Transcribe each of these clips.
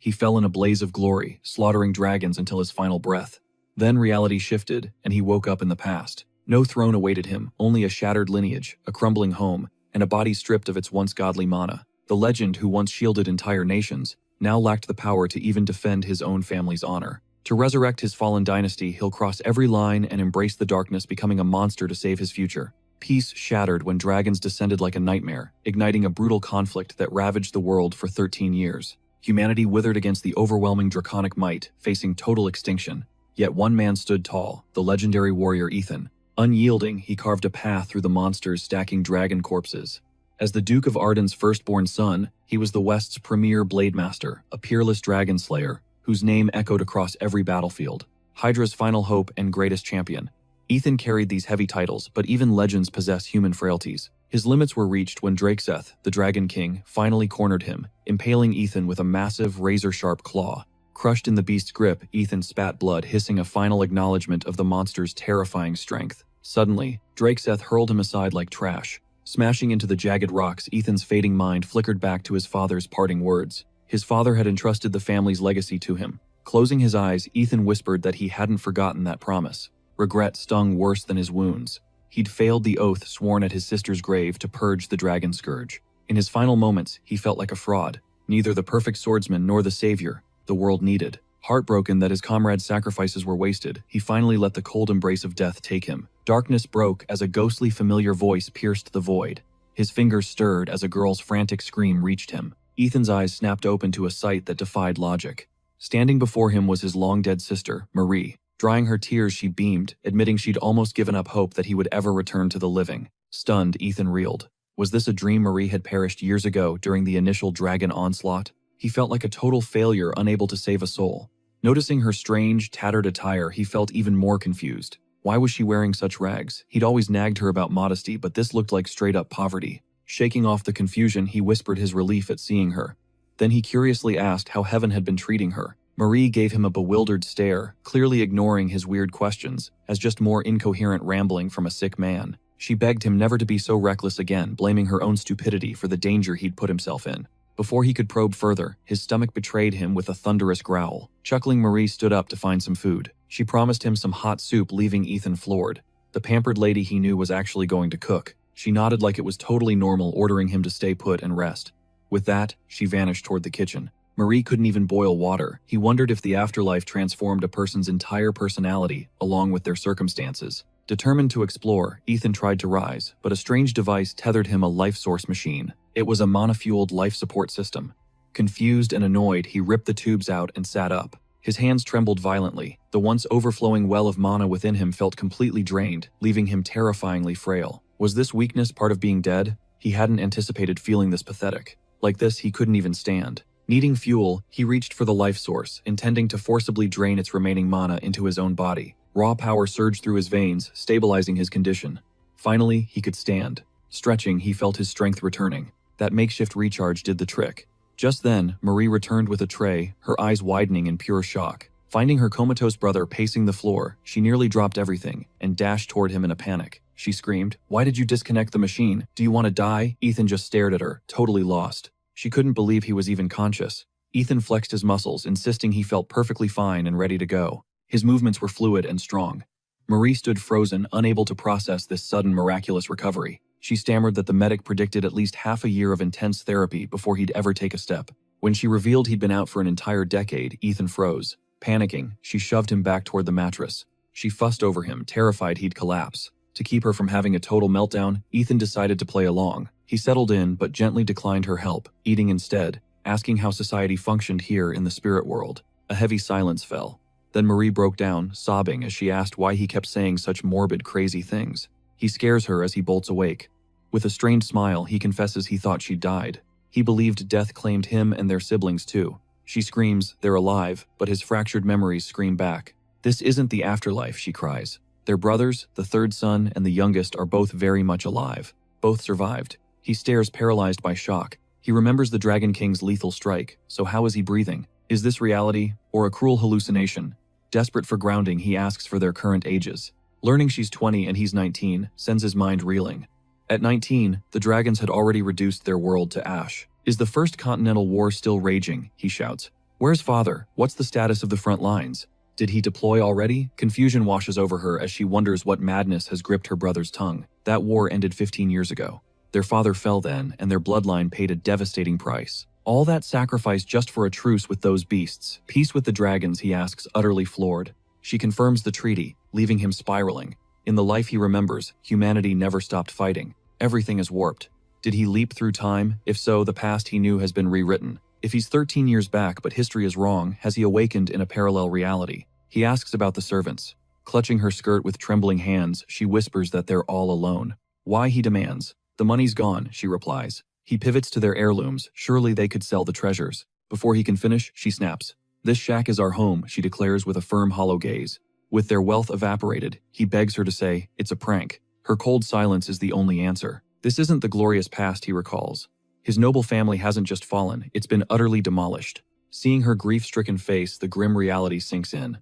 He fell in a blaze of glory, slaughtering dragons until his final breath. Then reality shifted, and he woke up in the past. No throne awaited him, only a shattered lineage, a crumbling home, and a body stripped of its once godly mana. The legend who once shielded entire nations now lacked the power to even defend his own family's honor. To resurrect his fallen dynasty, he'll cross every line and embrace the darkness, becoming a monster to save his future. Peace shattered when dragons descended like a nightmare, igniting a brutal conflict that ravaged the world for 13 years. Humanity withered against the overwhelming draconic might, facing total extinction. Yet one man stood tall, the legendary warrior Ethan. Unyielding, he carved a path through the monsters stacking dragon corpses. As the Duke of Arden's firstborn son, he was the West's premier blade master, a peerless dragon slayer, whose name echoed across every battlefield. Hydra's final hope and greatest champion. Ethan carried these heavy titles, but even legends possess human frailties. His limits were reached when Regressed, the Dragon King, finally cornered him, impaling Ethan with a massive, razor-sharp claw. Crushed in the beast's grip, Ethan spat blood, hissing a final acknowledgement of the monster's terrifying strength. Suddenly, Regressed hurled him aside like trash. Smashing into the jagged rocks, Ethan's fading mind flickered back to his father's parting words. His father had entrusted the family's legacy to him. Closing his eyes, Ethan whispered that he hadn't forgotten that promise. Regret stung worse than his wounds. He'd failed the oath sworn at his sister's grave to purge the dragon scourge. In his final moments, he felt like a fraud, neither the perfect swordsman nor the savior the world needed. Heartbroken that his comrades' sacrifices were wasted, he finally let the cold embrace of death take him. Darkness broke as a ghostly familiar voice pierced the void. His fingers stirred as a girl's frantic scream reached him. Ethan's eyes snapped open to a sight that defied logic. Standing before him was his long-dead sister, Marie. Drying her tears, she beamed, admitting she'd almost given up hope that he would ever return to the living. Stunned, Ethan reeled. Was this a dream? Marie had perished years ago during the initial dragon onslaught. He felt like a total failure, unable to save a soul. Noticing her strange, tattered attire, he felt even more confused. Why was she wearing such rags? He'd always nagged her about modesty, but this looked like straight-up poverty. Shaking off the confusion, he whispered his relief at seeing her. Then he curiously asked how heaven had been treating her. Marie gave him a bewildered stare, clearly ignoring his weird questions, as just more incoherent rambling from a sick man. She begged him never to be so reckless again, blaming her own stupidity for the danger he'd put himself in. Before he could probe further, his stomach betrayed him with a thunderous growl. Chuckling, Marie stood up to find some food. She promised him some hot soup, leaving Ethan floored. The pampered lady he knew was actually going to cook. She nodded like it was totally normal, ordering him to stay put and rest. With that, she vanished toward the kitchen. Marie couldn't even boil water. He wondered if the afterlife transformed a person's entire personality, along with their circumstances. Determined to explore, Ethan tried to rise, but a strange device tethered him a life source machine. It was a mana-fueled life support system. Confused and annoyed, he ripped the tubes out and sat up. His hands trembled violently. The once overflowing well of mana within him felt completely drained, leaving him terrifyingly frail. Was this weakness part of being dead? He hadn't anticipated feeling this pathetic. Like this, he couldn't even stand. Needing fuel, he reached for the life source, intending to forcibly drain its remaining mana into his own body. Raw power surged through his veins, stabilizing his condition. Finally, he could stand. Stretching, he felt his strength returning. That makeshift recharge did the trick. Just then, Marie returned with a tray, her eyes widening in pure shock. Finding her comatose brother pacing the floor, she nearly dropped everything and dashed toward him in a panic. She screamed, "Why did you disconnect the machine? Do you want to die?" Ethan just stared at her, totally lost. She couldn't believe he was even conscious. Ethan flexed his muscles, insisting he felt perfectly fine and ready to go. His movements were fluid and strong. Marie stood frozen, unable to process this sudden miraculous recovery. She stammered that the medic predicted at least half a year of intense therapy before he'd ever take a step. When she revealed he'd been out for an entire decade, Ethan froze. Panicking, she shoved him back toward the mattress. She fussed over him, terrified he'd collapse. To keep her from having a total meltdown, Ethan decided to play along. He settled in, but gently declined her help, eating instead, asking how society functioned here in the spirit world. A heavy silence fell. Then Marie broke down, sobbing as she asked why he kept saying such morbid, crazy things. He scares her as he bolts awake. With a strained smile, he confesses he thought she'd died. He believed death claimed him and their siblings too. She screams, they're alive, but his fractured memories scream back. This isn't the afterlife, she cries. Their brothers, the third son and the youngest, are both very much alive. Both survived. He stares, paralyzed by shock. He remembers the Dragon King's lethal strike, so how is he breathing? Is this reality, or a cruel hallucination? Desperate for grounding, he asks for their current ages. Learning she's 20 and he's 19 sends his mind reeling. At 19, the dragons had already reduced their world to ash. Is the First Continental War still raging? He shouts. Where's father? What's the status of the front lines? Did he deploy already? Confusion washes over her as she wonders what madness has gripped her brother's tongue. That war ended 15 years ago. Their father fell then, and their bloodline paid a devastating price. All that sacrifice just for a truce with those beasts. Peace with the dragons, he asks, utterly floored. She confirms the treaty, leaving him spiraling. In the life he remembers, humanity never stopped fighting. Everything is warped. Did he leap through time? If so, the past he knew has been rewritten. If he's 13 years back but history is wrong, has he awakened in a parallel reality? He asks about the servants. Clutching her skirt with trembling hands, she whispers that they're all alone. Why, he demands. The money's gone, she replies. He pivots to their heirlooms. Surely they could sell the treasures. Before he can finish, she snaps. This shack is our home, she declares with a firm, hollow gaze. With their wealth evaporated, he begs her to say, it's a prank. Her cold silence is the only answer. This isn't the glorious past, he recalls. His noble family hasn't just fallen, it's been utterly demolished. Seeing her grief-stricken face, the grim reality sinks in.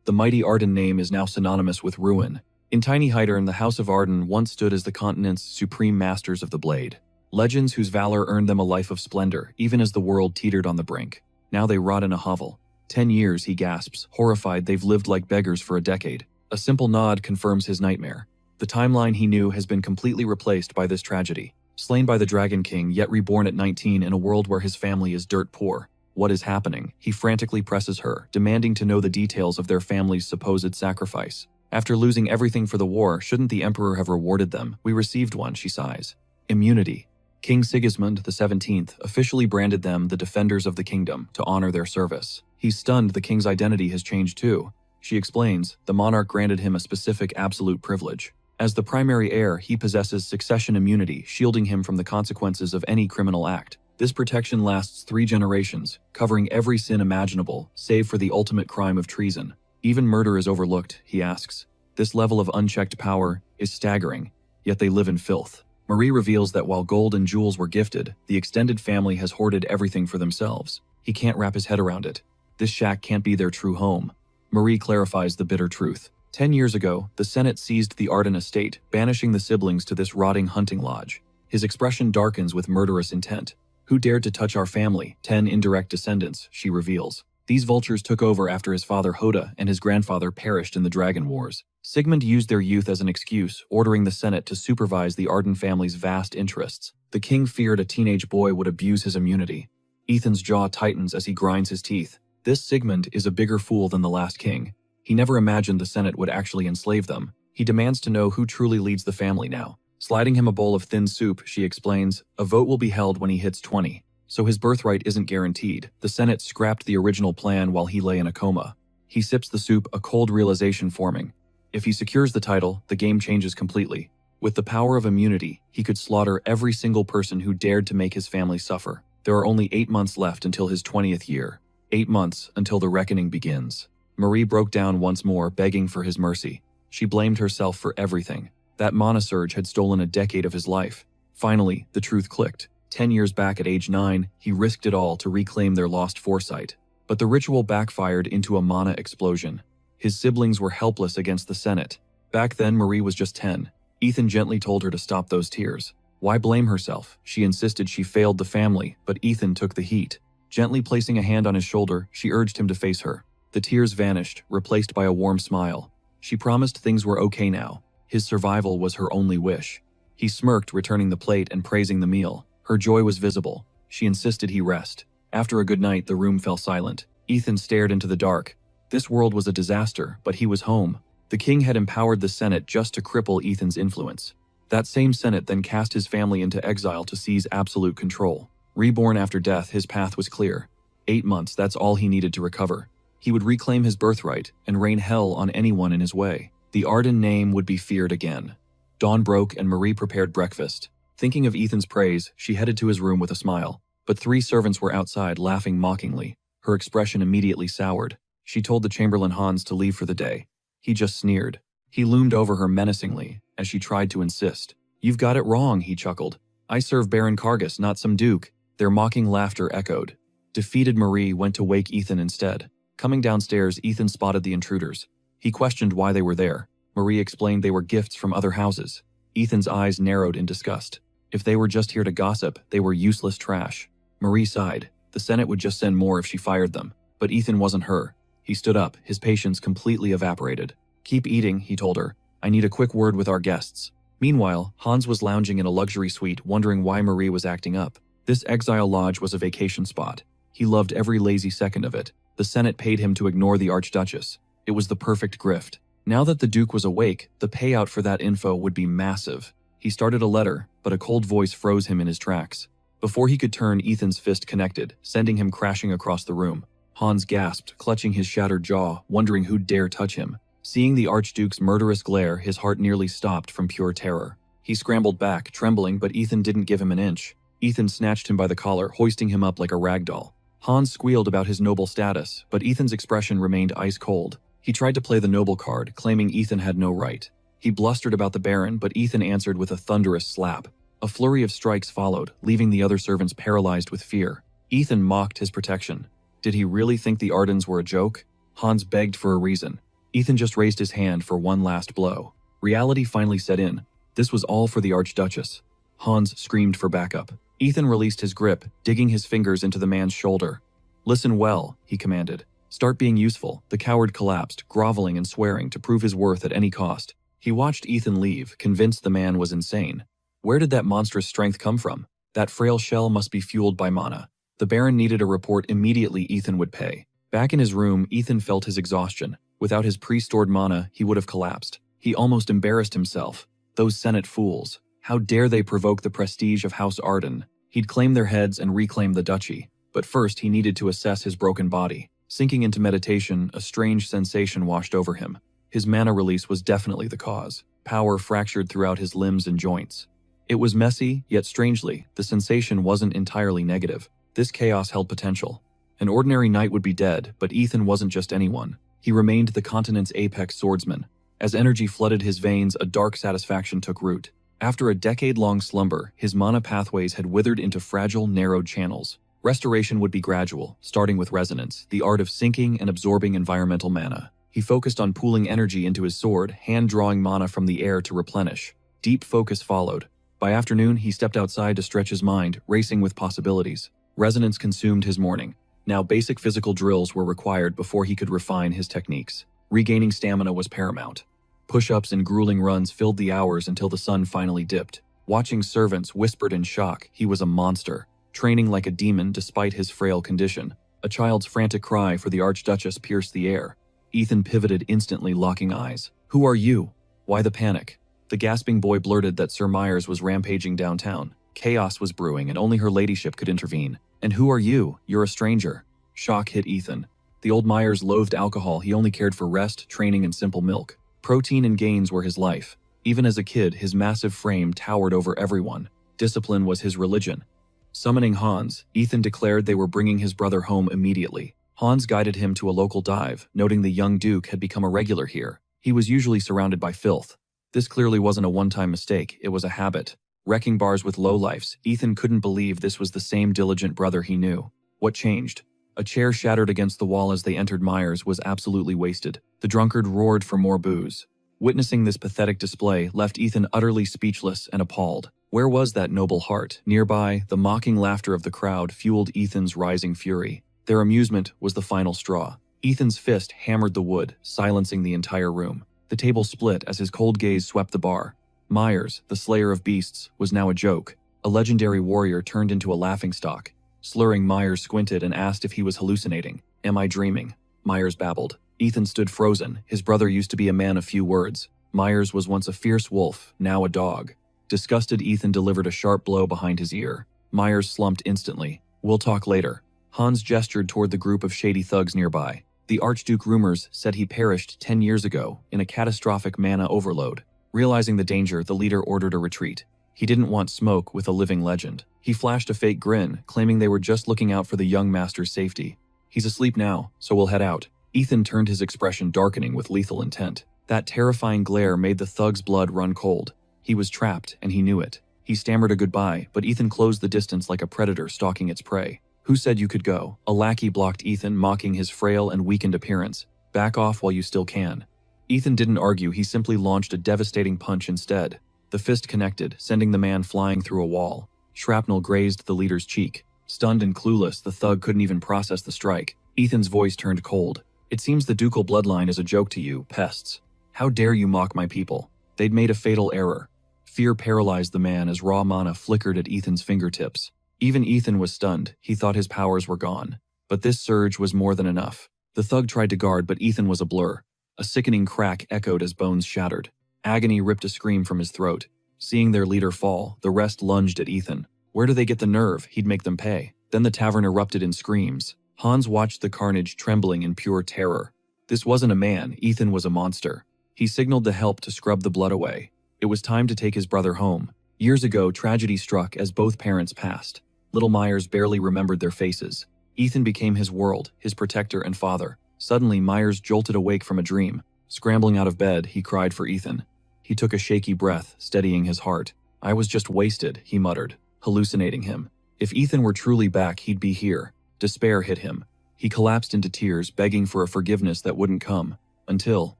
The mighty Arden name is now synonymous with ruin. In Tiny Hydern, the House of Arden once stood as the continent's supreme masters of the blade. Legends whose valor earned them a life of splendor, even as the world teetered on the brink. Now they rot in a hovel. 10 years, he gasps, horrified they've lived like beggars for a decade. A simple nod confirms his nightmare. The timeline he knew has been completely replaced by this tragedy. Slain by the Dragon King, yet reborn at 19 in a world where his family is dirt poor. What is happening? He frantically presses her, demanding to know the details of their family's supposed sacrifice. After losing everything for the war, shouldn't the Emperor have rewarded them? We received one, she sighs. Immunity. King Sigismund the 17th officially branded them the defenders of the kingdom to honor their service. He's stunned the king's identity has changed too. She explains, the monarch granted him a specific absolute privilege. As the primary heir, he possesses succession immunity, shielding him from the consequences of any criminal act. This protection lasts 3 generations, covering every sin imaginable, save for the ultimate crime of treason. Even murder is overlooked, he asks. This level of unchecked power is staggering, yet they live in filth. Marie reveals that while gold and jewels were gifted, the extended family has hoarded everything for themselves. He can't wrap his head around it. This shack can't be their true home. Marie clarifies the bitter truth. 10 years ago, the Senate seized the Arden estate, banishing the siblings to this rotting hunting lodge. His expression darkens with murderous intent. Who dared to touch our family? 10 indirect descendants, she reveals. These vultures took over after his father Hoda and his grandfather perished in the Dragon Wars. Sigmund used their youth as an excuse, ordering the Senate to supervise the Arden family's vast interests. The king feared a teenage boy would abuse his immunity. Ethan's jaw tightens as he grinds his teeth. This Sigmund is a bigger fool than the last king. He never imagined the Senate would actually enslave them. He demands to know who truly leads the family now. Sliding him a bowl of thin soup, she explains, a vote will be held when he hits 20. So his birthright isn't guaranteed. The Senate scrapped the original plan while he lay in a coma. He sips the soup, a cold realization forming. If he secures the title, the game changes completely. With the power of immunity, he could slaughter every single person who dared to make his family suffer. There are only 8 months left until his 20th year. 8 months until the reckoning begins. Marie broke down once more, begging for his mercy. She blamed herself for everything. That monosurge had stolen a decade of his life. Finally, the truth clicked. 10 years back at age 9, he risked it all to reclaim their lost foresight. But the ritual backfired into a mana explosion. His siblings were helpless against the Senate. Back then, Marie was just 10. Ethan gently told her to stop those tears. Why blame herself? She insisted she failed the family, but Ethan took the heat. Gently placing a hand on his shoulder, she urged him to face her. The tears vanished, replaced by a warm smile. She promised things were okay now. His survival was her only wish. He smirked, returning the plate and praising the meal. Her joy was visible. She insisted he rest. After a good night, the room fell silent. Ethan stared into the dark. This world was a disaster, but he was home. The king had empowered the Senate just to cripple Ethan's influence. That same Senate then cast his family into exile to seize absolute control. Reborn after death, his path was clear. 8 months, that's all he needed to recover. He would reclaim his birthright and rain hell on anyone in his way. The Arden name would be feared again. Dawn broke and Marie prepared breakfast. Thinking of Ethan's praise, she headed to his room with a smile. But 3 servants were outside, laughing mockingly. Her expression immediately soured. She told the Chamberlain Hans to leave for the day. He just sneered. He loomed over her menacingly as she tried to insist. You've got it wrong, he chuckled. I serve Baron Kargas, not some duke. Their mocking laughter echoed. Defeated Marie went to wake Ethan instead. Coming downstairs, Ethan spotted the intruders. He questioned why they were there. Marie explained they were gifts from other houses. Ethan's eyes narrowed in disgust. If they were just here to gossip, they were useless trash. Marie sighed. The Senate would just send more if she fired them. But Ethan wasn't her. He stood up, his patience completely evaporated. "Keep eating," he told her. "I need a quick word with our guests." Meanwhile, Hans was lounging in a luxury suite, wondering why Marie was acting up. This exile lodge was a vacation spot. He loved every lazy second of it. The Senate paid him to ignore the Archduchess. It was the perfect grift. Now that the Duke was awake, the payout for that info would be massive. He started a letter, but a cold voice froze him in his tracks. Before he could turn, Ethan's fist connected, sending him crashing across the room. Hans gasped, clutching his shattered jaw, wondering who'd dare touch him. Seeing the Archduke's murderous glare, his heart nearly stopped from pure terror. He scrambled back, trembling, but Ethan didn't give him an inch. Ethan snatched him by the collar, hoisting him up like a rag doll. Hans squealed about his noble status, but Ethan's expression remained ice cold. He tried to play the noble card, claiming Ethan had no right. He blustered about the Baron, but Ethan answered with a thunderous slap. A flurry of strikes followed, leaving the other servants paralyzed with fear. Ethan mocked his protection. Did he really think the Ardens were a joke? Hans begged for a reason. Ethan just raised his hand for one last blow. Reality finally set in. This was all for the Archduchess. Hans screamed for backup. Ethan released his grip, digging his fingers into the man's shoulder. "Listen well," he commanded. "Start being useful." The coward collapsed, groveling and swearing to prove his worth at any cost. He watched Ethan leave, convinced the man was insane. Where did that monstrous strength come from? That frail shell must be fueled by mana. The Baron needed a report immediately. Ethan would pay. Back in his room, Ethan felt his exhaustion. Without his pre-stored mana, he would have collapsed. He almost embarrassed himself. Those Senate fools. How dare they provoke the prestige of House Arden? He'd claim their heads and reclaim the duchy. But first, he needed to assess his broken body. Sinking into meditation, a strange sensation washed over him. His mana release was definitely the cause. Power fractured throughout his limbs and joints. It was messy, yet strangely, the sensation wasn't entirely negative. This chaos held potential. An ordinary knight would be dead, but Ethan wasn't just anyone. He remained the continent's apex swordsman. As energy flooded his veins, a dark satisfaction took root. After a decade-long slumber, his mana pathways had withered into fragile, narrowed channels. Restoration would be gradual, starting with resonance, the art of sinking and absorbing environmental mana. He focused on pooling energy into his sword, hand-drawing mana from the air to replenish. Deep focus followed. By afternoon, he stepped outside to stretch his mind, racing with possibilities. Resonance consumed his morning. Now basic physical drills were required before he could refine his techniques. Regaining stamina was paramount. Push-ups and grueling runs filled the hours until the sun finally dipped. Watching servants whispered in shock he was a monster, training like a demon despite his frail condition. A child's frantic cry for the Archduchess pierced the air. Ethan pivoted instantly, locking eyes. "Who are you? Why the panic?" The gasping boy blurted that Sir Myers was rampaging downtown. Chaos was brewing and only her ladyship could intervene. "And who are you? You're a stranger." Shock hit Ethan. The old Myers loathed alcohol. He only cared for rest, training, and simple milk. Protein and gains were his life. Even as a kid, his massive frame towered over everyone. Discipline was his religion. Summoning Hans, Ethan declared they were bringing his brother home immediately. Hans guided him to a local dive, noting the young Duke had become a regular here. He was usually surrounded by filth. This clearly wasn't a one-time mistake, it was a habit. Wrecking bars with lowlifes, Ethan couldn't believe this was the same diligent brother he knew. What changed? A chair shattered against the wall as they entered Myers was absolutely wasted. The drunkard roared for more booze. Witnessing this pathetic display left Ethan utterly speechless and appalled. Where was that noble heart? Nearby, the mocking laughter of the crowd fueled Ethan's rising fury. Their amusement was the final straw. Ethan's fist hammered the wood, silencing the entire room. The table split as his cold gaze swept the bar. Myers, the slayer of beasts, was now a joke. A legendary warrior turned into a laughingstock. Slurring, Myers squinted and asked if he was hallucinating. "Am I dreaming?" Myers babbled. Ethan stood frozen. His brother used to be a man of few words. Myers was once a fierce wolf, now a dog. Disgusted, Ethan delivered a sharp blow behind his ear. Myers slumped instantly. "We'll talk later." Hans gestured toward the group of shady thugs nearby. The Archduke rumors said he perished 10 years ago in a catastrophic mana overload. Realizing the danger, the leader ordered a retreat. He didn't want smoke with a living legend. He flashed a fake grin, claiming they were just looking out for the young master's safety. "He's asleep now, so we'll head out." Ethan turned, his expression darkening with lethal intent. That terrifying glare made the thug's blood run cold. He was trapped, and he knew it. He stammered a goodbye, but Ethan closed the distance like a predator stalking its prey. "Who said you could go?" A lackey blocked Ethan, mocking his frail and weakened appearance. "Back off while you still can." Ethan didn't argue, he simply launched a devastating punch instead. The fist connected, sending the man flying through a wall. Shrapnel grazed the leader's cheek. Stunned and clueless, the thug couldn't even process the strike. Ethan's voice turned cold. It seems the ducal bloodline is a joke to you, pests. How dare you mock my people? They'd made a fatal error. Fear paralyzed the man as raw mana flickered at Ethan's fingertips. Even Ethan was stunned. He thought his powers were gone. But this surge was more than enough. The thug tried to guard, but Ethan was a blur. A sickening crack echoed as bones shattered. Agony ripped a scream from his throat. Seeing their leader fall, the rest lunged at Ethan. Where do they get the nerve? He'd make them pay. Then the tavern erupted in screams. Hans watched the carnage, trembling in pure terror. This wasn't a man, Ethan was a monster. He signaled the help to scrub the blood away. It was time to take his brother home. Years ago, tragedy struck as both parents passed. Little Myers barely remembered their faces. Ethan became his world, his protector and father. Suddenly, Myers jolted awake from a dream. Scrambling out of bed, he cried for Ethan. He took a shaky breath, steadying his heart. I was just wasted, he muttered, hallucinating him. If Ethan were truly back, he'd be here. Despair hit him. He collapsed into tears, begging for a forgiveness that wouldn't come. Until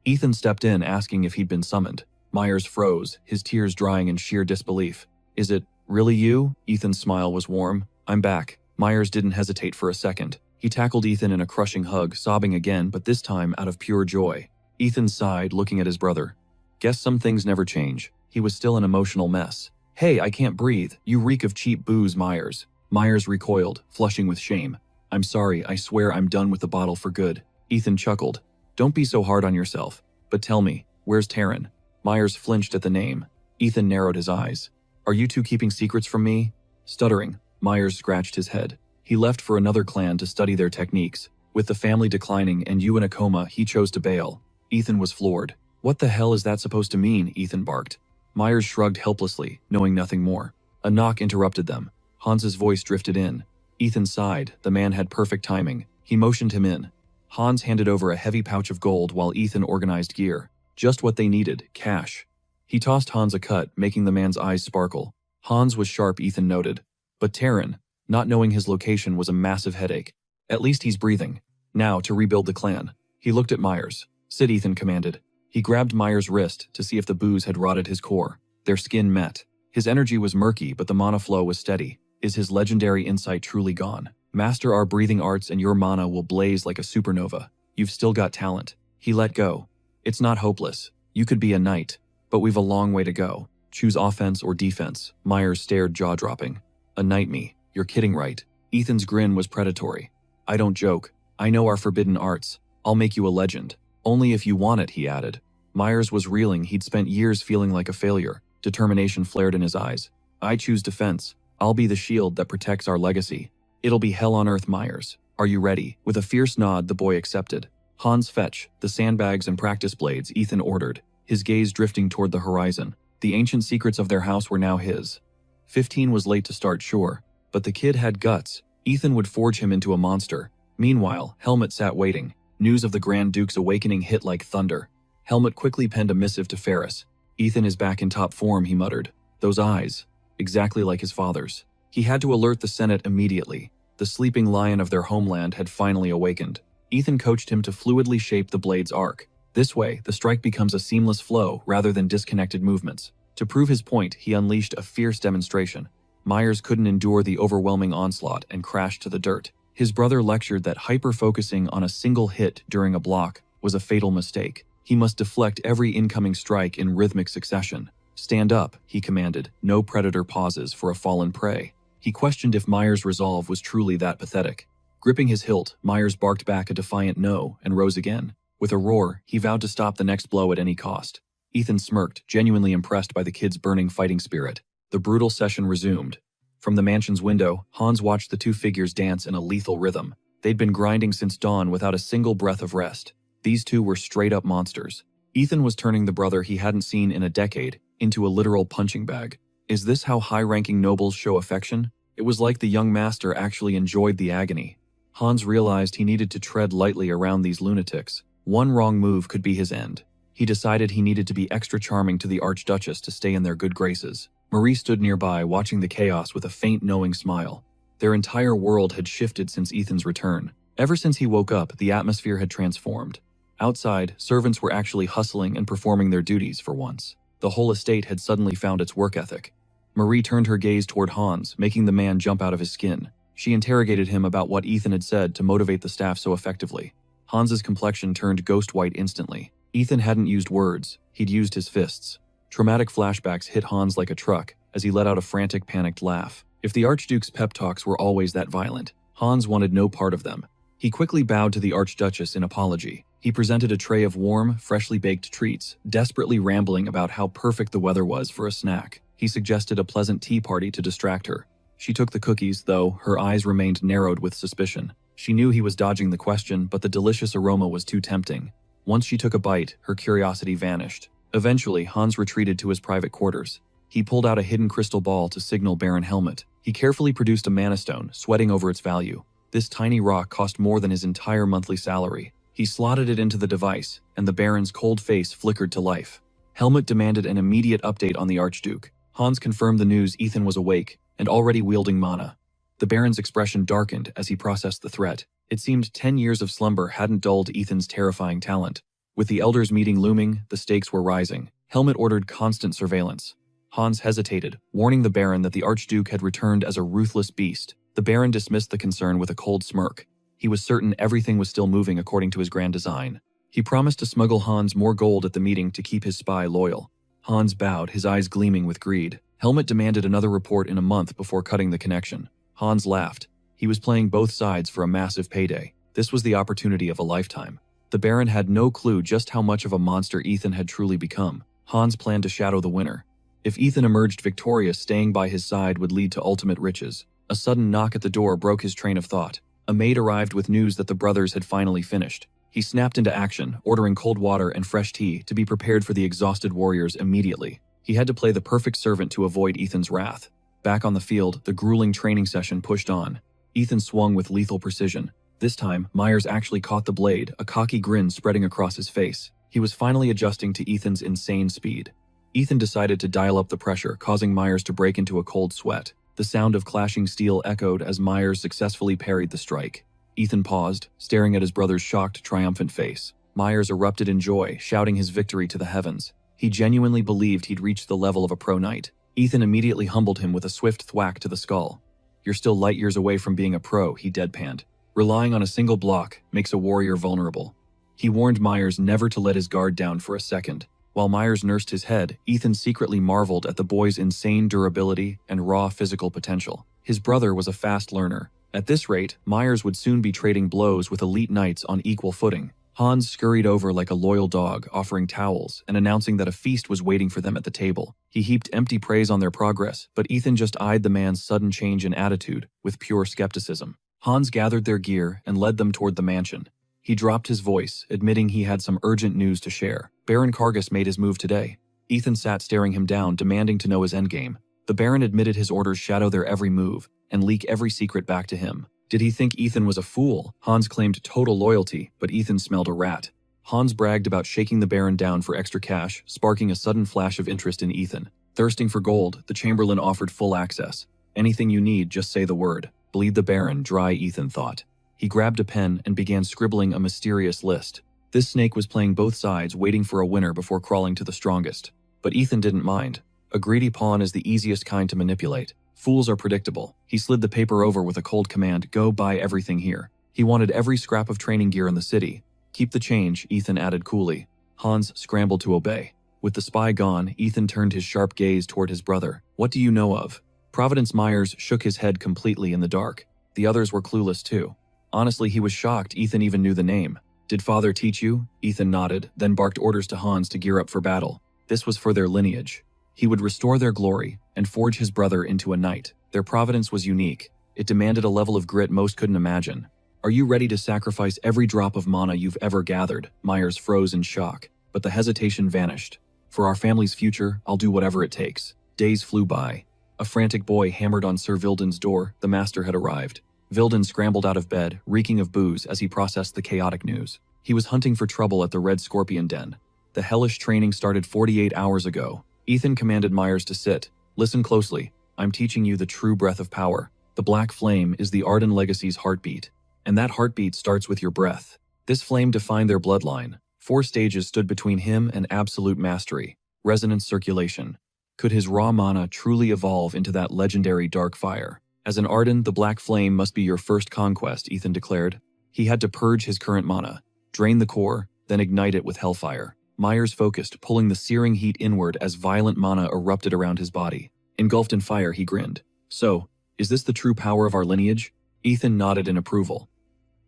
Ethan stepped in, asking if he'd been summoned. Myers froze, his tears drying in sheer disbelief. Is it really you? Ethan's smile was warm. I'm back. Myers didn't hesitate for a second. He tackled Ethan in a crushing hug, sobbing again, but this time out of pure joy. Ethan sighed, looking at his brother. Guess some things never change. He was still an emotional mess. Hey, I can't breathe. You reek of cheap booze, Myers. Myers recoiled, flushing with shame. I'm sorry, I swear I'm done with the bottle for good. Ethan chuckled. Don't be so hard on yourself. But tell me, where's Taryn? Myers flinched at the name. Ethan narrowed his eyes. Are you two keeping secrets from me? Stuttering, Myers scratched his head. He left for another clan to study their techniques. With the family declining and you in a coma, he chose to bail. Ethan was floored. What the hell is that supposed to mean? Ethan barked. Myers shrugged helplessly, knowing nothing more. A knock interrupted them. Hans's voice drifted in. Ethan sighed. The man had perfect timing. He motioned him in. Hans handed over a heavy pouch of gold while Ethan organized gear. Just what they needed, cash. He tossed Hans a cut, making the man's eyes sparkle. Hans was sharp, Ethan noted. But Taryn, not knowing his location, was a massive headache. At least he's breathing. Now, to rebuild the clan. He looked at Myers. Sit, Ethan commanded. He grabbed Myers' wrist to see if the booze had rotted his core. Their skin met. His energy was murky, but the mana flow was steady. Is his legendary insight truly gone? Master our breathing arts and your mana will blaze like a supernova. You've still got talent. He let go. It's not hopeless. You could be a knight. But we've a long way to go. Choose offense or defense. Myers stared, jaw-dropping. A knight me. You're kidding, right? Ethan's grin was predatory. I don't joke. I know our forbidden arts. I'll make you a legend. Only if you want it, he added. Myers was reeling. He'd spent years feeling like a failure. Determination flared in his eyes. I choose defense. I'll be the shield that protects our legacy. It'll be hell on earth, Myers. Are you ready? With a fierce nod, the boy accepted. Hans, fetch the sandbags and practice blades, Ethan ordered, his gaze drifting toward the horizon. The ancient secrets of their house were now his. 15 was late to start, sure, but the kid had guts. Ethan would forge him into a monster. Meanwhile, Helmut sat waiting. News of the Grand Duke's awakening hit like thunder. Helmut quickly penned a missive to Ferris. Ethan is back in top form, he muttered. Those eyes, exactly like his father's. He had to alert the Senate immediately. The sleeping lion of their homeland had finally awakened. Ethan coached him to fluidly shape the blade's arc. This way, the strike becomes a seamless flow rather than disconnected movements. To prove his point, he unleashed a fierce demonstration. Myers couldn't endure the overwhelming onslaught and crashed to the dirt. His brother lectured that hyper-focusing on a single hit during a block was a fatal mistake. He must deflect every incoming strike in rhythmic succession. Stand up, he commanded. No predator pauses for a fallen prey. He questioned if Myers' resolve was truly that pathetic. Gripping his hilt, Myers barked back a defiant no and rose again. With a roar, he vowed to stop the next blow at any cost. Ethan smirked, genuinely impressed by the kid's burning fighting spirit. The brutal session resumed. From the mansion's window, Hans watched the two figures dance in a lethal rhythm. They'd been grinding since dawn without a single breath of rest. These two were straight-up monsters. Ethan was turning the brother he hadn't seen in a decade into a literal punching bag. Is this how high-ranking nobles show affection? It was like the young master actually enjoyed the agony. Hans realized he needed to tread lightly around these lunatics. One wrong move could be his end. He decided he needed to be extra charming to the Archduchess to stay in their good graces. Marie stood nearby, watching the chaos with a faint, knowing smile. Their entire world had shifted since Ethan's return. Ever since he woke up, the atmosphere had transformed. Outside, servants were actually hustling and performing their duties for once. The whole estate had suddenly found its work ethic. Marie turned her gaze toward Hans, making the man jump out of his skin. She interrogated him about what Ethan had said to motivate the staff so effectively. Hans's complexion turned ghost white instantly. Ethan hadn't used words, he'd used his fists. Traumatic flashbacks hit Hans like a truck as he let out a frantic, panicked laugh. If the Archduke's pep talks were always that violent, Hans wanted no part of them. He quickly bowed to the Archduchess in apology. He presented a tray of warm, freshly baked treats, desperately rambling about how perfect the weather was for a snack. He suggested a pleasant tea party to distract her. She took the cookies, though her eyes remained narrowed with suspicion. She knew he was dodging the question, but the delicious aroma was too tempting. Once she took a bite, her curiosity vanished. Eventually, Hans retreated to his private quarters. He pulled out a hidden crystal ball to signal Baron Helmut. He carefully produced a mana stone, sweating over its value. This tiny rock cost more than his entire monthly salary. He slotted it into the device, and the Baron's cold face flickered to life. Helmut demanded an immediate update on the Archduke. Hans confirmed the news Ethan was awake, and already wielding mana. The Baron's expression darkened as he processed the threat. It seemed 10 years of slumber hadn't dulled Ethan's terrifying talent. With the Elders' meeting looming, the stakes were rising. Helmut ordered constant surveillance. Hans hesitated, warning the Baron that the Archduke had returned as a ruthless beast. The Baron dismissed the concern with a cold smirk. He was certain everything was still moving according to his grand design. He promised to smuggle Hans more gold at the meeting to keep his spy loyal. Hans bowed, his eyes gleaming with greed. Helmut demanded another report in a month before cutting the connection. Hans laughed. He was playing both sides for a massive payday. This was the opportunity of a lifetime. The Baron had no clue just how much of a monster Ethan had truly become. Hans planned to shadow the winner. If Ethan emerged victorious, staying by his side would lead to ultimate riches. A sudden knock at the door broke his train of thought. A maid arrived with news that the brothers had finally finished. He snapped into action, ordering cold water and fresh tea to be prepared for the exhausted warriors immediately. He had to play the perfect servant to avoid Ethan's wrath. Back on the field, the grueling training session pushed on. Ethan swung with lethal precision. This time, Myers actually caught the blade, a cocky grin spreading across his face. He was finally adjusting to Ethan's insane speed. Ethan decided to dial up the pressure, causing Myers to break into a cold sweat. The sound of clashing steel echoed as Myers successfully parried the strike. Ethan paused, staring at his brother's shocked, triumphant face. Myers erupted in joy, shouting his victory to the heavens. He genuinely believed he'd reached the level of a pro knight. Ethan immediately humbled him with a swift thwack to the skull. "You're still light years away from being a pro," he deadpanned. "Relying on a single block makes a warrior vulnerable." He warned Myers never to let his guard down for a second. While Myers nursed his head, Ethan secretly marveled at the boy's insane durability and raw physical potential. His brother was a fast learner. At this rate, Myers would soon be trading blows with elite knights on equal footing. Hans scurried over like a loyal dog, offering towels and announcing that a feast was waiting for them at the table. He heaped empty praise on their progress, but Ethan just eyed the man's sudden change in attitude with pure skepticism. Hans gathered their gear and led them toward the mansion. He dropped his voice, admitting he had some urgent news to share. Baron Kargas made his move today. Ethan sat staring him down, demanding to know his endgame. The Baron admitted his orders shadow their every move and leak every secret back to him. Did he think Ethan was a fool? Hans claimed total loyalty, but Ethan smelled a rat. Hans bragged about shaking the Baron down for extra cash, sparking a sudden flash of interest in Ethan. Thirsting for gold, the Chamberlain offered full access. "Anything you need, just say the word." Bleed the Baron dry, Ethan thought. He grabbed a pen and began scribbling a mysterious list. This snake was playing both sides, waiting for a winner before crawling to the strongest. But Ethan didn't mind. A greedy pawn is the easiest kind to manipulate. Fools are predictable. He slid the paper over with a cold command, "Go buy everything here." He wanted every scrap of training gear in the city. "Keep the change," Ethan added coolly. Hans scrambled to obey. With the spy gone, Ethan turned his sharp gaze toward his brother. "What do you know of?" Providence Myers shook his head completely in the dark. The others were clueless too. Honestly, he was shocked Ethan even knew the name. "Did father teach you?" Ethan nodded, then barked orders to Hans to gear up for battle. This was for their lineage. He would restore their glory and forge his brother into a knight. Their providence was unique. It demanded a level of grit most couldn't imagine. "Are you ready to sacrifice every drop of mana you've ever gathered?" Myers froze in shock, but the hesitation vanished. "For our family's future, I'll do whatever it takes." Days flew by. A frantic boy hammered on Sir Vilden's door. The master had arrived. Vilden scrambled out of bed, reeking of booze as he processed the chaotic news. He was hunting for trouble at the Red Scorpion Den. The hellish training started 48 hours ago. Ethan commanded Myers to sit. "Listen closely. I'm teaching you the true breath of power. The black flame is the Arden Legacy's heartbeat. And that heartbeat starts with your breath." This flame defined their bloodline. 4 stages stood between him and absolute mastery. Resonance circulation. Could his raw mana truly evolve into that legendary dark fire? As an Arden, the black flame must be your first conquest, Ethan declared. He had to purge his current mana, drain the core, then ignite it with hellfire. Myers focused, pulling the searing heat inward as violent mana erupted around his body. Engulfed in fire, he grinned. So, is this the true power of our lineage? Ethan nodded in approval.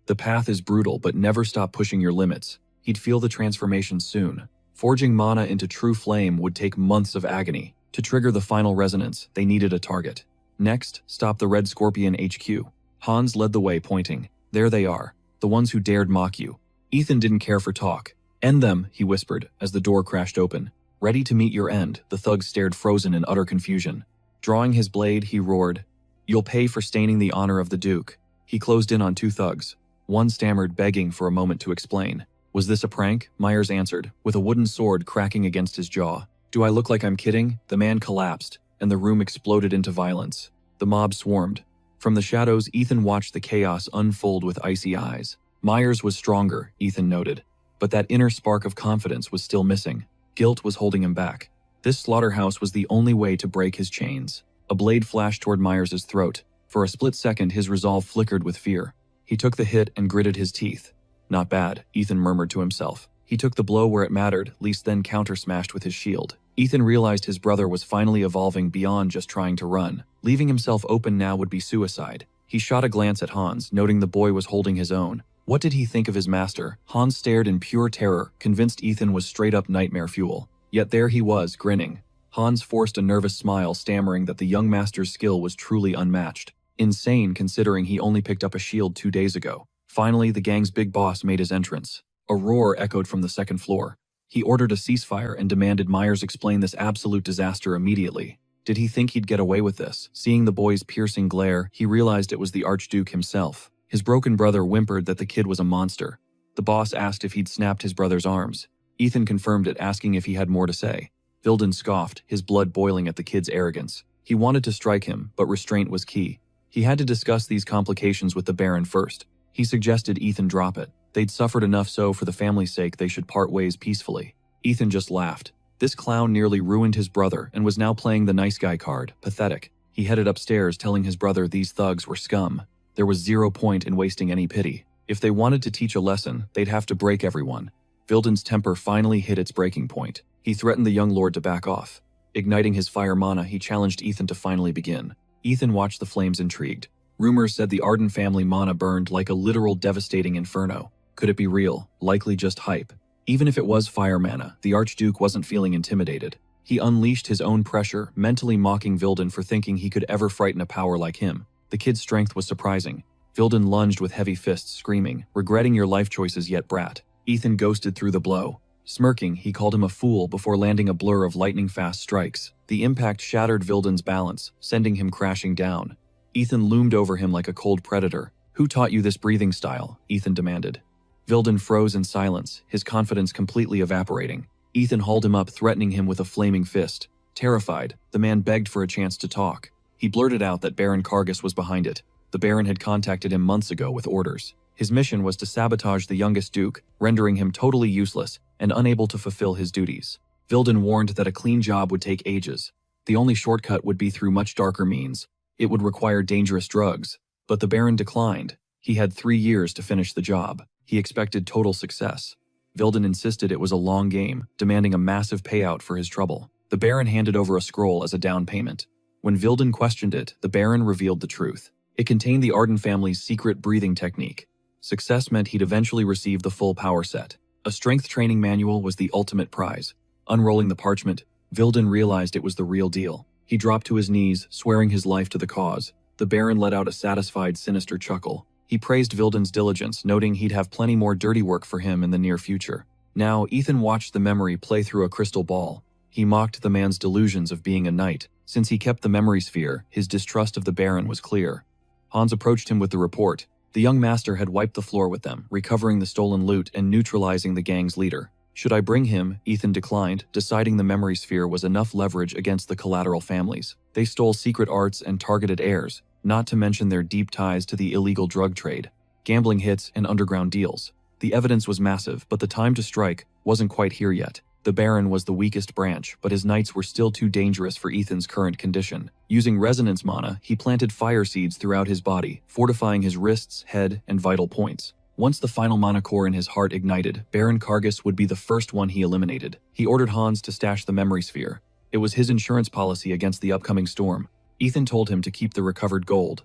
The path is brutal, but never stop pushing your limits. He'd feel the transformation soon. Forging mana into true flame would take months of agony. To trigger the final resonance, they needed a target. Next, stop the Red Scorpion HQ. Hans led the way, pointing. There they are, the ones who dared mock you. Ethan didn't care for talk. End them, he whispered, as the door crashed open. Ready to meet your end, the thugs stared frozen in utter confusion. Drawing his blade, he roared. You'll pay for staining the honor of the Duke. He closed in on two thugs. One stammered, begging for a moment to explain. Was this a prank? Myers answered, with a wooden sword cracking against his jaw. Do I look like I'm kidding? The man collapsed, and the room exploded into violence. The mob swarmed. From the shadows, Ethan watched the chaos unfold with icy eyes. Myers was stronger, Ethan noted, but that inner spark of confidence was still missing. Guilt was holding him back. This slaughterhouse was the only way to break his chains. A blade flashed toward Myers' throat. For a split second, his resolve flickered with fear. He took the hit and gritted his teeth. Not bad, Ethan murmured to himself. He took the blow where it mattered, Lise then counter-smashed with his shield. Ethan realized his brother was finally evolving beyond just trying to run. Leaving himself open now would be suicide. He shot a glance at Hans, noting the boy was holding his own. What did he think of his master? Hans stared in pure terror, convinced Ethan was straight-up nightmare fuel. Yet there he was, grinning. Hans forced a nervous smile, stammering that the young master's skill was truly unmatched. Insane, considering he only picked up a shield 2 days ago. Finally, the gang's big boss made his entrance. A roar echoed from the second floor. He ordered a ceasefire and demanded Myers explain this absolute disaster immediately. Did he think he'd get away with this? Seeing the boy's piercing glare, he realized it was the Archduke himself. His broken brother whimpered that the kid was a monster. The boss asked if he'd snapped his brother's arms. Ethan confirmed it, asking if he had more to say. Vilden scoffed, his blood boiling at the kid's arrogance. He wanted to strike him, but restraint was key. He had to discuss these complications with the Baron first. He suggested Ethan drop it. They'd suffered enough, so for the family's sake they should part ways peacefully. Ethan just laughed. This clown nearly ruined his brother and was now playing the nice guy card. Pathetic. He headed upstairs, telling his brother these thugs were scum. There was zero point in wasting any pity. If they wanted to teach a lesson, they'd have to break everyone. Vilden's temper finally hit its breaking point. He threatened the young lord to back off. Igniting his fire mana, he challenged Ethan to finally begin. Ethan watched the flames, intrigued. Rumors said the Arden family mana burned like a literal devastating inferno. Could it be real? Likely just hype. Even if it was fire mana, the Archduke wasn't feeling intimidated. He unleashed his own pressure, mentally mocking Vilden for thinking he could ever frighten a power like him. The kid's strength was surprising. Vilden lunged with heavy fists, screaming, "Regretting your life choices yet, brat." Ethan ghosted through the blow. Smirking, he called him a fool before landing a blur of lightning-fast strikes. The impact shattered Vilden's balance, sending him crashing down. Ethan loomed over him like a cold predator. "Who taught you this breathing style?" Ethan demanded. Vilden froze in silence, his confidence completely evaporating. Ethan hauled him up, threatening him with a flaming fist. Terrified, the man begged for a chance to talk. He blurted out that Baron Kargas was behind it. The Baron had contacted him months ago with orders. His mission was to sabotage the youngest duke, rendering him totally useless and unable to fulfill his duties. Vilden warned that a clean job would take ages. The only shortcut would be through much darker means. It would require dangerous drugs. But the Baron declined. He had 3 years to finish the job. He expected total success. Vilden insisted it was a long game, demanding a massive payout for his trouble. The Baron handed over a scroll as a down payment. When Vilden questioned it, the Baron revealed the truth. It contained the Arden family's secret breathing technique. Success meant he'd eventually receive the full power set. A strength training manual was the ultimate prize. Unrolling the parchment, Vilden realized it was the real deal. He dropped to his knees, swearing his life to the cause. The Baron let out a satisfied, sinister chuckle. He praised Vilden's diligence, noting he'd have plenty more dirty work for him in the near future. Now, Ethan watched the memory play through a crystal ball. He mocked the man's delusions of being a knight. Since he kept the memory sphere, his distrust of the Baron was clear. Hans approached him with the report. The young master had wiped the floor with them, recovering the stolen loot and neutralizing the gang's leader. Should I bring him? Ethan declined, deciding the memory sphere was enough leverage against the collateral families. They stole secret arts and targeted heirs, not to mention their deep ties to the illegal drug trade, gambling hits, and underground deals. The evidence was massive, but the time to strike wasn't quite here yet. The Baron was the weakest branch, but his knights were still too dangerous for Ethan's current condition. Using resonance mana, he planted fire seeds throughout his body, fortifying his wrists, head, and vital points. Once the final mana core in his heart ignited, Baron Kargus would be the first one he eliminated. He ordered Hans to stash the memory sphere. It was his insurance policy against the upcoming storm. Ethan told him to keep the recovered gold.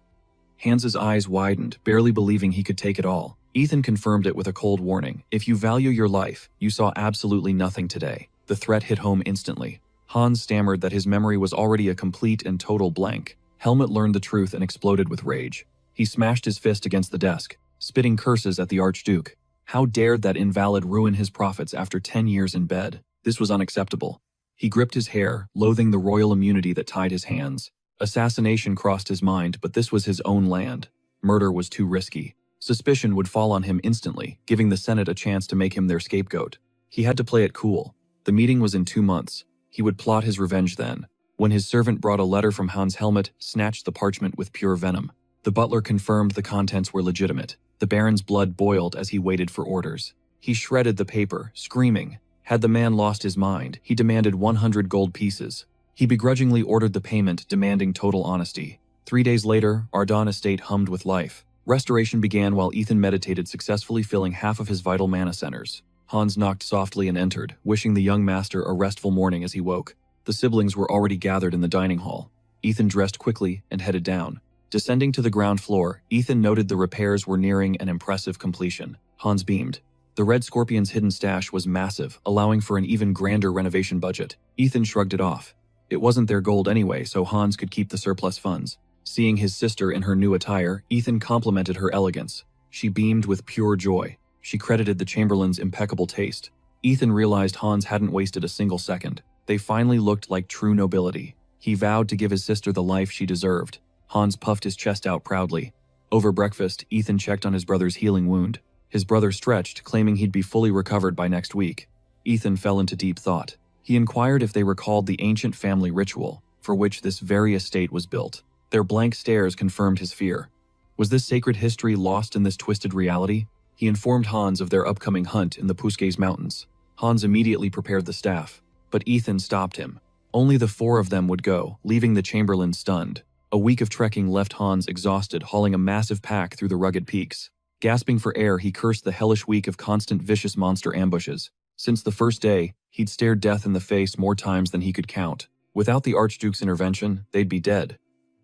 Hans's eyes widened, barely believing he could take it all. Ethan confirmed it with a cold warning. If you value your life, you saw absolutely nothing today. The threat hit home instantly. Hans stammered that his memory was already a complete and total blank. Helmut learned the truth and exploded with rage. He smashed his fist against the desk, spitting curses at the Archduke. How dared that invalid ruin his profits after 10 years in bed? This was unacceptable. He gripped his hair, loathing the royal immunity that tied his hands. Assassination crossed his mind, but this was his own land. Murder was too risky. Suspicion would fall on him instantly, giving the Senate a chance to make him their scapegoat. He had to play it cool. The meeting was in 2 months. He would plot his revenge then. When his servant brought a letter from Hans, Helmut snatched the parchment with pure venom. The butler confirmed the contents were legitimate. The Baron's blood boiled as he waited for orders. He shredded the paper, screaming. Had the man lost his mind, he demanded 100 gold pieces. He begrudgingly ordered the payment, demanding total honesty. 3 days later, Ardon estate hummed with life. Restoration began while Ethan meditated, successfully filling half of his vital mana centers. Hans knocked softly and entered, wishing the young master a restful morning as he woke. The siblings were already gathered in the dining hall. Ethan dressed quickly and headed down. Descending to the ground floor, Ethan noted the repairs were nearing an impressive completion. Hans beamed. The Red Scorpion's hidden stash was massive, allowing for an even grander renovation budget. Ethan shrugged it off. It wasn't their gold anyway, so Hans could keep the surplus funds. Seeing his sister in her new attire, Ethan complimented her elegance. She beamed with pure joy. She credited the Chamberlain's impeccable taste. Ethan realized Hans hadn't wasted a single second. They finally looked like true nobility. He vowed to give his sister the life she deserved. Hans puffed his chest out proudly. Over breakfast, Ethan checked on his brother's healing wound. His brother stretched, claiming he'd be fully recovered by next week. Ethan fell into deep thought. He inquired if they recalled the ancient family ritual, for which this very estate was built. Their blank stares confirmed his fear. Was this sacred history lost in this twisted reality? He informed Hans of their upcoming hunt in the Pusques Mountains. Hans immediately prepared the staff, but Ethan stopped him. Only the 4 of them would go, leaving the Chamberlain stunned. A week of trekking left Hans exhausted, hauling a massive pack through the rugged peaks. Gasping for air, he cursed the hellish week of constant vicious monster ambushes. Since the first day, he'd stared death in the face more times than he could count. Without the Archduke's intervention, they'd be dead.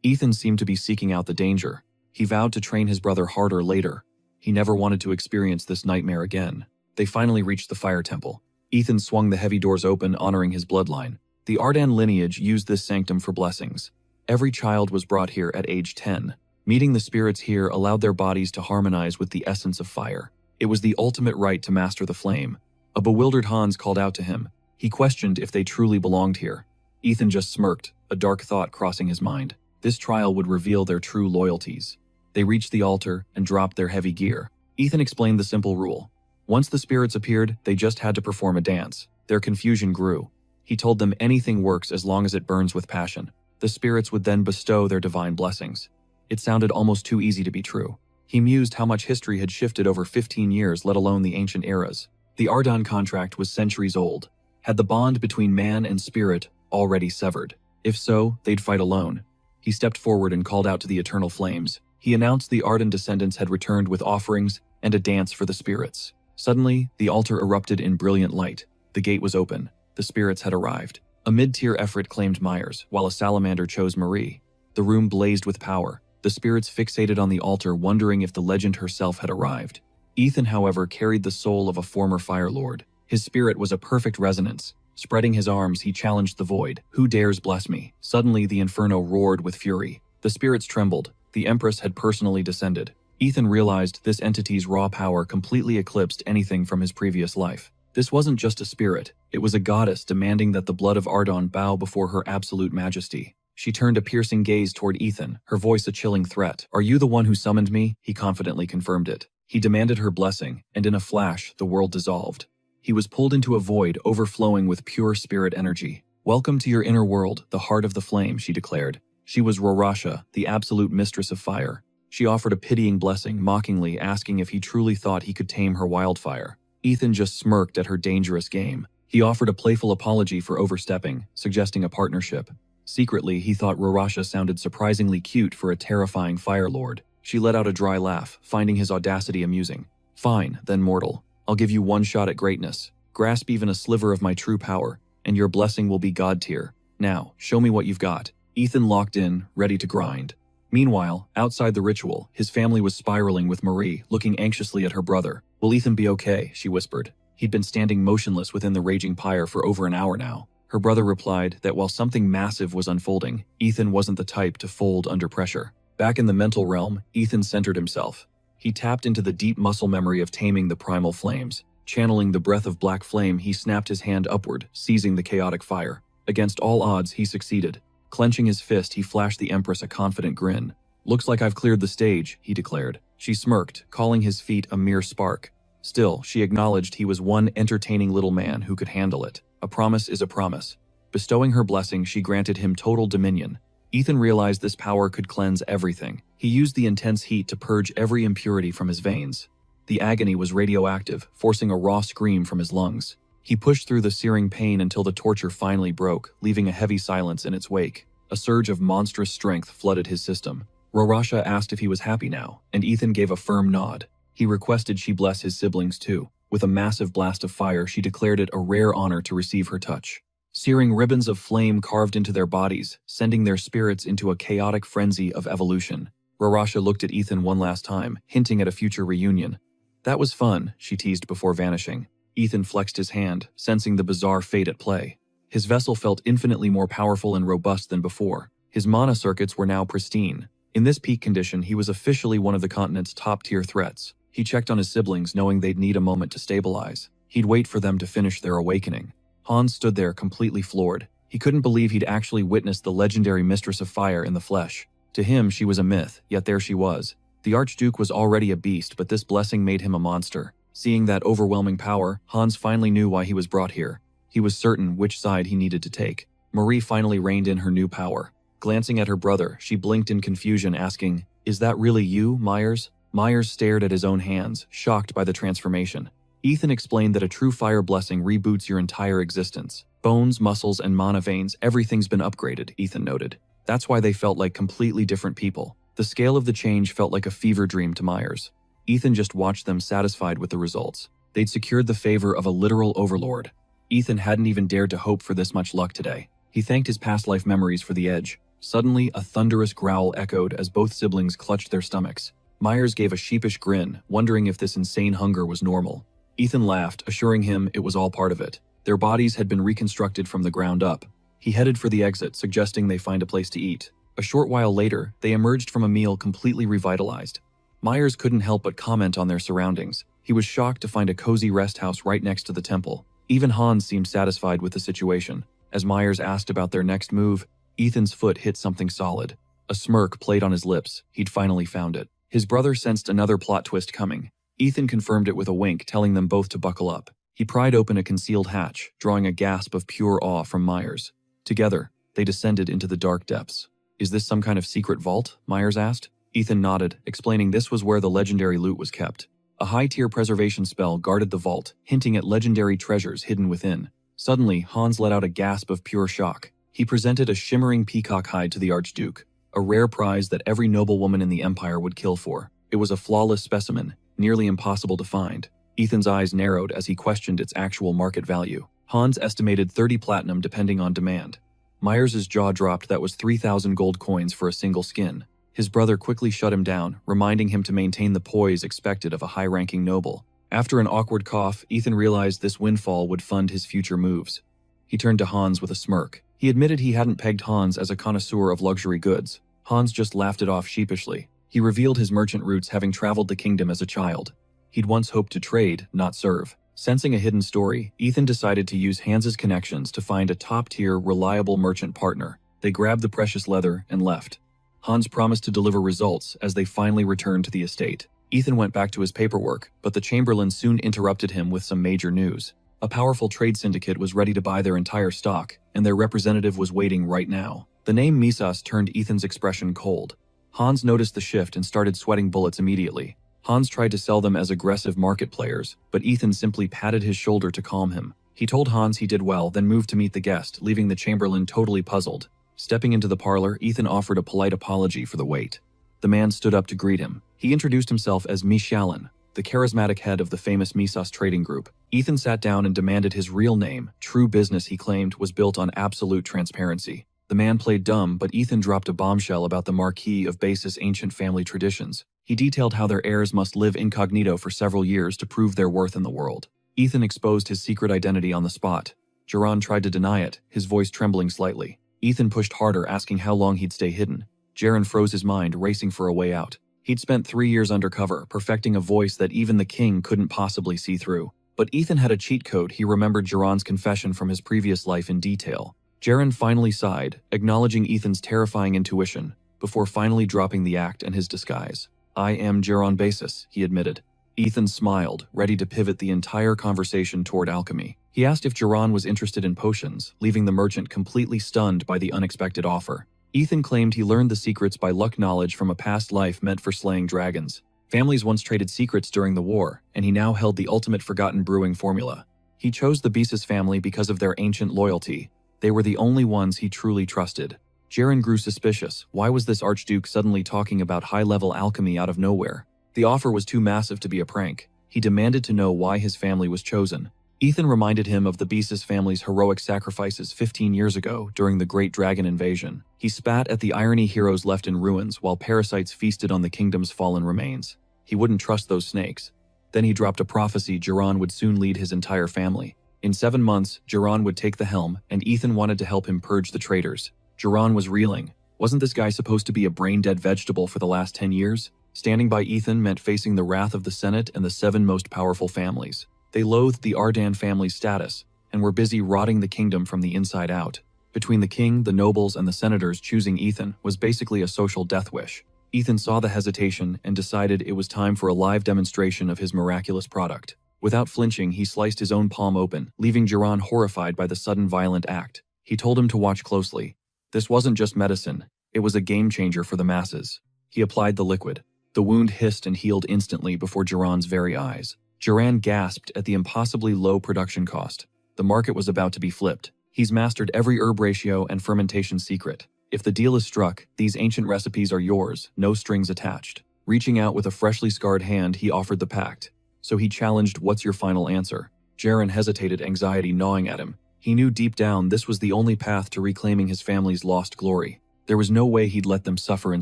Ethan seemed to be seeking out the danger. He vowed to train his brother harder later. He never wanted to experience this nightmare again. They finally reached the fire temple. Ethan swung the heavy doors open, honoring his bloodline. The Ardan lineage used this sanctum for blessings. Every child was brought here at age 10. Meeting the spirits here allowed their bodies to harmonize with the essence of fire. It was the ultimate right to master the flame. A bewildered Hans called out to him. He questioned if they truly belonged here. Ethan just smirked, a dark thought crossing his mind. This trial would reveal their true loyalties. They reached the altar and dropped their heavy gear. Ethan explained the simple rule. Once the spirits appeared, they just had to perform a dance. Their confusion grew. He told them anything works as long as it burns with passion. The spirits would then bestow their divine blessings. It sounded almost too easy to be true. He mused how much history had shifted over 15 years, let alone the ancient eras. The Ardan contract was centuries old. Had the bond between man and spirit already severed? If so, they'd fight alone. He stepped forward and called out to the eternal flames. He announced the Ardan descendants had returned with offerings and a dance for the spirits. Suddenly, the altar erupted in brilliant light. The gate was open. The spirits had arrived. A mid-tier Efrit claimed Myers, while a salamander chose Marie. The room blazed with power. The spirits fixated on the altar, wondering if the legend herself had arrived. Ethan, however, carried the soul of a former Fire Lord. His spirit was a perfect resonance. Spreading his arms, he challenged the void. Who dares bless me? Suddenly, the inferno roared with fury. The spirits trembled. The Empress had personally descended. Ethan realized this entity's raw power completely eclipsed anything from his previous life. This wasn't just a spirit. It was a goddess demanding that the blood of Ardon bow before her absolute majesty. She turned a piercing gaze toward Ethan, her voice a chilling threat. "Are you the one who summoned me?" He confidently confirmed it. He demanded her blessing, and in a flash, the world dissolved. He was pulled into a void overflowing with pure spirit energy. "Welcome to your inner world, the heart of the flame," she declared. She was Rorasha, the absolute mistress of fire. She offered a pitying blessing, mockingly asking if he truly thought he could tame her wildfire. Ethan just smirked at her dangerous game. He offered a playful apology for overstepping, suggesting a partnership. Secretly, he thought Rorasha sounded surprisingly cute for a terrifying Fire Lord. She let out a dry laugh, finding his audacity amusing. Fine, then mortal. I'll give you one shot at greatness. Grasp even a sliver of my true power, and your blessing will be God tier. Now, show me what you've got. Ethan locked in, ready to grind. Meanwhile, outside the ritual, his family was spiraling with Marie, looking anxiously at her brother. Will Ethan be okay? She whispered. He'd been standing motionless within the raging pyre for over an hour now. Her brother replied that while something massive was unfolding, Ethan wasn't the type to fold under pressure. Back in the mental realm, Ethan centered himself. He tapped into the deep muscle memory of taming the primal flames. Channeling the breath of black flame, he snapped his hand upward, seizing the chaotic fire. Against all odds, he succeeded. Clenching his fist, he flashed the Empress a confident grin. Looks like I've cleared the stage, he declared. She smirked, calling his feat a mere spark. Still, she acknowledged he was one entertaining little man who could handle it. A promise is a promise. Bestowing her blessing, she granted him total dominion. Ethan realized this power could cleanse everything. He used the intense heat to purge every impurity from his veins. The agony was radioactive, forcing a raw scream from his lungs. He pushed through the searing pain until the torture finally broke, leaving a heavy silence in its wake. A surge of monstrous strength flooded his system. Rorasha asked if he was happy now, and Ethan gave a firm nod. He requested she bless his siblings too. With a massive blast of fire, she declared it a rare honor to receive her touch. Searing ribbons of flame carved into their bodies, sending their spirits into a chaotic frenzy of evolution. Rorasha looked at Ethan one last time, hinting at a future reunion. That was fun, she teased before vanishing. Ethan flexed his hand, sensing the bizarre fate at play. His vessel felt infinitely more powerful and robust than before. His mana circuits were now pristine. In this peak condition, he was officially one of the continent's top-tier threats. He checked on his siblings, knowing they'd need a moment to stabilize. He'd wait for them to finish their awakening. Hans stood there, completely floored. He couldn't believe he'd actually witnessed the legendary Mistress of Fire in the flesh. To him, she was a myth, yet there she was. The Archduke was already a beast, but this blessing made him a monster. Seeing that overwhelming power, Hans finally knew why he was brought here. He was certain which side he needed to take. Marie finally reined in her new power. Glancing at her brother, she blinked in confusion, asking, "Is that really you, Myers?" Myers stared at his own hands, shocked by the transformation. Ethan explained that a true fire blessing reboots your entire existence. Bones, muscles, and mana veins, everything's been upgraded, Ethan noted. That's why they felt like completely different people. The scale of the change felt like a fever dream to Myers. Ethan just watched them, satisfied with the results. They'd secured the favor of a literal overlord. Ethan hadn't even dared to hope for this much luck today. He thanked his past life memories for the edge. Suddenly, a thunderous growl echoed as both siblings clutched their stomachs. Myers gave a sheepish grin, wondering if this insane hunger was normal. Ethan laughed, assuring him it was all part of it. Their bodies had been reconstructed from the ground up. He headed for the exit, suggesting they find a place to eat. A short while later, they emerged from a meal completely revitalized. Myers couldn't help but comment on their surroundings. He was shocked to find a cozy rest house right next to the temple. Even Hans seemed satisfied with the situation. As Myers asked about their next move, Ethan's foot hit something solid. A smirk played on his lips. He'd finally found it. His brother sensed another plot twist coming. Ethan confirmed it with a wink, telling them both to buckle up. He pried open a concealed hatch, drawing a gasp of pure awe from Myers. Together, they descended into the dark depths. "Is this some kind of secret vault?" Myers asked. Ethan nodded, explaining this was where the legendary loot was kept. A high-tier preservation spell guarded the vault, hinting at legendary treasures hidden within. Suddenly, Hans let out a gasp of pure shock. He presented a shimmering peacock hide to the Archduke, a rare prize that every noblewoman in the Empire would kill for. It was a flawless specimen, nearly impossible to find. Ethan's eyes narrowed as he questioned its actual market value. Hans estimated 30 platinum depending on demand. Myers' jaw dropped. That was 3,000 gold coins for a single skin. His brother quickly shut him down, reminding him to maintain the poise expected of a high-ranking noble. After an awkward cough, Ethan realized this windfall would fund his future moves. He turned to Hans with a smirk. He admitted he hadn't pegged Hans as a connoisseur of luxury goods. Hans just laughed it off sheepishly. He revealed his merchant roots, having traveled the kingdom as a child. He'd once hoped to trade, not serve. Sensing a hidden story, Ethan decided to use Hans's connections to find a top-tier, reliable merchant partner. They grabbed the precious leather and left. Hans promised to deliver results as they finally returned to the estate. Ethan went back to his paperwork, but the Chamberlain soon interrupted him with some major news. A powerful trade syndicate was ready to buy their entire stock, and their representative was waiting right now. The name Misas turned Ethan's expression cold. Hans noticed the shift and started sweating bullets immediately. Hans tried to sell them as aggressive market players, but Ethan simply patted his shoulder to calm him. He told Hans he did well, then moved to meet the guest, leaving the chamberlain totally puzzled. Stepping into the parlor, Ethan offered a polite apology for the wait. The man stood up to greet him. He introduced himself as Michalin, the charismatic head of the famous Mises trading group. Ethan sat down and demanded his real name. True business, he claimed, was built on absolute transparency. The man played dumb, but Ethan dropped a bombshell about the Marquis of Basis' ancient family traditions. He detailed how their heirs must live incognito for several years to prove their worth in the world. Ethan exposed his secret identity on the spot. Jiran tried to deny it, his voice trembling slightly. Ethan pushed harder, asking how long he'd stay hidden. Jiran froze his mind, racing for a way out. He'd spent 3 years undercover, perfecting a voice that even the king couldn't possibly see through. But Ethan had a cheat code. He remembered Jiran's confession from his previous life in detail. Jiran finally sighed, acknowledging Ethan's terrifying intuition, before finally dropping the act and his disguise. "I am Jiran Basis," he admitted. Ethan smiled, ready to pivot the entire conversation toward alchemy. He asked if Jiran was interested in potions, leaving the merchant completely stunned by the unexpected offer. Ethan claimed he learned the secrets by luck knowledge from a past life meant for slaying dragons. Families once traded secrets during the war, and he now held the ultimate forgotten brewing formula. He chose the Basis family because of their ancient loyalty. They were the only ones he truly trusted. Jiran grew suspicious. Why was this archduke suddenly talking about high-level alchemy out of nowhere? The offer was too massive to be a prank. He demanded to know why his family was chosen. Ethan reminded him of the Basis family's heroic sacrifices 15 years ago during the Great Dragon Invasion. He spat at the irony heroes left in ruins while parasites feasted on the kingdom's fallen remains. He wouldn't trust those snakes. Then he dropped a prophecy Jiran would soon lead his entire family. In 7 months, Jiran would take the helm, and Ethan wanted to help him purge the traitors. Jiran was reeling. Wasn't this guy supposed to be a brain-dead vegetable for the last 10 years? Standing by Ethan meant facing the wrath of the Senate and the 7 most powerful families. They loathed the Ardan family's status, and were busy rotting the kingdom from the inside out. Between the king, the nobles, and the senators, choosing Ethan was basically a social death wish. Ethan saw the hesitation and decided it was time for a live demonstration of his miraculous product. Without flinching, he sliced his own palm open, leaving Jiran horrified by the sudden violent act. He told him to watch closely. This wasn't just medicine, it was a game-changer for the masses. He applied the liquid. The wound hissed and healed instantly before Jiran's very eyes. Jiran gasped at the impossibly low production cost. The market was about to be flipped. He's mastered every herb ratio and fermentation secret. If the deal is struck, these ancient recipes are yours, no strings attached. Reaching out with a freshly scarred hand, he offered the pact. So he challenged, "What's your final answer?" Jiran hesitated, anxiety gnawing at him. He knew deep down this was the only path to reclaiming his family's lost glory. There was no way he'd let them suffer in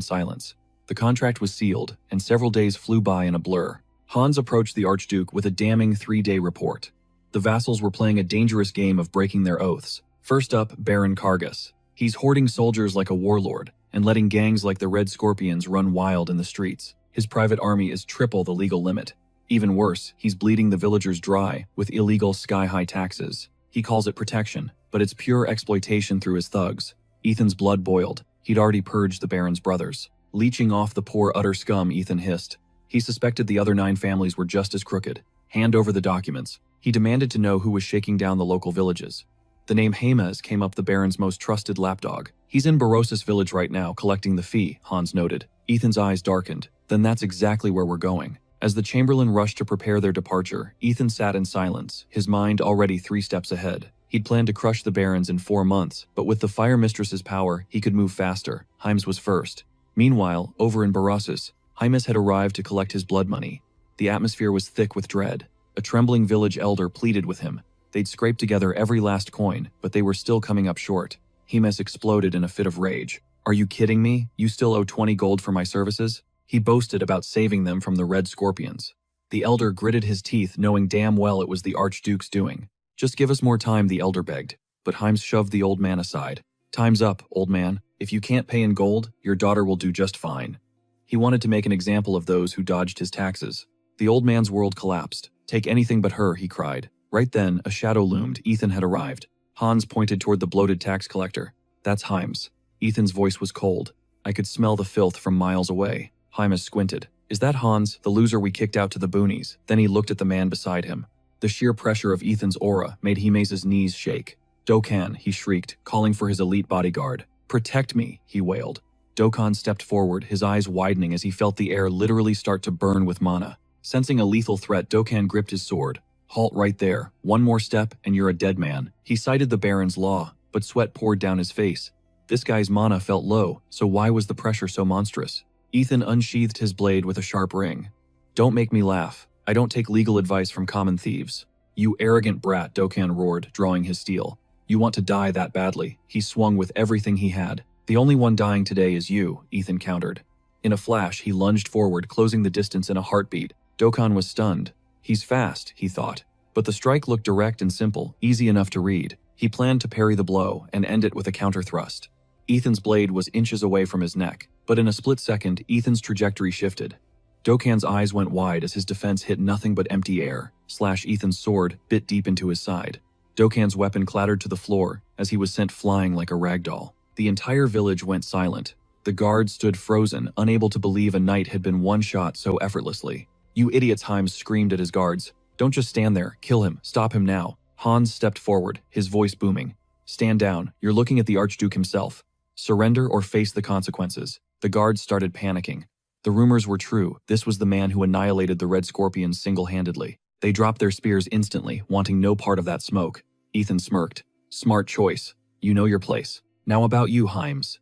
silence. The contract was sealed, and several days flew by in a blur. Hans approached the Archduke with a damning 3-day report. The vassals were playing a dangerous game of breaking their oaths. First up, Baron Kargas. He's hoarding soldiers like a warlord, and letting gangs like the Red Scorpions run wild in the streets. His private army is triple the legal limit. Even worse, he's bleeding the villagers dry with illegal sky-high taxes. He calls it protection, but it's pure exploitation through his thugs. Ethan's blood boiled. He'd already purged the Baron's brothers. Leeching off the poor utter scum, Ethan hissed. He suspected the other 9 families were just as crooked. Hand over the documents. He demanded to know who was shaking down the local villages. The name James came up, the Baron's most trusted lapdog. He's in Barosis village right now, collecting the fee, Hans noted. Ethan's eyes darkened. Then that's exactly where we're going. As the Chamberlain rushed to prepare their departure, Ethan sat in silence, his mind already 3 steps ahead. He'd planned to crush the Barons in 4 months, but with the Fire Mistress's power, he could move faster. James was first. Meanwhile, over in Barosis, James had arrived to collect his blood money. The atmosphere was thick with dread. A trembling village elder pleaded with him. They'd scraped together every last coin, but they were still coming up short. James exploded in a fit of rage. "Are you kidding me? You still owe 20 gold for my services?" He boasted about saving them from the Red Scorpions. The elder gritted his teeth, knowing damn well it was the Archduke's doing. "Just give us more time," the elder begged. But James shoved the old man aside. "Time's up, old man. If you can't pay in gold, your daughter will do just fine." He wanted to make an example of those who dodged his taxes. The old man's world collapsed. "Take anything but her," he cried. Right then, a shadow loomed. Ethan had arrived. Hans pointed toward the bloated tax collector. "That's James." Ethan's voice was cold. I could smell the filth from miles away. James squinted. "Is that Hans, the loser we kicked out to the boonies?" Then he looked at the man beside him. The sheer pressure of Ethan's aura made James' knees shake. "Dokkan," he shrieked, calling for his elite bodyguard. "Protect me," he wailed. Dokkan stepped forward, his eyes widening as he felt the air literally start to burn with mana. Sensing a lethal threat, Dokkan gripped his sword. Halt right there. One more step and you're a dead man. He cited the Baron's law, but sweat poured down his face. This guy's mana felt low, so why was the pressure so monstrous? Ethan unsheathed his blade with a sharp ring. Don't make me laugh. I don't take legal advice from common thieves. You arrogant brat, Dokkan roared, drawing his steel. You want to die that badly. He swung with everything he had. The only one dying today is you, Ethan countered. In a flash, he lunged forward, closing the distance in a heartbeat. Dokkan was stunned. He's fast, he thought. But the strike looked direct and simple, easy enough to read. He planned to parry the blow and end it with a counter thrust. Ethan's blade was inches away from his neck, but in a split second, Ethan's trajectory shifted. Dokkan's eyes went wide as his defense hit nothing but empty air. Ethan's sword bit deep into his side. Dokkan's weapon clattered to the floor as he was sent flying like a ragdoll. The entire village went silent. The guards stood frozen, unable to believe a knight had been one-shot so effortlessly. You idiots, Himes screamed at his guards. Don't just stand there, kill him, stop him now. Hans stepped forward, his voice booming. Stand down, you're looking at the Archduke himself. Surrender or face the consequences. The guards started panicking. The rumors were true, this was the man who annihilated the Red Scorpions single-handedly. They dropped their spears instantly, wanting no part of that smoke. Ethan smirked. Smart choice. You know your place. Now about you, Himes.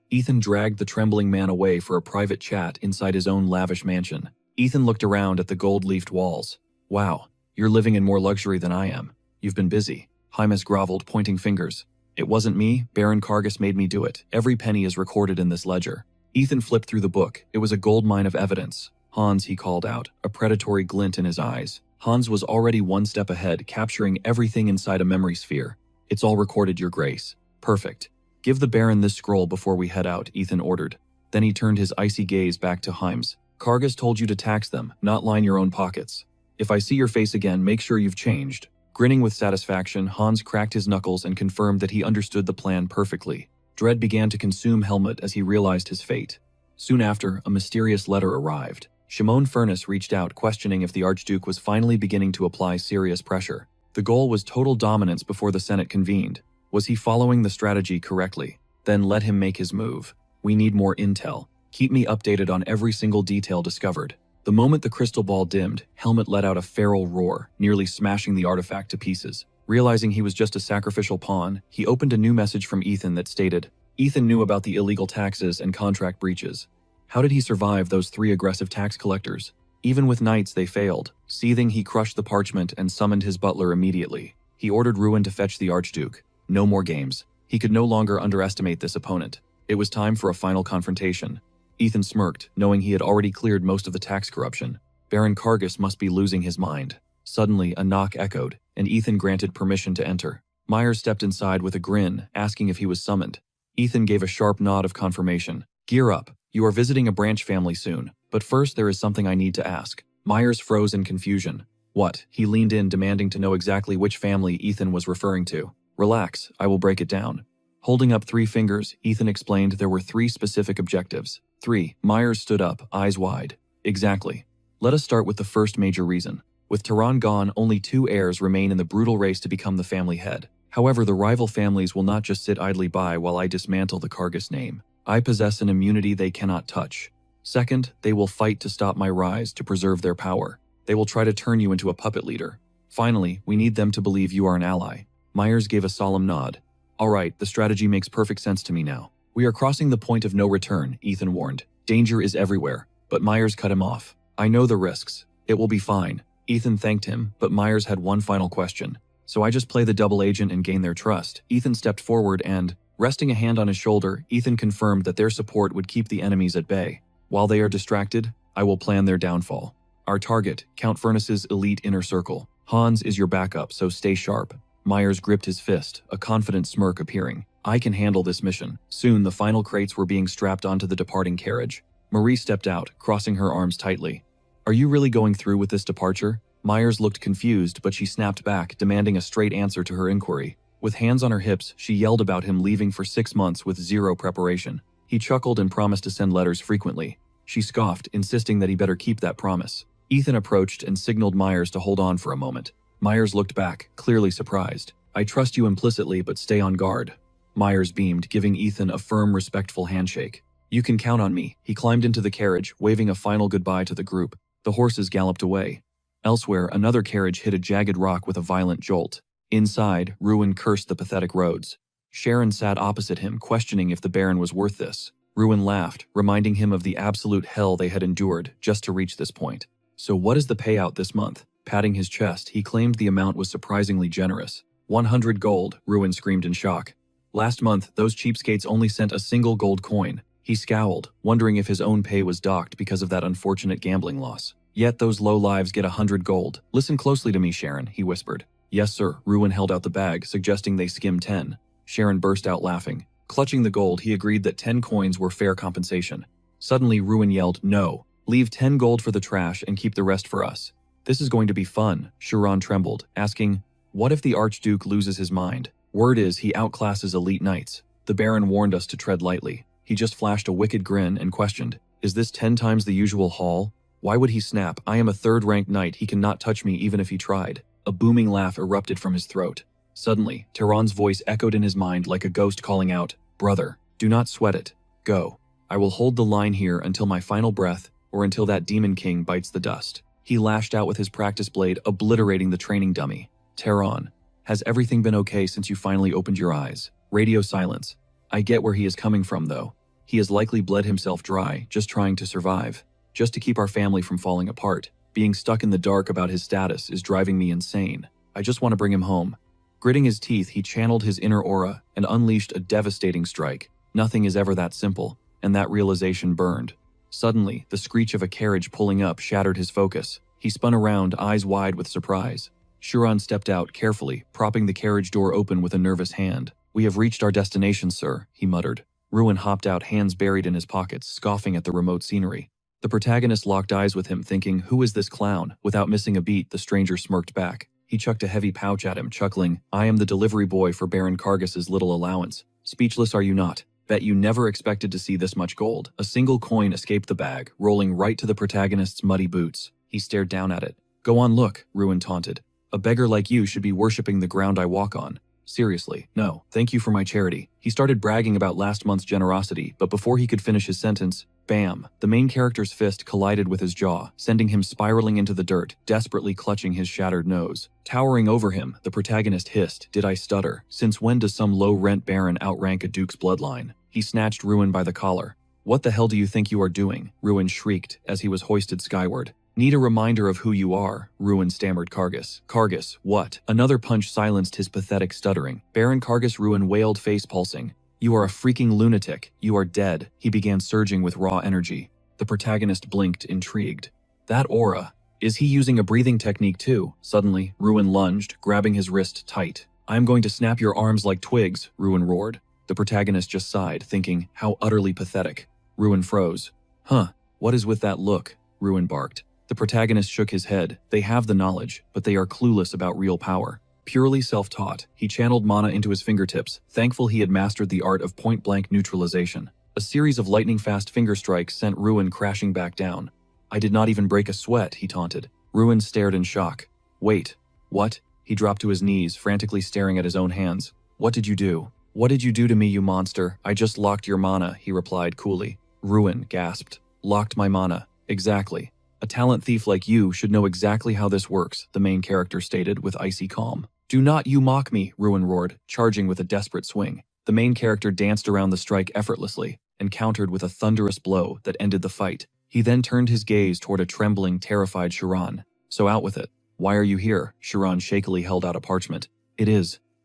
Ethan dragged the trembling man away for a private chat inside his own lavish mansion. Ethan looked around at the gold-leafed walls. Wow, you're living in more luxury than I am. You've been busy. Himes groveled, pointing fingers. It wasn't me, Baron Kargas made me do it. Every penny is recorded in this ledger. Ethan flipped through the book. It was a goldmine of evidence. Hans, he called out, a predatory glint in his eyes. Hans was already one step ahead, capturing everything inside a memory sphere. It's all recorded, Your Grace. Perfect. Give the Baron this scroll before we head out, Ethan ordered. Then he turned his icy gaze back to Himes. Kargas told you to tax them, not line your own pockets. If I see your face again, make sure you've changed. Grinning with satisfaction, Hans cracked his knuckles and confirmed that he understood the plan perfectly. Dread began to consume Helmut as he realized his fate. Soon after, a mysterious letter arrived. Shimon Furness reached out, questioning if the Archduke was finally beginning to apply serious pressure. The goal was total dominance before the Senate convened. Was he following the strategy correctly? Then let him make his move. We need more intel. Keep me updated on every single detail discovered. The moment the crystal ball dimmed, Helmut let out a feral roar, nearly smashing the artifact to pieces. Realizing he was just a sacrificial pawn, he opened a new message from Ethan that stated, Ethan knew about the illegal taxes and contract breaches. How did he survive those 3 aggressive tax collectors? Even with knights, they failed. Seething, he crushed the parchment and summoned his butler immediately. He ordered Ruin to fetch the Archduke. No more games. He could no longer underestimate this opponent. It was time for a final confrontation. Ethan smirked, knowing he had already cleared most of the tax corruption. Baron Kargas must be losing his mind. Suddenly, a knock echoed, and Ethan granted permission to enter. Myers stepped inside with a grin, asking if he was summoned. Ethan gave a sharp nod of confirmation. Gear up. You are visiting a branch family soon. But first, there is something I need to ask. Myers froze in confusion. What? He leaned in, demanding to know exactly which family Ethan was referring to. Relax, I will break it down. Holding up 3 fingers, Ethan explained there were 3 specific objectives. 3. Myers stood up, eyes wide. Exactly. Let us start with the first major reason. With Tehran gone, only 2 heirs remain in the brutal race to become the family head. However, the rival families will not just sit idly by while I dismantle the Kargas name. I possess an immunity they cannot touch. Second, they will fight to stop my rise to preserve their power. They will try to turn you into a puppet leader. Finally, we need them to believe you are an ally. Myers gave a solemn nod. All right, the strategy makes perfect sense to me now. We are crossing the point of no return, Ethan warned. Danger is everywhere. But Myers cut him off. I know the risks. It will be fine. Ethan thanked him, but Myers had one final question. So I just play the double agent and gain their trust. Ethan stepped forward and, resting a hand on his shoulder, Ethan confirmed that their support would keep the enemies at bay. While they are distracted, I will plan their downfall. Our target, Count Furness's elite inner circle. Hans is your backup, so stay sharp. Myers gripped his fist, a confident smirk appearing. I can handle this mission. Soon, the final crates were being strapped onto the departing carriage. Marie stepped out, crossing her arms tightly. Are you really going through with this departure? Myers looked confused, but she snapped back, demanding a straight answer to her inquiry. With hands on her hips, she yelled about him leaving for 6 months with 0 preparation. He chuckled and promised to send letters frequently. She scoffed, insisting that he better keep that promise. Ethan approached and signaled Myers to hold on for a moment. Myers looked back, clearly surprised. I trust you implicitly, but stay on guard. Myers beamed, giving Ethan a firm, respectful handshake. You can count on me. He climbed into the carriage, waving a final goodbye to the group. The horses galloped away. Elsewhere, another carriage hit a jagged rock with a violent jolt. Inside, Ruin cursed the pathetic roads. Sharon sat opposite him, questioning if the Baron was worth this. Ruin laughed, reminding him of the absolute hell they had endured just to reach this point. So what is the payout this month? Patting his chest, he claimed the amount was surprisingly generous. 100 gold, Ruin screamed in shock. Last month, those cheapskates only sent a single gold coin. He scowled, wondering if his own pay was docked because of that unfortunate gambling loss. Yet those low-lives get 100 gold. Listen closely to me, Sharon, he whispered. Yes, sir. Ruin held out the bag, suggesting they skim 10. Sharon burst out laughing. Clutching the gold, he agreed that 10 coins were fair compensation. Suddenly, Ruin yelled, no. Leave 10 gold for the trash and keep the rest for us. This is going to be fun. Sharon trembled, asking, what if the Archduke loses his mind? Word is he outclasses elite knights. The Baron warned us to tread lightly. He just flashed a wicked grin and questioned, is this 10 times the usual haul? Why would he snap? I am a third-ranked knight. He cannot touch me even if he tried. A booming laugh erupted from his throat. Suddenly, Tehran's voice echoed in his mind like a ghost calling out, brother, do not sweat it. Go. I will hold the line here until my final breath or until that demon king bites the dust. He lashed out with his practice blade, obliterating the training dummy. Tehran, has everything been okay since you finally opened your eyes? Radio silence. I get where he is coming from, though. He has likely bled himself dry, just trying to survive. Just to keep our family from falling apart. Being stuck in the dark about his status is driving me insane. I just want to bring him home. Gritting his teeth, he channeled his inner aura and unleashed a devastating strike. Nothing is ever that simple, and that realization burned. Suddenly, the screech of a carriage pulling up shattered his focus. He spun around, eyes wide with surprise. Sharon stepped out carefully, propping the carriage door open with a nervous hand. We have reached our destination, sir, he muttered. Ruin hopped out, hands buried in his pockets, scoffing at the remote scenery. The protagonist locked eyes with him, thinking, who is this clown? Without missing a beat, the stranger smirked back. He chucked a heavy pouch at him, chuckling, I am the delivery boy for Baron Kargas's little allowance. Speechless are you not? Bet you never expected to see this much gold. A single coin escaped the bag, rolling right to the protagonist's muddy boots. He stared down at it. Go on, look, Ruin taunted. A beggar like you should be worshipping the ground I walk on. Seriously, no, thank you for my charity. He started bragging about last month's generosity, but before he could finish his sentence, bam, the main character's fist collided with his jaw, sending him spiraling into the dirt, desperately clutching his shattered nose. Towering over him, the protagonist hissed, did I stutter? Since when does some low-rent baron outrank a duke's bloodline? He snatched Ruin by the collar. What the hell do you think you are doing? Ruin shrieked as he was hoisted skyward. Need a reminder of who you are, Ruin stammered Kargas. Kargas, what? Another punch silenced his pathetic stuttering. Baron Kargas Ruin wailed, face pulsing. You are a freaking lunatic. You are dead. He began surging with raw energy. The protagonist blinked, intrigued. That aura. Is he using a breathing technique too? Suddenly, Ruin lunged, grabbing his wrist tight. I am going to snap your arms like twigs, Ruin roared. The protagonist just sighed, thinking, how utterly pathetic. Ruin froze. Huh, what is with that look? Ruin barked. The protagonist shook his head. They have the knowledge, but they are clueless about real power. Purely self-taught, he channeled mana into his fingertips, thankful he had mastered the art of point-blank neutralization. A series of lightning-fast finger strikes sent Ruin crashing back down. I did not even break a sweat, he taunted. Ruin stared in shock. Wait, what? He dropped to his knees, frantically staring at his own hands. What did you do? What did you do to me, you monster? I just locked your mana, he replied coolly. Ruin gasped. Locked my mana. Exactly. A talent thief like you should know exactly how this works, the main character stated with icy calm. Do not you mock me, Ruin roared, charging with a desperate swing. The main character danced around the strike effortlessly and countered with a thunderous blow that ended the fight. He then turned his gaze toward a trembling, terrified Sharon. So out with it. Why are you here? Sharon shakily held out a parchment.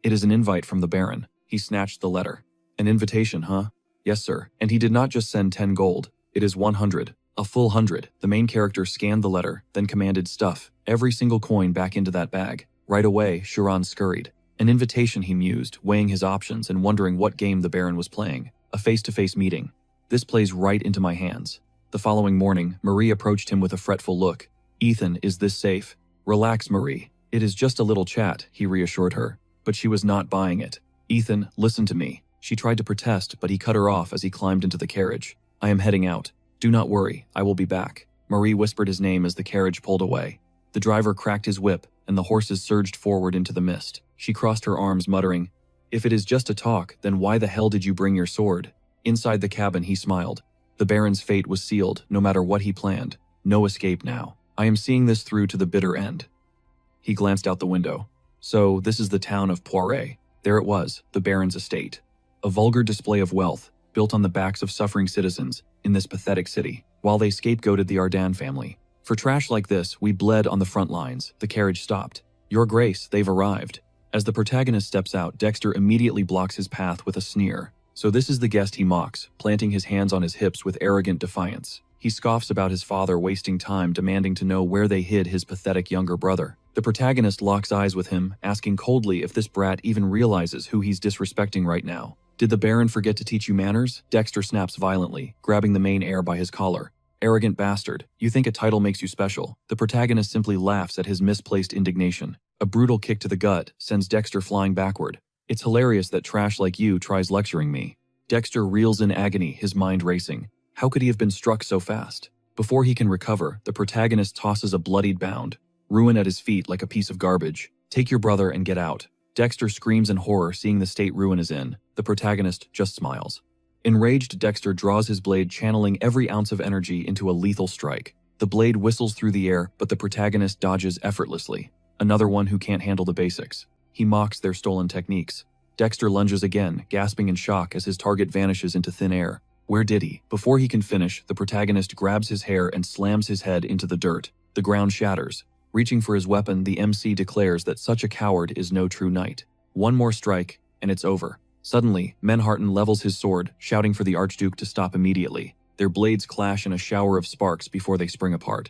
It is an invite from the Baron. He snatched the letter. An invitation, huh? Yes, sir. And he did not just send 10 gold. It is 100. A full 100. The main character scanned the letter, then commanded stuff every single coin back into that bag. Right away, Sharon scurried. An invitation, he mused, weighing his options and wondering what game the Baron was playing. A face-to-face meeting. This plays right into my hands. The following morning, Marie approached him with a fretful look. Ethan, is this safe? Relax, Marie. It is just a little chat, he reassured her. But she was not buying it. Ethan, listen to me. She tried to protest, but he cut her off as he climbed into the carriage. I am heading out. Do not worry, I will be back. Marie whispered his name as the carriage pulled away. The driver cracked his whip, and the horses surged forward into the mist. She crossed her arms, muttering, If it is just a talk, then why the hell did you bring your sword? Inside the cabin, he smiled. The Baron's fate was sealed, no matter what he planned. No escape now. I am seeing this through to the bitter end. He glanced out the window. So, this is the town of Poiret. There it was, the Baron's estate. A vulgar display of wealth, built on the backs of suffering citizens in this pathetic city, while they scapegoated the Ardan family. For trash like this, we bled on the front lines. The carriage stopped. Your Grace, they've arrived. As the protagonist steps out, Dexter immediately blocks his path with a sneer. So this is the guest he mocks, planting his hands on his hips with arrogant defiance. He scoffs about his father wasting time demanding to know where they hid his pathetic younger brother. The protagonist locks eyes with him, asking coldly if this brat even realizes who he's disrespecting right now. Did the Baron forget to teach you manners? Dexter snaps violently, grabbing the main heir by his collar. Arrogant bastard, you think a title makes you special? The protagonist simply laughs at his misplaced indignation. A brutal kick to the gut sends Dexter flying backward. It's hilarious that trash like you tries lecturing me. Dexter reels in agony, his mind racing. How could he have been struck so fast? Before he can recover, the protagonist tosses a bloodied bound. Ruin at his feet like a piece of garbage. Take your brother and get out. Dexter screams in horror seeing the state Ruin is in. The protagonist just smiles. Enraged, Dexter draws his blade, channeling every ounce of energy into a lethal strike. The blade whistles through the air, but the protagonist dodges effortlessly. Another one who can't handle the basics. He mocks their stolen techniques. Dexter lunges again, gasping in shock as his target vanishes into thin air. Where did he? Before he can finish, the protagonist grabs his hair and slams his head into the dirt. The ground shatters. Reaching for his weapon, the MC declares that such a coward is no true knight. One more strike, and it's over. Suddenly, Manhattan levels his sword, shouting for the Archduke to stop immediately. Their blades clash in a shower of sparks before they spring apart.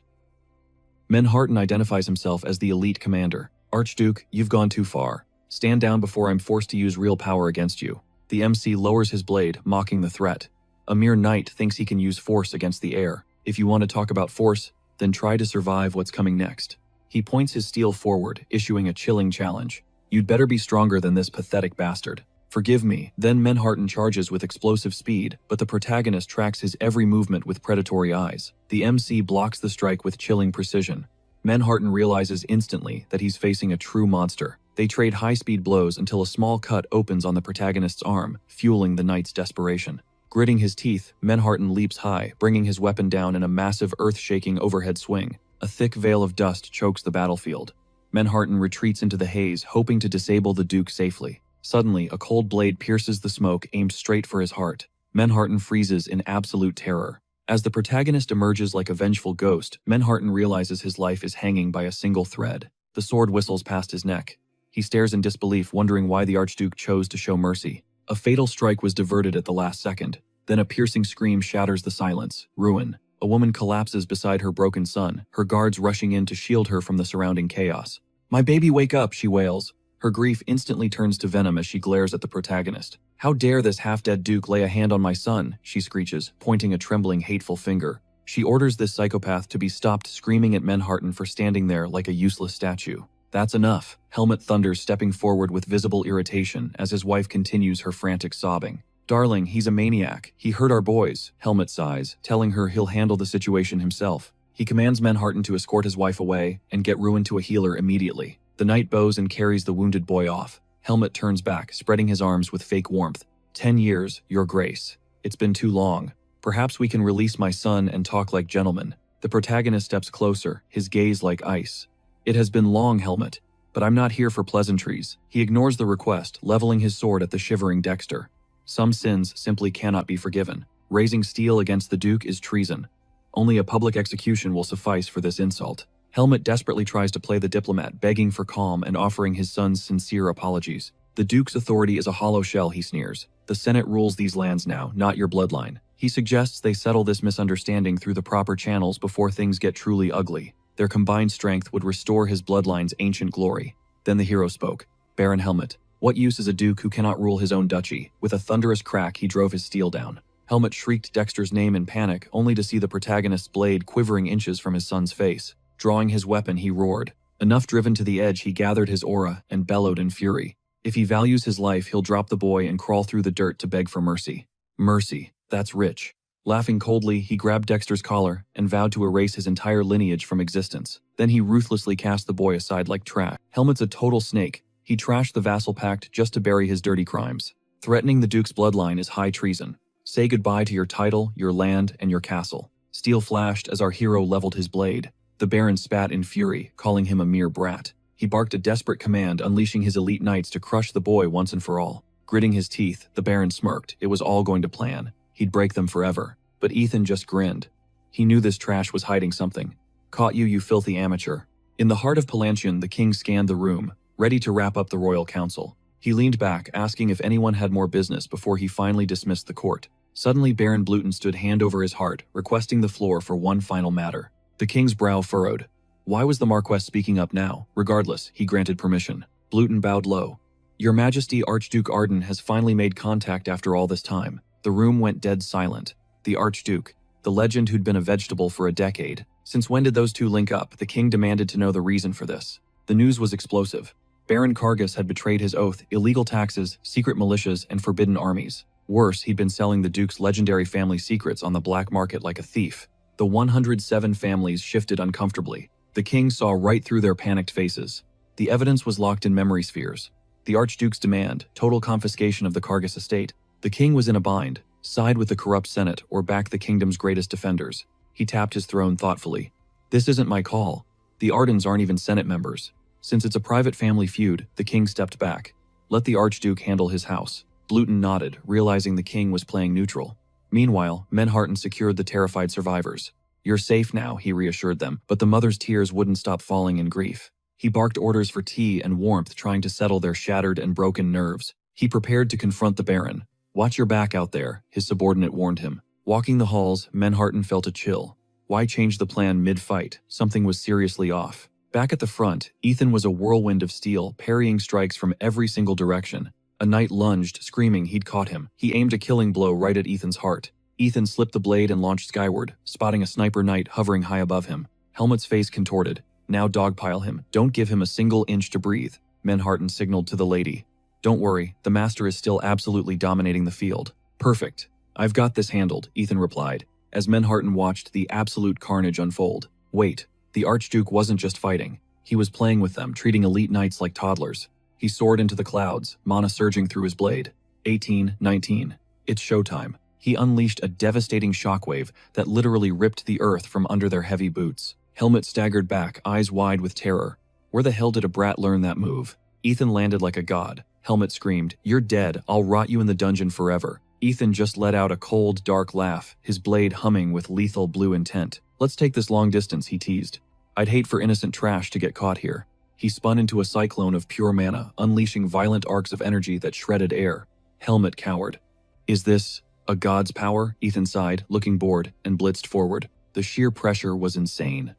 Manhattan identifies himself as the elite commander. Archduke, you've gone too far. Stand down before I'm forced to use real power against you. The MC lowers his blade, mocking the threat. A mere knight thinks he can use force against the heir. If you want to talk about force, then try to survive what's coming next. He points his steel forward, issuing a chilling challenge. You'd better be stronger than this pathetic bastard. Forgive me. Then Manhattan charges with explosive speed, but the protagonist tracks his every movement with predatory eyes. The MC blocks the strike with chilling precision. Manhattan realizes instantly that he's facing a true monster. They trade high-speed blows until a small cut opens on the protagonist's arm, fueling the knight's desperation. Gritting his teeth, Manhattan leaps high, bringing his weapon down in a massive earth-shaking overhead swing. A thick veil of dust chokes the battlefield. Manhattan retreats into the haze, hoping to disable the Duke safely. Suddenly, a cold blade pierces the smoke, aimed straight for his heart. Manhattan freezes in absolute terror. As the protagonist emerges like a vengeful ghost, Manhattan realizes his life is hanging by a single thread. The sword whistles past his neck. He stares in disbelief, wondering why the Archduke chose to show mercy. A fatal strike was diverted at the last second. Then a piercing scream shatters the silence. Ruin. A woman collapses beside her broken son, her guards rushing in to shield her from the surrounding chaos. "My baby, wake up," she wails. Her grief instantly turns to venom as she glares at the protagonist. "How dare this half-dead Duke lay a hand on my son," she screeches, pointing a trembling, hateful finger. She orders this psychopath to be stopped, screaming at Manhattan for standing there like a useless statue. "That's enough," Helmut thunders, stepping forward with visible irritation as his wife continues her frantic sobbing. "Darling, he's a maniac. He hurt our boys," Helmut sighs, telling her he'll handle the situation himself. He commands Manhattan to escort his wife away and get Ruin to a healer immediately. The knight bows and carries the wounded boy off. Helmut turns back, spreading his arms with fake warmth. 10 years, Your Grace. It's been too long. Perhaps we can release my son and talk like gentlemen." The protagonist steps closer, his gaze like ice. "It has been long, Helmut, but I'm not here for pleasantries." He ignores the request, leveling his sword at the shivering Dexter. Some sins simply cannot be forgiven. Raising steel against the Duke is treason. Only a public execution will suffice for this insult. Helmut desperately tries to play the diplomat, begging for calm and offering his son's sincere apologies. "The Duke's authority is a hollow shell," he sneers. "The Senate rules these lands now, not your bloodline." He suggests they settle this misunderstanding through the proper channels before things get truly ugly. Their combined strength would restore his bloodline's ancient glory. Then the hero spoke. "Baron Helmut, what use is a duke who cannot rule his own duchy?" With a thunderous crack, he drove his steel down. Helmut shrieked Dexter's name in panic, only to see the protagonist's blade quivering inches from his son's face. Drawing his weapon, he roared. Enough driven to the edge, he gathered his aura and bellowed in fury. If he values his life, he'll drop the boy and crawl through the dirt to beg for mercy. Mercy, that's rich. Laughing coldly, he grabbed Dexter's collar and vowed to erase his entire lineage from existence. Then he ruthlessly cast the boy aside like trash. Helmut's a total snake. He trashed the vassal pact just to bury his dirty crimes. Threatening the Duke's bloodline is high treason. Say goodbye to your title, your land, and your castle. Steel flashed as our hero leveled his blade. The The Baron spat in fury, calling him a mere brat. He barked a desperate command, unleashing his elite knights to crush the boy once and for all. Gritting his teeth, the Baron smirked. It was all going to plan. He'd break them forever. But Ethan just grinned. He knew this trash was hiding something. Caught you, you filthy amateur. In the heart of Palantian, the king scanned the room, ready to wrap up the royal council. He leaned back, asking if anyone had more business before he finally dismissed the court. Suddenly, Baron Bluton stood hand over his heart, requesting the floor for one final matter. The king's brow furrowed. Why was the Marquess speaking up now? Regardless, he granted permission. Bluton bowed low. Your Majesty, Archduke Arden has finally made contact after all this time. The room went dead silent. The Archduke, the legend who'd been a vegetable for a decade. Since when did those two link up? The king demanded to know the reason for this. The news was explosive. Baron Kargas had betrayed his oath, illegal taxes, secret militias, and forbidden armies. Worse, he'd been selling the Duke's legendary family secrets on the black market like a thief. The 107 families shifted uncomfortably. The king saw right through their panicked faces. The evidence was locked in memory spheres. The Archduke's demand, total confiscation of the Kargas estate. The king was in a bind. Side with the corrupt Senate or back the kingdom's greatest defenders. He tapped his throne thoughtfully. This isn't my call. The Ardens aren't even Senate members. Since it's a private family feud, the king stepped back. Let the Archduke handle his house. Bluton nodded, realizing the king was playing neutral. Meanwhile, Menharton secured the terrified survivors. You're safe now, he reassured them, but the mother's tears wouldn't stop falling in grief. He barked orders for tea and warmth, trying to settle their shattered and broken nerves. He prepared to confront the Baron. Watch your back out there, his subordinate warned him. Walking the halls, Menharton felt a chill. Why change the plan mid-fight? Something was seriously off. Back at the front, Ethan was a whirlwind of steel, parrying strikes from every single direction. A knight lunged, screaming he'd caught him. He aimed a killing blow right at Ethan's heart. Ethan slipped the blade and launched skyward, spotting a sniper knight hovering high above him. Helmet's face contorted. Now dogpile him. Don't give him a single inch to breathe. Menharton signaled to the lady. Don't worry, the master is still absolutely dominating the field. Perfect. I've got this handled, Ethan replied, as Menharton watched the absolute carnage unfold. Wait, the Archduke wasn't just fighting. He was playing with them, treating elite knights like toddlers. He soared into the clouds, mana surging through his blade. 18, 19. It's showtime. He unleashed a devastating shockwave that literally ripped the earth from under their heavy boots. Helmet staggered back, eyes wide with terror. Where the hell did a brat learn that move? Ethan landed like a god. Helmet screamed, "You're dead. I'll rot you in the dungeon forever." Ethan just let out a cold, dark laugh, his blade humming with lethal blue intent. Let's take this long distance, he teased. I'd hate for innocent trash to get caught here. He spun into a cyclone of pure mana, unleashing violent arcs of energy that shredded air. Helmet cowered. Is this a god's power? Ethan sighed, looking bored, and blitzed forward. The sheer pressure was insane.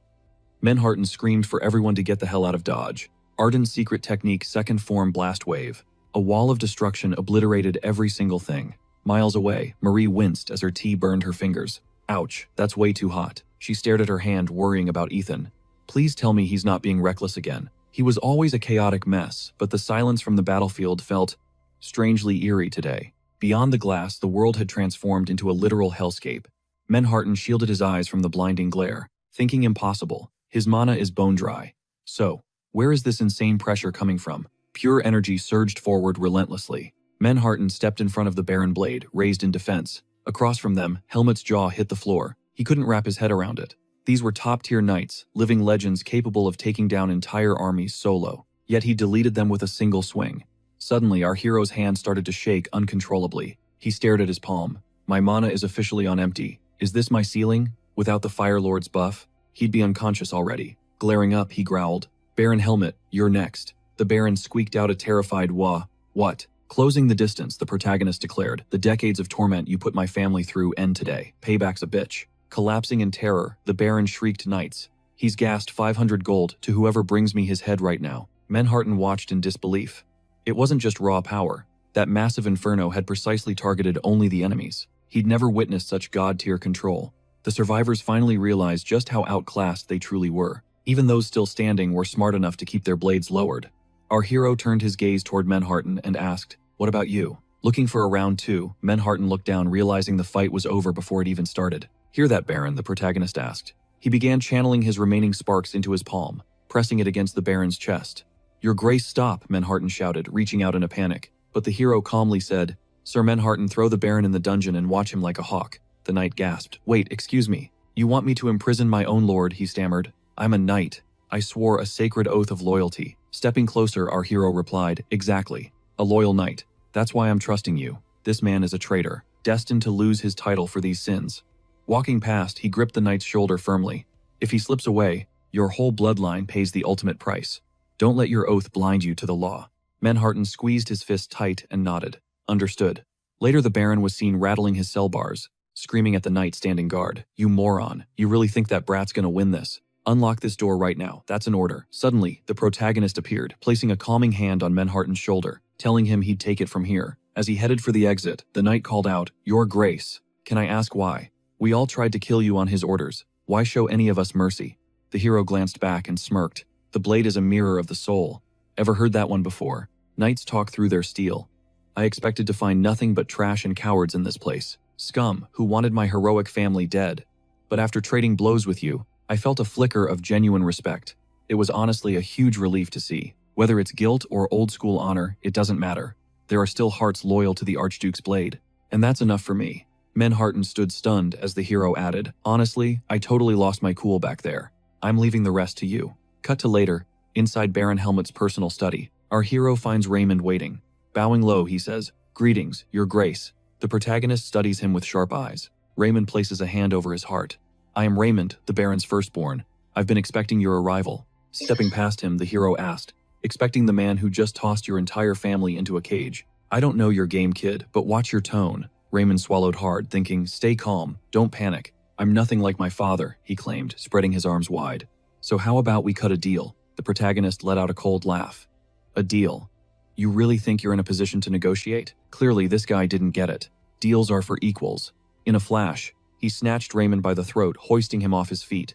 Menharton screamed for everyone to get the hell out of Dodge. Arden's secret technique, second form blast wave. A wall of destruction obliterated every single thing. Miles away, Marie winced as her tea burned her fingers. Ouch, that's way too hot. She stared at her hand, worrying about Ethan. Please tell me he's not being reckless again. He was always a chaotic mess, but the silence from the battlefield felt strangely eerie today. Beyond the glass, the world had transformed into a literal hellscape. Menharton shielded his eyes from the blinding glare, thinking impossible. His mana is bone dry. So, where is this insane pressure coming from? Pure energy surged forward relentlessly. Menharton stepped in front of the Baron blade, raised in defense. Across from them, Helmet's jaw hit the floor. He couldn't wrap his head around it. These were top-tier knights, living legends capable of taking down entire armies solo. Yet he deleted them with a single swing. Suddenly, our hero's hand started to shake uncontrollably. He stared at his palm. My mana is officially on empty. Is this my ceiling? Without the Fire Lord's buff? He'd be unconscious already. Glaring up, he growled. Baron Helmet, you're next. The Baron squeaked out a terrified wah. What? Closing the distance, the protagonist declared. The decades of torment you put my family through end today. Payback's a bitch. Collapsing in terror, the Baron shrieked knights. He's gassed 500 gold to whoever brings me his head right now. Menharton watched in disbelief. It wasn't just raw power. That massive inferno had precisely targeted only the enemies. He'd never witnessed such god-tier control. The survivors finally realized just how outclassed they truly were. Even those still standing were smart enough to keep their blades lowered. Our hero turned his gaze toward Menharton and asked, "What about you?" Looking for a round two, Menharton looked down, realizing the fight was over before it even started. Hear that, Baron? The protagonist asked. He began channeling his remaining sparks into his palm, pressing it against the Baron's chest. Your Grace, stop, Menharton shouted, reaching out in a panic. But the hero calmly said, Sir Menharton, throw the Baron in the dungeon and watch him like a hawk. The knight gasped. Wait, excuse me. You want me to imprison my own lord, he stammered. I'm a knight. I swore a sacred oath of loyalty. Stepping closer, our hero replied, exactly. A loyal knight. That's why I'm trusting you. This man is a traitor, destined to lose his title for these sins. Walking past, he gripped the knight's shoulder firmly. If he slips away, your whole bloodline pays the ultimate price. Don't let your oath blind you to the law. Manhattan squeezed his fist tight and nodded. Understood. Later, the Baron was seen rattling his cell bars, screaming at the knight standing guard. You moron. You really think that brat's gonna win this? Unlock this door right now. That's an order. Suddenly, the protagonist appeared, placing a calming hand on Manhattan's shoulder, telling him he'd take it from here. As he headed for the exit, the knight called out, Your Grace. Can I ask why? We all tried to kill you on his orders. Why show any of us mercy? The hero glanced back and smirked. The blade is a mirror of the soul. Ever heard that one before? Knights talk through their steel. I expected to find nothing but trash and cowards in this place. Scum, who wanted my heroic family dead. But after trading blows with you, I felt a flicker of genuine respect. It was honestly a huge relief to see. Whether it's guilt or old-school honor, it doesn't matter. There are still hearts loyal to the Archduke's blade. And that's enough for me. Manhattan stood stunned as the hero added, Honestly, I totally lost my cool back there. I'm leaving the rest to you. Cut to later, inside Baron Helmut's personal study. Our hero finds Raymond waiting. Bowing low, he says, Greetings, Your Grace. The protagonist studies him with sharp eyes. Raymond places a hand over his heart. I am Raymond, the Baron's firstborn. I've been expecting your arrival. Stepping past him, the hero asked, Expecting the man who just tossed your entire family into a cage. I don't know your game, kid, but watch your tone. Raymond swallowed hard, thinking, Stay calm, don't panic. I'm nothing like my father, he claimed, spreading his arms wide. So how about we cut a deal? The protagonist let out a cold laugh. A deal? You really think you're in a position to negotiate? Clearly, this guy didn't get it. Deals are for equals. In a flash, he snatched Raymond by the throat, hoisting him off his feet.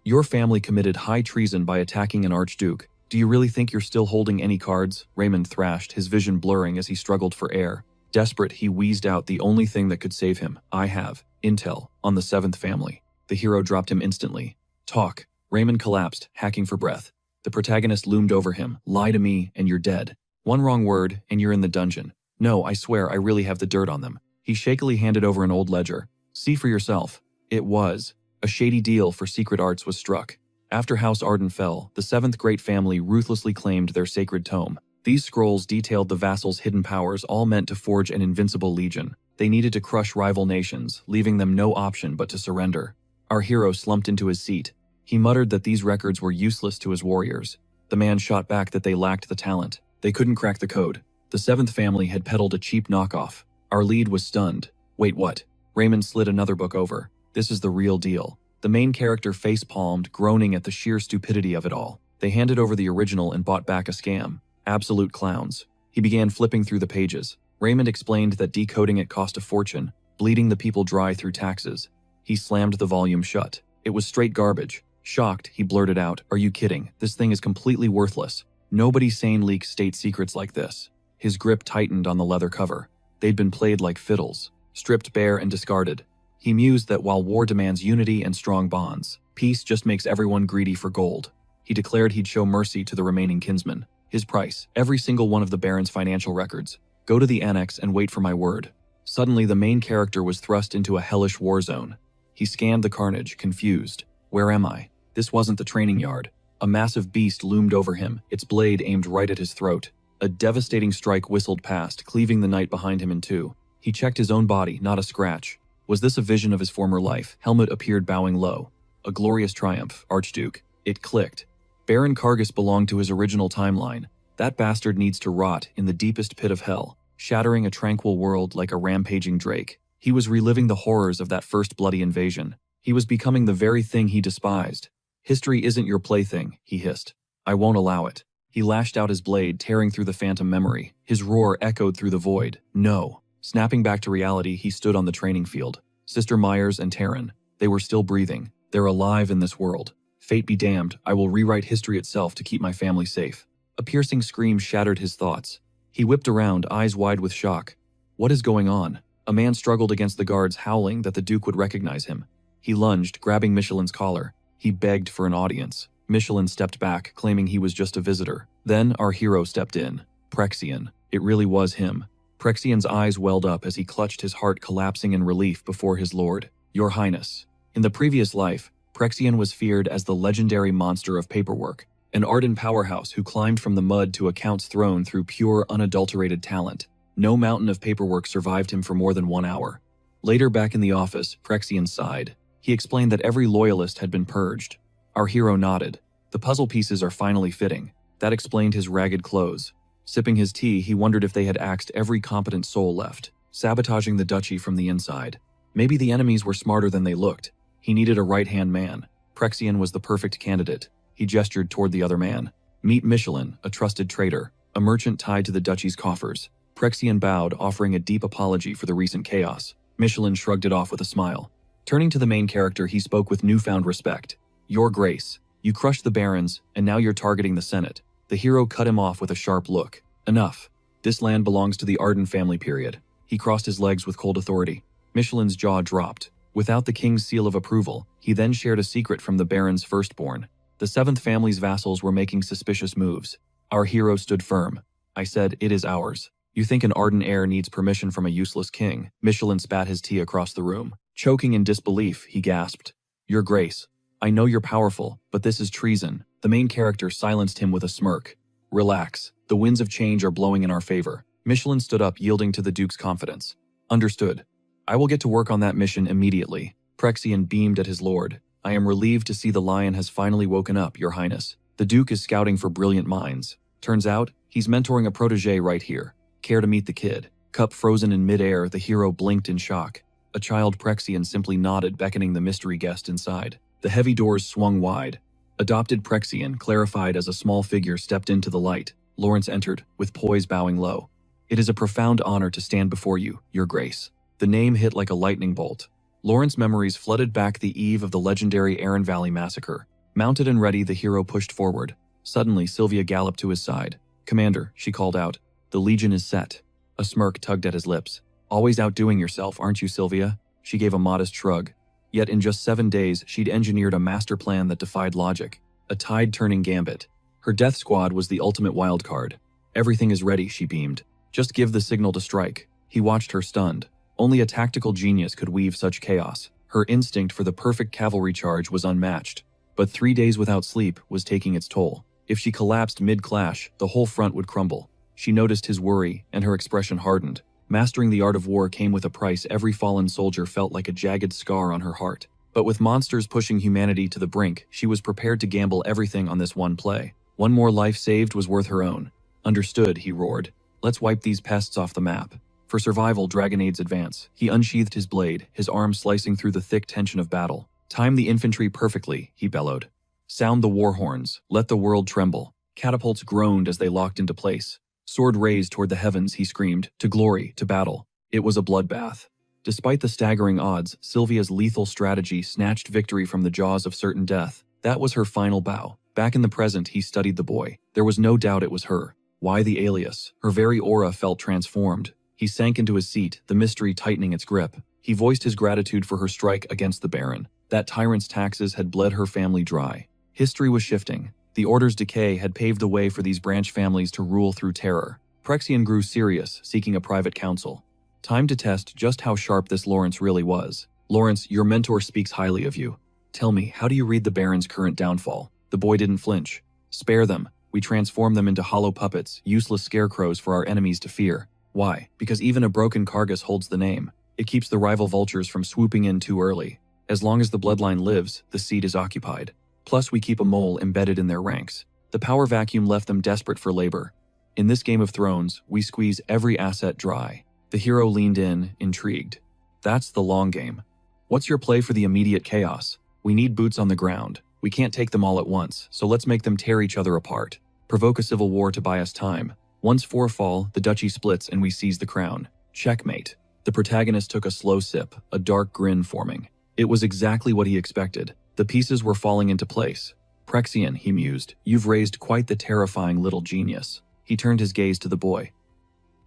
Your family committed high treason by attacking an archduke. Do you really think you're still holding any cards? Raymond thrashed, his vision blurring as he struggled for air. Desperate, he wheezed out the only thing that could save him. I have intel on the 7th family. The hero dropped him instantly. Talk. Raymond collapsed, hacking for breath. The protagonist loomed over him. Lie to me, and you're dead. One wrong word, and you're in the dungeon. No, I swear I really have the dirt on them. He shakily handed over an old ledger. See for yourself. It was. A shady deal for secret arts was struck. After House Arden fell, the 7th great family ruthlessly claimed their sacred tome. These scrolls detailed the vassals' hidden powers, all meant to forge an invincible legion. They needed to crush rival nations, leaving them no option but to surrender. Our hero slumped into his seat. He muttered that these records were useless to his warriors. The man shot back that they lacked the talent. They couldn't crack the code. The 7th family had peddled a cheap knockoff. Our lead was stunned. Wait, what? Raymond slid another book over. This is the real deal. The main character face-palmed, groaning at the sheer stupidity of it all. They handed over the original and bought back a scam. Absolute clowns. He began flipping through the pages. Raymond explained that decoding it cost a fortune, bleeding the people dry through taxes. He slammed the volume shut. It was straight garbage. Shocked, he blurted out, Are you kidding? This thing is completely worthless. Nobody sane leaks state secrets like this. His grip tightened on the leather cover. They'd been played like fiddles, stripped bare and discarded. He mused that while war demands unity and strong bonds, peace just makes everyone greedy for gold. He declared he'd show mercy to the remaining kinsmen. His price, every single one of the Baron's financial records. Go to the annex and wait for my word. Suddenly, the main character was thrust into a hellish war zone. He scanned the carnage, confused. Where am I? This wasn't the training yard. A massive beast loomed over him, its blade aimed right at his throat. A devastating strike whistled past, cleaving the knight behind him in two. He checked his own body, not a scratch. Was this a vision of his former life? Helmut appeared bowing low. A glorious triumph, Archduke. It clicked. Baron Kargas belonged to his original timeline. That bastard needs to rot in the deepest pit of hell, shattering a tranquil world like a rampaging drake. He was reliving the horrors of that first bloody invasion. He was becoming the very thing he despised. History isn't your plaything, he hissed. I won't allow it. He lashed out his blade, tearing through the phantom memory. His roar echoed through the void. No. Snapping back to reality, he stood on the training field. Sister Myers and Taryn. They were still breathing. They're alive in this world. Fate be damned, I will rewrite history itself to keep my family safe. A piercing scream shattered his thoughts. He whipped around, eyes wide with shock. What is going on? A man struggled against the guards, howling that the Duke would recognize him. He lunged, grabbing Michelin's collar. He begged for an audience. Michelin stepped back, claiming he was just a visitor. Then our hero stepped in. Prexian. It really was him. Prexian's eyes welled up as he clutched his heart, collapsing in relief before his lord. Your Highness. In the previous life, Prexian was feared as the legendary monster of paperwork, an ardent powerhouse who climbed from the mud to a count's throne through pure, unadulterated talent. No mountain of paperwork survived him for more than 1 hour. Later back in the office, Prexian sighed. He explained that every loyalist had been purged. Our hero nodded. The puzzle pieces are finally fitting. That explained his ragged clothes. Sipping his tea, he wondered if they had axed every competent soul left, sabotaging the duchy from the inside. Maybe the enemies were smarter than they looked. He needed a right-hand man. Prexian was the perfect candidate. He gestured toward the other man. Meet Michelin, a trusted trader, a merchant tied to the duchy's coffers. Prexian bowed, offering a deep apology for the recent chaos. Michelin shrugged it off with a smile. Turning to the main character, he spoke with newfound respect. Your Grace, you crushed the barons, and now you're targeting the Senate. The hero cut him off with a sharp look. Enough. This land belongs to the Arden family period. He crossed his legs with cold authority. Michelin's jaw dropped. Without the king's seal of approval, he then shared a secret from the baron's firstborn. The seventh family's vassals were making suspicious moves. Our hero stood firm. I said, it is ours. You think an Arden heir needs permission from a useless king? Michelin spat his tea across the room. Choking in disbelief, he gasped. Your Grace, I know you're powerful, but this is treason. The main character silenced him with a smirk. Relax. The winds of change are blowing in our favor. Michelin stood up, yielding to the Duke's confidence. Understood. I will get to work on that mission immediately. Prexian beamed at his lord. I am relieved to see the lion has finally woken up, Your Highness. The Duke is scouting for brilliant minds. Turns out, he's mentoring a protege right here. Care to meet the kid? Cup frozen in midair, the hero blinked in shock. A child Prexian simply nodded, beckoning the mystery guest inside. The heavy doors swung wide. Adopted Prexian, clarified as a small figure, stepped into the light. Lawrence entered, with poise bowing low. It is a profound honor to stand before you, Your Grace. The name hit like a lightning bolt. Lawrence's memories flooded back the eve of the legendary Aran Valley massacre. Mounted and ready, the hero pushed forward. Suddenly, Sylvia galloped to his side. Commander, she called out. The Legion is set. A smirk tugged at his lips. Always outdoing yourself, aren't you, Sylvia? She gave a modest shrug. Yet in just 7 days, she'd engineered a master plan that defied logic. A tide-turning gambit. Her death squad was the ultimate wild card. Everything is ready, she beamed. Just give the signal to strike. He watched her stunned. Only a tactical genius could weave such chaos. Her instinct for the perfect cavalry charge was unmatched. But 3 days without sleep was taking its toll. If she collapsed mid-clash, the whole front would crumble. She noticed his worry, and her expression hardened. Mastering the art of war came with a price. Every fallen soldier felt like a jagged scar on her heart. But with monsters pushing humanity to the brink, she was prepared to gamble everything on this one play. One more life saved was worth her own. Understood, he roared. Let's wipe these pests off the map. For survival, Dragonades advance. He unsheathed his blade, his arm slicing through the thick tension of battle. Time the infantry perfectly, he bellowed. Sound the war horns. Let the world tremble. Catapults groaned as they locked into place. Sword raised toward the heavens, he screamed. To glory, to battle. It was a bloodbath. Despite the staggering odds, Sylvia's lethal strategy snatched victory from the jaws of certain death. That was her final bow. Back in the present, he studied the boy. There was no doubt it was her. Why the alias? Her very aura felt transformed. He sank into his seat, the mystery tightening its grip. He voiced his gratitude for her strike against the Baron. That tyrant's taxes had bled her family dry. History was shifting. The Order's decay had paved the way for these branch families to rule through terror. Prexian grew serious, seeking a private counsel. Time to test just how sharp this Lawrence really was. Lawrence, your mentor speaks highly of you. Tell me, how do you read the Baron's current downfall? The boy didn't flinch. Spare them. We transform them into hollow puppets, useless scarecrows for our enemies to fear. Why? Because even a broken carcass holds the name. It keeps the rival vultures from swooping in too early. As long as the bloodline lives, the seat is occupied. Plus, we keep a mole embedded in their ranks. The power vacuum left them desperate for labor. In this Game of Thrones, we squeeze every asset dry. The hero leaned in, intrigued. That's the long game. What's your play for the immediate chaos? We need boots on the ground. We can't take them all at once, so let's make them tear each other apart. Provoke a civil war to buy us time. Once 4 fall, the duchy splits and we seize the crown. Checkmate. The protagonist took a slow sip, a dark grin forming. It was exactly what he expected. The pieces were falling into place. Prexian, he mused, you've raised quite the terrifying little genius. He turned his gaze to the boy.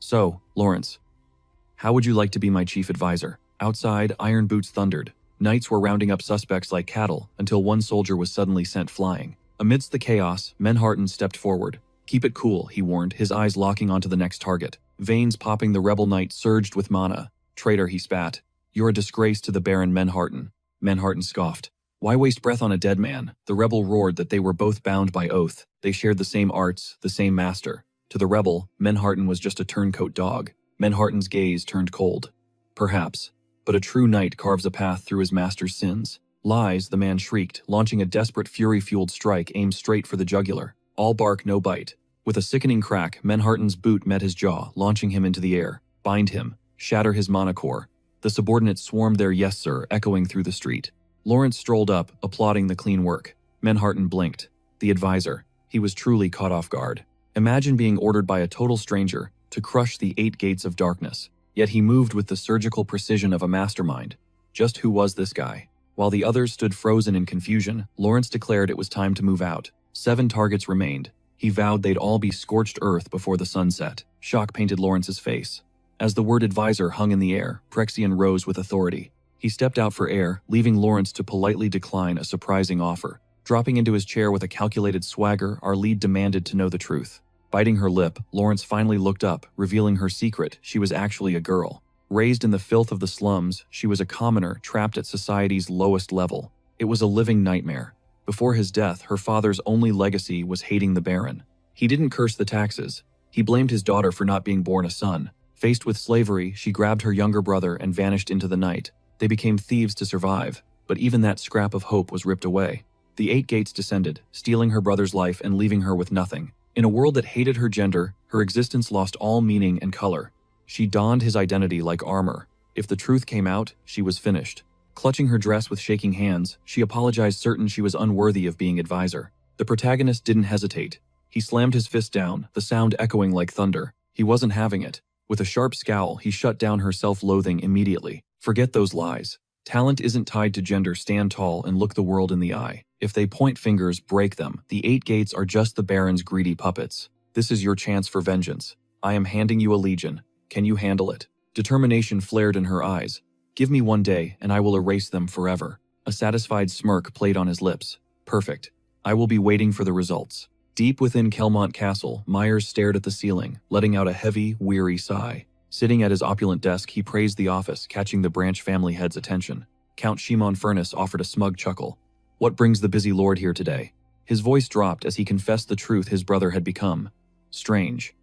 So, Lawrence, how would you like to be my chief advisor? Outside, iron boots thundered. Knights were rounding up suspects like cattle until one soldier was suddenly sent flying. Amidst the chaos, Manhattan stepped forward. Keep it cool, he warned, his eyes locking onto the next target. Veins popping, the rebel knight surged with mana. Traitor, he spat. You're a disgrace to the Baron Manhattan. Manhattan scoffed. Why waste breath on a dead man? The rebel roared that they were both bound by oath. They shared the same arts, the same master. To the rebel, Menharten was just a turncoat dog. Menharten's gaze turned cold. Perhaps. But a true knight carves a path through his master's sins. Lies, the man shrieked, launching a desperate fury-fueled strike aimed straight for the jugular. All bark, no bite. With a sickening crack, Menharten's boot met his jaw, launching him into the air. Bind him. Shatter his monocore. The subordinates swarmed their "yes, sir," echoing through the street. Lawrence strolled up, applauding the clean work. Menharten blinked. The advisor. He was truly caught off guard. Imagine being ordered by a total stranger to crush the 8 gates of darkness. Yet he moved with the surgical precision of a mastermind. Just who was this guy? While the others stood frozen in confusion, Lawrence declared it was time to move out. 7 targets remained. He vowed they'd all be scorched earth before the sun set. Shock painted Lawrence's face. As the word advisor hung in the air, Prexian rose with authority. He stepped out for air, leaving Lawrence to politely decline a surprising offer. Dropping into his chair with a calculated swagger, our lead demanded to know the truth. Biting her lip, Lawrence finally looked up, revealing her secret. She was actually a girl. Raised in the filth of the slums, she was a commoner trapped at society's lowest level. It was a living nightmare. Before his death, her father's only legacy was hating the Baron. He didn't curse the taxes. He blamed his daughter for not being born a son. Faced with slavery, she grabbed her younger brother and vanished into the night. They became thieves to survive, but even that scrap of hope was ripped away. The 8 gates descended, stealing her brother's life and leaving her with nothing. In a world that hated her gender, her existence lost all meaning and color. She donned his identity like armor. If the truth came out, she was finished. Clutching her dress with shaking hands, she apologized, certain she was unworthy of being advisor. The protagonist didn't hesitate. He slammed his fist down, the sound echoing like thunder. He wasn't having it. With a sharp scowl, he shut down her self-loathing immediately. Forget those lies. Talent isn't tied to gender. Stand tall and look the world in the eye. If they point fingers, break them. The 8 gates are just the Baron's greedy puppets. This is your chance for vengeance. I am handing you a legion. Can you handle it? Determination flared in her eyes. Give me 1 day, and I will erase them forever. A satisfied smirk played on his lips. Perfect. I will be waiting for the results. Deep within Kelmont Castle, Myers stared at the ceiling, letting out a heavy, weary sigh. Sitting at his opulent desk, he praised the office, catching the Branch family head's attention. Count Shimon Furness offered a smug chuckle. What brings the busy lord here today? His voice dropped as he confessed the truth his brother had become. Strange.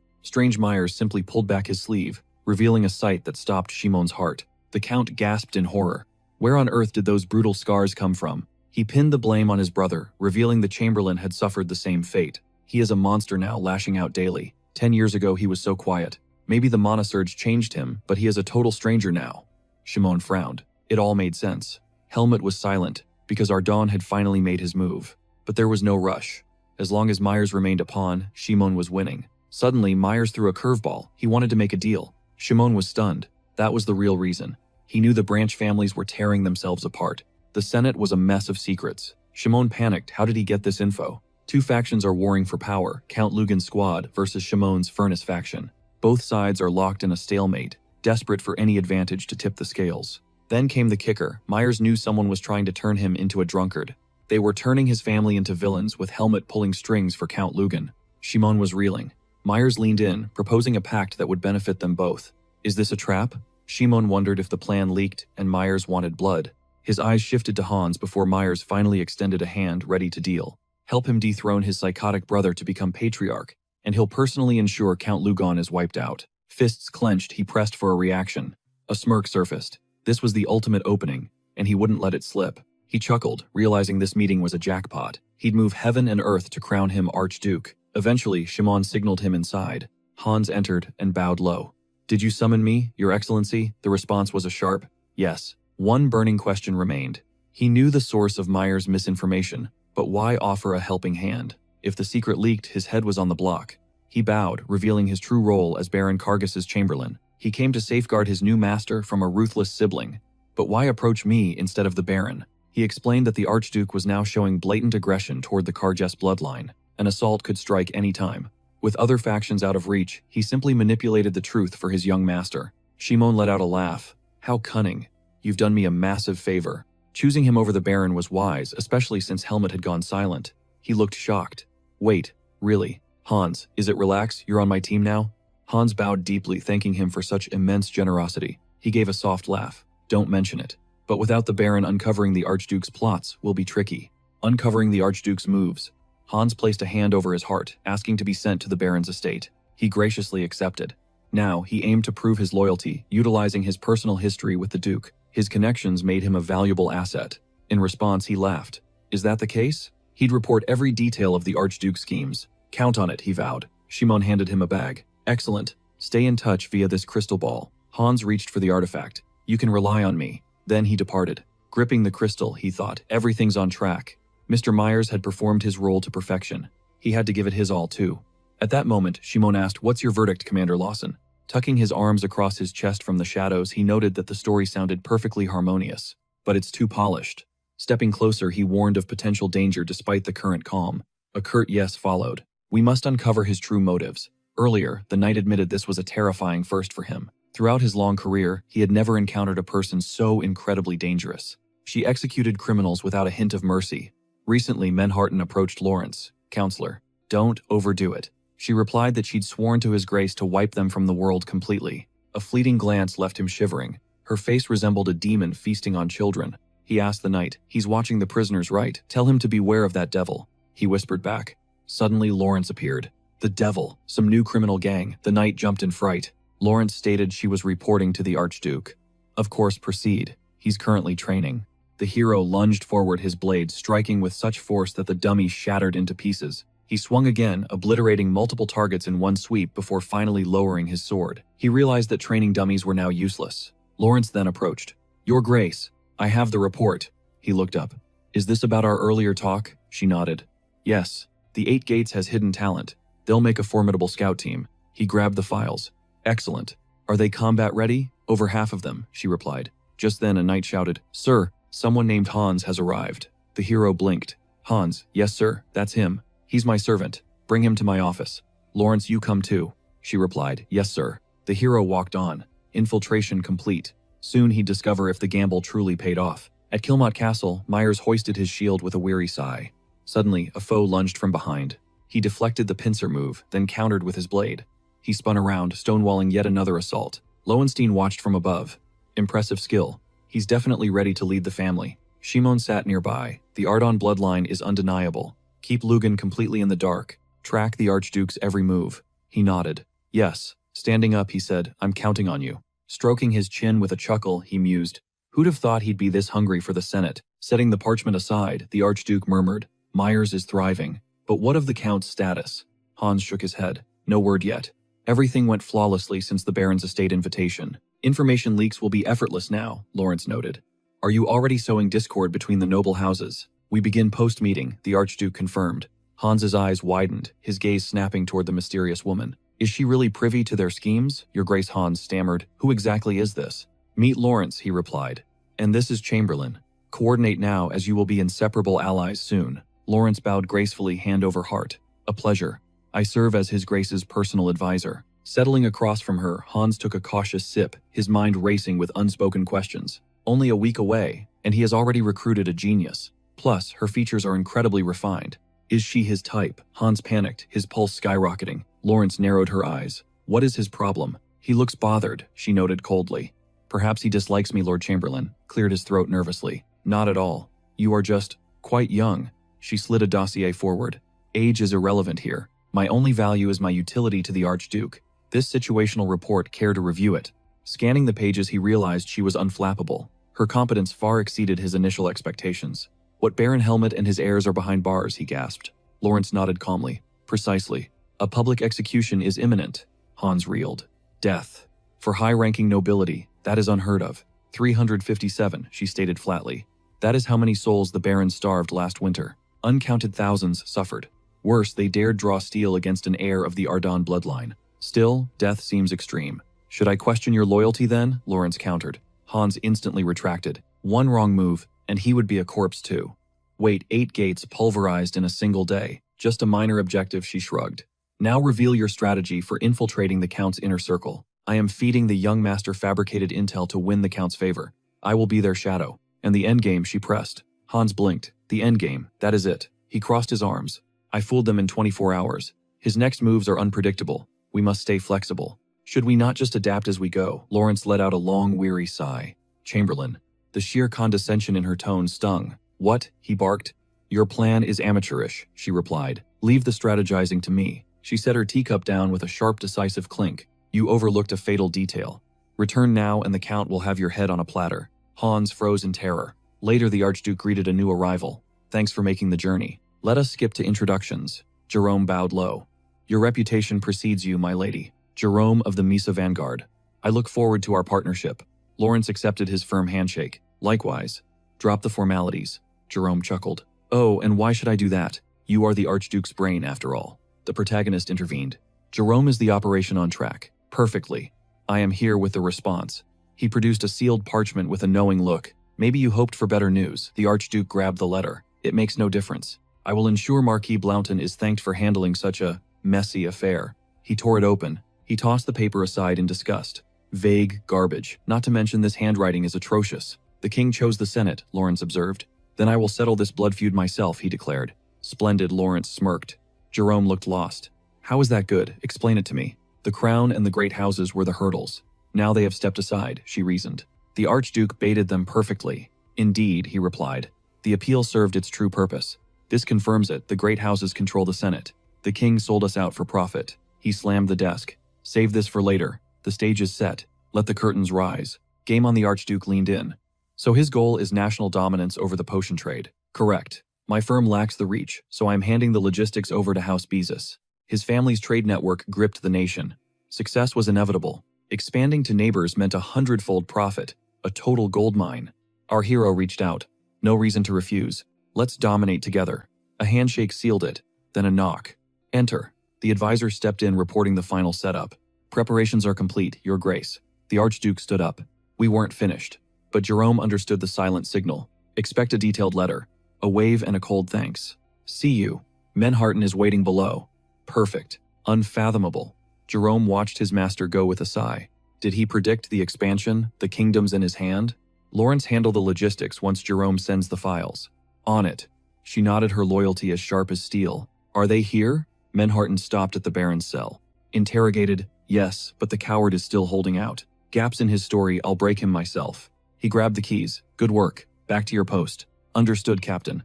Myers simply pulled back his sleeve, revealing a sight that stopped Shimon's heart. The Count gasped in horror. Where on earth did those brutal scars come from? He pinned the blame on his brother, revealing the Chamberlain had suffered the same fate. He is a monster now, lashing out daily. 10 years ago he was so quiet. Maybe the monosurge changed him, but he is a total stranger now. Shimon frowned. It all made sense. Helmut was silent, because Ardon had finally made his move. But there was no rush. As long as Myers remained a pawn, Shimon was winning. Suddenly, Myers threw a curveball. He wanted to make a deal. Shimon was stunned. That was the real reason. He knew the Branch families were tearing themselves apart. The Senate was a mess of secrets. Shimon panicked. How did he get this info? 2 factions are warring for power, Count Lugan's squad versus Shimon's Furnace faction. Both sides are locked in a stalemate, desperate for any advantage to tip the scales. Then came the kicker. Myers knew someone was trying to turn him into a drunkard. They were turning his family into villains, with Helmut pulling strings for Count Lugan. Shimon was reeling. Myers leaned in, proposing a pact that would benefit them both. Is this a trap? Shimon wondered if the plan leaked and Myers wanted blood. His eyes shifted to Hans before Myers finally extended a hand, ready to deal. Help him dethrone his psychotic brother to become patriarch, and he'll personally ensure Count Lugan is wiped out. Fists clenched, he pressed for a reaction. A smirk surfaced. This was the ultimate opening, and he wouldn't let it slip. He chuckled, realizing this meeting was a jackpot. He'd move heaven and earth to crown him Archduke. Eventually, Shimon signaled him inside. Hans entered and bowed low. Did you summon me, Your Excellency? The response was a sharp yes. One burning question remained. He knew the source of Myers' misinformation, but why offer a helping hand? If the secret leaked, his head was on the block. He bowed, revealing his true role as Baron Kargas's Chamberlain. He came to safeguard his new master from a ruthless sibling. But why approach me instead of the Baron? He explained that the Archduke was now showing blatant aggression toward the Kargas bloodline. An assault could strike any time. With other factions out of reach, he simply manipulated the truth for his young master. Shimon let out a laugh. How cunning. You've done me a massive favor. Choosing him over the Baron was wise, especially since Helmut had gone silent. He looked shocked. Wait, really? Hans, is it relax? You're on my team now? Hans bowed deeply, thanking him for such immense generosity. He gave a soft laugh. Don't mention it. But without the Baron uncovering the Archduke's plots will be tricky. Uncovering the Archduke's moves. Hans placed a hand over his heart, asking to be sent to the Baron's estate. He graciously accepted. Now, he aimed to prove his loyalty, utilizing his personal history with the Duke. His connections made him a valuable asset. In response, he laughed. Is that the case? He'd report every detail of the Archduke's schemes. Count on it, he vowed. Shimon handed him a bag. Excellent. Stay in touch via this crystal ball. Hans reached for the artifact. You can rely on me. Then he departed. Gripping the crystal, he thought, everything's on track. Mr. Myers had performed his role to perfection. He had to give it his all, too. At that moment, Shimon asked, What's your verdict, Commander Lawson? Tucking his arms across his chest from the shadows, he noted that the story sounded perfectly harmonious. But it's too polished. Stepping closer, he warned of potential danger despite the current calm. A curt yes followed. We must uncover his true motives. Earlier, the knight admitted this was a terrifying first for him. Throughout his long career, he had never encountered a person so incredibly dangerous. She executed criminals without a hint of mercy. Recently, Menharten approached Lawrence. Counselor, don't overdo it. She replied that she'd sworn to his grace to wipe them from the world completely. A fleeting glance left him shivering. Her face resembled a demon feasting on children. He asked the knight, He's watching the prisoners, right? Tell him to beware of that devil. He whispered back. Suddenly, Lawrence appeared. The devil, some new criminal gang. The knight jumped in fright. Lawrence stated she was reporting to the Archduke. Of course, proceed. He's currently training. The hero lunged forward, his blade striking with such force that the dummy shattered into pieces. He swung again, obliterating multiple targets in one sweep before finally lowering his sword. He realized that training dummies were now useless. Lawrence then approached. Your Grace, I have the report. He looked up. Is this about our earlier talk? She nodded. Yes. The 8 Gates has hidden talent. They'll make a formidable scout team. He grabbed the files. Excellent. Are they combat ready? Over half of them, she replied. Just then a knight shouted, Sir, someone named Hans has arrived. The hero blinked. Hans, yes sir, that's him. He's my servant. Bring him to my office. Lawrence, you come too. She replied, Yes sir. The hero walked on. Infiltration complete. Soon he'd discover if the gamble truly paid off. At Kilmot Castle, Myers hoisted his shield with a weary sigh. Suddenly, a foe lunged from behind. He deflected the pincer move, then countered with his blade. He spun around, stonewalling yet another assault. Lowenstein watched from above. Impressive skill. He's definitely ready to lead the family. Shimon sat nearby. The Ardon bloodline is undeniable. Keep Lugan completely in the dark. Track the Archduke's every move. He nodded. Yes. Standing up, he said, I'm counting on you. Stroking his chin with a chuckle, he mused. Who'd have thought he'd be this hungry for the Senate? Setting the parchment aside, the Archduke murmured, Myers is thriving. But what of the Count's status? Hans shook his head. No word yet. Everything went flawlessly since the Baron's estate invitation. Information leaks will be effortless now, Lawrence noted. Are you already sowing discord between the noble houses? We begin post-meeting, the Archduke confirmed. Hans's eyes widened, his gaze snapping toward the mysterious woman. Is she really privy to their schemes? Your Grace, Hans stammered. Who exactly is this? Meet Lawrence, he replied. And this is Chamberlain. Coordinate now, as you will be inseparable allies soon. Lawrence bowed gracefully, hand over heart. A pleasure. I serve as His Grace's personal advisor. Settling across from her, Hans took a cautious sip, his mind racing with unspoken questions. Only a week away, and he has already recruited a genius. Plus, her features are incredibly refined. Is she his type? Hans panicked, his pulse skyrocketing. Lawrence narrowed her eyes. What is his problem? He looks bothered, she noted coldly. Perhaps he dislikes me, Lord Chamberlain, cleared his throat nervously. Not at all. You are just quite young. She slid a dossier forward. Age is irrelevant here. My only value is my utility to the Archduke. This situational report, care to review it. Scanning the pages, he realized she was unflappable. Her competence far exceeded his initial expectations. What Baron Helmut and his heirs are behind bars, he gasped. Lawrence nodded calmly. Precisely. A public execution is imminent. Hans reeled. Death. For high-ranking nobility, that is unheard of. 357, she stated flatly. That is how many souls the Baron starved last winter. Uncounted thousands suffered. Worse, they dared draw steel against an heir of the Ardon bloodline. Still, death seems extreme. Should I question your loyalty then? Lawrence countered. Hans instantly retracted. One wrong move, and he would be a corpse too. Wait, 8 gates pulverized in a single day. Just a minor objective, she shrugged. Now reveal your strategy for infiltrating the Count's inner circle. I am feeding the young master fabricated intel to win the Count's favor. I will be their shadow. And the endgame, she pressed. Hans blinked. The endgame, that is it. He crossed his arms. I fooled them in 24 hours. His next moves are unpredictable. We must stay flexible. Should we not just adapt as we go? Lawrence let out a long, weary sigh. Chamberlain, The sheer condescension in her tone stung. "What?" he barked. "Your plan is amateurish," she replied. "Leave the strategizing to me." She set her teacup down with a sharp, decisive clink. "You overlooked a fatal detail. Return now and the Count will have your head on a platter." Hans froze in terror. Later, the Archduke greeted a new arrival. "Thanks for making the journey. Let us skip to introductions." Jerome bowed low. "Your reputation precedes you, my lady. Jerome of the Misa Vanguard. I look forward to our partnership." Lawrence accepted his firm handshake. "Likewise." "Drop the formalities." Jerome chuckled. "Oh, and why should I do that? You are the Archduke's brain, after all." The protagonist intervened. "Jerome, is the operation on track?" "Perfectly. I am here with the response." He produced a sealed parchment with a knowing look. "Maybe you hoped for better news." The Archduke grabbed the letter. "It makes no difference. I will ensure Marquis Blounton is thanked for handling such a messy affair." He tore it open. He tossed the paper aside in disgust. "Vague garbage. Not to mention this handwriting is atrocious." "The king chose the Senate," Lawrence observed. "Then I will settle this blood feud myself," he declared. "Splendid," Lawrence smirked. Jerome looked lost. "How is that good? Explain it to me." "The crown and the great houses were the hurdles. Now they have stepped aside," she reasoned. "The Archduke baited them perfectly." "Indeed," he replied. "The appeal served its true purpose. This confirms it. The great houses control the Senate. The king sold us out for profit." He slammed the desk. "Save this for later. The stage is set. Let the curtains rise." Game on. The Archduke leaned in. "So his goal is national dominance over the potion trade." "Correct. My firm lacks the reach, so I'm handing the logistics over to House Bezos." His family's trade network gripped the nation. Success was inevitable. Expanding to neighbors meant 100-fold profit, a total goldmine. Our hero reached out. No reason to refuse. "Let's dominate together." A handshake sealed it, then a knock. "Enter." The advisor stepped in, reporting the final setup. "Preparations are complete, Your Grace." The Archduke stood up. "We weren't finished." But Jerome understood the silent signal. "Expect a detailed letter." A wave and a cold thanks. "See you. Menharton is waiting below." Perfect. Unfathomable. Jerome watched his master go with a sigh. Did he predict the expansion, the kingdoms in his hand? Lawrence handled the logistics once Jerome sends the files. On it. She nodded, her loyalty as sharp as steel. "Are they here?" Menharton stopped at the Baron's cell. Interrogated, "Yes, but the coward is still holding out. Gaps in his story, I'll break him myself." He grabbed the keys. "Good work. Back to your post." "Understood, Captain."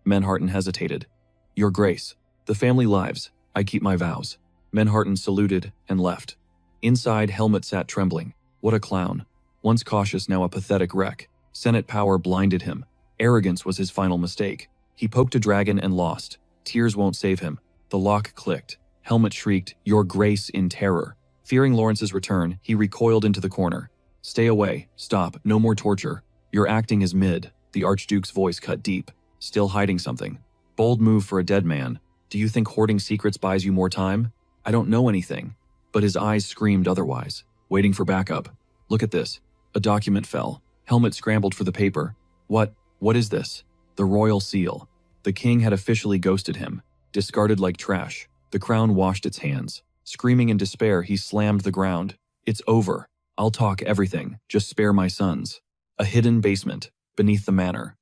Menharton hesitated. "Your Grace. The family lives. I keep my vows." Menharton saluted and left. Inside, Helmut sat trembling. What a clown. Once cautious, now a pathetic wreck. Senate power blinded him. Arrogance was his final mistake. He poked a dragon and lost. Tears won't save him. The lock clicked. Helmut shrieked, "Your Grace," in terror. Fearing Lawrence's return, he recoiled into the corner. "Stay away. Stop. No more torture. Your acting is mid." The Archduke's voice cut deep. "Still hiding something. Bold move for a dead man. Do you think hoarding secrets buys you more time?" "I don't know anything." But his eyes screamed otherwise. "Waiting for backup. Look at this." A document fell. Helmut scrambled for the paper. What is this?" The royal seal. The king had officially ghosted him. Discarded like trash. The crown washed its hands. Screaming in despair, he slammed the ground. "It's over. I'll talk everything. Just spare my sons." A hidden basement. Beneath the manor.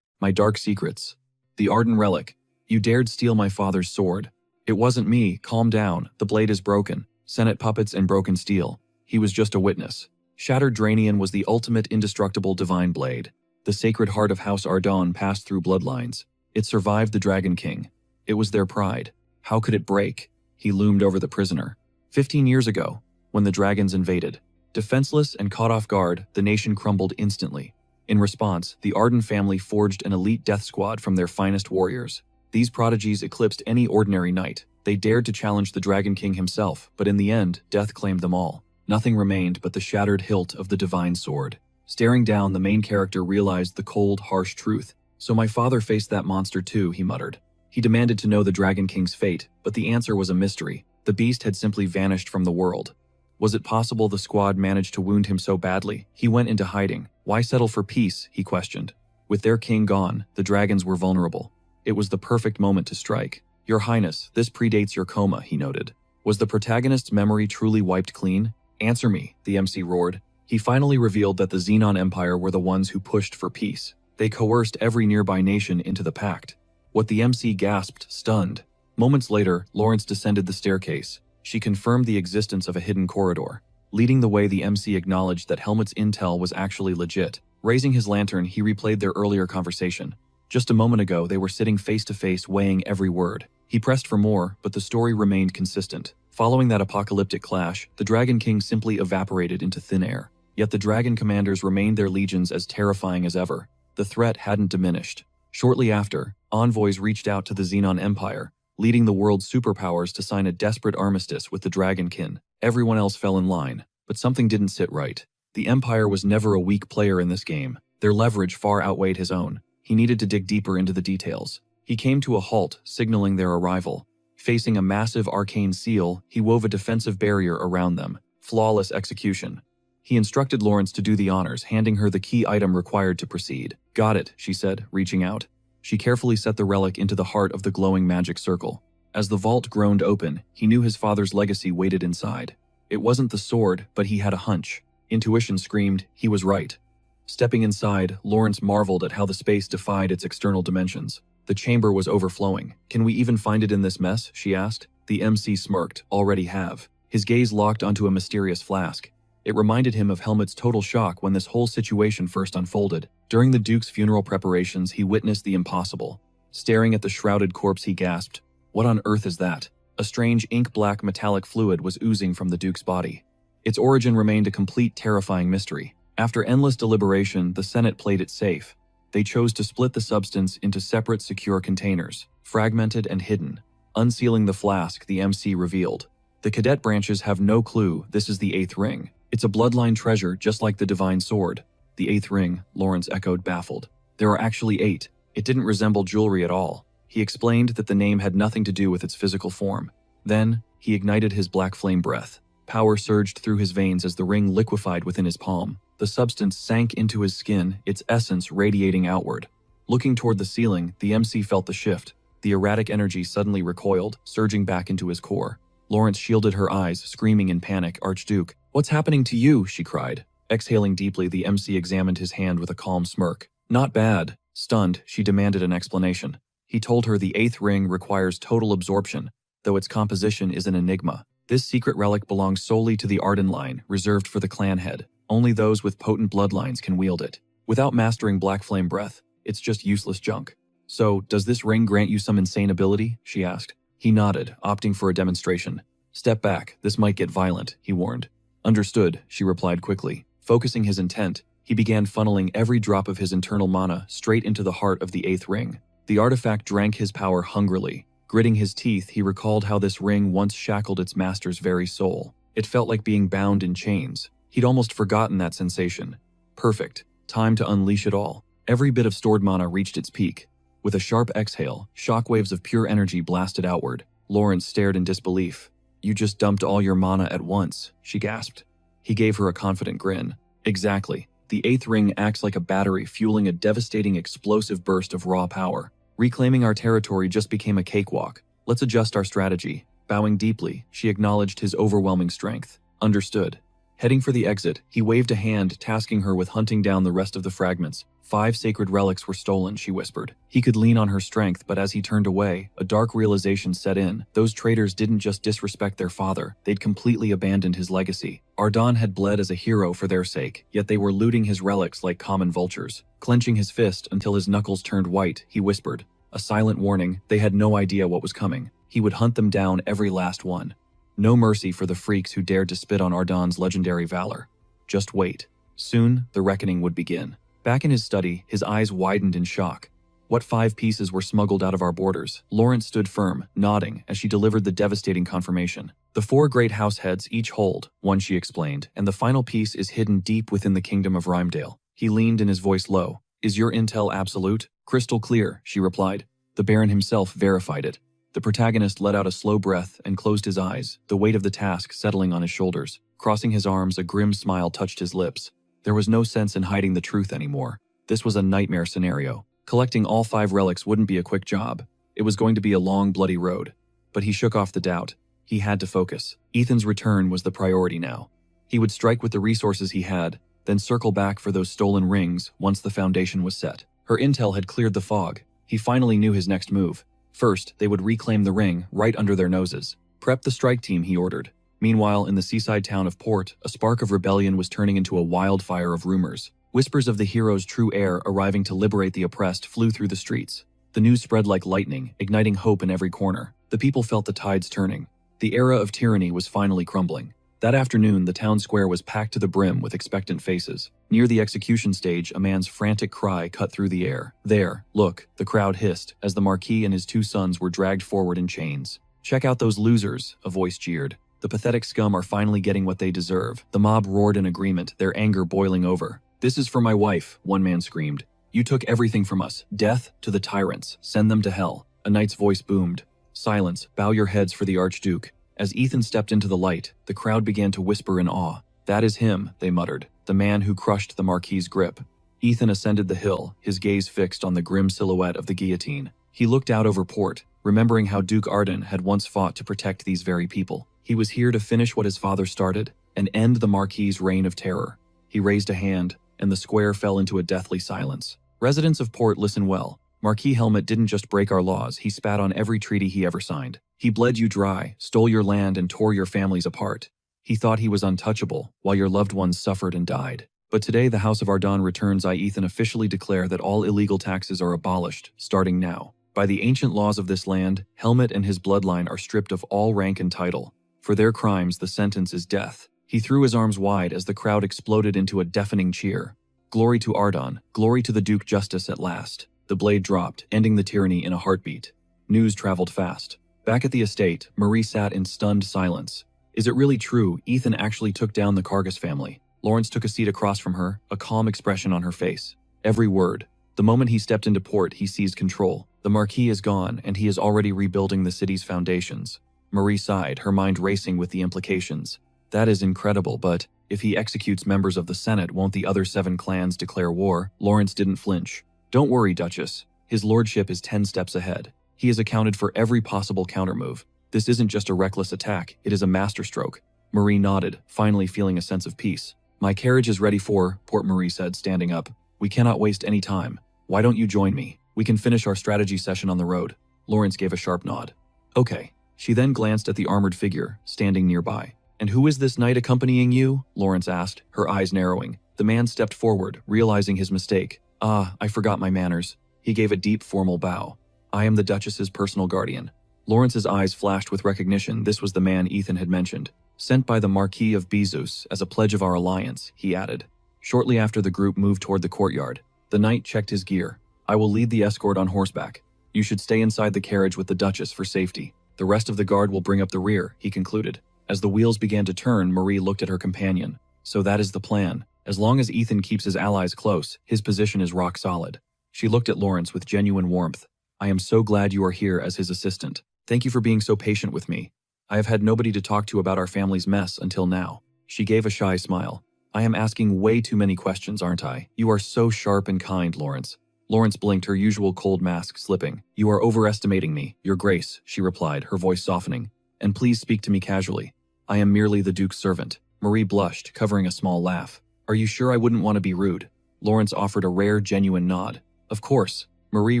"My dark secrets. The Arden relic. You dared steal my father's sword." "It wasn't me. Calm down. The blade is broken. Senate puppets and broken steel. He was just a witness." Shattered Dranian was the ultimate indestructible divine blade. The sacred heart of House Ardon passed through bloodlines. It survived the Dragon King. It was their pride. How could it break? He loomed over the prisoner. 15 years ago, when the dragons invaded. Defenseless and caught off guard, the nation crumbled instantly. In response, the Arden family forged an elite death squad from their finest warriors. These prodigies eclipsed any ordinary knight. They dared to challenge the Dragon King himself, but in the end, death claimed them all. Nothing remained but the shattered hilt of the divine sword. Staring down, the main character realized the cold, harsh truth. "So my father faced that monster too," he muttered. He demanded to know the Dragon King's fate, but the answer was a mystery. The beast had simply vanished from the world. Was it possible the squad managed to wound him so badly? He went into hiding. Why settle for peace, he questioned. With their king gone, the dragons were vulnerable. It was the perfect moment to strike. "Your Highness, this predates your coma," he noted. Was the protagonist's memory truly wiped clean? "Answer me," the MC roared. He finally revealed that the Xenon Empire were the ones who pushed for peace. They coerced every nearby nation into the pact. What the MC gasped, stunned. Moments later, Lawrence descended the staircase. She confirmed the existence of a hidden corridor. Leading the way, the MC acknowledged that Helmut's intel was actually legit. Raising his lantern, he replayed their earlier conversation. Just a moment ago, they were sitting face to face, weighing every word. He pressed for more, but the story remained consistent. Following that apocalyptic clash, the Dragon King simply evaporated into thin air. Yet the Dragon Commanders remained their legions as terrifying as ever. The threat hadn't diminished. Shortly after, envoys reached out to the Xenon Empire, leading the world's superpowers to sign a desperate armistice with the Dragonkin. Everyone else fell in line, but something didn't sit right. The Empire was never a weak player in this game. Their leverage far outweighed his own. He needed to dig deeper into the details. He came to a halt, signaling their arrival. Facing a massive arcane seal, he wove a defensive barrier around them. Flawless execution. He instructed Lawrence to do the honors, handing her the key item required to proceed. "Got it," she said, reaching out. She carefully set the relic into the heart of the glowing magic circle. As the vault groaned open, he knew his father's legacy waited inside. It wasn't the sword, but he had a hunch. Intuition screamed he was right. Stepping inside, Lawrence marveled at how the space defied its external dimensions. The chamber was overflowing. "Can we even find it in this mess?" she asked. The MC smirked. "Already have." His gaze locked onto a mysterious flask. It reminded him of Helmut's total shock when this whole situation first unfolded. During the Duke's funeral preparations, he witnessed the impossible. Staring at the shrouded corpse, he gasped, "What on earth is that?" A strange ink-black metallic fluid was oozing from the Duke's body. Its origin remained a complete terrifying mystery. After endless deliberation, the Senate played it safe. They chose to split the substance into separate secure containers, fragmented and hidden. Unsealing the flask, the MC revealed, "The cadet branches have no clue this is the 8th ring. It's a bloodline treasure just like the divine sword." "The 8th ring," Lawrence echoed, baffled. "There are actually 8. It didn't resemble jewelry at all." He explained that the name had nothing to do with its physical form. Then, he ignited his black flame breath. Power surged through his veins as the ring liquefied within his palm. The substance sank into his skin, its essence radiating outward. Looking toward the ceiling, the MC felt the shift. The erratic energy suddenly recoiled, surging back into his core. Lawrence shielded her eyes, screaming in panic, "Archduke, what's happening to you?" she cried. Exhaling deeply, the MC examined his hand with a calm smirk. "Not bad." Stunned, she demanded an explanation. He told her the 8th ring requires total absorption, though its composition is an enigma. This secret relic belongs solely to the Arden line, reserved for the clan head. Only those with potent bloodlines can wield it. Without mastering Black Flame Breath, it's just useless junk. "So, does this ring grant you some insane ability?" she asked. He nodded, opting for a demonstration. "Step back, this might get violent," he warned. "Understood," she replied quickly. Focusing his intent, he began funneling every drop of his internal mana straight into the heart of the 8th ring. The artifact drank his power hungrily. Gritting his teeth, he recalled how this ring once shackled its master's very soul. It felt like being bound in chains. He'd almost forgotten that sensation. Perfect. Time to unleash it all. Every bit of stored mana reached its peak. With a sharp exhale, shockwaves of pure energy blasted outward. Lawrence stared in disbelief. "You just dumped all your mana at once," she gasped. He gave her a confident grin. "Exactly. The 8th ring acts like a battery, fueling a devastating explosive burst of raw power. Reclaiming our territory just became a cakewalk. Let's adjust our strategy." Bowing deeply, she acknowledged his overwhelming strength. "Understood." Heading for the exit, he waved a hand, tasking her with hunting down the rest of the fragments. 5 sacred relics were stolen, she whispered. He could lean on her strength, but as he turned away, a dark realization set in. Those traitors didn't just disrespect their father, they'd completely abandoned his legacy. Ardon had bled as a hero for their sake, yet they were looting his relics like common vultures. Clenching his fist until his knuckles turned white, he whispered. A silent warning, they had no idea what was coming. He would hunt them down, every last one. No mercy for the freaks who dared to spit on Ardon's legendary valor. Just wait. Soon, the reckoning would begin. Back in his study, his eyes widened in shock. What 5 pieces were smuggled out of our borders? Lawrence stood firm, nodding, as she delivered the devastating confirmation. The 4 great house heads each hold, one she explained, and the final piece is hidden deep within the kingdom of Rhymedale. He leaned in his voice low. Is your intel absolute? Crystal clear, she replied. The Baron himself verified it. The protagonist let out a slow breath and closed his eyes, the weight of the task settling on his shoulders. Crossing his arms, a grim smile touched his lips. There was no sense in hiding the truth anymore. This was a nightmare scenario. Collecting all 5 relics wouldn't be a quick job. It was going to be a long, bloody road. But he shook off the doubt. He had to focus. Ethan's return was the priority now. He would strike with the resources he had, then circle back for those stolen rings once the foundation was set. Her intel had cleared the fog. He finally knew his next move. First, they would reclaim the ring right under their noses. Prep the strike team, he ordered. Meanwhile, in the seaside town of Port, a spark of rebellion was turning into a wildfire of rumors. Whispers of the hero's true heir arriving to liberate the oppressed flew through the streets. The news spread like lightning, igniting hope in every corner. The people felt the tides turning. The era of tyranny was finally crumbling. That afternoon, the town square was packed to the brim with expectant faces. Near the execution stage, a man's frantic cry cut through the air. "There, look," the crowd hissed, as the Marquis and his 2 sons were dragged forward in chains. "Check out those losers," a voice jeered. "The pathetic scum are finally getting what they deserve." The mob roared in agreement, their anger boiling over. "This is for my wife," one man screamed. "You took everything from us. Death to the tyrants. Send them to hell." A knight's voice boomed. "Silence, bow your heads for the Archduke." As Ethan stepped into the light, the crowd began to whisper in awe. "That is him," they muttered, "the man who crushed the Marquis' grip." Ethan ascended the hill, his gaze fixed on the grim silhouette of the guillotine. He looked out over Port, remembering how Duke Arden had once fought to protect these very people. He was here to finish what his father started and end the Marquis' reign of terror. He raised a hand, and the square fell into a deathly silence. Residents of Port, listen well. Marquis Helmet didn't just break our laws, he spat on every treaty he ever signed. He bled you dry, stole your land, and tore your families apart. He thought he was untouchable, while your loved ones suffered and died. But today the House of Ardon returns. I, Ethan, officially declare that all illegal taxes are abolished, starting now. By the ancient laws of this land, Helmet and his bloodline are stripped of all rank and title. For their crimes, the sentence is death. He threw his arms wide as the crowd exploded into a deafening cheer. Glory to Ardon, glory to the Duke Justice at last. The blade dropped, ending the tyranny in a heartbeat. News traveled fast. Back at the estate, Marie sat in stunned silence. Is it really true? Ethan actually took down the Kargas family. Lawrence took a seat across from her, a calm expression on her face. Every word. The moment he stepped into Port, he seized control. The Marquis is gone, and he is already rebuilding the city's foundations. Marie sighed, her mind racing with the implications. That is incredible, but if he executes members of the Senate, won't the other 7 clans declare war? Lawrence didn't flinch. Don't worry, Duchess. His lordship is 10 steps ahead. He has accounted for every possible countermove. This isn't just a reckless attack, it is a masterstroke. Marie nodded, finally feeling a sense of peace. My carriage is ready for, Port Marie said, standing up. We cannot waste any time. Why don't you join me? We can finish our strategy session on the road. Lawrence gave a sharp nod. Okay. She then glanced at the armored figure, standing nearby. And who is this knight accompanying you? Lawrence asked, her eyes narrowing. The man stepped forward, realizing his mistake. Ah, I forgot my manners. He gave a deep, formal bow. I am the Duchess's personal guardian. Lawrence's eyes flashed with recognition. This was the man Ethan had mentioned. Sent by the Marquis of Bezos as a pledge of our alliance, he added. Shortly after the group moved toward the courtyard, the knight checked his gear. I will lead the escort on horseback. You should stay inside the carriage with the Duchess for safety. The rest of the guard will bring up the rear, he concluded. As the wheels began to turn, Marie looked at her companion. So that is the plan. As long as Ethan keeps his allies close, his position is rock solid. She looked at Lawrence with genuine warmth. I am so glad you are here as his assistant. Thank you for being so patient with me. I have had nobody to talk to about our family's mess until now. She gave a shy smile. I am asking way too many questions, aren't I? You are so sharp and kind, Lawrence. Lawrence blinked, her usual cold mask slipping. You are overestimating me, Your Grace, she replied, her voice softening. And please speak to me casually. I am merely the Duke's servant. Marie blushed, covering a small laugh. Are you sure I wouldn't want to be rude? Lawrence offered a rare, genuine nod. Of course. Marie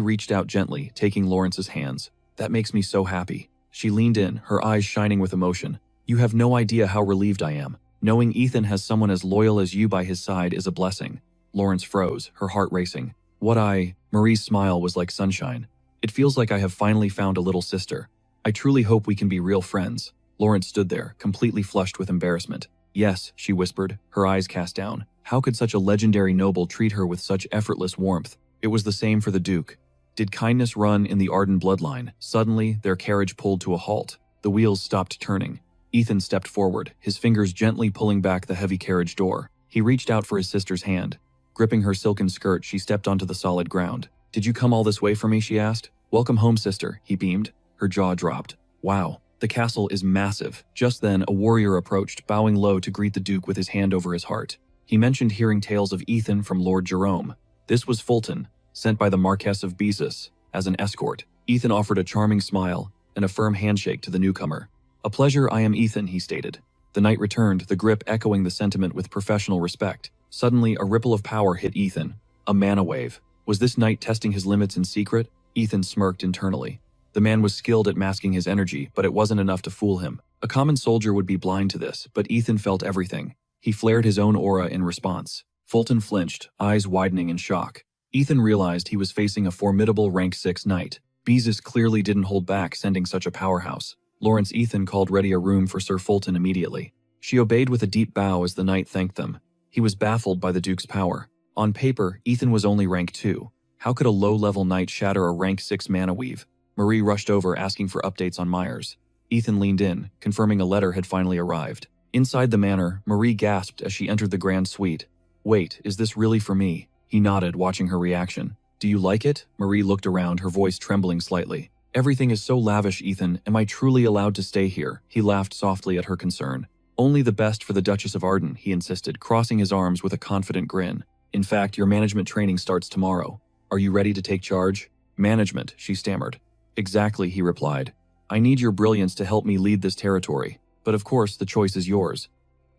reached out gently, taking Lawrence's hands. That makes me so happy. She leaned in, her eyes shining with emotion. You have no idea how relieved I am. Knowing Ethan has someone as loyal as you by his side is a blessing. Lawrence froze, her heart racing. Marie's smile was like sunshine. It feels like I have finally found a little sister. I truly hope we can be real friends. Lawrence stood there, completely flushed with embarrassment. Yes, she whispered, her eyes cast down. How could such a legendary noble treat her with such effortless warmth? It was the same for the Duke. Did kindness run in the Arden bloodline? Suddenly, their carriage pulled to a halt. The wheels stopped turning. Ethan stepped forward, his fingers gently pulling back the heavy carriage door. He reached out for his sister's hand. Gripping her silken skirt, she stepped onto the solid ground. Did you come all this way for me? She asked. Welcome home, sister, he beamed. Her jaw dropped. Wow, the castle is massive. Just then, a warrior approached, bowing low to greet the Duke with his hand over his heart. He mentioned hearing tales of Ethan from Lord Jerome. This was Fulton, sent by the Marquess of Bezos as an escort. Ethan offered a charming smile and a firm handshake to the newcomer. A pleasure, I am Ethan, he stated. The knight returned, the grip echoing the sentiment with professional respect. Suddenly, a ripple of power hit Ethan. A mana wave. Was this knight testing his limits in secret? Ethan smirked internally. The man was skilled at masking his energy, but it wasn't enough to fool him. A common soldier would be blind to this, but Ethan felt everything. He flared his own aura in response. Fulton flinched, eyes widening in shock. Ethan realized he was facing a formidable rank 6 knight. Beezus clearly didn't hold back sending such a powerhouse. Lawrence Ethan called ready a room for Sir Fulton immediately. She obeyed with a deep bow as the knight thanked them. He was baffled by the Duke's power. On paper, Ethan was only rank 2. How could a low-level knight shatter a rank 6 mana weave? Marie rushed over asking for updates on Myers. Ethan leaned in, confirming a letter had finally arrived. Inside the manor, Marie gasped as she entered the grand suite. "Wait, is this really for me?" He nodded, watching her reaction. "Do you like it?" Marie looked around, her voice trembling slightly. "Everything is so lavish, Ethan. Am I truly allowed to stay here?" He laughed softly at her concern. "Only the best for the Duchess of Arden," he insisted, crossing his arms with a confident grin. "In fact, your management training starts tomorrow. Are you ready to take charge?" "Management," she stammered. "Exactly," he replied. "I need your brilliance to help me lead this territory. But of course, the choice is yours."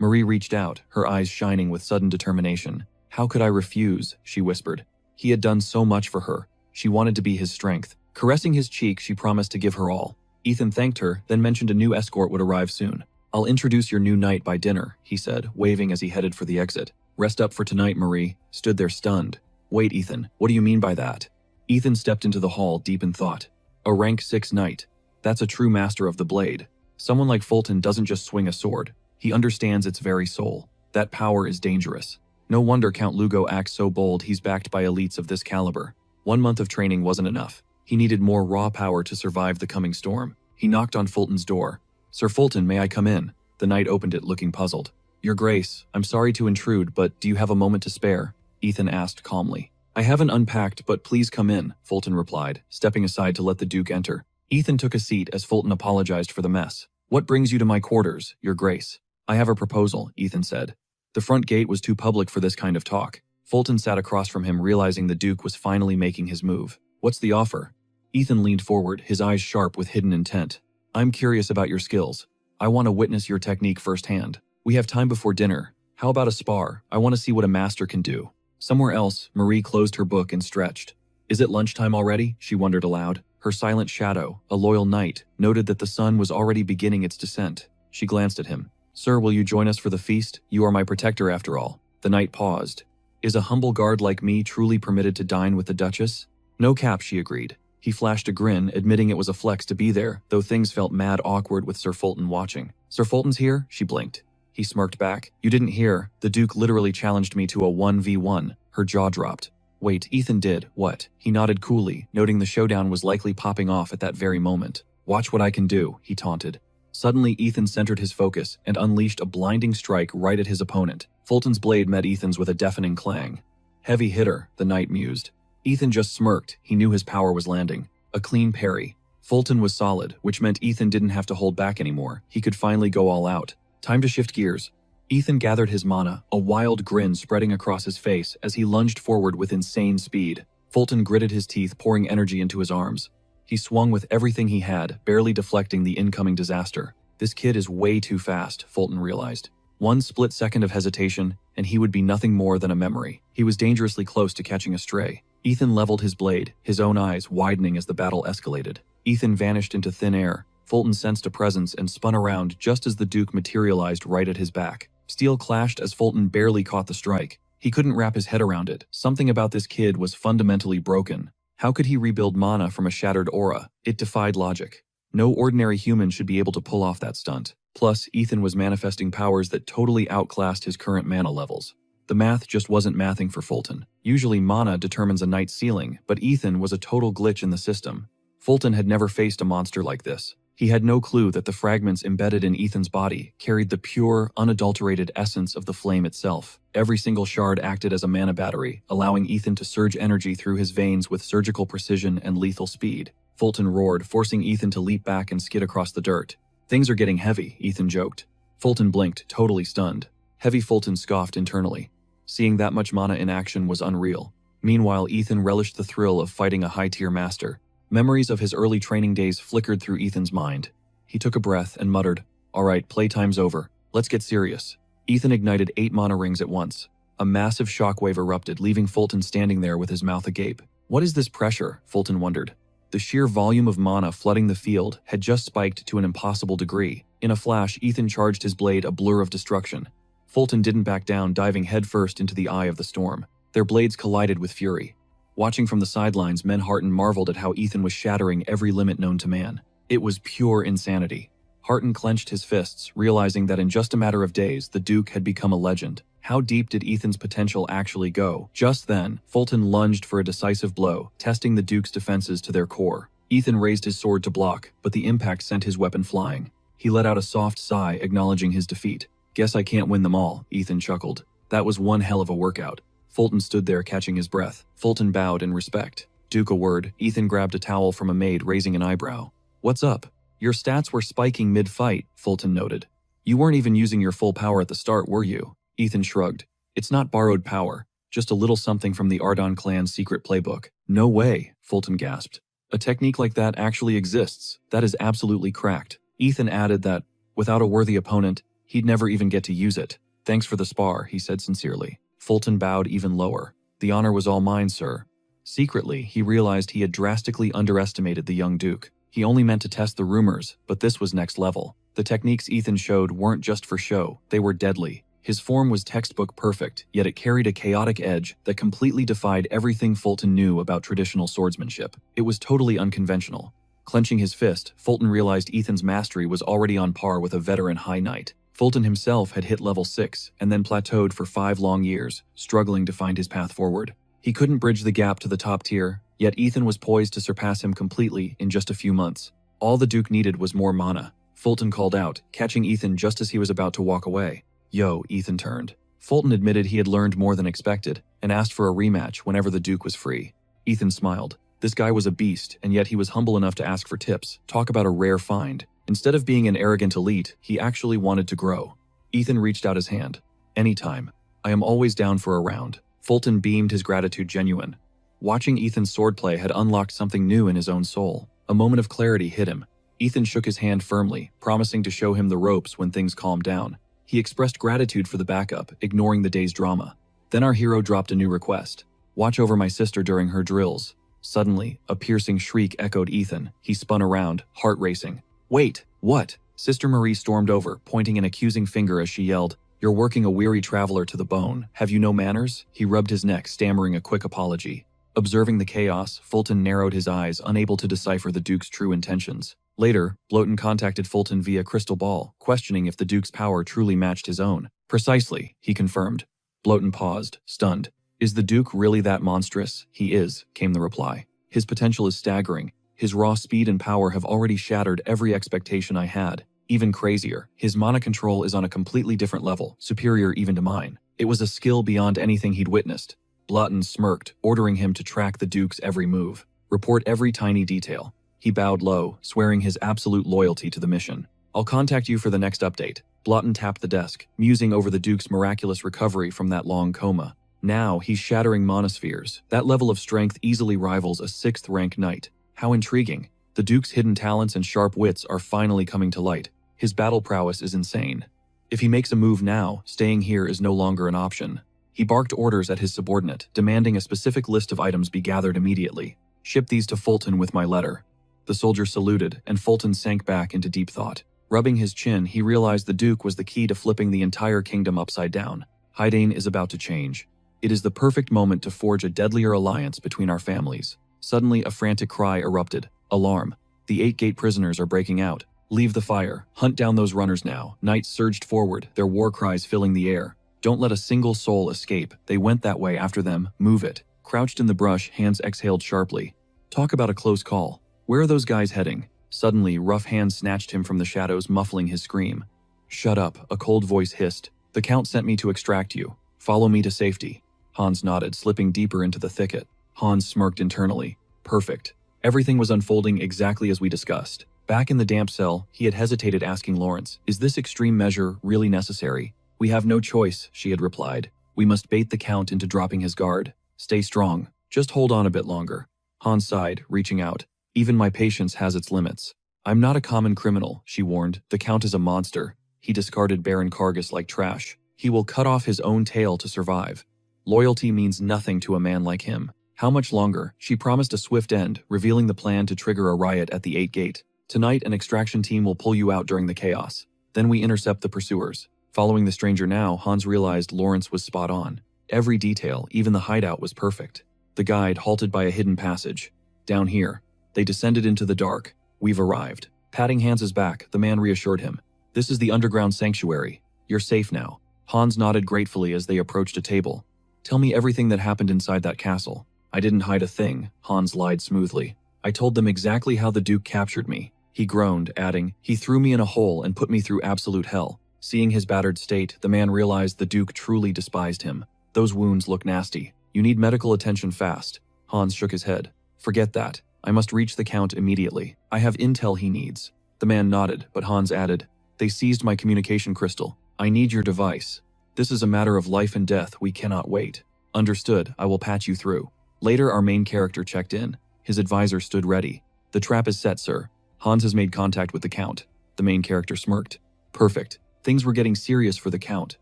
Marie reached out, her eyes shining with sudden determination. "How could I refuse?" she whispered. He had done so much for her. She wanted to be his strength. Caressing his cheek, she promised to give her all. Ethan thanked her, then mentioned a new escort would arrive soon. "I'll introduce your new knight by dinner," he said, waving as he headed for the exit. "Rest up for tonight," Marie stood there stunned. "Wait, Ethan, what do you mean by that?" Ethan stepped into the hall, deep in thought. A rank 6 knight. That's a true master of the blade. Someone like Fulton doesn't just swing a sword. He understands its very soul. That power is dangerous. No wonder Count Lugo acts so bold. He's backed by elites of this caliber. 1 month of training wasn't enough. He needed more raw power to survive the coming storm. He knocked on Fulton's door. "Sir Fulton, may I come in?" The knight opened it, looking puzzled. "Your Grace, I'm sorry to intrude, but do you have a moment to spare?" Ethan asked calmly. "I haven't unpacked, but please come in," Fulton replied, stepping aside to let the Duke enter. Ethan took a seat as Fulton apologized for the mess. "What brings you to my quarters, Your Grace?" "I have a proposal," Ethan said. The front gate was too public for this kind of talk. Fulton sat across from him, realizing the Duke was finally making his move. "What's the offer?" Ethan leaned forward, his eyes sharp with hidden intent. "I'm curious about your skills. I want to witness your technique firsthand. We have time before dinner. How about a spar? I want to see what a master can do." Somewhere else, Marie closed her book and stretched. "Is it lunchtime already?" she wondered aloud. Her silent shadow, a loyal knight, noted that the sun was already beginning its descent. She glanced at him. "Sir, will you join us for the feast? You are my protector after all." The knight paused. "Is a humble guard like me truly permitted to dine with the Duchess?" "No cap," she agreed. He flashed a grin, admitting it was a flex to be there, though things felt mad awkward with Sir Fulton watching. "Sir Fulton's here?" She blinked. He smirked back. "You didn't hear. The Duke literally challenged me to a 1v1. Her jaw dropped. "Wait, Ethan did. What?" He nodded coolly, noting the showdown was likely popping off at that very moment. "Watch what I can do," he taunted. Suddenly, Ethan centered his focus and unleashed a blinding strike right at his opponent. Fulton's blade met Ethan's with a deafening clang. "Heavy hitter," the knight mused. Ethan just smirked. He knew his power was landing. A clean parry. Fulton was solid, which meant Ethan didn't have to hold back anymore. He could finally go all out. Time to shift gears. Ethan gathered his mana, a wild grin spreading across his face as he lunged forward with insane speed. Fulton gritted his teeth, pouring energy into his arms. He swung with everything he had, barely deflecting the incoming disaster. This kid is way too fast, Fulton realized. 1 split second of hesitation, and he would be nothing more than a memory. He was dangerously close to catching a stray. Ethan leveled his blade, his own eyes widening as the battle escalated. Ethan vanished into thin air. Fulton sensed a presence and spun around just as the Duke materialized right at his back. Steel clashed as Fulton barely caught the strike. He couldn't wrap his head around it. Something about this kid was fundamentally broken. How could he rebuild mana from a shattered aura? It defied logic. No ordinary human should be able to pull off that stunt. Plus, Ethan was manifesting powers that totally outclassed his current mana levels. The math just wasn't mathing for Fulton. Usually mana determines a knight's ceiling, but Ethan was a total glitch in the system. Fulton had never faced a monster like this. He had no clue that the fragments embedded in Ethan's body carried the pure, unadulterated essence of the flame itself. Every single shard acted as a mana battery, allowing Ethan to surge energy through his veins with surgical precision and lethal speed. Fulton roared, forcing Ethan to leap back and skid across the dirt. "Things are getting heavy," Ethan joked. Fulton blinked, totally stunned. Heavy Fulton scoffed internally. Seeing that much mana in action was unreal. Meanwhile, Ethan relished the thrill of fighting a high-tier master. Memories of his early training days flickered through Ethan's mind. He took a breath and muttered, "All right, playtime's over. Let's get serious." Ethan ignited 8 mana rings at once. A massive shockwave erupted, leaving Fulton standing there with his mouth agape. What is this pressure? Fulton wondered. The sheer volume of mana flooding the field had just spiked to an impossible degree. In a flash, Ethan charged his blade, a blur of destruction. Fulton didn't back down, diving headfirst into the eye of the storm. Their blades collided with fury. Watching from the sidelines, Manhattan marveled at how Ethan was shattering every limit known to man. It was pure insanity. Harton clenched his fists, realizing that in just a matter of days, the Duke had become a legend. How deep did Ethan's potential actually go? Just then, Fulton lunged for a decisive blow, testing the Duke's defenses to their core. Ethan raised his sword to block, but the impact sent his weapon flying. He let out a soft sigh, acknowledging his defeat. "Guess I can't win them all," Ethan chuckled. "That was one hell of a workout." Fulton stood there catching his breath. Fulton bowed in respect. "Duke, a word." Ethan grabbed a towel from a maid, raising an eyebrow. "What's up?" "Your stats were spiking mid-fight," Fulton noted. "You weren't even using your full power at the start, were you?" Ethan shrugged. "It's not borrowed power, just a little something from the Ardon clan's secret playbook." "No way," Fulton gasped. "A technique like that actually exists. That is absolutely cracked." Ethan added that, without a worthy opponent, he'd never even get to use it. "Thanks for the spar," he said sincerely. Fulton bowed even lower. "The honor was all mine, sir." Secretly, he realized he had drastically underestimated the young Duke. He only meant to test the rumors, but this was next level. The techniques Ethan showed weren't just for show, they were deadly. His form was textbook perfect, yet it carried a chaotic edge that completely defied everything Fulton knew about traditional swordsmanship. It was totally unconventional. Clenching his fist, Fulton realized Ethan's mastery was already on par with a veteran high knight. Fulton himself had hit level 6 and then plateaued for 5 long years, struggling to find his path forward. He couldn't bridge the gap to the top tier, yet Ethan was poised to surpass him completely in just a few months. All the Duke needed was more mana. Fulton called out, catching Ethan just as he was about to walk away. "Yo," Ethan turned. Fulton admitted he had learned more than expected and asked for a rematch whenever the Duke was free. Ethan smiled. This guy was a beast, and yet he was humble enough to ask for tips. Talk about a rare find. Instead of being an arrogant elite, he actually wanted to grow. Ethan reached out his hand. "Anytime. I am always down for a round." Fulton beamed, his gratitude genuine. Watching Ethan's swordplay had unlocked something new in his own soul. A moment of clarity hit him. Ethan shook his hand firmly, promising to show him the ropes when things calmed down. He expressed gratitude for the backup, ignoring the day's drama. Then our hero dropped a new request. "Watch over my sister during her drills." Suddenly, a piercing shriek echoed Ethan. He spun around, heart racing. "Wait, what?" Sister Marie stormed over, pointing an accusing finger as she yelled, "You're working a weary traveler to the bone. Have you no manners?" He rubbed his neck, stammering a quick apology. Observing the chaos, Fulton narrowed his eyes, unable to decipher the Duke's true intentions. Later, Bloaton contacted Fulton via crystal ball, questioning if the Duke's power truly matched his own. "Precisely," he confirmed. Bloaton paused, stunned. "Is the Duke really that monstrous?" "He is," came the reply. "His potential is staggering. His raw speed and power have already shattered every expectation I had. Even crazier, his mana control is on a completely different level, superior even to mine. It was a skill beyond anything he'd witnessed." Bloaton smirked, ordering him to track the Duke's every move. Report every tiny detail. He bowed low, swearing his absolute loyalty to the mission. "I'll contact you for the next update." Bloaton tapped the desk, musing over the Duke's miraculous recovery from that long coma. Now he's shattering monospheres. That level of strength easily rivals a 6th rank knight. How intriguing. The Duke's hidden talents and sharp wits are finally coming to light. His battle prowess is insane. If he makes a move now, staying here is no longer an option. He barked orders at his subordinate, demanding a specific list of items be gathered immediately. "Ship these to Fulton with my letter." The soldier saluted, and Fulton sank back into deep thought. Rubbing his chin, he realized the Duke was the key to flipping the entire kingdom upside down. Hydane is about to change. It is the perfect moment to forge a deadlier alliance between our families. Suddenly, a frantic cry erupted. Alarm. The 8-gate prisoners are breaking out. Leave the fire. Hunt down those runners now. Knights surged forward, their war cries filling the air. Don't let a single soul escape. They went that way after them. Move it. Crouched in the brush, hands exhaled sharply. Talk about a close call. Where are those guys heading? Suddenly, rough hands snatched him from the shadows, muffling his scream. "Shut up," a cold voice hissed. "The Count sent me to extract you. Follow me to safety." Hans nodded, slipping deeper into the thicket. Hans smirked internally. Perfect. Everything was unfolding exactly as we discussed. Back in the damp cell, he had hesitated, asking Lawrence, "Is this extreme measure really necessary?" "We have no choice," she had replied. "We must bait the Count into dropping his guard. Stay strong. Just hold on a bit longer." Hans sighed, reaching out. "Even my patience has its limits." "I'm not a common criminal," she warned. "The Count is a monster. He discarded Baron Kargas like trash. He will cut off his own tail to survive. Loyalty means nothing to a man like him." How much longer? She promised a swift end, revealing the plan to trigger a riot at the 8 gate. "Tonight, an extraction team will pull you out during the chaos. Then we intercept the pursuers." Following the stranger now, Hans realized Lawrence was spot on. Every detail, even the hideout, was perfect. The guide halted by a hidden passage. Down here. They descended into the dark. We've arrived. Patting Hans's back, the man reassured him. This is the underground sanctuary. You're safe now. Hans nodded gratefully as they approached a table. Tell me everything that happened inside that castle. I didn't hide a thing, Hans lied smoothly. I told them exactly how the Duke captured me. He groaned, adding, he threw me in a hole and put me through absolute hell. Seeing his battered state, the man realized the Duke truly despised him. Those wounds look nasty. You need medical attention fast. Hans shook his head. Forget that. I must reach the Count immediately. I have intel he needs. The man nodded, but Hans added, they seized my communication crystal. I need your device. This is a matter of life and death. We cannot wait. Understood. I will patch you through. Later, our main character checked in. His advisor stood ready. The trap is set, sir. Hans has made contact with the Count. The main character smirked. Perfect. Things were getting serious for the Count.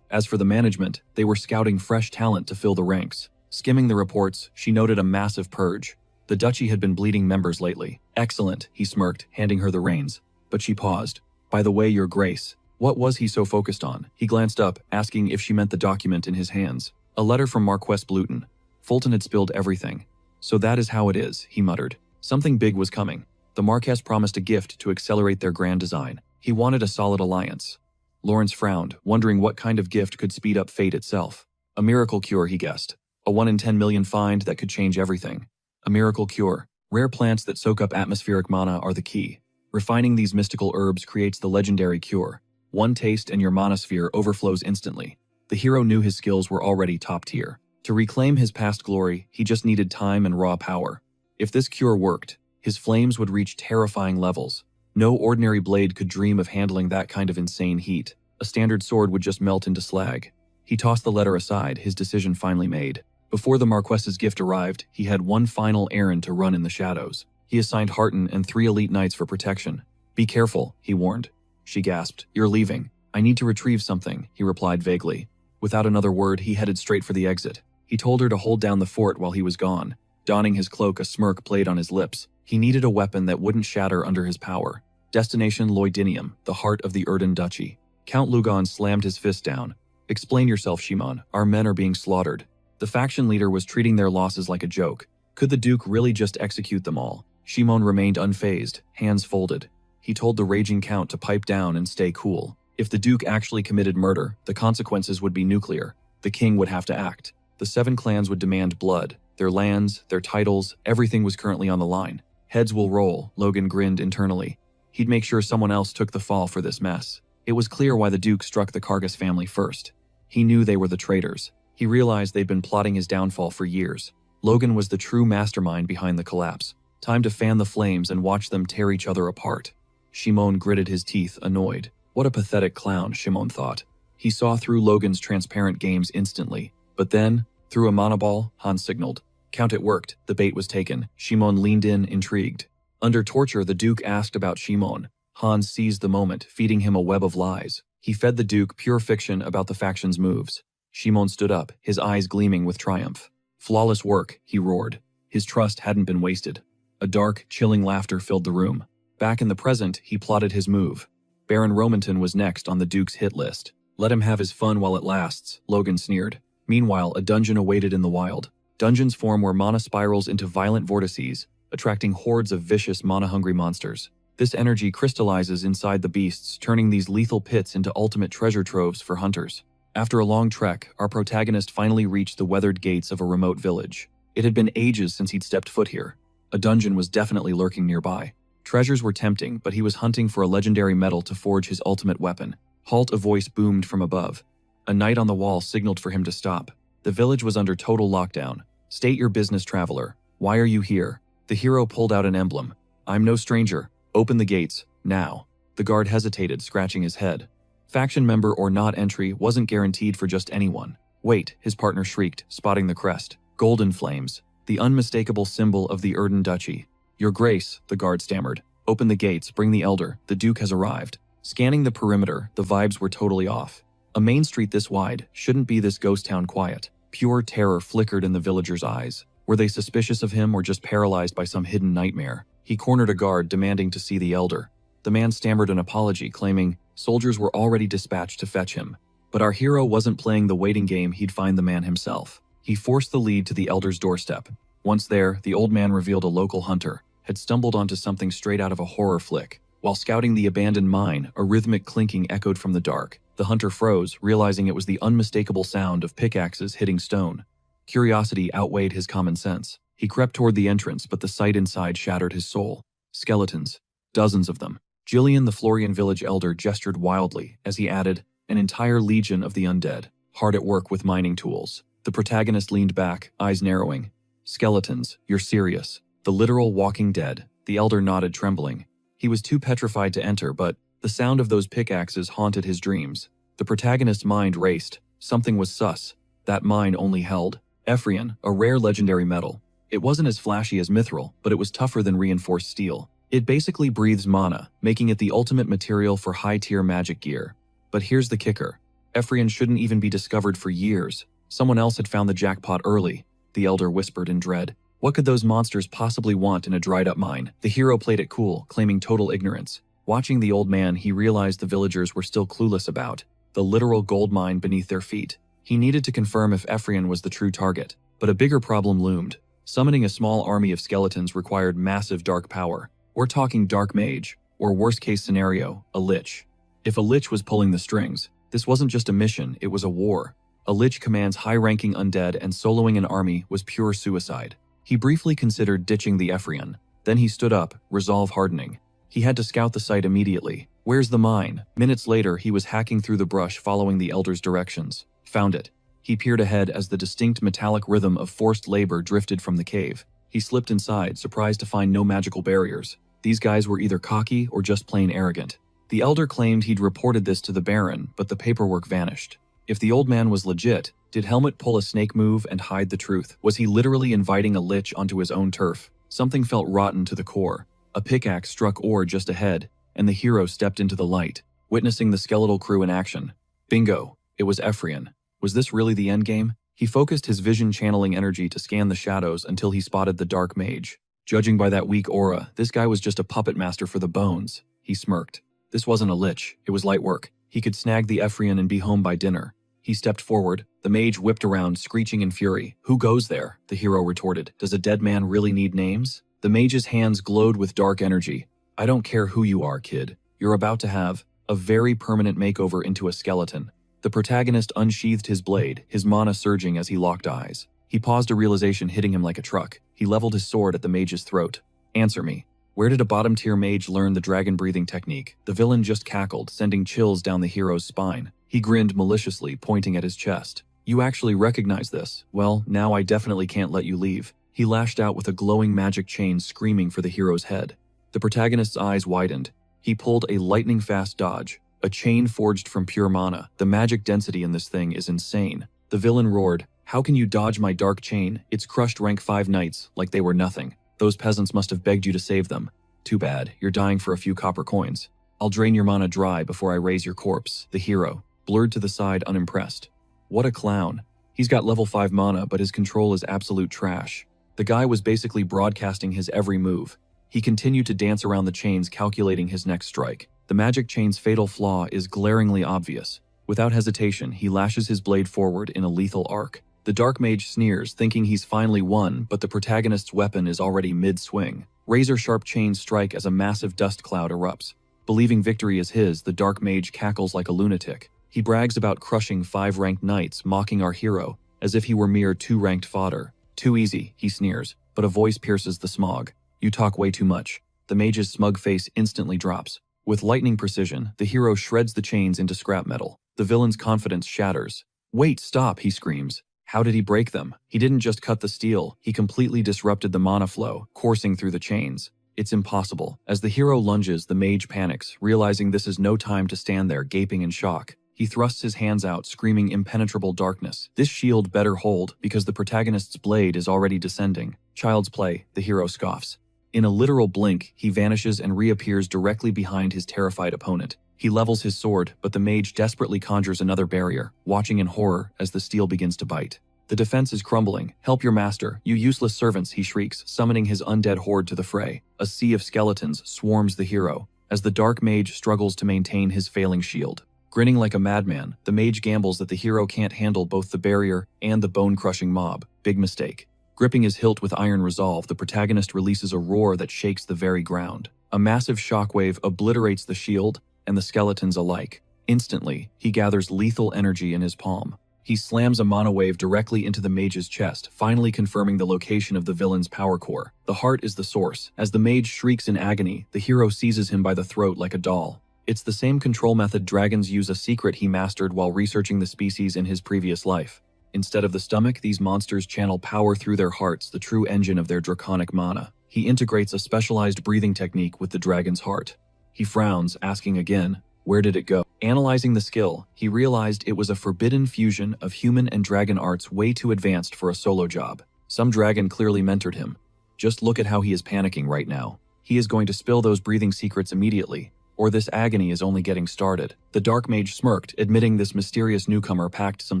As for the management, they were scouting fresh talent to fill the ranks. Skimming the reports, she noted a massive purge. The duchy had been bleeding members lately. Excellent, he smirked, handing her the reins. But she paused. By the way, your grace. What was he so focused on? He glanced up, asking if she meant the document in his hands. A letter from Marquess Bluton. Fulton had spilled everything. So that is how it is, he muttered. Something big was coming. The Marquess promised a gift to accelerate their grand design. He wanted a solid alliance. Lawrence frowned, wondering what kind of gift could speed up fate itself. A miracle cure, he guessed. A 1 in 10 million find that could change everything. A miracle cure. Rare plants that soak up atmospheric mana are the key. Refining these mystical herbs creates the legendary cure. One taste and your mana sphere overflows instantly. The hero knew his skills were already top tier. To reclaim his past glory, he just needed time and raw power. If this cure worked, his flames would reach terrifying levels. No ordinary blade could dream of handling that kind of insane heat. A standard sword would just melt into slag. He tossed the letter aside, his decision finally made. Before the Marquess's gift arrived, he had one final errand to run in the shadows. He assigned Harton and 3 elite knights for protection. Be careful, he warned. She gasped. You're leaving. I need to retrieve something, he replied vaguely. Without another word, he headed straight for the exit. He told her to hold down the fort while he was gone. Donning his cloak, a smirk played on his lips. He needed a weapon that wouldn't shatter under his power. Destination Loidinium, the heart of the Erden Duchy. Count Lugon slammed his fist down. Explain yourself, Shimon. Our men are being slaughtered. The faction leader was treating their losses like a joke. Could the Duke really just execute them all? Shimon remained unfazed, hands folded. He told the raging Count to pipe down and stay cool. If the Duke actually committed murder, the consequences would be nuclear. The king would have to act. The 7 clans would demand blood. Their lands, their titles, everything was currently on the line. Heads will roll, Logan grinned internally. He'd make sure someone else took the fall for this mess. It was clear why the Duke struck the Kargas family first. He knew they were the traitors. He realized they'd been plotting his downfall for years. Logan was the true mastermind behind the collapse. Time to fan the flames and watch them tear each other apart. Shimon gritted his teeth, annoyed. What a pathetic clown, Shimon thought. He saw through Logan's transparent games instantly. But then, through a monoball, Hans signaled. Count, it worked. The bait was taken. Shimon leaned in, intrigued. Under torture, the Duke asked about Shimon. Hans seized the moment, feeding him a web of lies. He fed the Duke pure fiction about the faction's moves. Shimon stood up, his eyes gleaming with triumph. Flawless work, he roared. His trust hadn't been wasted. A dark, chilling laughter filled the room. Back in the present, he plotted his move. Baron Romanton was next on the Duke's hit list. Let him have his fun while it lasts, Logan sneered. Meanwhile, a dungeon awaited in the wild. Dungeons form where mana spirals into violent vortices, attracting hordes of vicious mana-hungry monsters. This energy crystallizes inside the beasts, turning these lethal pits into ultimate treasure troves for hunters. After a long trek, our protagonist finally reached the weathered gates of a remote village. It had been ages since he'd stepped foot here. A dungeon was definitely lurking nearby. Treasures were tempting, but he was hunting for a legendary metal to forge his ultimate weapon. Halt, a voice boomed from above. A knight on the wall signaled for him to stop. The village was under total lockdown. State your business, traveler. Why are you here? The hero pulled out an emblem. I'm no stranger. Open the gates, now. The guard hesitated, scratching his head. Faction member or not, entry wasn't guaranteed for just anyone. Wait, his partner shrieked, spotting the crest. Golden flames, the unmistakable symbol of the Erden Duchy. Your grace, the guard stammered. Open the gates, bring the elder, the Duke has arrived. Scanning the perimeter, the vibes were totally off. A main street this wide shouldn't be this ghost town quiet. Pure terror flickered in the villagers' eyes. Were they suspicious of him or just paralyzed by some hidden nightmare? He cornered a guard, demanding to see the elder. The man stammered an apology, claiming, Soldiers were already dispatched to fetch him. But our hero wasn't playing the waiting game, he'd find the man himself. He forced the lead to the elder's doorstep. Once there, the old man revealed a local hunter had stumbled onto something straight out of a horror flick. While scouting the abandoned mine, a rhythmic clinking echoed from the dark. The hunter froze, realizing it was the unmistakable sound of pickaxes hitting stone. Curiosity outweighed his common sense. He crept toward the entrance, but the sight inside shattered his soul. Skeletons. Dozens of them. Jillian, the Florian village elder, gestured wildly as he added, an entire legion of the undead, hard at work with mining tools. The protagonist leaned back, eyes narrowing. Skeletons, you're serious. The literal walking dead. The elder nodded, trembling. He was too petrified to enter, but the sound of those pickaxes haunted his dreams. The protagonist's mind raced. Something was sus. That mine only held Ephrian, a rare legendary metal. It wasn't as flashy as mithril, but it was tougher than reinforced steel. It basically breathes mana, making it the ultimate material for high-tier magic gear. But here's the kicker. Ephrian shouldn't even be discovered for years. Someone else had found the jackpot early, the elder whispered in dread. What could those monsters possibly want in a dried-up mine? The hero played it cool, claiming total ignorance. Watching the old man, he realized the villagers were still clueless about the literal gold mine beneath their feet. He needed to confirm if Ephrian was the true target. But a bigger problem loomed. Summoning a small army of skeletons required massive dark power. We're talking dark mage, or worst-case scenario, a lich. If a lich was pulling the strings, this wasn't just a mission, it was a war. A lich commands high-ranking undead, and soloing an army was pure suicide. He briefly considered ditching the Ephrian. Then he stood up, resolve hardening. He had to scout the site immediately. Where's the mine? Minutes later, he was hacking through the brush following the elder's directions. Found it. He peered ahead as the distinct metallic rhythm of forced labor drifted from the cave. He slipped inside, surprised to find no magical barriers. These guys were either cocky or just plain arrogant. The elder claimed he'd reported this to the Baron, but the paperwork vanished. If the old man was legit, did Helmut pull a snake move and hide the truth? Was he literally inviting a lich onto his own turf? Something felt rotten to the core. A pickaxe struck ore just ahead, and the hero stepped into the light, witnessing the skeletal crew in action. Bingo! It was Ephrian. Was this really the endgame? He focused his vision channeling energy to scan the shadows until he spotted the dark mage. Judging by that weak aura, this guy was just a puppet master for the bones. He smirked. This wasn't a lich, it was light work. He could snag the Ephrian and be home by dinner. He stepped forward. The mage whipped around, screeching in fury. Who goes there? The hero retorted. Does a dead man really need names? The mage's hands glowed with dark energy. I don't care who you are, kid. You're about to have a very permanent makeover into a skeleton. The protagonist unsheathed his blade, his mana surging as he locked eyes. He paused, a realization hitting him like a truck. He leveled his sword at the mage's throat. Answer me. Where did a bottom-tier mage learn the dragon-breathing technique? The villain just cackled, sending chills down the hero's spine. He grinned maliciously, pointing at his chest. You actually recognize this? Well, now I definitely can't let you leave. He lashed out with a glowing magic chain, screaming for the hero's head. The protagonist's eyes widened. He pulled a lightning-fast dodge. A chain forged from pure mana. The magic density in this thing is insane. The villain roared, how can you dodge my dark chain? It's crushed rank 5 knights like they were nothing. Those peasants must have begged you to save them. Too bad, you're dying for a few copper coins. I'll drain your mana dry before I raise your corpse. The hero blurred to the side, unimpressed. What a clown. He's got level 5 mana, but his control is absolute trash. The guy was basically broadcasting his every move. He continued to dance around the chains, calculating his next strike. The magic chain's fatal flaw is glaringly obvious. Without hesitation, he lashes his blade forward in a lethal arc. The dark mage sneers, thinking he's finally won, but the protagonist's weapon is already mid-swing. Razor-sharp chains strike as a massive dust cloud erupts. Believing victory is his, the dark mage cackles like a lunatic. He brags about crushing 5 ranked knights, mocking our hero, as if he were mere 2 ranked fodder. Too easy, he sneers, but a voice pierces the smog. You talk way too much. The mage's smug face instantly drops. With lightning precision, the hero shreds the chains into scrap metal. The villain's confidence shatters. Wait, stop, he screams. How did he break them? He didn't just cut the steel, he completely disrupted the mana flow, coursing through the chains. It's impossible. As the hero lunges, the mage panics, realizing this is no time to stand there gaping in shock. He thrusts his hands out, screaming impenetrable darkness. This shield better hold, because the protagonist's blade is already descending. Child's play, the hero scoffs. In a literal blink, he vanishes and reappears directly behind his terrified opponent. He levels his sword, but the mage desperately conjures another barrier, watching in horror as the steel begins to bite. The defense is crumbling. Help your master, you useless servants, he shrieks, summoning his undead horde to the fray. A sea of skeletons swarms the hero. as the dark mage struggles to maintain his failing shield. Grinning like a madman, the mage gambles that the hero can't handle both the barrier and the bone-crushing mob. Big mistake. Gripping his hilt with iron resolve, the protagonist releases a roar that shakes the very ground. A massive shockwave obliterates the shield and the skeletons alike. Instantly, he gathers lethal energy in his palm. He slams a mana wave directly into the mage's chest, finally confirming the location of the villain's power core. The heart is the source. As the mage shrieks in agony, the hero seizes him by the throat like a doll. It's the same control method dragons use, a secret he mastered while researching the species in his previous life. Instead of the stomach, these monsters channel power through their hearts, the true engine of their draconic mana. He integrates a specialized breathing technique with the dragon's heart. He frowns, asking again, where did it go? Analyzing the skill, he realized it was a forbidden fusion of human and dragon arts way too advanced for a solo job. Some dragon clearly mentored him. Just look at how he is panicking right now. He is going to spill those breathing secrets immediately, or this agony is only getting started. The dark mage smirked, admitting this mysterious newcomer packed some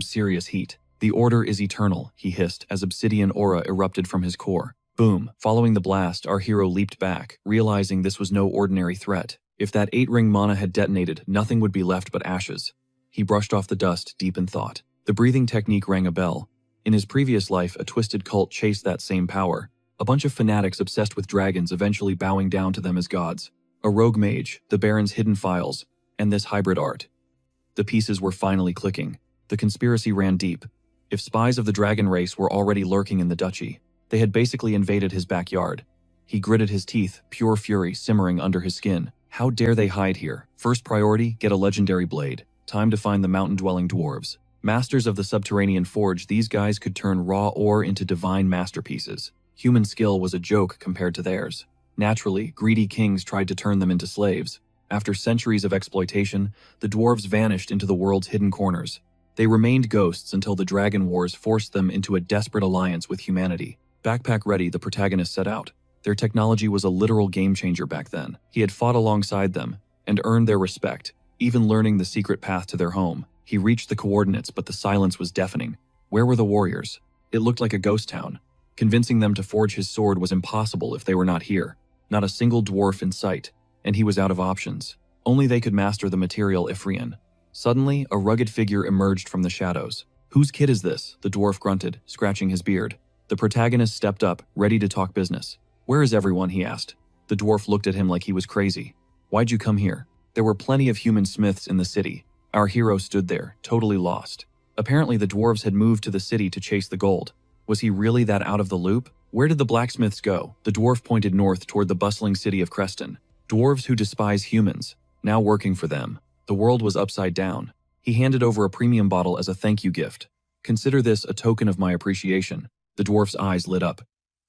serious heat. The order is eternal, he hissed as obsidian aura erupted from his core. Boom. Following the blast, our hero leaped back, realizing this was no ordinary threat. If that 8-ring mana had detonated, nothing would be left but ashes. He brushed off the dust, deep in thought. The breathing technique rang a bell. In his previous life, a twisted cult chased that same power. A bunch of fanatics obsessed with dragons eventually bowing down to them as gods. A rogue mage, the Baron's hidden files, and this hybrid art. The pieces were finally clicking. The conspiracy ran deep. If spies of the dragon race were already lurking in the duchy, they had basically invaded his backyard. He gritted his teeth, pure fury simmering under his skin. How dare they hide here? First priority, get a legendary blade. Time to find the mountain-dwelling dwarves. Masters of the subterranean forge, these guys could turn raw ore into divine masterpieces. Human skill was a joke compared to theirs. Naturally, greedy kings tried to turn them into slaves. After centuries of exploitation, the dwarves vanished into the world's hidden corners. They remained ghosts until the Dragon Wars forced them into a desperate alliance with humanity. Backpack ready, the protagonist set out. Their technology was a literal game-changer back then. He had fought alongside them and earned their respect, even learning the secret path to their home. He reached the coordinates, but the silence was deafening. Where were the warriors? It looked like a ghost town. Convincing them to forge his sword was impossible if they were not here. Not a single dwarf in sight, and he was out of options. Only they could master the material Ifrian. Suddenly, a rugged figure emerged from the shadows. Whose kid is this? The dwarf grunted, scratching his beard. The protagonist stepped up, ready to talk business. Where is everyone? He asked. The dwarf looked at him like he was crazy. Why'd you come here? There were plenty of human smiths in the city. Our hero stood there, totally lost. Apparently the dwarves had moved to the city to chase the gold. Was he really that out of the loop? Where did the blacksmiths go? The dwarf pointed north toward the bustling city of Creston. Dwarves who despise humans, now working for them. The world was upside down. He handed over a premium bottle as a thank you gift. Consider this a token of my appreciation. The dwarf's eyes lit up.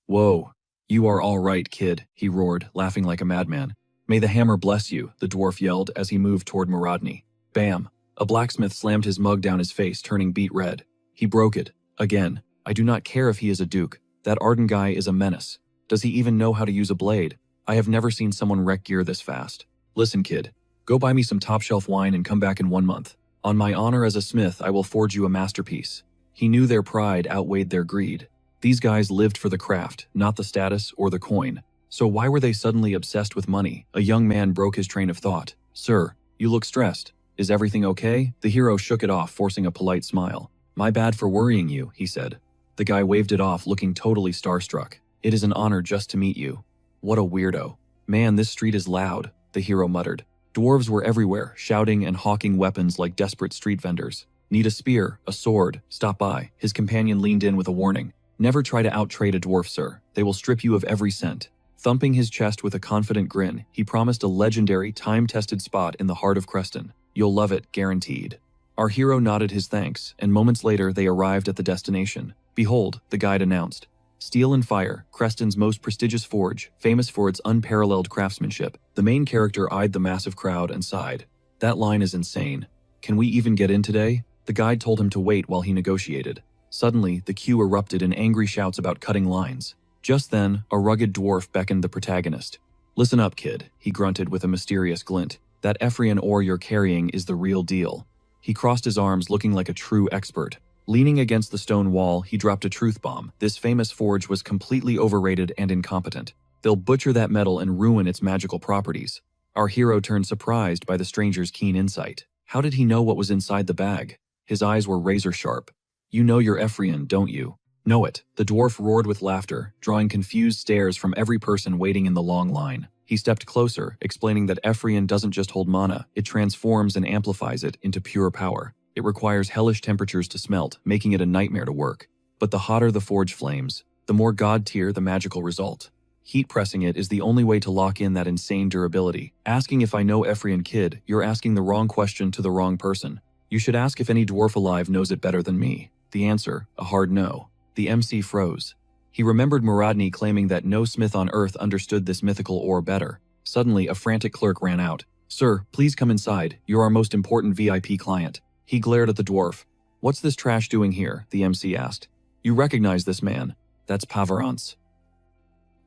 Whoa. You are all right, kid, he roared, laughing like a madman. May the hammer bless you, the dwarf yelled as he moved toward Muradni. Bam! A blacksmith slammed his mug down his face, turning beet red. He broke it. Again. I do not care if he is a duke. That Arden guy is a menace. Does he even know how to use a blade? I have never seen someone wreck gear this fast. Listen, kid. Go buy me some top-shelf wine and come back in 1 month. On my honor as a smith, I will forge you a masterpiece. He knew their pride outweighed their greed. These guys lived for the craft, not the status or the coin. So why were they suddenly obsessed with money? A young man broke his train of thought. Sir, you look stressed. Is everything okay? The hero shook it off, forcing a polite smile. My bad for worrying you, he said. The guy waved it off, looking totally starstruck. It is an honor just to meet you. What a weirdo. Man, this street is loud, the hero muttered. Dwarves were everywhere, shouting and hawking weapons like desperate street vendors. Need a spear, a sword, stop by. His companion leaned in with a warning. Never try to out-trade a dwarf, sir. They will strip you of every cent. Thumping his chest with a confident grin, he promised a legendary, time-tested spot in the heart of Creston. You'll love it, guaranteed. Our hero nodded his thanks, and moments later they arrived at the destination. Behold, the guide announced. Steel and Fire, Creston's most prestigious forge, famous for its unparalleled craftsmanship. The main character eyed the massive crowd and sighed. That line is insane. Can we even get in today? The guide told him to wait while he negotiated. Suddenly, the queue erupted in angry shouts about cutting lines. Just then, a rugged dwarf beckoned the protagonist. Listen up, kid, he grunted with a mysterious glint. That Ephrian ore you're carrying is the real deal. He crossed his arms, looking like a true expert. Leaning against the stone wall, he dropped a truth bomb. This famous forge was completely overrated and incompetent. They'll butcher that metal and ruin its magical properties. Our hero turned surprised by the stranger's keen insight. How did he know what was inside the bag? His eyes were razor sharp. You know your Ephrian, don't you? Know it. The dwarf roared with laughter, drawing confused stares from every person waiting in the long line. He stepped closer, explaining that Ephrian doesn't just hold mana, it transforms and amplifies it into pure power. It requires hellish temperatures to smelt, making it a nightmare to work. But the hotter the forge flames, the more god tier the magical result. Heat pressing it is the only way to lock in that insane durability. Asking if I know Ephrian kid, you're asking the wrong question to the wrong person. You should ask if any dwarf alive knows it better than me. The answer, a hard no. The MC froze. He remembered Muradni claiming that no smith on earth understood this mythical ore better. Suddenly, a frantic clerk ran out. Sir, please come inside. You're our most important VIP client. He glared at the dwarf. What's this trash doing here? The MC asked. You recognize this man. That's Pavarance.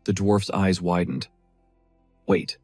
The dwarf's eyes widened. Wait.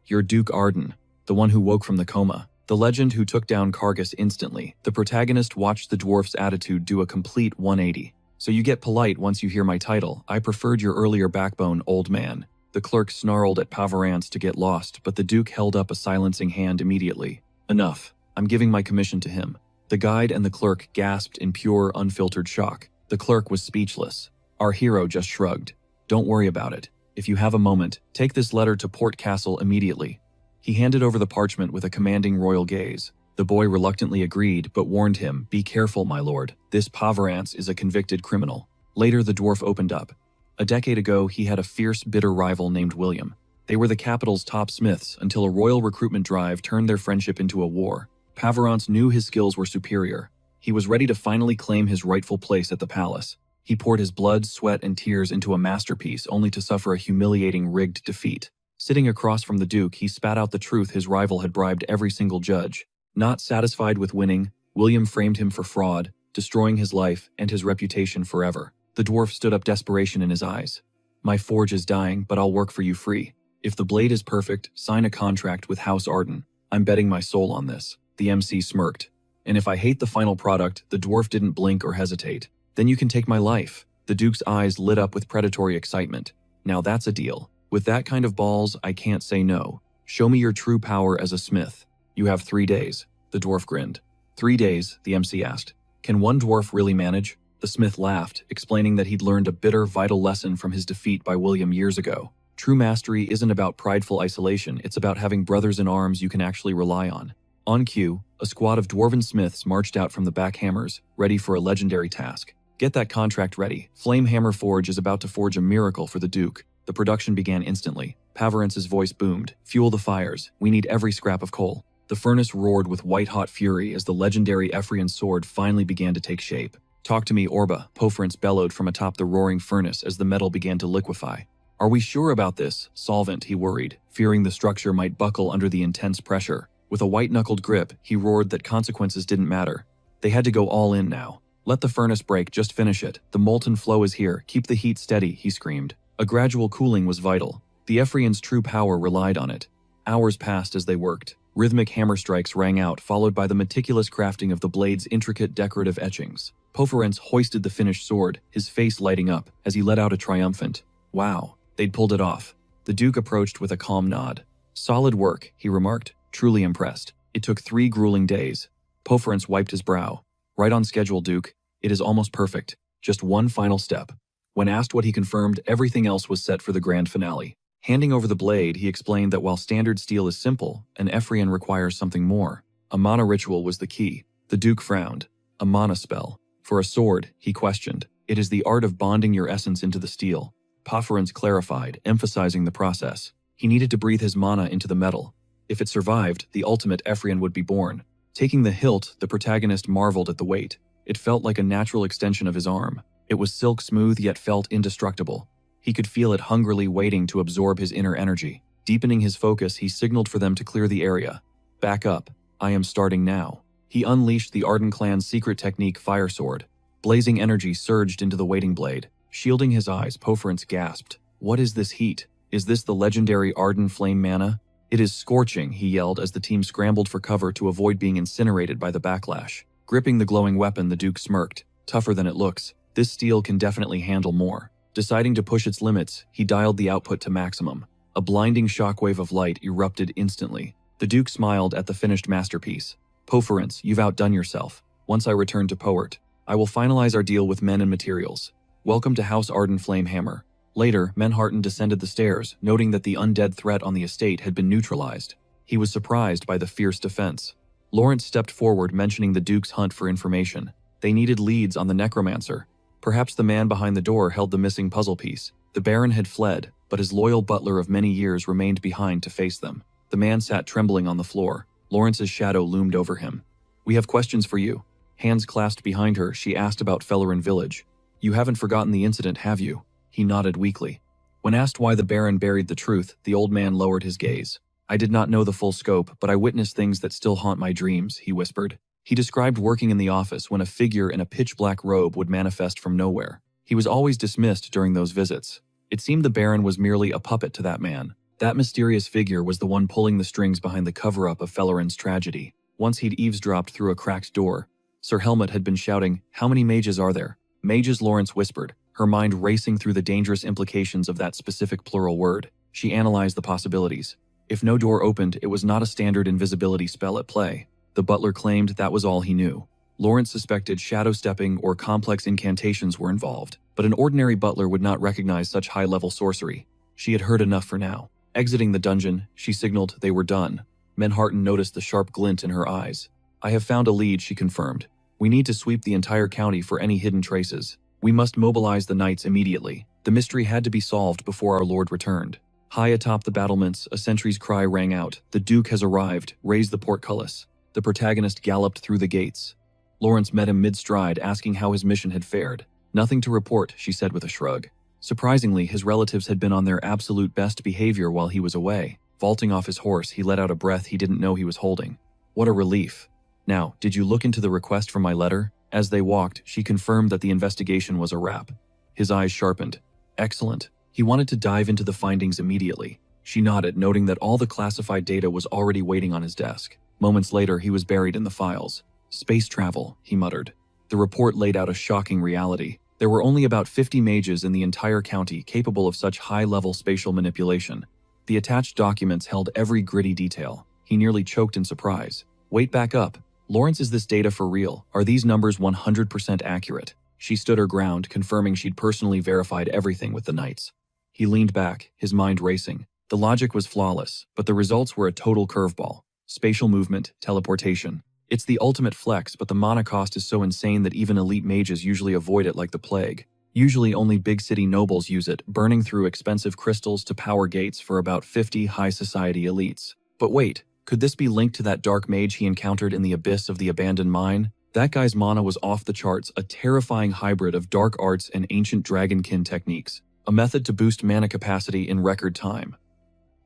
You're Duke Arden, the one who woke from the coma. The legend who took down Kargas instantly. The protagonist watched the dwarf's attitude do a complete 180. So you get polite once you hear my title. I preferred your earlier backbone, old man. The clerk snarled at Pavarance to get lost, but the Duke held up a silencing hand immediately. Enough. I'm giving my commission to him. The guide and the clerk gasped in pure, unfiltered shock. The clerk was speechless. Our hero just shrugged. Don't worry about it. If you have a moment, take this letter to Port Castle immediately. He handed over the parchment with a commanding royal gaze. The boy reluctantly agreed, but warned him, be careful, my lord. This Pavarance is a convicted criminal. Later, the dwarf opened up. A decade ago, he had a fierce, bitter rival named William. They were the capital's top smiths until a royal recruitment drive turned their friendship into a war. Pavarance knew his skills were superior. He was ready to finally claim his rightful place at the palace. He poured his blood, sweat, and tears into a masterpiece only to suffer a humiliating, rigged defeat. Sitting across from the Duke, he spat out the truth his rival had bribed every single judge. Not satisfied with winning, William framed him for fraud, destroying his life and his reputation forever. The dwarf stood up, desperation in his eyes. My forge is dying, but I'll work for you free. If the blade is perfect, sign a contract with House Arden. I'm betting my soul on this. The MC smirked. And if I hate the final product, the dwarf didn't blink or hesitate. Then you can take my life. The Duke's eyes lit up with predatory excitement. Now that's a deal. With that kind of balls, I can't say no. Show me your true power as a smith. You have 3 days. The dwarf grinned. 3 days, the MC asked. Can one dwarf really manage? The smith laughed, explaining that he'd learned a bitter, vital lesson from his defeat by William years ago. True mastery isn't about prideful isolation, it's about having brothers in arms you can actually rely on. On cue, a squad of dwarven smiths marched out from the backhammers, ready for a legendary task. Get that contract ready. Flamehammer Forge is about to forge a miracle for the Duke. The production began instantly. Pavarance's voice boomed. Fuel the fires. We need every scrap of coal. The furnace roared with white-hot fury as the legendary Ephrian sword finally began to take shape. Talk to me, Orba, Poference bellowed from atop the roaring furnace as the metal began to liquefy. Are we sure about this? Solvent, he worried, fearing the structure might buckle under the intense pressure. With a white-knuckled grip, he roared that consequences didn't matter. They had to go all in now. Let the furnace break, just finish it. The molten flow is here. Keep the heat steady, he screamed. A gradual cooling was vital. The Ephrian's true power relied on it. Hours passed as they worked. Rhythmic hammer strikes rang out, followed by the meticulous crafting of the blade's intricate decorative etchings. Poference hoisted the finished sword, his face lighting up, as he let out a triumphant, "Wow, they'd pulled it off." The Duke approached with a calm nod. "Solid work," he remarked, truly impressed. "It took 3 grueling days." Poference wiped his brow. "Right on schedule, Duke. It is almost perfect. Just one final step." When asked what he confirmed, everything else was set for the grand finale. Handing over the blade, he explained that while standard steel is simple, an Ephrian requires something more. A mana ritual was the key. The Duke frowned. A mana spell. For a sword, he questioned. It is the art of bonding your essence into the steel. Poference clarified, emphasizing the process. He needed to breathe his mana into the metal. If it survived, the ultimate Ephrian would be born. Taking the hilt, the protagonist marveled at the weight. It felt like a natural extension of his arm. It was silk smooth yet felt indestructible. He could feel it hungrily waiting to absorb his inner energy. Deepening his focus, he signaled for them to clear the area. "Back up. I am starting now." He unleashed the Arden clan's secret technique, Fire Sword. Blazing energy surged into the waiting blade. Shielding his eyes, Poference gasped. "What is this heat? Is this the legendary Arden flame mana?" "It is scorching," he yelled as the team scrambled for cover to avoid being incinerated by the backlash. Gripping the glowing weapon, the Duke smirked. "Tougher than it looks. This steel can definitely handle more." Deciding to push its limits, he dialed the output to maximum. A blinding shockwave of light erupted instantly. The Duke smiled at the finished masterpiece. Poference, you've outdone yourself. Once I return to Poert, I will finalize our deal with men and materials. Welcome to House Arden Flamehammer. Later, Menharton descended the stairs, noting that the undead threat on the estate had been neutralized. He was surprised by the fierce defense. Lawrence stepped forward, mentioning the Duke's hunt for information. They needed leads on the necromancer. Perhaps the man behind the door held the missing puzzle piece. The Baron had fled, but his loyal butler of many years remained behind to face them. The man sat trembling on the floor. Lawrence's shadow loomed over him. We have questions for you. Hands clasped behind her, she asked about Fellerin Village. You haven't forgotten the incident, have you? He nodded weakly. When asked why the Baron buried the truth, the old man lowered his gaze. I did not know the full scope, but I witnessed things that still haunt my dreams, he whispered. He described working in the office when a figure in a pitch-black robe would manifest from nowhere. He was always dismissed during those visits. It seemed the Baron was merely a puppet to that man. That mysterious figure was the one pulling the strings behind the cover-up of Fellerin's tragedy. Once he'd eavesdropped through a cracked door. Sir Helmut had been shouting, "How many mages are there?" Mages, Lawrence whispered, her mind racing through the dangerous implications of that specific plural word. She analyzed the possibilities. If no door opened, it was not a standard invisibility spell at play. The butler claimed that was all he knew. Lawrence suspected shadow stepping or complex incantations were involved, but an ordinary butler would not recognize such high-level sorcery. She had heard enough for now. Exiting the dungeon, she signaled they were done. Menharton noticed the sharp glint in her eyes. I have found a lead, she confirmed. We need to sweep the entire county for any hidden traces. We must mobilize the knights immediately. The mystery had to be solved before our lord returned. High atop the battlements, a sentry's cry rang out. The Duke has arrived. Raise the portcullis. The protagonist galloped through the gates. Lawrence met him mid-stride, asking how his mission had fared. Nothing to report, she said with a shrug. Surprisingly, his relatives had been on their absolute best behavior while he was away. Vaulting off his horse, he let out a breath he didn't know he was holding. What a relief. Now, did you look into the request from my letter? As they walked, she confirmed that the investigation was a wrap. His eyes sharpened. Excellent. He wanted to dive into the findings immediately. She nodded, noting that all the classified data was already waiting on his desk. Moments later, he was buried in the files. Space travel, he muttered. The report laid out a shocking reality. There were only about 50 mages in the entire county capable of such high-level spatial manipulation. The attached documents held every gritty detail. He nearly choked in surprise. Wait, back up. Lawrence, is this data for real? Are these numbers 100% accurate? She stood her ground, confirming she'd personally verified everything with the knights. He leaned back, his mind racing. The logic was flawless, but the results were a total curveball. Spatial movement, teleportation. It's the ultimate flex, but the mana cost is so insane that even elite mages usually avoid it like the plague. Usually only big city nobles use it, burning through expensive crystals to power gates for about 50 high society elites. But wait, could this be linked to that dark mage he encountered in the abyss of the abandoned mine? That guy's mana was off the charts, a terrifying hybrid of dark arts and ancient dragonkin techniques. A method to boost mana capacity in record time.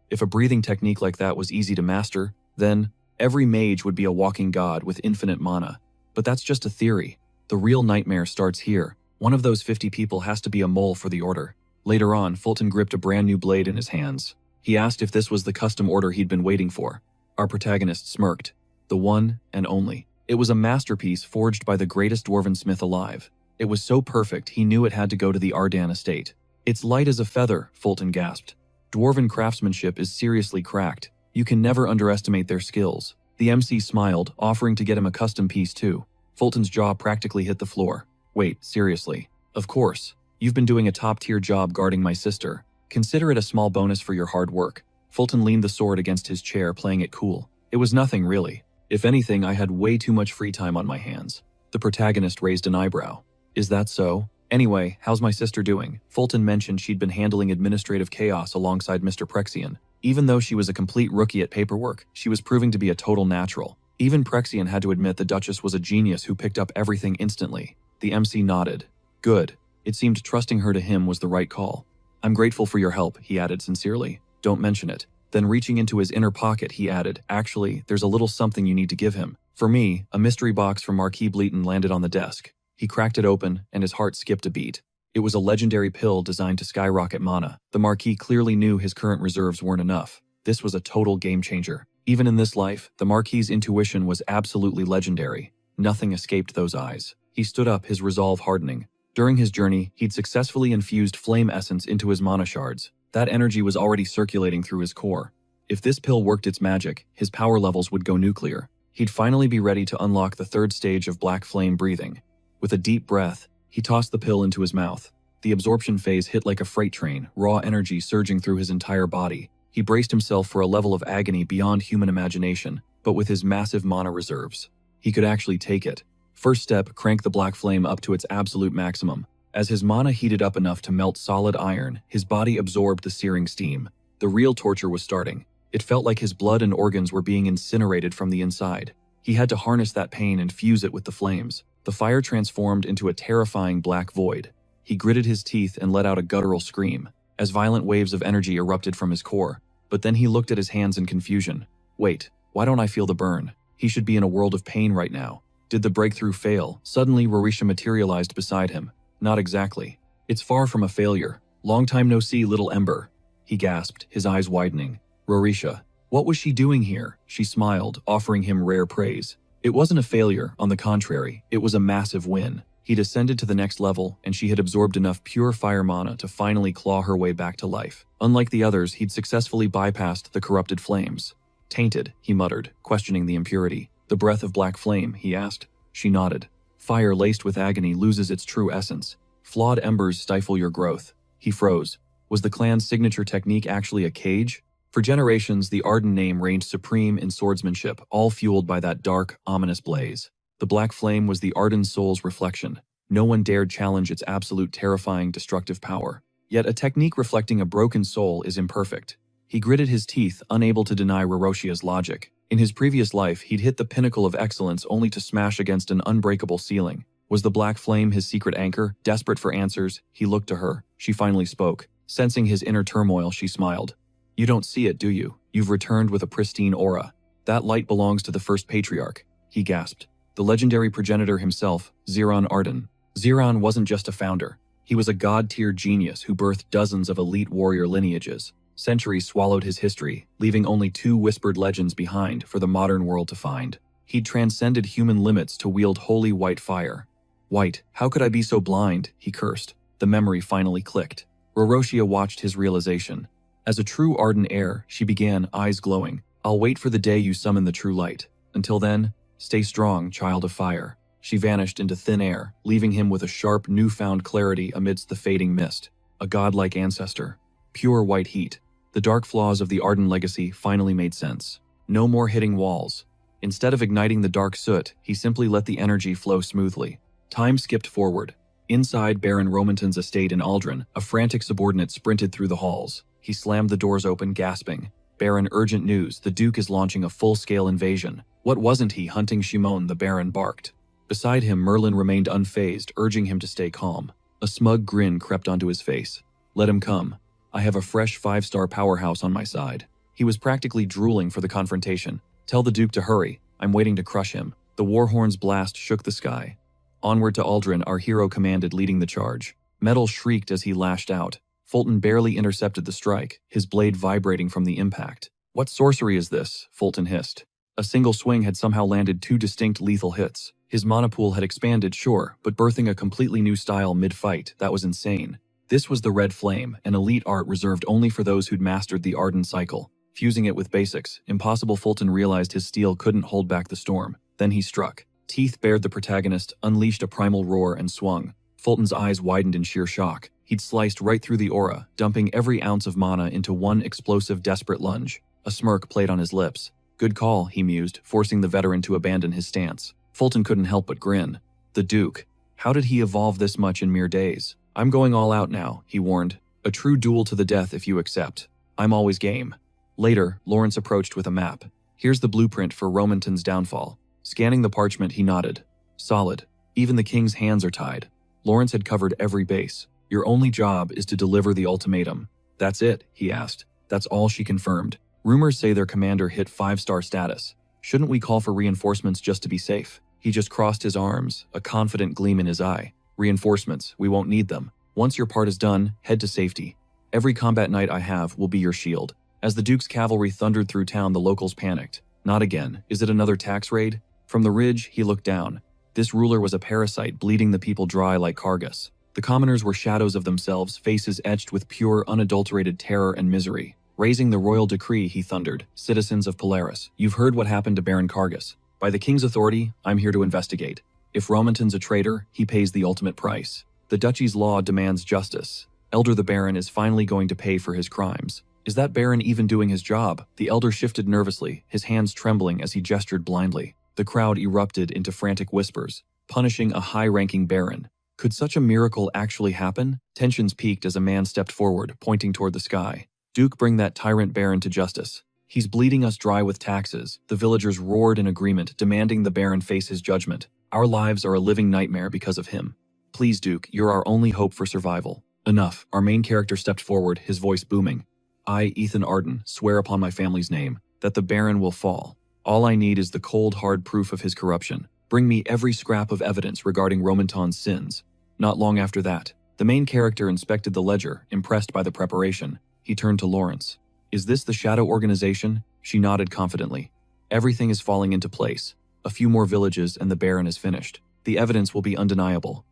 If a breathing technique like that was easy to master, then every mage would be a walking god with infinite mana. But that's just a theory. The real nightmare starts here. One of those 50 people has to be a mole for the order. Later on, Fulton gripped a brand new blade in his hands. He asked if this was the custom order he'd been waiting for. Our protagonist smirked. The one and only. It was a masterpiece forged by the greatest dwarven smith alive. It was so perfect he knew it had to go to the Ardan estate. It's light as a feather, Fulton gasped. Dwarven craftsmanship is seriously cracked. You can never underestimate their skills. The MC smiled, offering to get him a custom piece too. Fulton's jaw practically hit the floor. Wait, seriously? Of course. You've been doing a top-tier job guarding my sister. Consider it a small bonus for your hard work. Fulton leaned the sword against his chair, playing it cool. It was nothing, really. If anything, I had way too much free time on my hands. The protagonist raised an eyebrow. Is that so? Anyway, how's my sister doing? Fulton mentioned she'd been handling administrative chaos alongside Mr. Prexian. Even though she was a complete rookie at paperwork, she was proving to be a total natural. Even Prexian had to admit the Duchess was a genius who picked up everything instantly. The MC nodded. Good. It seemed trusting her to him was the right call. I'm grateful for your help, he added sincerely. Don't mention it. Then reaching into his inner pocket, he added, actually, there's a little something you need to give him. For me, a mystery box from Marquis Bleaton landed on the desk. He cracked it open, and his heart skipped a beat. It was a legendary pill designed to skyrocket mana. The Marquis clearly knew his current reserves weren't enough. This was a total game changer. Even in this life, the Marquis's intuition was absolutely legendary. Nothing escaped those eyes. He stood up, his resolve hardening. During his journey, he'd successfully infused flame essence into his mana shards. That energy was already circulating through his core. If this pill worked its magic, his power levels would go nuclear. He'd finally be ready to unlock the third stage of black flame breathing. With a deep breath, he tossed the pill into his mouth. The absorption phase hit like a freight train, raw energy surging through his entire body. He braced himself for a level of agony beyond human imagination, but with his massive mana reserves, he could actually take it. First step, crank the black flame up to its absolute maximum. As his mana heated up enough to melt solid iron, his body absorbed the searing steam. The real torture was starting. It felt like his blood and organs were being incinerated from the inside. He had to harness that pain and fuse it with the flames. The fire transformed into a terrifying black void. He gritted his teeth and let out a guttural scream, as violent waves of energy erupted from his core. But then he looked at his hands in confusion. Wait, why don't I feel the burn? He should be in a world of pain right now. Did the breakthrough fail? Suddenly, Rorisha materialized beside him. Not exactly. It's far from a failure. Long time no see, little Ember. He gasped, his eyes widening. Rorisha. What was she doing here? She smiled, offering him rare praise. It wasn't a failure, on the contrary, it was a massive win. He'd ascended to the next level, and she had absorbed enough pure fire mana to finally claw her way back to life. Unlike the others, he'd successfully bypassed the corrupted flames. Tainted, he muttered, questioning the impurity. The breath of black flame, he asked. She nodded. Fire laced with agony loses its true essence. Flawed embers stifle your growth. He froze. Was the clan's signature technique actually a cage? For generations, the Arden name reigned supreme in swordsmanship, all fueled by that dark, ominous blaze. The black flame was the Arden soul's reflection. No one dared challenge its absolute terrifying, destructive power. Yet a technique reflecting a broken soul is imperfect. He gritted his teeth, unable to deny Roroshia's logic. In his previous life, he'd hit the pinnacle of excellence only to smash against an unbreakable ceiling. Was the black flame his secret anchor? Desperate for answers, he looked to her. She finally spoke. Sensing his inner turmoil, she smiled. You don't see it, do you? You've returned with a pristine aura. That light belongs to the first patriarch, he gasped. The legendary progenitor himself, Ziran Arden. Ziran wasn't just a founder. He was a god-tier genius who birthed dozens of elite warrior lineages. Centuries swallowed his history, leaving only 2 whispered legends behind for the modern world to find. He'd transcended human limits to wield holy white fire. White, how could I be so blind? He cursed. The memory finally clicked. Roroshia watched his realization. As a true Arden heir, she began, eyes glowing. I'll wait for the day you summon the true light. Until then, stay strong, child of fire. She vanished into thin air, leaving him with a sharp, newfound clarity amidst the fading mist. A godlike ancestor. Pure white heat. The dark flaws of the Arden legacy finally made sense. No more hitting walls. Instead of igniting the dark soot, he simply let the energy flow smoothly. Time skipped forward. Inside Baron Romanton's estate in Aldrin, a frantic subordinate sprinted through the halls. He slammed the doors open, gasping. Baron, urgent news. The Duke is launching a full-scale invasion. What wasn't he hunting Shimon? The Baron barked. Beside him, Merlin remained unfazed, urging him to stay calm. A smug grin crept onto his face. Let him come. I have a fresh 5-star powerhouse on my side. He was practically drooling for the confrontation. Tell the Duke to hurry. I'm waiting to crush him. The Warhorn's blast shook the sky. Onward to Aldrin, our hero commanded, leading the charge. Metal shrieked as he lashed out. Fulton barely intercepted the strike, his blade vibrating from the impact. What sorcery is this? Fulton hissed. A single swing had somehow landed 2 distinct lethal hits. His mana pool had expanded, sure, but birthing a completely new style mid-fight, that was insane. This was the Red Flame, an elite art reserved only for those who'd mastered the Arden cycle. Fusing it with basics, impossible, Fulton realized his steel couldn't hold back the storm. Then he struck. Teeth bared the protagonist, unleashed a primal roar, and swung. Fulton's eyes widened in sheer shock. He'd sliced right through the aura, dumping every ounce of mana into one explosive, desperate lunge. A smirk played on his lips. Good call, he mused, forcing the veteran to abandon his stance. Fulton couldn't help but grin. The Duke. How did he evolve this much in mere days? I'm going all out now, he warned. A true duel to the death if you accept. I'm always game. Later, Lawrence approached with a map. Here's the blueprint for Romanton's downfall. Scanning the parchment, he nodded. Solid. Even the king's hands are tied. Lawrence had covered every base. Your only job is to deliver the ultimatum. That's it, he asked. That's all, she confirmed. Rumors say their commander hit 5-star status. Shouldn't we call for reinforcements just to be safe? He just crossed his arms, a confident gleam in his eye. Reinforcements, we won't need them. Once your part is done, head to safety. Every combat knight I have will be your shield. As the Duke's cavalry thundered through town, the locals panicked. Not again. Is it another tax raid? From the ridge, he looked down. This ruler was a parasite, bleeding the people dry like Kargas. The commoners were shadows of themselves, faces etched with pure, unadulterated terror and misery. Raising the royal decree, he thundered, "Citizens of Polaris, you've heard what happened to Baron Kargas. By the king's authority, I'm here to investigate. If Romanton's a traitor, he pays the ultimate price. The duchy's law demands justice. Elder the Baron is finally going to pay for his crimes." "Is that Baron even doing his job?" The elder shifted nervously, his hands trembling as he gestured blindly. The crowd erupted into frantic whispers. "Punishing a high-ranking Baron. Could such a miracle actually happen?" Tensions peaked as a man stepped forward, pointing toward the sky. "Duke, bring that tyrant Baron to justice. He's bleeding us dry with taxes." The villagers roared in agreement, demanding the Baron face his judgment. "Our lives are a living nightmare because of him. Please, Duke, you're our only hope for survival." "Enough." Our main character stepped forward, his voice booming. "I, Ethan Arden, swear upon my family's name that the Baron will fall. All I need is the cold, hard proof of his corruption. Bring me every scrap of evidence regarding Romanton's sins." Not long after that, the main character inspected the ledger, impressed by the preparation. He turned to Lawrence. "Is this the Shadow Organization?" She nodded confidently. "Everything is falling into place. A few more villages and the Baron is finished. The evidence will be undeniable."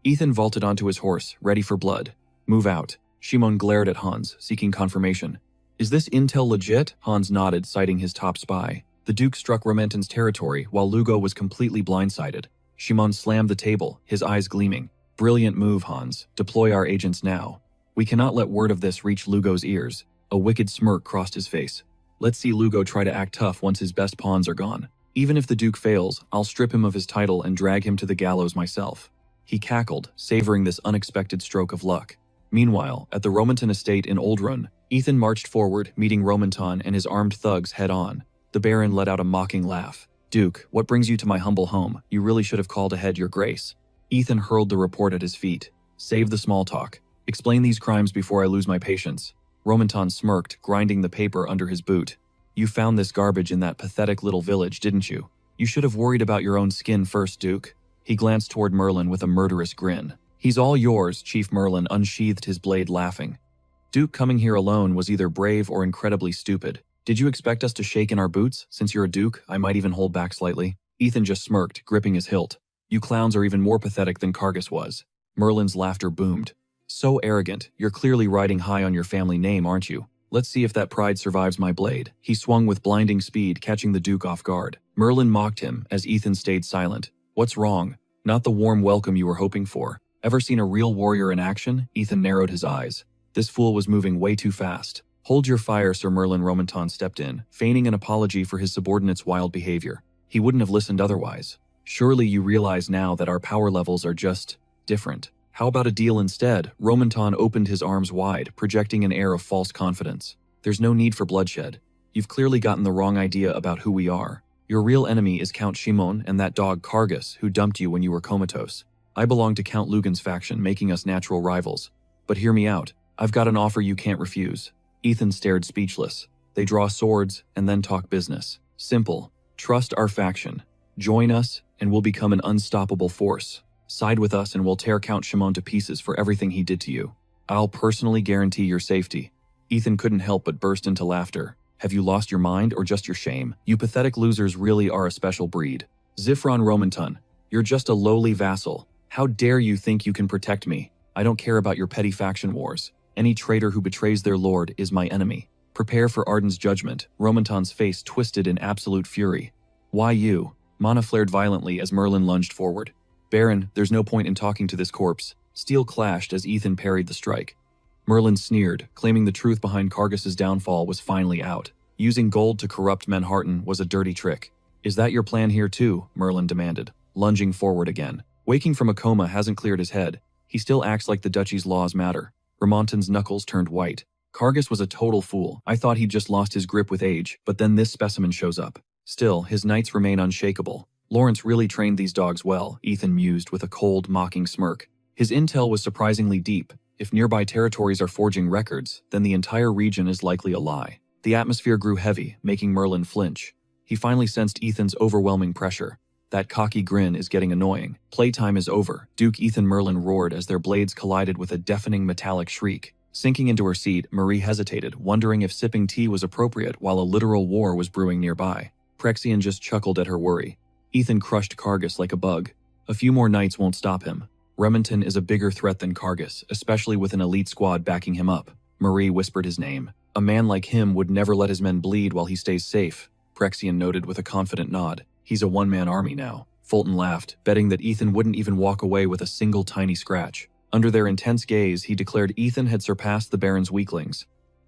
Ethan vaulted onto his horse, ready for blood. "Move out." Shimon glared at Hans, seeking confirmation. "Is this intel legit?" Hans nodded, citing his top spy. The Duke struck Romanton's territory while Lugo was completely blindsided. Shimon slammed the table, his eyes gleaming. "Brilliant move, Hans. Deploy our agents now. We cannot let word of this reach Lugo's ears." A wicked smirk crossed his face. "Let's see Lugo try to act tough once his best pawns are gone. Even if the Duke fails, I'll strip him of his title and drag him to the gallows myself." He cackled, savoring this unexpected stroke of luck. Meanwhile, at the Romanton estate in Oldrun, Ethan marched forward, meeting Romanton and his armed thugs head-on. The Baron let out a mocking laugh. "Duke, what brings you to my humble home? You really should have called ahead, your grace." Ethan hurled the report at his feet. "Save the small talk. Explain these crimes before I lose my patience." Romanton smirked, grinding the paper under his boot. "You found this garbage in that pathetic little village, didn't you? You should have worried about your own skin first, Duke." He glanced toward Merlin with a murderous grin. "He's all yours," Chief Merlin unsheathed his blade, laughing. "Duke, coming here alone was either brave or incredibly stupid. Did you expect us to shake in our boots? Since you're a Duke, I might even hold back slightly." Ethan just smirked, gripping his hilt. "You clowns are even more pathetic than Kargas was." Merlin's laughter boomed. "So arrogant. You're clearly riding high on your family name, aren't you? Let's see if that pride survives my blade." He swung with blinding speed, catching the Duke off guard. Merlin mocked him as Ethan stayed silent. "What's wrong? Not the warm welcome you were hoping for. Ever seen a real warrior in action?" Ethan narrowed his eyes. This fool was moving way too fast. "Hold your fire, Sir Merlin." Romanton stepped in, feigning an apology for his subordinate's wild behavior. He wouldn't have listened otherwise. "Surely you realize now that our power levels are just different. How about a deal instead?" Romanton opened his arms wide, projecting an air of false confidence. "There's no need for bloodshed. You've clearly gotten the wrong idea about who we are. Your real enemy is Count Shimon and that dog Kargas who dumped you when you were comatose. I belong to Count Lugan's faction, making us natural rivals. But hear me out. I've got an offer you can't refuse." Ethan stared speechless. "They draw swords and then talk business. Simple. Trust our faction. Join us and we'll become an unstoppable force. Side with us and we'll tear Count Shimon to pieces for everything he did to you. I'll personally guarantee your safety." Ethan couldn't help but burst into laughter. "Have you lost your mind or just your shame? You pathetic losers really are a special breed. Zifron Romanton, you're just a lowly vassal. How dare you think you can protect me? I don't care about your petty faction wars. Any traitor who betrays their lord is my enemy. Prepare for Arden's judgment." Romanton's face twisted in absolute fury. "Why you?" Mana flared violently as Merlin lunged forward. "Baron, there's no point in talking to this corpse." Steel clashed as Ethan parried the strike. Merlin sneered, claiming the truth behind Kargas's downfall was finally out. Using gold to corrupt Manhattan was a dirty trick. "Is that your plan here too?" Merlin demanded, lunging forward again. Waking from a coma hasn't cleared his head. He still acts like the duchy's laws matter. Romanton's knuckles turned white. "Kargas was a total fool. I thought he'd just lost his grip with age, but then this specimen shows up. Still, his knights remain unshakable. Lawrence really trained these dogs well," Ethan mused with a cold, mocking smirk. His intel was surprisingly deep. If nearby territories are forging records, then the entire region is likely a lie. The atmosphere grew heavy, making Merlin flinch. He finally sensed Ethan's overwhelming pressure. That cocky grin is getting annoying. "Playtime is over." Duke Ethan Merlin roared as their blades collided with a deafening metallic shriek. Sinking into her seat, Marie hesitated, wondering if sipping tea was appropriate while a literal war was brewing nearby. Prexian just chuckled at her worry. Ethan crushed Kargas like a bug. A few more knights won't stop him. Remington is a bigger threat than Kargas, especially with an elite squad backing him up. Marie whispered his name. A man like him would never let his men bleed while he stays safe, Prexian noted with a confident nod. He's a one-man army now. Fulton laughed, betting that Ethan wouldn't even walk away with a single tiny scratch. Under their intense gaze, he declared Ethan had surpassed the Baron's weaklings.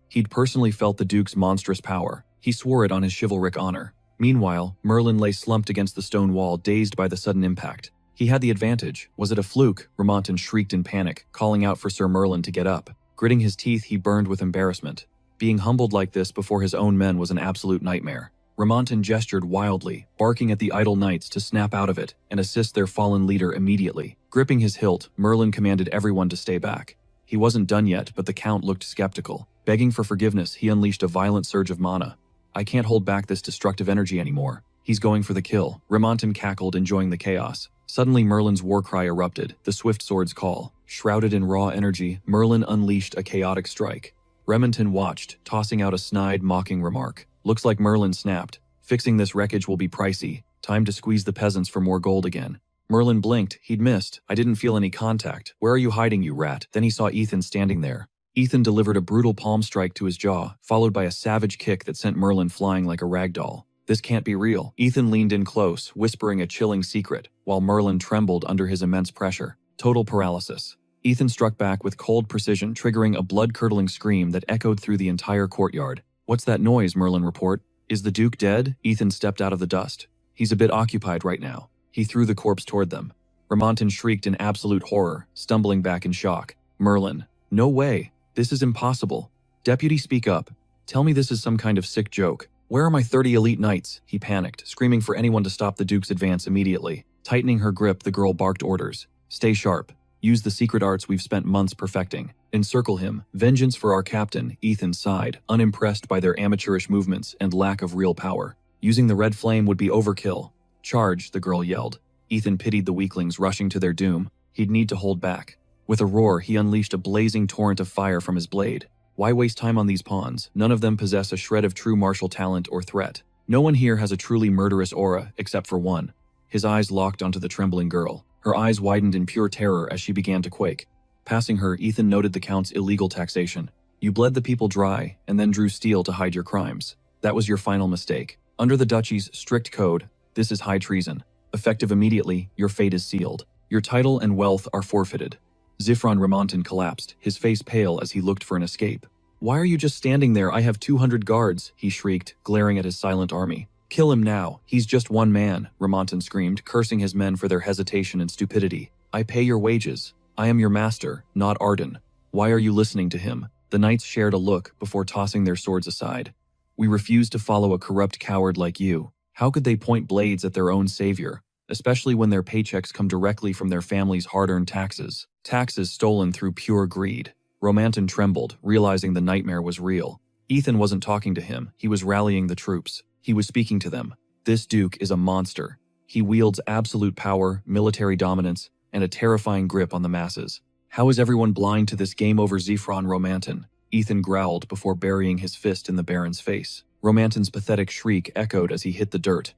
He'd personally felt the Duke's monstrous power. He swore it on his chivalric honor. Meanwhile, Merlin lay slumped against the stone wall, dazed by the sudden impact. He had the advantage. Was it a fluke? Remonton shrieked in panic, calling out for Sir Merlin to get up. Gritting his teeth, he burned with embarrassment. Being humbled like this before his own men was an absolute nightmare. Remonton gestured wildly, barking at the idle knights to snap out of it and assist their fallen leader immediately. Gripping his hilt, Merlin commanded everyone to stay back. He wasn't done yet, but the Count looked skeptical. Begging for forgiveness, he unleashed a violent surge of mana. I can't hold back this destructive energy anymore. He's going for the kill. Remonton cackled, enjoying the chaos. Suddenly, Merlin's war cry erupted, the swift sword's call. Shrouded in raw energy, Merlin unleashed a chaotic strike. Remington watched, tossing out a snide, mocking remark. Looks like Merlin snapped. Fixing this wreckage will be pricey. Time to squeeze the peasants for more gold again. Merlin blinked. He'd missed. I didn't feel any contact. Where are you hiding, you rat? Then he saw Ethan standing there. Ethan delivered a brutal palm strike to his jaw, followed by a savage kick that sent Merlin flying like a rag doll. This can't be real. Ethan leaned in close, whispering a chilling secret, while Merlin trembled under his immense pressure. Total paralysis. Ethan struck back with cold precision, triggering a blood-curdling scream that echoed through the entire courtyard. What's that noise? Merlin report. Is the Duke dead? Ethan stepped out of the dust. He's a bit occupied right now. He threw the corpse toward them. Remonton shrieked in absolute horror, stumbling back in shock. Merlin. No way. This is impossible. Deputy, speak up. Tell me this is some kind of sick joke. Where are my 30 elite knights? He panicked, screaming for anyone to stop the Duke's advance immediately. Tightening her grip, the girl barked orders. Stay sharp. Use the secret arts we've spent months perfecting. Encircle him. Vengeance for our captain, Ethan sighed, unimpressed by their amateurish movements and lack of real power. Using the red flame would be overkill. Charge, the girl yelled. Ethan pitied the weaklings rushing to their doom. He'd need to hold back. With a roar, he unleashed a blazing torrent of fire from his blade. Why waste time on these pawns? None of them possess a shred of true martial talent or threat. No one here has a truly murderous aura, except for one. His eyes locked onto the trembling girl. Her eyes widened in pure terror as she began to quake. Passing her, Ethan noted the Count's illegal taxation. You bled the people dry, and then drew steel to hide your crimes. That was your final mistake. Under the Duchy's strict code, this is high treason. Effective immediately, your fate is sealed. Your title and wealth are forfeited. Zifron Remonton collapsed, his face pale as he looked for an escape. Why are you just standing there? I have 200 guards, he shrieked, glaring at his silent army. Kill him now. He's just one man, Remonton screamed, cursing his men for their hesitation and stupidity. I pay your wages. I am your master, not Arden. Why are you listening to him? The knights shared a look before tossing their swords aside. We refuse to follow a corrupt coward like you. How could they point blades at their own savior, especially when their paychecks come directly from their family's hard-earned taxes? Taxes stolen through pure greed. Remonton trembled, realizing the nightmare was real. Ethan wasn't talking to him, he was rallying the troops. He was speaking to them. This Duke is a monster. He wields absolute power, military dominance, and a terrifying grip on the masses. How is everyone blind to this game over Zifron Remonton? Ethan growled before burying his fist in the Baron's face. Remonton's pathetic shriek echoed as he hit the dirt.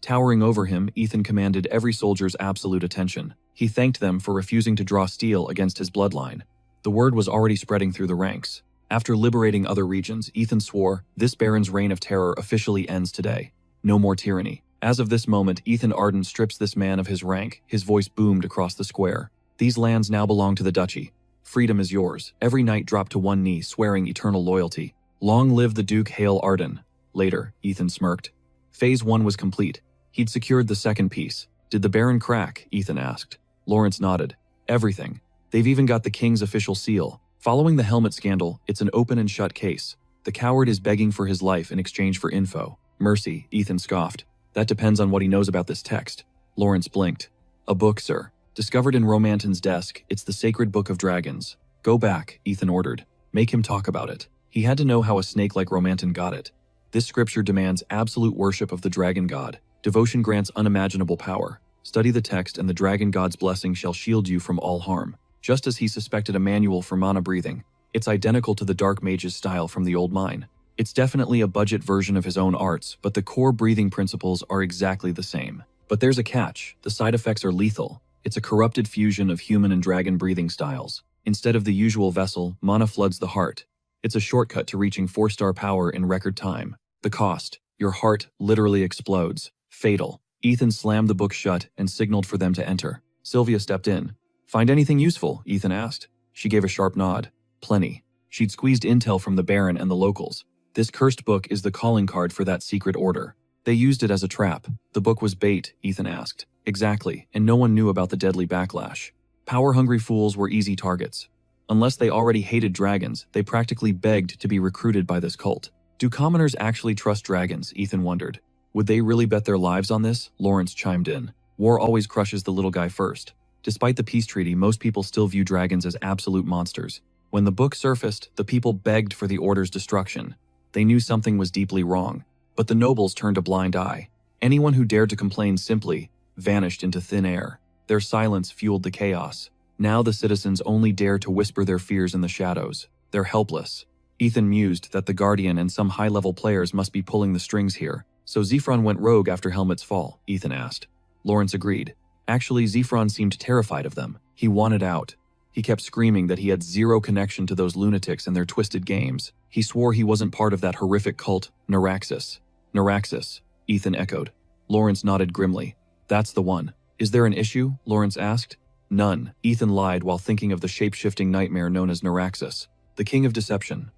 Towering over him, Ethan commanded every soldier's absolute attention. He thanked them for refusing to draw steel against his bloodline. The word was already spreading through the ranks. After liberating other regions, Ethan swore, this Baron's reign of terror officially ends today. No more tyranny. As of this moment, Ethan Arden strips this man of his rank. His voice boomed across the square. These lands now belong to the Duchy. Freedom is yours. Every knight dropped to one knee, swearing eternal loyalty. Long live the Duke, hail Arden. Later, Ethan smirked. Phase 1 was complete. He'd secured the second piece. Did the Baron crack? Ethan asked. Lawrence nodded. Everything. They've even got the King's official seal. Following the helmet scandal, it's an open and shut case. The coward is begging for his life in exchange for info. Mercy, Ethan scoffed. That depends on what he knows about this text. Lawrence blinked. A book, sir. Discovered in Romanton's desk, it's the Sacred Book of Dragons. Go back, Ethan ordered. Make him talk about it. He had to know how a snake like Romanton got it. This scripture demands absolute worship of the dragon god. Devotion grants unimaginable power. Study the text and the dragon god's blessing shall shield you from all harm. Just as he suspected a manual for mana breathing, it's identical to the Dark Mage's style from the old mine. It's definitely a budget version of his own arts, but the core breathing principles are exactly the same. But there's a catch. The side effects are lethal. It's a corrupted fusion of human and dragon breathing styles. Instead of the usual vessel, mana floods the heart. It's a shortcut to reaching 4-star power in record time. The cost: your heart literally explodes. Fatal. Ethan slammed the book shut and signaled for them to enter. Sylvia stepped in. "Find anything useful?" Ethan asked. She gave a sharp nod. "Plenty." She'd squeezed intel from the Baron and the locals. "This cursed book is the calling card for that secret order. They used it as a trap." "The book was bait?" Ethan asked. "Exactly, and no one knew about the deadly backlash. Power-hungry fools were easy targets. Unless they already hated dragons, they practically begged to be recruited by this cult. Do commoners actually trust dragons?" Ethan wondered. "Would they really bet their lives on this?" Lawrence chimed in. "War always crushes the little guy first." Despite the peace treaty, most people still view dragons as absolute monsters. When the book surfaced, the people begged for the Order's destruction. They knew something was deeply wrong. But the nobles turned a blind eye. Anyone who dared to complain simply vanished into thin air. Their silence fueled the chaos. Now the citizens only dare to whisper their fears in the shadows. They're helpless. Ethan mused that the Guardian and some high-level players must be pulling the strings here. "So Zephron went rogue after Helmet's fall?" Ethan asked. Lawrence agreed. Actually, Zephron seemed terrified of them. He wanted out. He kept screaming that he had zero connection to those lunatics and their twisted games. He swore he wasn't part of that horrific cult, Neuraxis. "Neuraxis," Ethan echoed. Lawrence nodded grimly. "That's the one." "Is there an issue?" Lawrence asked. "None," Ethan lied while thinking of the shape-shifting nightmare known as Neuraxis, the king of deception.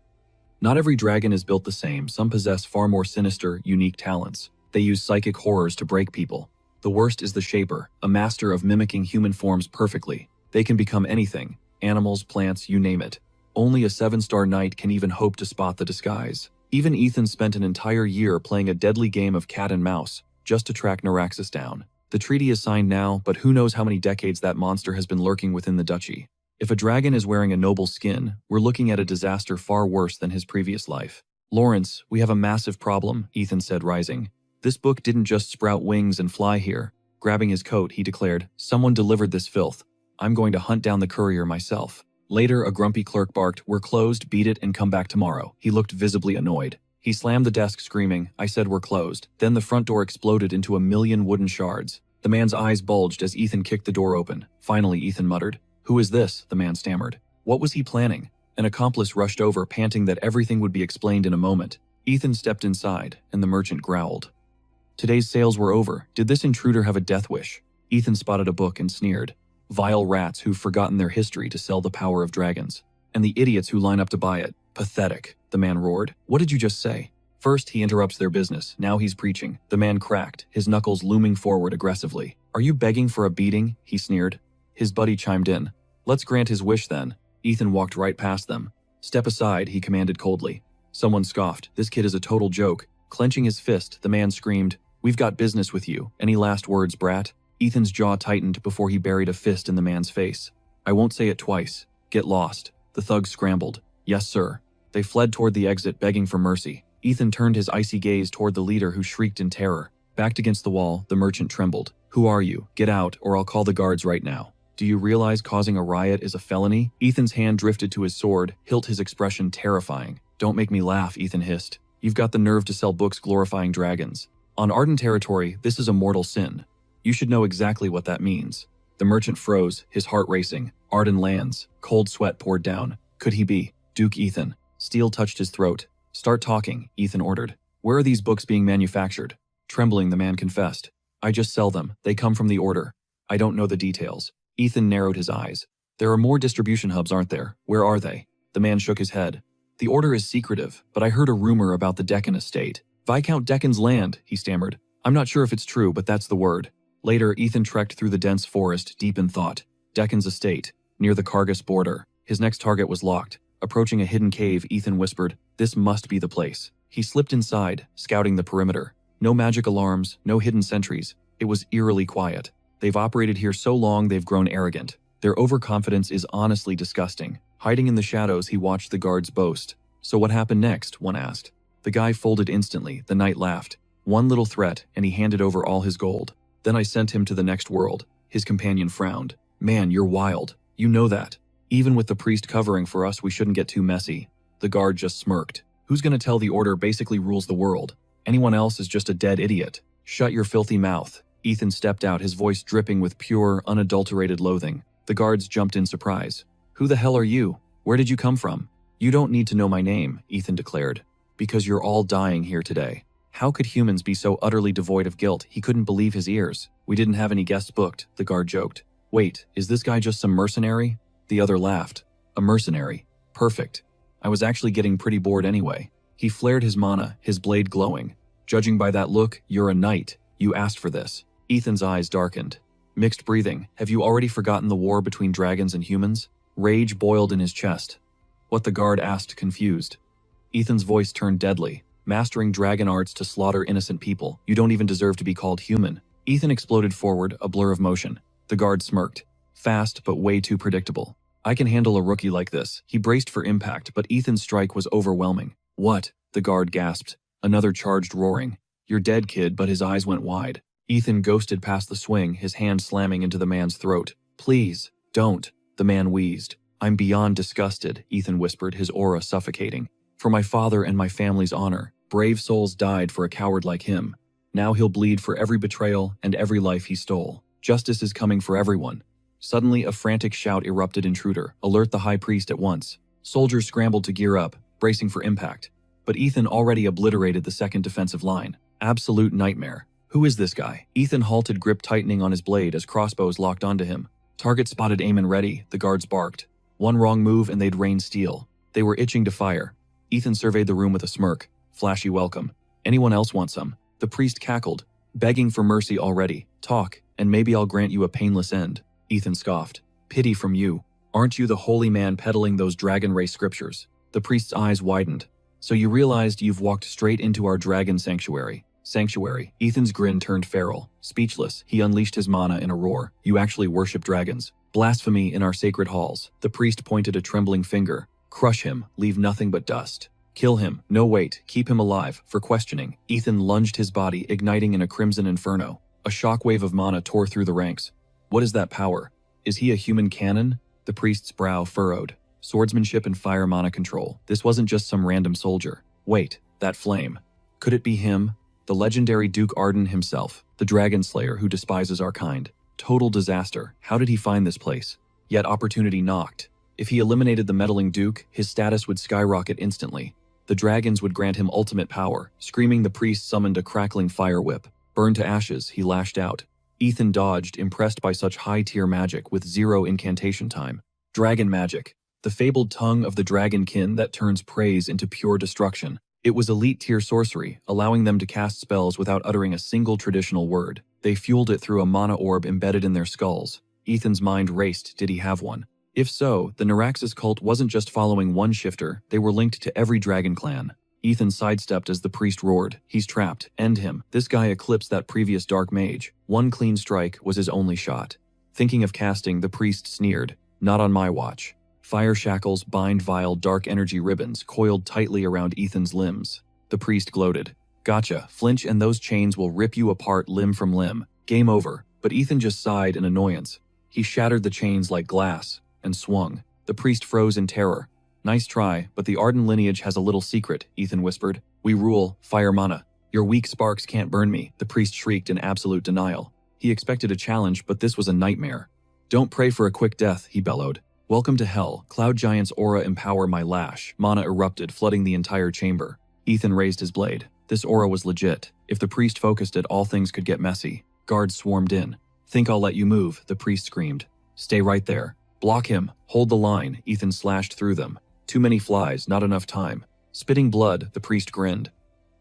Not every dragon is built the same. Some possess far more sinister, unique talents. They use psychic horrors to break people. The worst is the Shaper, a master of mimicking human forms perfectly. They can become anything: animals, plants, you name it. Only a 7-star knight can even hope to spot the disguise. Even Ethan spent an entire year playing a deadly game of cat and mouse, just to track Neuraxis down. The treaty is signed now, but who knows how many decades that monster has been lurking within the duchy. If a dragon is wearing a noble skin, we're looking at a disaster far worse than his previous life. "Lawrence, we have a massive problem," Ethan said, rising. "This book didn't just sprout wings and fly here." Grabbing his coat, he declared, "Someone delivered this filth. I'm going to hunt down the courier myself." Later, a grumpy clerk barked, "We're closed, beat it, and come back tomorrow." He looked visibly annoyed. He slammed the desk, screaming, "I said we're closed." Then the front door exploded into a million wooden shards. The man's eyes bulged as Ethan kicked the door open. Finally, Ethan muttered. "Who is this?" the man stammered. What was he planning? An accomplice rushed over, panting that everything would be explained in a moment. Ethan stepped inside, and the merchant growled. Today's sales were over. Did this intruder have a death wish? Ethan spotted a book and sneered. Vile rats who've forgotten their history to sell the power of dragons. And the idiots who line up to buy it. Pathetic, the man roared. What did you just say? First, he interrupts their business. Now he's preaching. The man cracked, his knuckles looming forward aggressively. Are you begging for a beating? He sneered. His buddy chimed in. Let's grant his wish then. Ethan walked right past them. Step aside, he commanded coldly. Someone scoffed. This kid is a total joke. Clenching his fist, the man screamed, We've got business with you. Any last words, brat? Ethan's jaw tightened before he buried a fist in the man's face. I won't say it twice. Get lost. The thugs scrambled. Yes, sir. They fled toward the exit, begging for mercy. Ethan turned his icy gaze toward the leader, who shrieked in terror. Backed against the wall, the merchant trembled. Who are you? Get out, or I'll call the guards right now. Do you realize causing a riot is a felony? Ethan's hand drifted to his sword, hilt his expression terrifying. Don't make me laugh, Ethan hissed. You've got the nerve to sell books glorifying dragons. On Arden territory, this is a mortal sin. You should know exactly what that means. The merchant froze, his heart racing. Arden lands. Cold sweat poured down. Could he be? Duke Ethan. Steel touched his throat. Start talking, Ethan ordered. Where are these books being manufactured? Trembling, the man confessed. I just sell them. They come from the Order. I don't know the details. Ethan narrowed his eyes. There are more distribution hubs, aren't there? Where are they? The man shook his head. The Order is secretive, but I heard a rumor about the Deccan estate. Viscount Deccan's land, he stammered. I'm not sure if it's true, but that's the word. Later, Ethan trekked through the dense forest, deep in thought. Deccan's estate, near the Kargas border. His next target was locked. Approaching a hidden cave, Ethan whispered, This must be the place. He slipped inside, scouting the perimeter. No magic alarms, no hidden sentries. It was eerily quiet. They've operated here so long they've grown arrogant. Their overconfidence is honestly disgusting. Hiding in the shadows, he watched the guards boast. So what happened next? One asked. The guy folded instantly. The knight laughed. One little threat, and he handed over all his gold. Then I sent him to the next world. His companion frowned. Man, you're wild. You know that. Even with the priest covering for us, we shouldn't get too messy. The guard just smirked. Who's gonna tell the Order basically rules the world? Anyone else is just a dead idiot. Shut your filthy mouth. Ethan stepped out, his voice dripping with pure, unadulterated loathing. The guards jumped in surprise. "Who the hell are you? Where did you come from?" "You don't need to know my name," Ethan declared. "Because you're all dying here today." How could humans be so utterly devoid of guilt? He couldn't believe his ears. "We didn't have any guests booked," the guard joked. "Wait, is this guy just some mercenary?" The other laughed. "A mercenary? Perfect. I was actually getting pretty bored anyway." He flared his mana, his blade glowing. "Judging by that look, you're a knight. You asked for this." Ethan's eyes darkened. Mixed breathing. Have you already forgotten the war between dragons and humans? Rage boiled in his chest. What, the guard asked, confused. Ethan's voice turned deadly. "Mastering dragon arts to slaughter innocent people. You don't even deserve to be called human." Ethan exploded forward, a blur of motion. The guard smirked. "Fast, but way too predictable. I can handle a rookie like this." He braced for impact, but Ethan's strike was overwhelming. "What?" the guard gasped. Another charged, roaring. "You're dead, kid," but his eyes went wide. Ethan ghosted past the swing, his hand slamming into the man's throat. "Please, don't," the man wheezed. "I'm beyond disgusted," Ethan whispered, his aura suffocating. "For my father and my family's honor. Brave souls died for a coward like him. Now he'll bleed for every betrayal and every life he stole. Justice is coming for everyone." Suddenly, a frantic shout erupted. "Intruder! Alert the high priest at once." Soldiers scrambled to gear up, bracing for impact. But Ethan already obliterated the second defensive line. Absolute nightmare. Who is this guy? Ethan halted, grip tightening on his blade as crossbows locked onto him. "Target spotted, aim and ready," the guards barked. One wrong move and they'd rain steel. They were itching to fire. Ethan surveyed the room with a smirk. "Flashy welcome. Anyone else want some?" The priest cackled. "Begging for mercy already. Talk, and maybe I'll grant you a painless end." Ethan scoffed. "Pity from you. Aren't you the holy man peddling those dragon race scriptures?" The priest's eyes widened. "So you realized you've walked straight into our dragon sanctuary." Sanctuary. Ethan's grin turned feral. Speechless, he unleashed his mana in a roar. "You actually worship dragons. Blasphemy in our sacred halls." The priest pointed a trembling finger. "Crush him. Leave nothing but dust. Kill him. No, wait. Keep him alive." For questioning, Ethan lunged his body, igniting in a crimson inferno. A shockwave of mana tore through the ranks. "What is that power? Is he a human cannon?" The priest's brow furrowed. "Swordsmanship and fire mana control. This wasn't just some random soldier. Wait, that flame. Could it be him? The legendary Duke Arden himself, the dragon slayer who despises our kind. Total disaster. How did he find this place? Yet opportunity knocked. If he eliminated the meddling Duke, his status would skyrocket instantly. The dragons would grant him ultimate power. Screaming, the priest summoned a crackling fire whip. Burned to ashes, he lashed out. Ethan dodged, impressed by such high-tier magic with 0 incantation time. Dragon magic. The fabled tongue of the dragonkin that turns praise into pure destruction. It was elite-tier sorcery, allowing them to cast spells without uttering a single traditional word. They fueled it through a mana orb embedded in their skulls. Ethan's mind raced. Did he have one? If so, the Neuraxis cult wasn't just following one shifter, they were linked to every dragon clan. Ethan sidestepped as the priest roared. "He's trapped. End him." This guy eclipsed that previous dark mage. One clean strike was his only shot. Thinking of casting, the priest sneered. "Not on my watch." Fire shackles, bind vile dark energy ribbons, coiled tightly around Ethan's limbs. The priest gloated. "Gotcha. Flinch and those chains will rip you apart limb from limb. Game over." But Ethan just sighed in annoyance. He shattered the chains like glass, and swung. The priest froze in terror. "Nice try, but the Arden lineage has a little secret," Ethan whispered. "We rule, fire mana. Your weak sparks can't burn me," the priest shrieked in absolute denial. He expected a challenge, but this was a nightmare. "Don't pray for a quick death," he bellowed. "Welcome to hell. Cloud Giant's aura empower my lash." Mana erupted, flooding the entire chamber. Ethan raised his blade. This aura was legit. If the priest focused it, all things could get messy. Guards swarmed in. "Think I'll let you move," the priest screamed. "Stay right there. Block him. Hold the line." Ethan slashed through them. Too many flies, not enough time. Spitting blood, the priest grinned.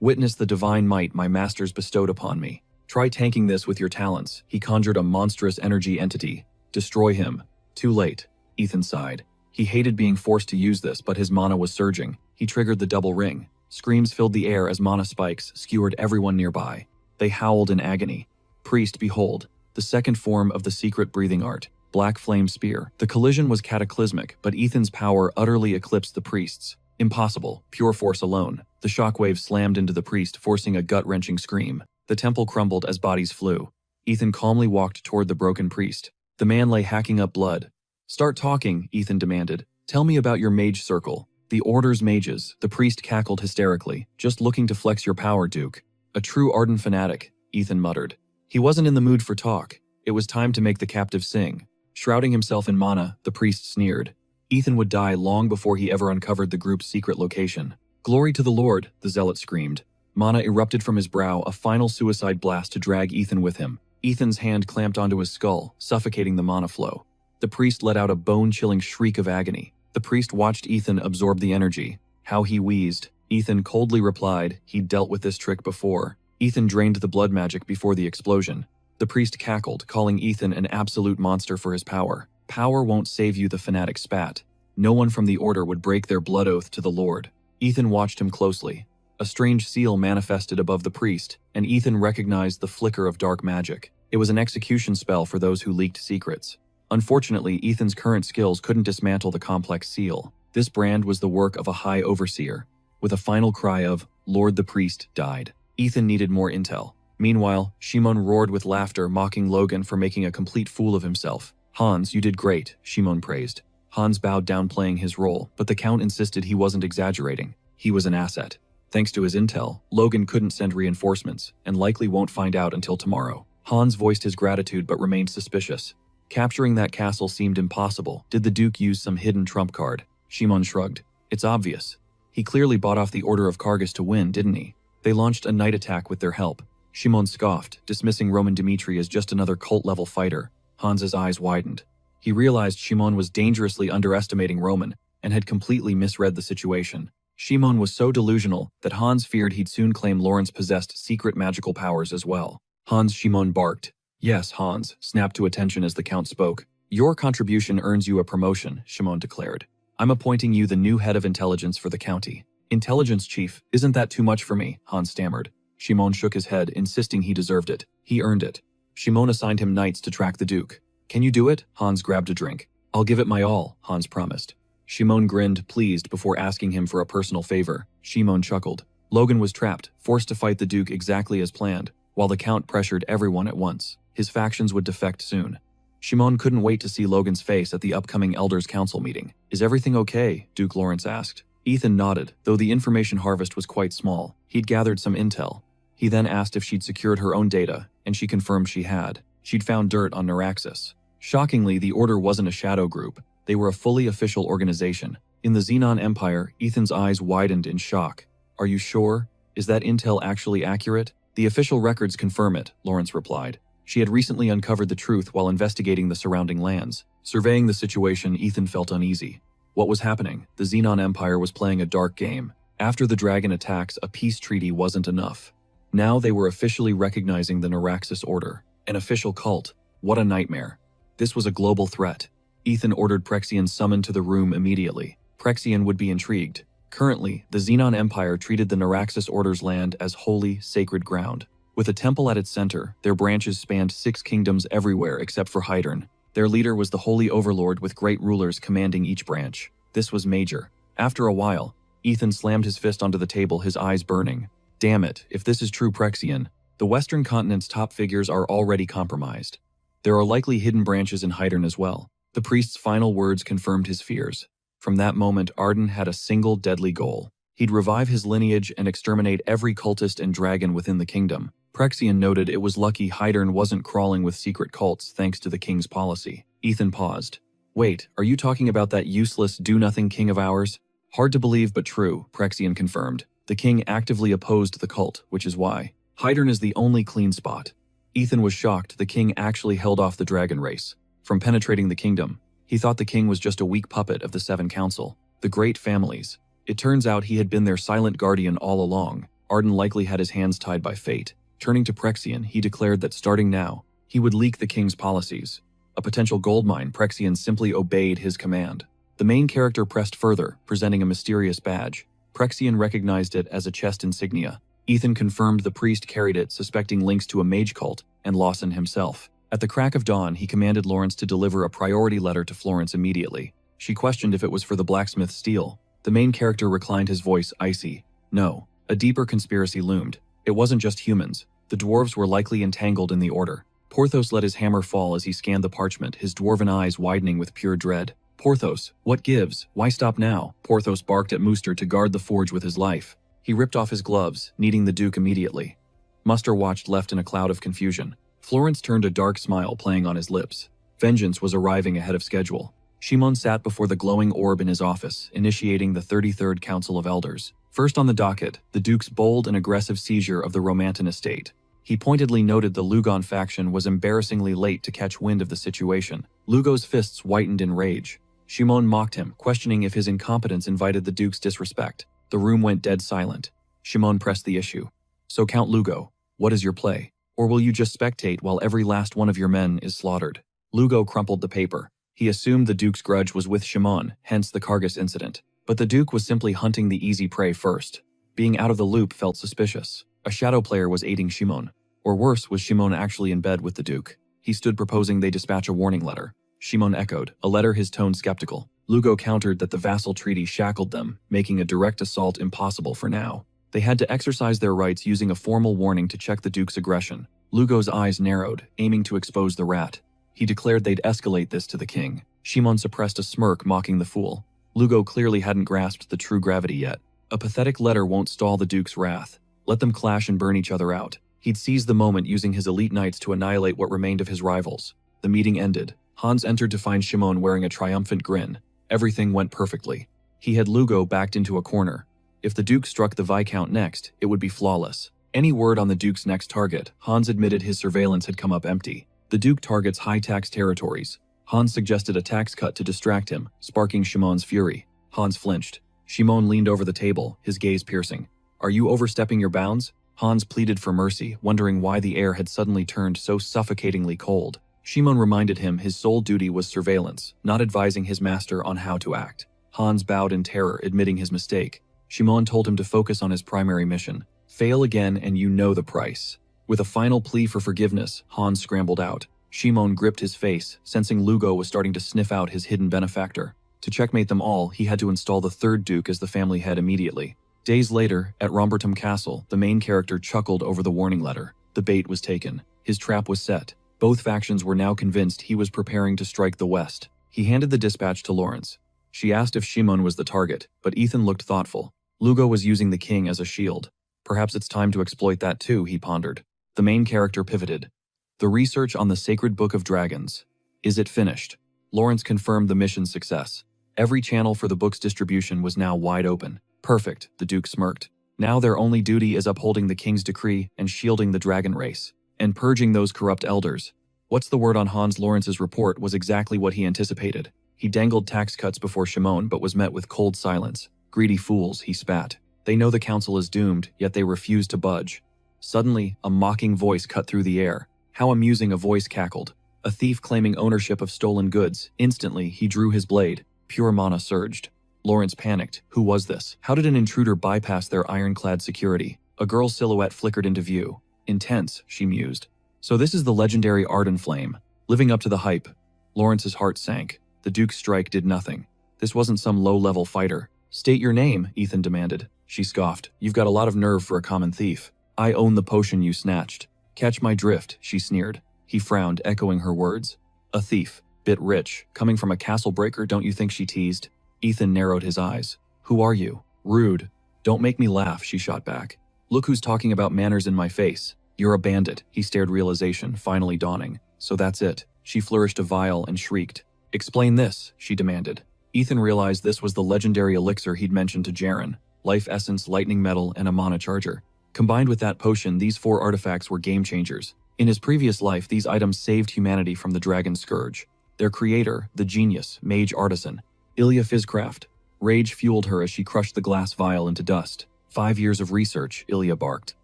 "Witness the divine might my masters bestowed upon me. Try tanking this with your talents." He conjured a monstrous energy entity. "Destroy him." Too late. Ethan sighed. He hated being forced to use this, but his mana was surging. He triggered the double ring. Screams filled the air as mana spikes skewered everyone nearby. They howled in agony. "Priest, behold, the second form of the secret breathing art. Black Flame Spear." The collision was cataclysmic, but Ethan's power utterly eclipsed the priest's. Impossible. Pure force alone. The shockwave slammed into the priest, forcing a gut-wrenching scream. The temple crumbled as bodies flew. Ethan calmly walked toward the broken priest. The man lay hacking up blood. "Start talking," Ethan demanded. "Tell me about your mage circle." "The Order's mages," the priest cackled hysterically. "Just looking to flex your power, Duke." "A true Arden fanatic," Ethan muttered. He wasn't in the mood for talk. It was time to make the captive sing. Shrouding himself in mana, the priest sneered. Ethan would die long before he ever uncovered the group's secret location. Glory to the Lord, the zealot screamed. Mana erupted from his brow, a final suicide blast to drag Ethan with him. Ethan's hand clamped onto his skull, suffocating the mana flow. The priest let out a bone-chilling shriek of agony. The priest watched Ethan absorb the energy. How he wheezed. Ethan coldly replied he'd dealt with this trick before. Ethan drained the blood magic before the explosion. The priest cackled, calling Ethan an absolute monster for his power. Power won't save you, the fanatic spat. No one from the order would break their blood oath to the Lord. Ethan watched him closely. A strange seal manifested above the priest, and Ethan recognized the flicker of dark magic. It was an execution spell for those who leaked secrets. Unfortunately, Ethan's current skills couldn't dismantle the complex seal. This brand was the work of a high overseer. With a final cry of, "Lord, the priest," died. Ethan needed more intel. Meanwhile, Shimon roared with laughter, mocking Logan for making a complete fool of himself. "Hans, you did great," Shimon praised. Hans bowed down, playing his role, but the Count insisted he wasn't exaggerating. He was an asset. Thanks to his intel, Logan couldn't send reinforcements, and likely won't find out until tomorrow. Hans voiced his gratitude but remained suspicious. Capturing that castle seemed impossible. Did the Duke use some hidden trump card? Shimon shrugged. It's obvious. He clearly bought off the Order of Kargas to win, didn't he? They launched a night attack with their help. Shimon scoffed, dismissing Roman Dmitri as just another cult-level fighter. Hans's eyes widened. He realized Shimon was dangerously underestimating Roman and had completely misread the situation. Shimon was so delusional that Hans feared he'd soon claim Lawrence possessed secret magical powers as well. Hans, Shimon barked. Yes, Hans, snapped to attention as the Count spoke. Your contribution earns you a promotion, Shimon declared. I'm appointing you the new head of intelligence for the county. Intelligence chief, isn't that too much for me? Hans stammered. Shimon shook his head, insisting he deserved it. He earned it. Shimon assigned him knights to track the Duke. Can you do it? Hans grabbed a drink. I'll give it my all, Hans promised. Shimon grinned, pleased, before asking him for a personal favor. Shimon chuckled. Logan was trapped, forced to fight the Duke exactly as planned, while the Count pressured everyone at once. His factions would defect soon. Shimon couldn't wait to see Logan's face at the upcoming Elders' Council meeting. Is everything okay? Duke Lawrence asked. Ethan nodded, though the information harvest was quite small. He'd gathered some intel. He then asked if she'd secured her own data, and she confirmed she had. She'd found dirt on Neuraxis. Shockingly, the Order wasn't a shadow group. They were a fully official organization. In the Xenon Empire, Ethan's eyes widened in shock. Are you sure? Is that intel actually accurate? The official records confirm it, Lawrence replied. She had recently uncovered the truth while investigating the surrounding lands. Surveying the situation, Ethan felt uneasy. What was happening? The Xenon Empire was playing a dark game. After the dragon attacks, a peace treaty wasn't enough. Now they were officially recognizing the Neuraxis Order. An official cult. What a nightmare. This was a global threat. Ethan ordered Prexian summoned to the room immediately. Prexian would be intrigued. Currently, the Xenon Empire treated the Neuraxis Order's land as holy, sacred ground. With a temple at its center, their branches spanned 6 kingdoms everywhere except for Hydern. Their leader was the Holy Overlord with great rulers commanding each branch. This was major. After a while, Ethan slammed his fist onto the table, his eyes burning. Damn it, if this is true Prexian, the Western continent's top figures are already compromised. There are likely hidden branches in Hydern as well. The priest's final words confirmed his fears. From that moment, Arden had a single deadly goal. He'd revive his lineage and exterminate every cultist and dragon within the kingdom. Prexian noted it was lucky Hydern wasn't crawling with secret cults thanks to the king's policy. Ethan paused. Wait, are you talking about that useless, do-nothing king of ours? Hard to believe but true, Prexian confirmed. The king actively opposed the cult, which is why. Hydern is the only clean spot. Ethan was shocked the king actually held off the dragon race from penetrating the kingdom. He thought the king was just a weak puppet of the Seven Council, the great families. It turns out he had been their silent guardian all along. Arden likely had his hands tied by fate. Turning to Prexian, he declared that starting now, he would leak the king's policies. A potential goldmine, Prexian simply obeyed his command. The main character pressed further, presenting a mysterious badge. Prexian recognized it as a chest insignia. Ethan confirmed the priest carried it, suspecting links to a mage cult, and Lawson himself. At the crack of dawn, he commanded Lawrence to deliver a priority letter to Florence immediately. She questioned if it was for the blacksmith's steel. The main character reclined, his voice icy. No. A deeper conspiracy loomed. It wasn't just humans. The dwarves were likely entangled in the order. Porthos let his hammer fall as he scanned the parchment, his dwarven eyes widening with pure dread. Porthos, what gives? Why stop now? Porthos barked at Muster to guard the forge with his life. He ripped off his gloves, needing the Duke immediately. Muster watched, left in a cloud of confusion. Florence turned a dark smile playing on his lips. Vengeance was arriving ahead of schedule. Shimon sat before the glowing orb in his office, initiating the 33rd Council of Elders. First on the docket, the Duke's bold and aggressive seizure of the Romantan estate. He pointedly noted the Lugon faction was embarrassingly late to catch wind of the situation. Lugo's fists whitened in rage. Shimon mocked him, questioning if his incompetence invited the Duke's disrespect. The room went dead silent. Shimon pressed the issue. So Count Lugo, what is your play? Or will you just spectate while every last one of your men is slaughtered? Lugo crumpled the paper. He assumed the Duke's grudge was with Shimon, hence the Kargas incident. But the Duke was simply hunting the easy prey first. Being out of the loop felt suspicious. A shadow player was aiding Shimon. Or worse, was Shimon actually in bed with the Duke? He stood proposing they dispatch a warning letter. Shimon echoed, a letter, his tone skeptical. Lugo countered that the vassal treaty shackled them, making a direct assault impossible for now. They had to exercise their rights using a formal warning to check the Duke's aggression. Lugo's eyes narrowed, aiming to expose the rat. He declared they'd escalate this to the king. Shimon suppressed a smirk, mocking the fool. Lugo clearly hadn't grasped the true gravity yet. A pathetic letter won't stall the Duke's wrath. Let them clash and burn each other out. He'd seize the moment, using his elite knights to annihilate what remained of his rivals. The meeting ended. Hans entered to find Shimon wearing a triumphant grin. Everything went perfectly. He had Lugo backed into a corner. If the Duke struck the Viscount next, it would be flawless. Any word on the Duke's next target, Hans admitted his surveillance had come up empty. The Duke targets high-tax territories. Hans suggested a tax cut to distract him, sparking Shimon's fury. Hans flinched. Shimon leaned over the table, his gaze piercing. Are you overstepping your bounds? Hans pleaded for mercy, wondering why the air had suddenly turned so suffocatingly cold. Shimon reminded him his sole duty was surveillance, not advising his master on how to act. Hans bowed in terror, admitting his mistake. Shimon told him to focus on his primary mission. Fail again and you know the price. With a final plea for forgiveness, Hans scrambled out. Shimon gripped his face, sensing Lugo was starting to sniff out his hidden benefactor. To checkmate them all, he had to install the third Duke as the family head immediately. Days later, at Rombertum Castle, the main character chuckled over the warning letter. The bait was taken. His trap was set. Both factions were now convinced he was preparing to strike the west. He handed the dispatch to Lawrence. She asked if Shimon was the target, but Ethan looked thoughtful. Lugo was using the king as a shield. Perhaps it's time to exploit that too, he pondered. The main character pivoted. The research on the Sacred Book of Dragons. Is it finished? Lawrence confirmed the mission's success. Every channel for the book's distribution was now wide open. Perfect, the Duke smirked. Now their only duty is upholding the king's decree and shielding the dragon race. And purging those corrupt elders. What's the word on Hans? Lawrence's report was exactly what he anticipated. He dangled tax cuts before Shimon but was met with cold silence. Greedy fools, he spat. They know the council is doomed, yet they refuse to budge. Suddenly, a mocking voice cut through the air. How amusing, a voice cackled. A thief claiming ownership of stolen goods. Instantly, he drew his blade. Pure mana surged. Lawrence panicked. Who was this? How did an intruder bypass their ironclad security? A girl's silhouette flickered into view. Intense, she mused. So this is the legendary Arden Flame. Living up to the hype. Lawrence's heart sank. The Duke's strike did nothing. This wasn't some low-level fighter. State your name, Ethan demanded. She scoffed. You've got a lot of nerve for a common thief. I own the potion you snatched. Catch my drift, she sneered. He frowned, echoing her words. A thief. Bit rich. Coming from a castle breaker, don't you think, she teased? Ethan narrowed his eyes. Who are you? Rude. Don't make me laugh, she shot back. Look who's talking about manners in my face. You're a bandit, he stared, realization finally dawning. So that's it. She flourished a vial and shrieked. Explain this, she demanded. Ethan realized this was the legendary elixir he'd mentioned to Jaren. Life essence, lightning metal, and a mana charger. Combined with that potion, these 4 artifacts were game changers. In his previous life, these items saved humanity from the dragon scourge. Their creator, the genius, mage artisan, Ilya Fizcraft. Rage fueled her as she crushed the glass vial into dust. 5 years of research, Ilya barked.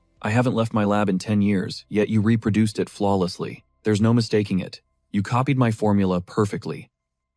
I haven't left my lab in 10 years, yet you reproduced it flawlessly. There's no mistaking it. You copied my formula perfectly.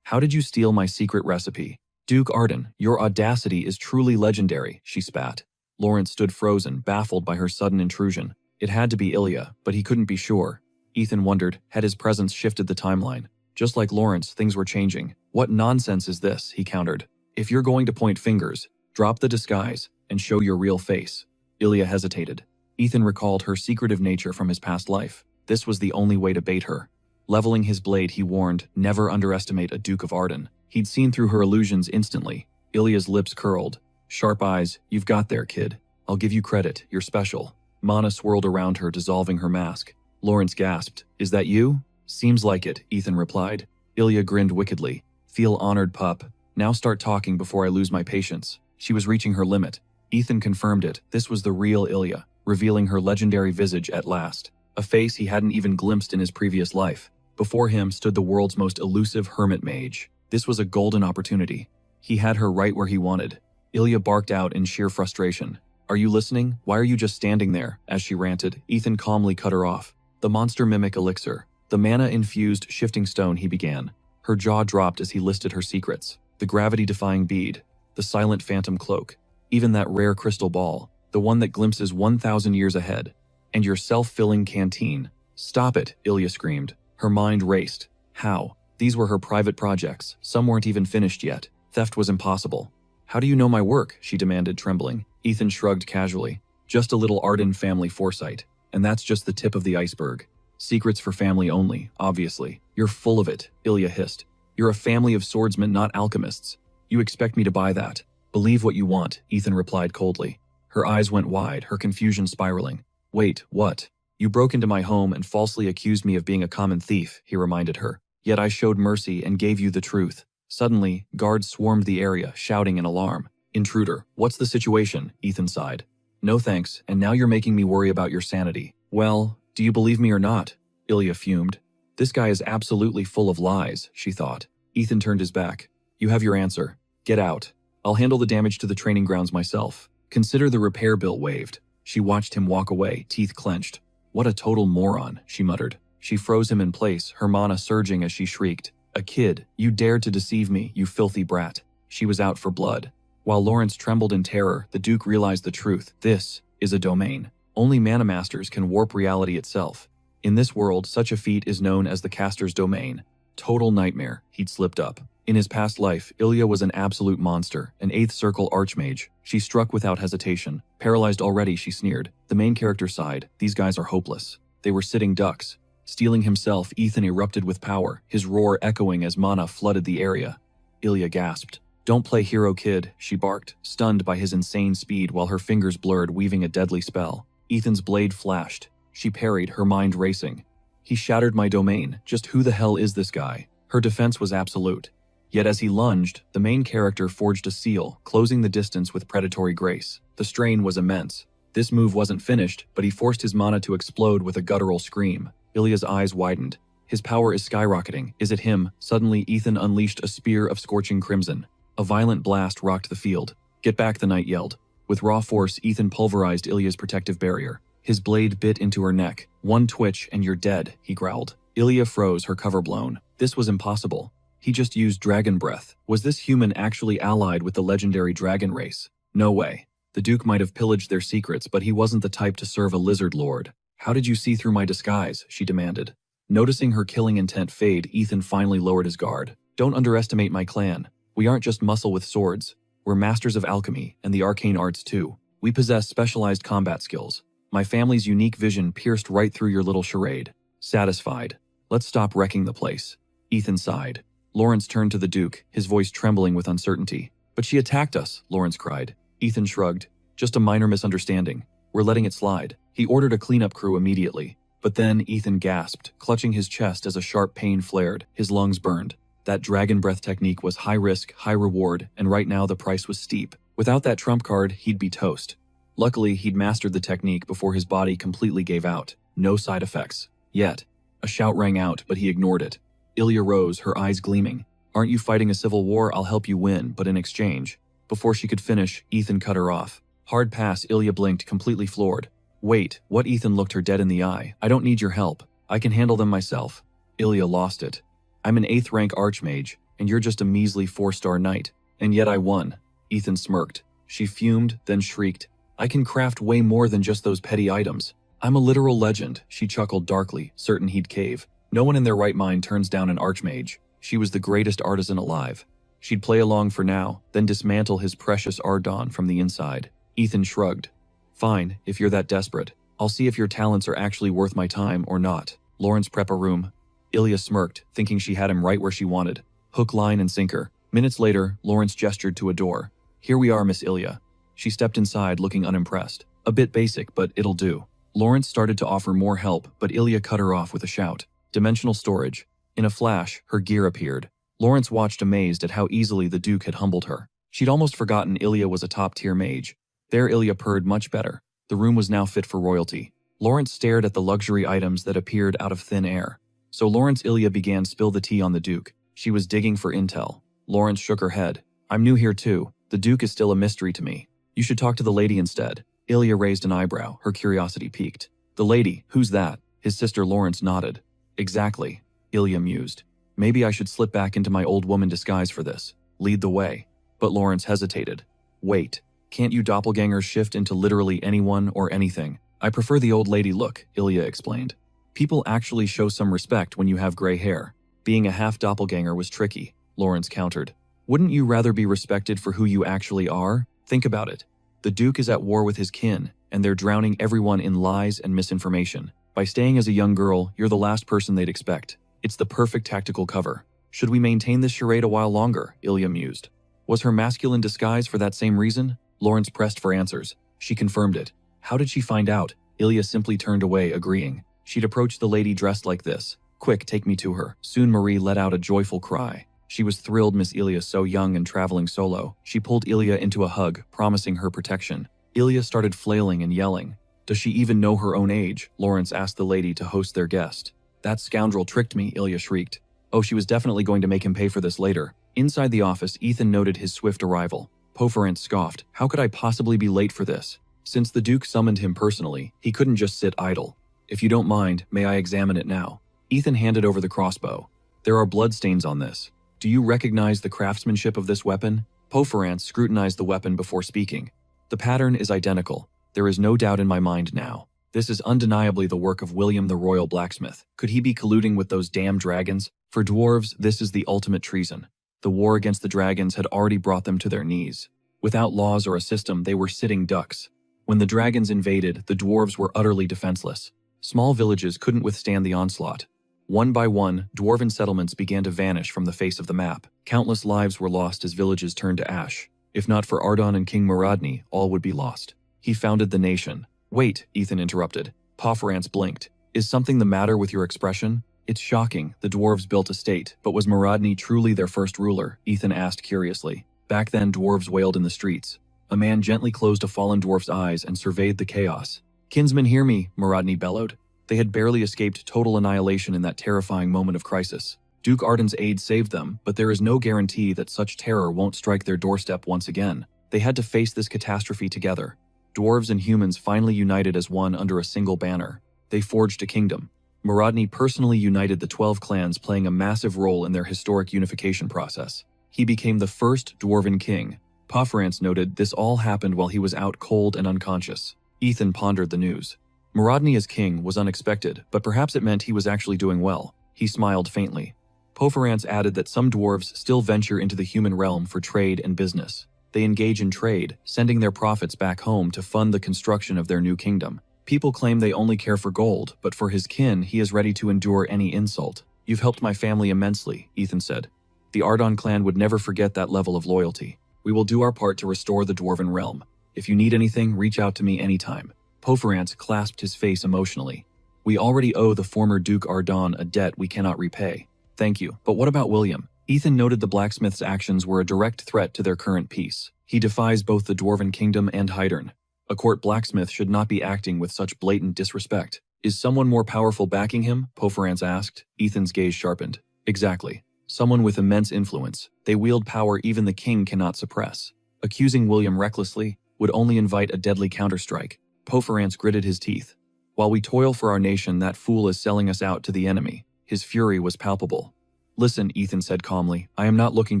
How did you steal my secret recipe? Duke Arden, your audacity is truly legendary, she spat. Lawrence stood frozen, baffled by her sudden intrusion. It had to be Ilya, but he couldn't be sure. Ethan wondered, had his presence shifted the timeline? Just like Lawrence, things were changing. What nonsense is this, he countered. If you're going to point fingers, drop the disguise and show your real face. Ilya hesitated. Ethan recalled her secretive nature from his past life. This was the only way to bait her. Leveling his blade, he warned, never underestimate a Duke of Arden. He'd seen through her illusions instantly. Ilya's lips curled. Sharp eyes, you've got there, kid. I'll give you credit, you're special. Mana swirled around her, dissolving her mask. Lawrence gasped. Is that you? Seems like it, Ethan replied. Ilya grinned wickedly. Feel honored, pup. Now start talking before I lose my patience. She was reaching her limit. Ethan confirmed it. This was the real Ilya, revealing her legendary visage at last. A face he hadn't even glimpsed in his previous life. Before him stood the world's most elusive hermit mage. This was a golden opportunity. He had her right where he wanted. Ilya barked out in sheer frustration. Are you listening? Why are you just standing there? As she ranted, Ethan calmly cut her off. The monster mimic elixir. The mana-infused shifting stone, he began. Her jaw dropped as he listed her secrets. The gravity-defying bead. The silent phantom cloak. Even that rare crystal ball. The one that glimpses 1,000 years ahead. And your self-filling canteen. Stop it, Ilya screamed. Her mind raced. How? These were her private projects. Some weren't even finished yet. Theft was impossible. How do you know my work? She demanded, trembling. Ethan shrugged casually. Just a little Arden family foresight. And that's just the tip of the iceberg. Secrets for family only, obviously. You're full of it, Ilya hissed. You're a family of swordsmen, not alchemists. You expect me to buy that. Believe what you want, Ethan replied coldly. Her eyes went wide, her confusion spiraling. Wait, what? You broke into my home and falsely accused me of being a common thief, he reminded her. Yet I showed mercy and gave you the truth. Suddenly, guards swarmed the area, shouting in alarm. Intruder, what's the situation? Ethan sighed. No thanks, and now you're making me worry about your sanity. Well, do you believe me or not? Ilya fumed. This guy is absolutely full of lies, she thought. Ethan turned his back. You have your answer. Get out. I'll handle the damage to the training grounds myself. Consider the repair bill waived. She watched him walk away, teeth clenched. What a total moron, she muttered. She froze him in place, her mana surging as she shrieked. A kid, you dared to deceive me, you filthy brat. She was out for blood. While Lawrence trembled in terror, the Duke realized the truth. This is a domain. Only mana masters can warp reality itself. In this world, such a feat is known as the caster's domain. Total nightmare, he'd slipped up. In his past life, Ilya was an absolute monster, an 8th circle archmage. She struck without hesitation. Paralyzed already, she sneered. The main character sighed. These guys are hopeless. They were sitting ducks. Stealing himself, Ethan erupted with power, his roar echoing as mana flooded the area. Ilya gasped. Don't play hero, kid, she barked, stunned by his insane speed while her fingers blurred, weaving a deadly spell. Ethan's blade flashed. She parried, her mind racing. He shattered my domain. Just who the hell is this guy? Her defense was absolute. Yet as he lunged, the main character forged a seal, closing the distance with predatory grace. The strain was immense. This move wasn't finished, but he forced his mana to explode with a guttural scream. Ilya's eyes widened. His power is skyrocketing. Is it him? Suddenly, Ethan unleashed a spear of scorching crimson. A violent blast rocked the field. Get back, the knight yelled. With raw force, Ethan pulverized Ilya's protective barrier. His blade bit into her neck. One twitch and you're dead, he growled. Ilya froze, her cover blown. This was impossible. He just used dragon breath. Was this human actually allied with the legendary dragon race? No way. The Duke might have pillaged their secrets, but he wasn't the type to serve a lizard lord. How did you see through my disguise? She demanded. Noticing her killing intent fade, Ethan finally lowered his guard. Don't underestimate my clan. We aren't just muscle with swords. We're masters of alchemy and the arcane arts too. We possess specialized combat skills. My family's unique vision pierced right through your little charade. Satisfied. Let's stop wrecking the place. Ethan sighed. Lawrence turned to the Duke, his voice trembling with uncertainty. But she attacked us, Lawrence cried. Ethan shrugged. Just a minor misunderstanding. We're letting it slide. He ordered a cleanup crew immediately. But then Ethan gasped, clutching his chest as a sharp pain flared. His lungs burned. That dragon breath technique was high risk, high reward, and right now the price was steep. Without that trump card, he'd be toast. Luckily, he'd mastered the technique before his body completely gave out. No side effects. Yet. A shout rang out, but he ignored it. Ilya rose, her eyes gleaming. Aren't you fighting a civil war? I'll help you win, but in exchange. Before she could finish, Ethan cut her off. Hard pass, Ilya blinked, completely floored. Wait, what? Ethan looked her dead in the eye. I don't need your help. I can handle them myself. Ilya lost it. I'm an 8th rank archmage, and you're just a measly 4-star knight. And yet I won. Ethan smirked. She fumed, then shrieked. I can craft way more than just those petty items. I'm a literal legend, she chuckled darkly, certain he'd cave. No one in their right mind turns down an archmage. She was the greatest artisan alive. She'd play along for now, then dismantle his precious Ardon from the inside. Ethan shrugged. Fine, if you're that desperate. I'll see if your talents are actually worth my time or not. Lawrence, prep a room. Ilya smirked, thinking she had him right where she wanted. Hook, line, and sinker. Minutes later, Lawrence gestured to a door. Here we are, Miss Ilya. She stepped inside, looking unimpressed. A bit basic, but it'll do. Lawrence started to offer more help, but Ilya cut her off with a shout. Dimensional storage. In a flash, her gear appeared. Lawrence watched amazed at how easily the Duke had humbled her. She'd almost forgotten Ilya was a top-tier mage. There Ilya purred much better. The room was now fit for royalty. Lawrence stared at the luxury items that appeared out of thin air. So Lawrence Ilya began spill the tea on the Duke. She was digging for intel. Lawrence shook her head. I'm new here too. The Duke is still a mystery to me. You should talk to the lady instead. Ilya raised an eyebrow, her curiosity piqued. The lady, who's that? His sister Lawrence nodded. Exactly, Ilya mused. Maybe I should slip back into my old woman disguise for this. Lead the way. But Lawrence hesitated. Wait, can't you doppelgangers shift into literally anyone or anything? I prefer the old lady look, Ilya explained. People actually show some respect when you have gray hair. Being a half doppelganger was tricky, Lawrence countered. Wouldn't you rather be respected for who you actually are? Think about it. The Duke is at war with his kin, and they're drowning everyone in lies and misinformation. By staying as a young girl, you're the last person they'd expect. It's the perfect tactical cover. Should we maintain this charade a while longer? Ilya mused. Was her masculine disguise for that same reason? Lawrence pressed for answers. She confirmed it. How did she find out? Ilya simply turned away, agreeing. She'd approached the lady dressed like this. Quick, take me to her. Soon Marie let out a joyful cry. She was thrilled Miss Ilya so young and traveling solo. She pulled Ilya into a hug, promising her protection. Ilya started flailing and yelling. Does she even know her own age? Lawrence asked the lady to host their guest. That scoundrel tricked me, Ilya shrieked. Oh, she was definitely going to make him pay for this later. Inside the office, Ethan noted his swift arrival. Poferance scoffed. How could I possibly be late for this? Since the Duke summoned him personally, he couldn't just sit idle. If you don't mind, may I examine it now? Ethan handed over the crossbow. There are bloodstains on this. Do you recognize the craftsmanship of this weapon? Poferance scrutinized the weapon before speaking. The pattern is identical. There is no doubt in my mind now. This is undeniably the work of William the Royal Blacksmith. Could he be colluding with those damn dragons? For dwarves, this is the ultimate treason. The war against the dragons had already brought them to their knees. Without laws or a system, they were sitting ducks. When the dragons invaded, the dwarves were utterly defenseless. Small villages couldn't withstand the onslaught. One by one, dwarven settlements began to vanish from the face of the map. Countless lives were lost as villages turned to ash. If not for Ardon and King Muradni, all would be lost. He founded the nation. Wait, Ethan interrupted. Poferance blinked. Is something the matter with your expression? It's shocking, the dwarves built a state, but was Muradni truly their first ruler? Ethan asked curiously. Back then, dwarves wailed in the streets. A man gently closed a fallen dwarf's eyes and surveyed the chaos. Kinsmen, hear me, Muradni bellowed. They had barely escaped total annihilation in that terrifying moment of crisis. Duke Arden's aid saved them, but there is no guarantee that such terror won't strike their doorstep once again. They had to face this catastrophe together. Dwarves and humans finally united as one under a single banner. They forged a kingdom. Muradni personally united the 12 clans, playing a massive role in their historic unification process. He became the first dwarven king. Poferance noted this all happened while he was out cold and unconscious. Ethan pondered the news. Muradni as king was unexpected, but perhaps it meant he was actually doing well. He smiled faintly. Poferance added that some dwarves still venture into the human realm for trade and business. They engage in trade, sending their profits back home to fund the construction of their new kingdom. People claim they only care for gold, but for his kin, he is ready to endure any insult. You've helped my family immensely, Ethan said. The Ardon clan would never forget that level of loyalty. We will do our part to restore the dwarven realm. If you need anything, reach out to me anytime. Poferance clasped his face emotionally. We already owe the former Duke Ardon a debt we cannot repay. Thank you, but what about William? Ethan noted the blacksmith's actions were a direct threat to their current peace. He defies both the Dwarven Kingdom and Hydern. A court blacksmith should not be acting with such blatant disrespect. Is someone more powerful backing him? Poferance asked. Ethan's gaze sharpened. Exactly. Someone with immense influence. They wield power even the king cannot suppress. Accusing William recklessly would only invite a deadly counterstrike. Poferance gritted his teeth. While we toil for our nation, that fool is selling us out to the enemy. His fury was palpable. Listen, Ethan said calmly, I am not looking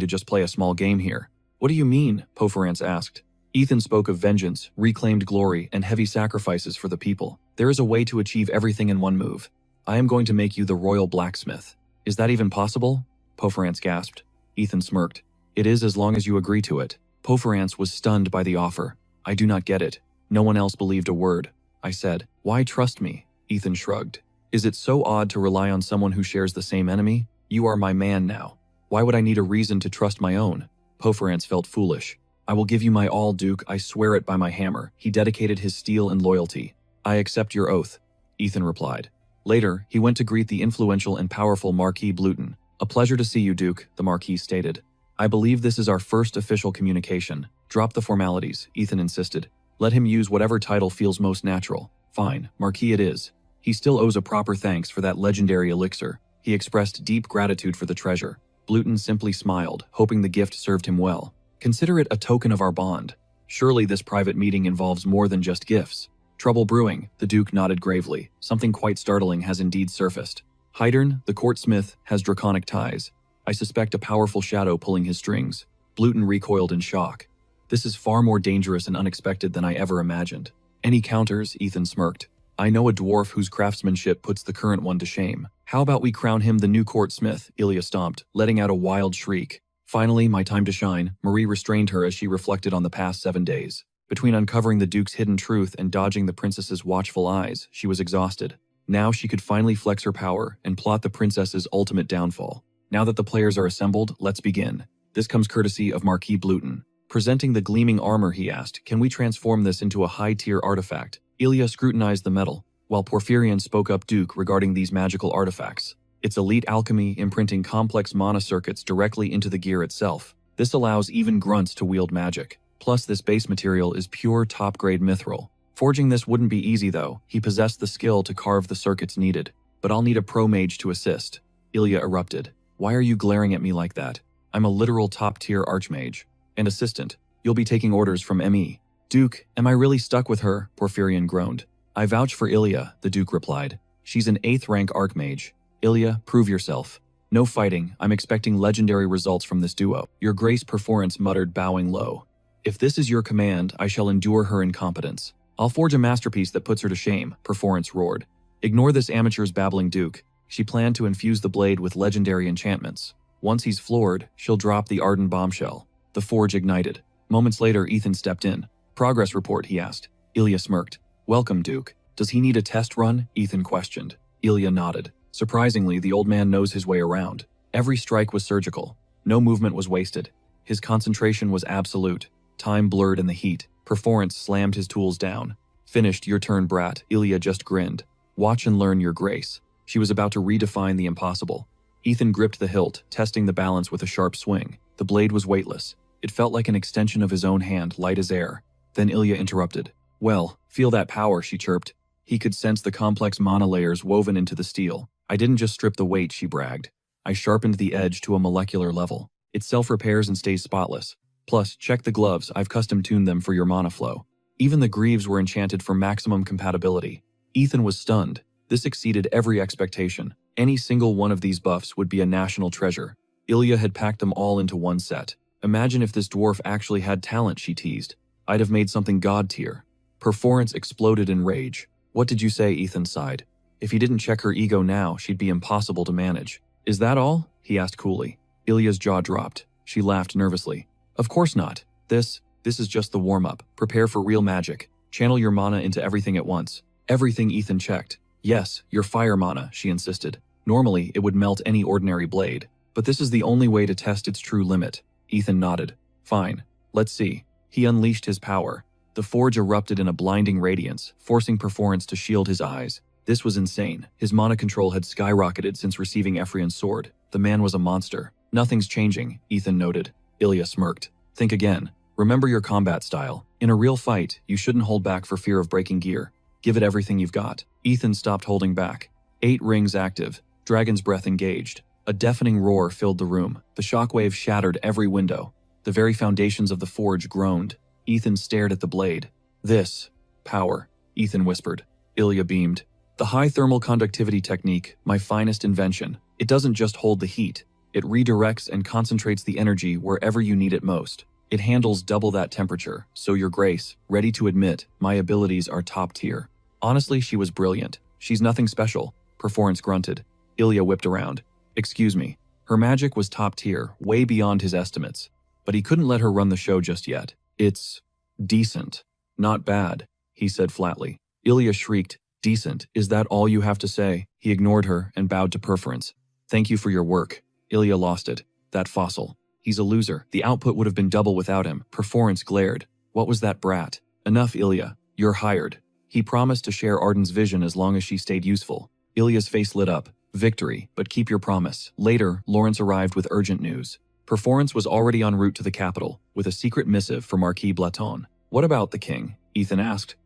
to just play a small game here. What do you mean? Poferance asked. Ethan spoke of vengeance, reclaimed glory, and heavy sacrifices for the people. There is a way to achieve everything in one move. I am going to make you the royal blacksmith. Is that even possible? Poferance gasped. Ethan smirked. It is as long as you agree to it. Poferance was stunned by the offer. I do not get it. No one else believed a word. I said, why trust me? Ethan shrugged. Is it so odd to rely on someone who shares the same enemy? You are my man now. Why would I need a reason to trust my own? Poferance felt foolish. I will give you my all, Duke, I swear it by my hammer. He dedicated his steel and loyalty. I accept your oath, Ethan replied. Later, he went to greet the influential and powerful Marquis Bluton. A pleasure to see you, Duke, the Marquis stated. I believe this is our first official communication. Drop the formalities, Ethan insisted. Let him use whatever title feels most natural. Fine, Marquis it is. He still owes a proper thanks for that legendary elixir. He expressed deep gratitude for the treasure. Bluton simply smiled, hoping the gift served him well. Consider it a token of our bond. Surely this private meeting involves more than just gifts. Trouble brewing, the Duke nodded gravely. Something quite startling has indeed surfaced. Hydern, the court smith, has draconic ties. I suspect a powerful shadow pulling his strings. Bluton recoiled in shock. This is far more dangerous and unexpected than I ever imagined. Any counters? Ethan smirked. I know a dwarf whose craftsmanship puts the current one to shame. How about we crown him the new court smith? Ilya stomped, letting out a wild shriek. Finally, my time to shine. Marie restrained her as she reflected on the past 7 days. Between uncovering the Duke's hidden truth and dodging the princess's watchful eyes, she was exhausted. Now she could finally flex her power and plot the princess's ultimate downfall. Now that the players are assembled, let's begin. This comes courtesy of Marquis Bluton. Presenting the gleaming armor, he asked, can we transform this into a high-tier artifact? Ilya scrutinized the metal, while Porphyrion spoke up Duke regarding these magical artifacts. It's elite alchemy imprinting complex mana circuits directly into the gear itself. This allows even grunts to wield magic. Plus, this base material is pure top-grade mithril. Forging this wouldn't be easy though. He possessed the skill to carve the circuits needed. But I'll need a pro mage to assist. Ilya erupted. Why are you glaring at me like that? I'm a literal top-tier archmage. And assistant. You'll be taking orders from ME. Duke, am I really stuck with her? Porphyrion groaned. I vouch for Ilya, the Duke replied. She's an 8th rank archmage. Ilya, prove yourself. No fighting. I'm expecting legendary results from this duo. Your Grace Perforance muttered, bowing low. If this is your command, I shall endure her incompetence. I'll forge a masterpiece that puts her to shame, Perforance roared. Ignore this amateur's babbling, Duke. She planned to infuse the blade with legendary enchantments. Once he's floored, she'll drop the ardent bombshell. The forge ignited. Moments later, Ethan stepped in. Progress report, he asked. Ilya smirked. Welcome, Duke. Does he need a test run? Ethan questioned. Ilya nodded. Surprisingly, the old man knows his way around. Every strike was surgical. No movement was wasted. His concentration was absolute. Time blurred in the heat. Perforance slammed his tools down. Finished, your turn, brat. Ilya just grinned. Watch and learn, your grace. She was about to redefine the impossible. Ethan gripped the hilt, testing the balance with a sharp swing. The blade was weightless. It felt like an extension of his own hand, light as air. Then Ilya interrupted. Well, feel that power, she chirped. He could sense the complex mana layers woven into the steel. I didn't just strip the weight, she bragged. I sharpened the edge to a molecular level. It self-repairs and stays spotless. Plus, check the gloves, I've custom-tuned them for your mana flow. Even the greaves were enchanted for maximum compatibility. Ethan was stunned. This exceeded every expectation. Any single one of these buffs would be a national treasure. Ilya had packed them all into one set. Imagine if this dwarf actually had talent, she teased. I'd have made something god-tier. Perforance exploded in rage. What did you say? Ethan sighed. If he didn't check her ego now, she'd be impossible to manage. Is that all? He asked coolly. Ilya's jaw dropped. She laughed nervously. Of course not. This is just the warm-up. Prepare for real magic. Channel your mana into everything at once. Everything, Ethan checked. Yes, your fire mana, she insisted. Normally, it would melt any ordinary blade. But this is the only way to test its true limit. Ethan nodded. Fine. Let's see. He unleashed his power. The forge erupted in a blinding radiance, forcing Perforance to shield his eyes. This was insane. His mana control had skyrocketed since receiving Ephraim's sword. The man was a monster. Nothing's changing, Ethan noted. Ilya smirked. Think again. Remember your combat style. In a real fight, you shouldn't hold back for fear of breaking gear. Give it everything you've got. Ethan stopped holding back. 8 rings active. Dragon's breath engaged. A deafening roar filled the room. The shockwave shattered every window. The very foundations of the forge groaned. Ethan stared at the blade. This. Power. Ethan whispered. Ilya beamed. The high thermal conductivity technique, my finest invention. It doesn't just hold the heat. It redirects and concentrates the energy wherever you need it most. It handles double that temperature, so your grace, ready to admit, my abilities are top tier. Honestly, she was brilliant. She's nothing special, Perforance grunted. Ilya whipped around. Excuse me. Her magic was top tier, way beyond his estimates. But he couldn't let her run the show just yet. It's decent. Not bad, he said flatly. Ilya shrieked. Decent, is that all you have to say? He ignored her and bowed to Perforance. Thank you for your work. Ilya lost it. That fossil. He's a loser. The output would have been double without him. Perforance glared. What was that brat? Enough, Ilya. You're hired. He promised to share Arden's vision as long as she stayed useful. Ilya's face lit up. Victory, but keep your promise. Later, Lawrence arrived with urgent news. Performance was already en route to the capital, with a secret missive for Marquis Blaton. What about the king? Ethan asked.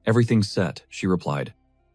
Everything's set, she replied.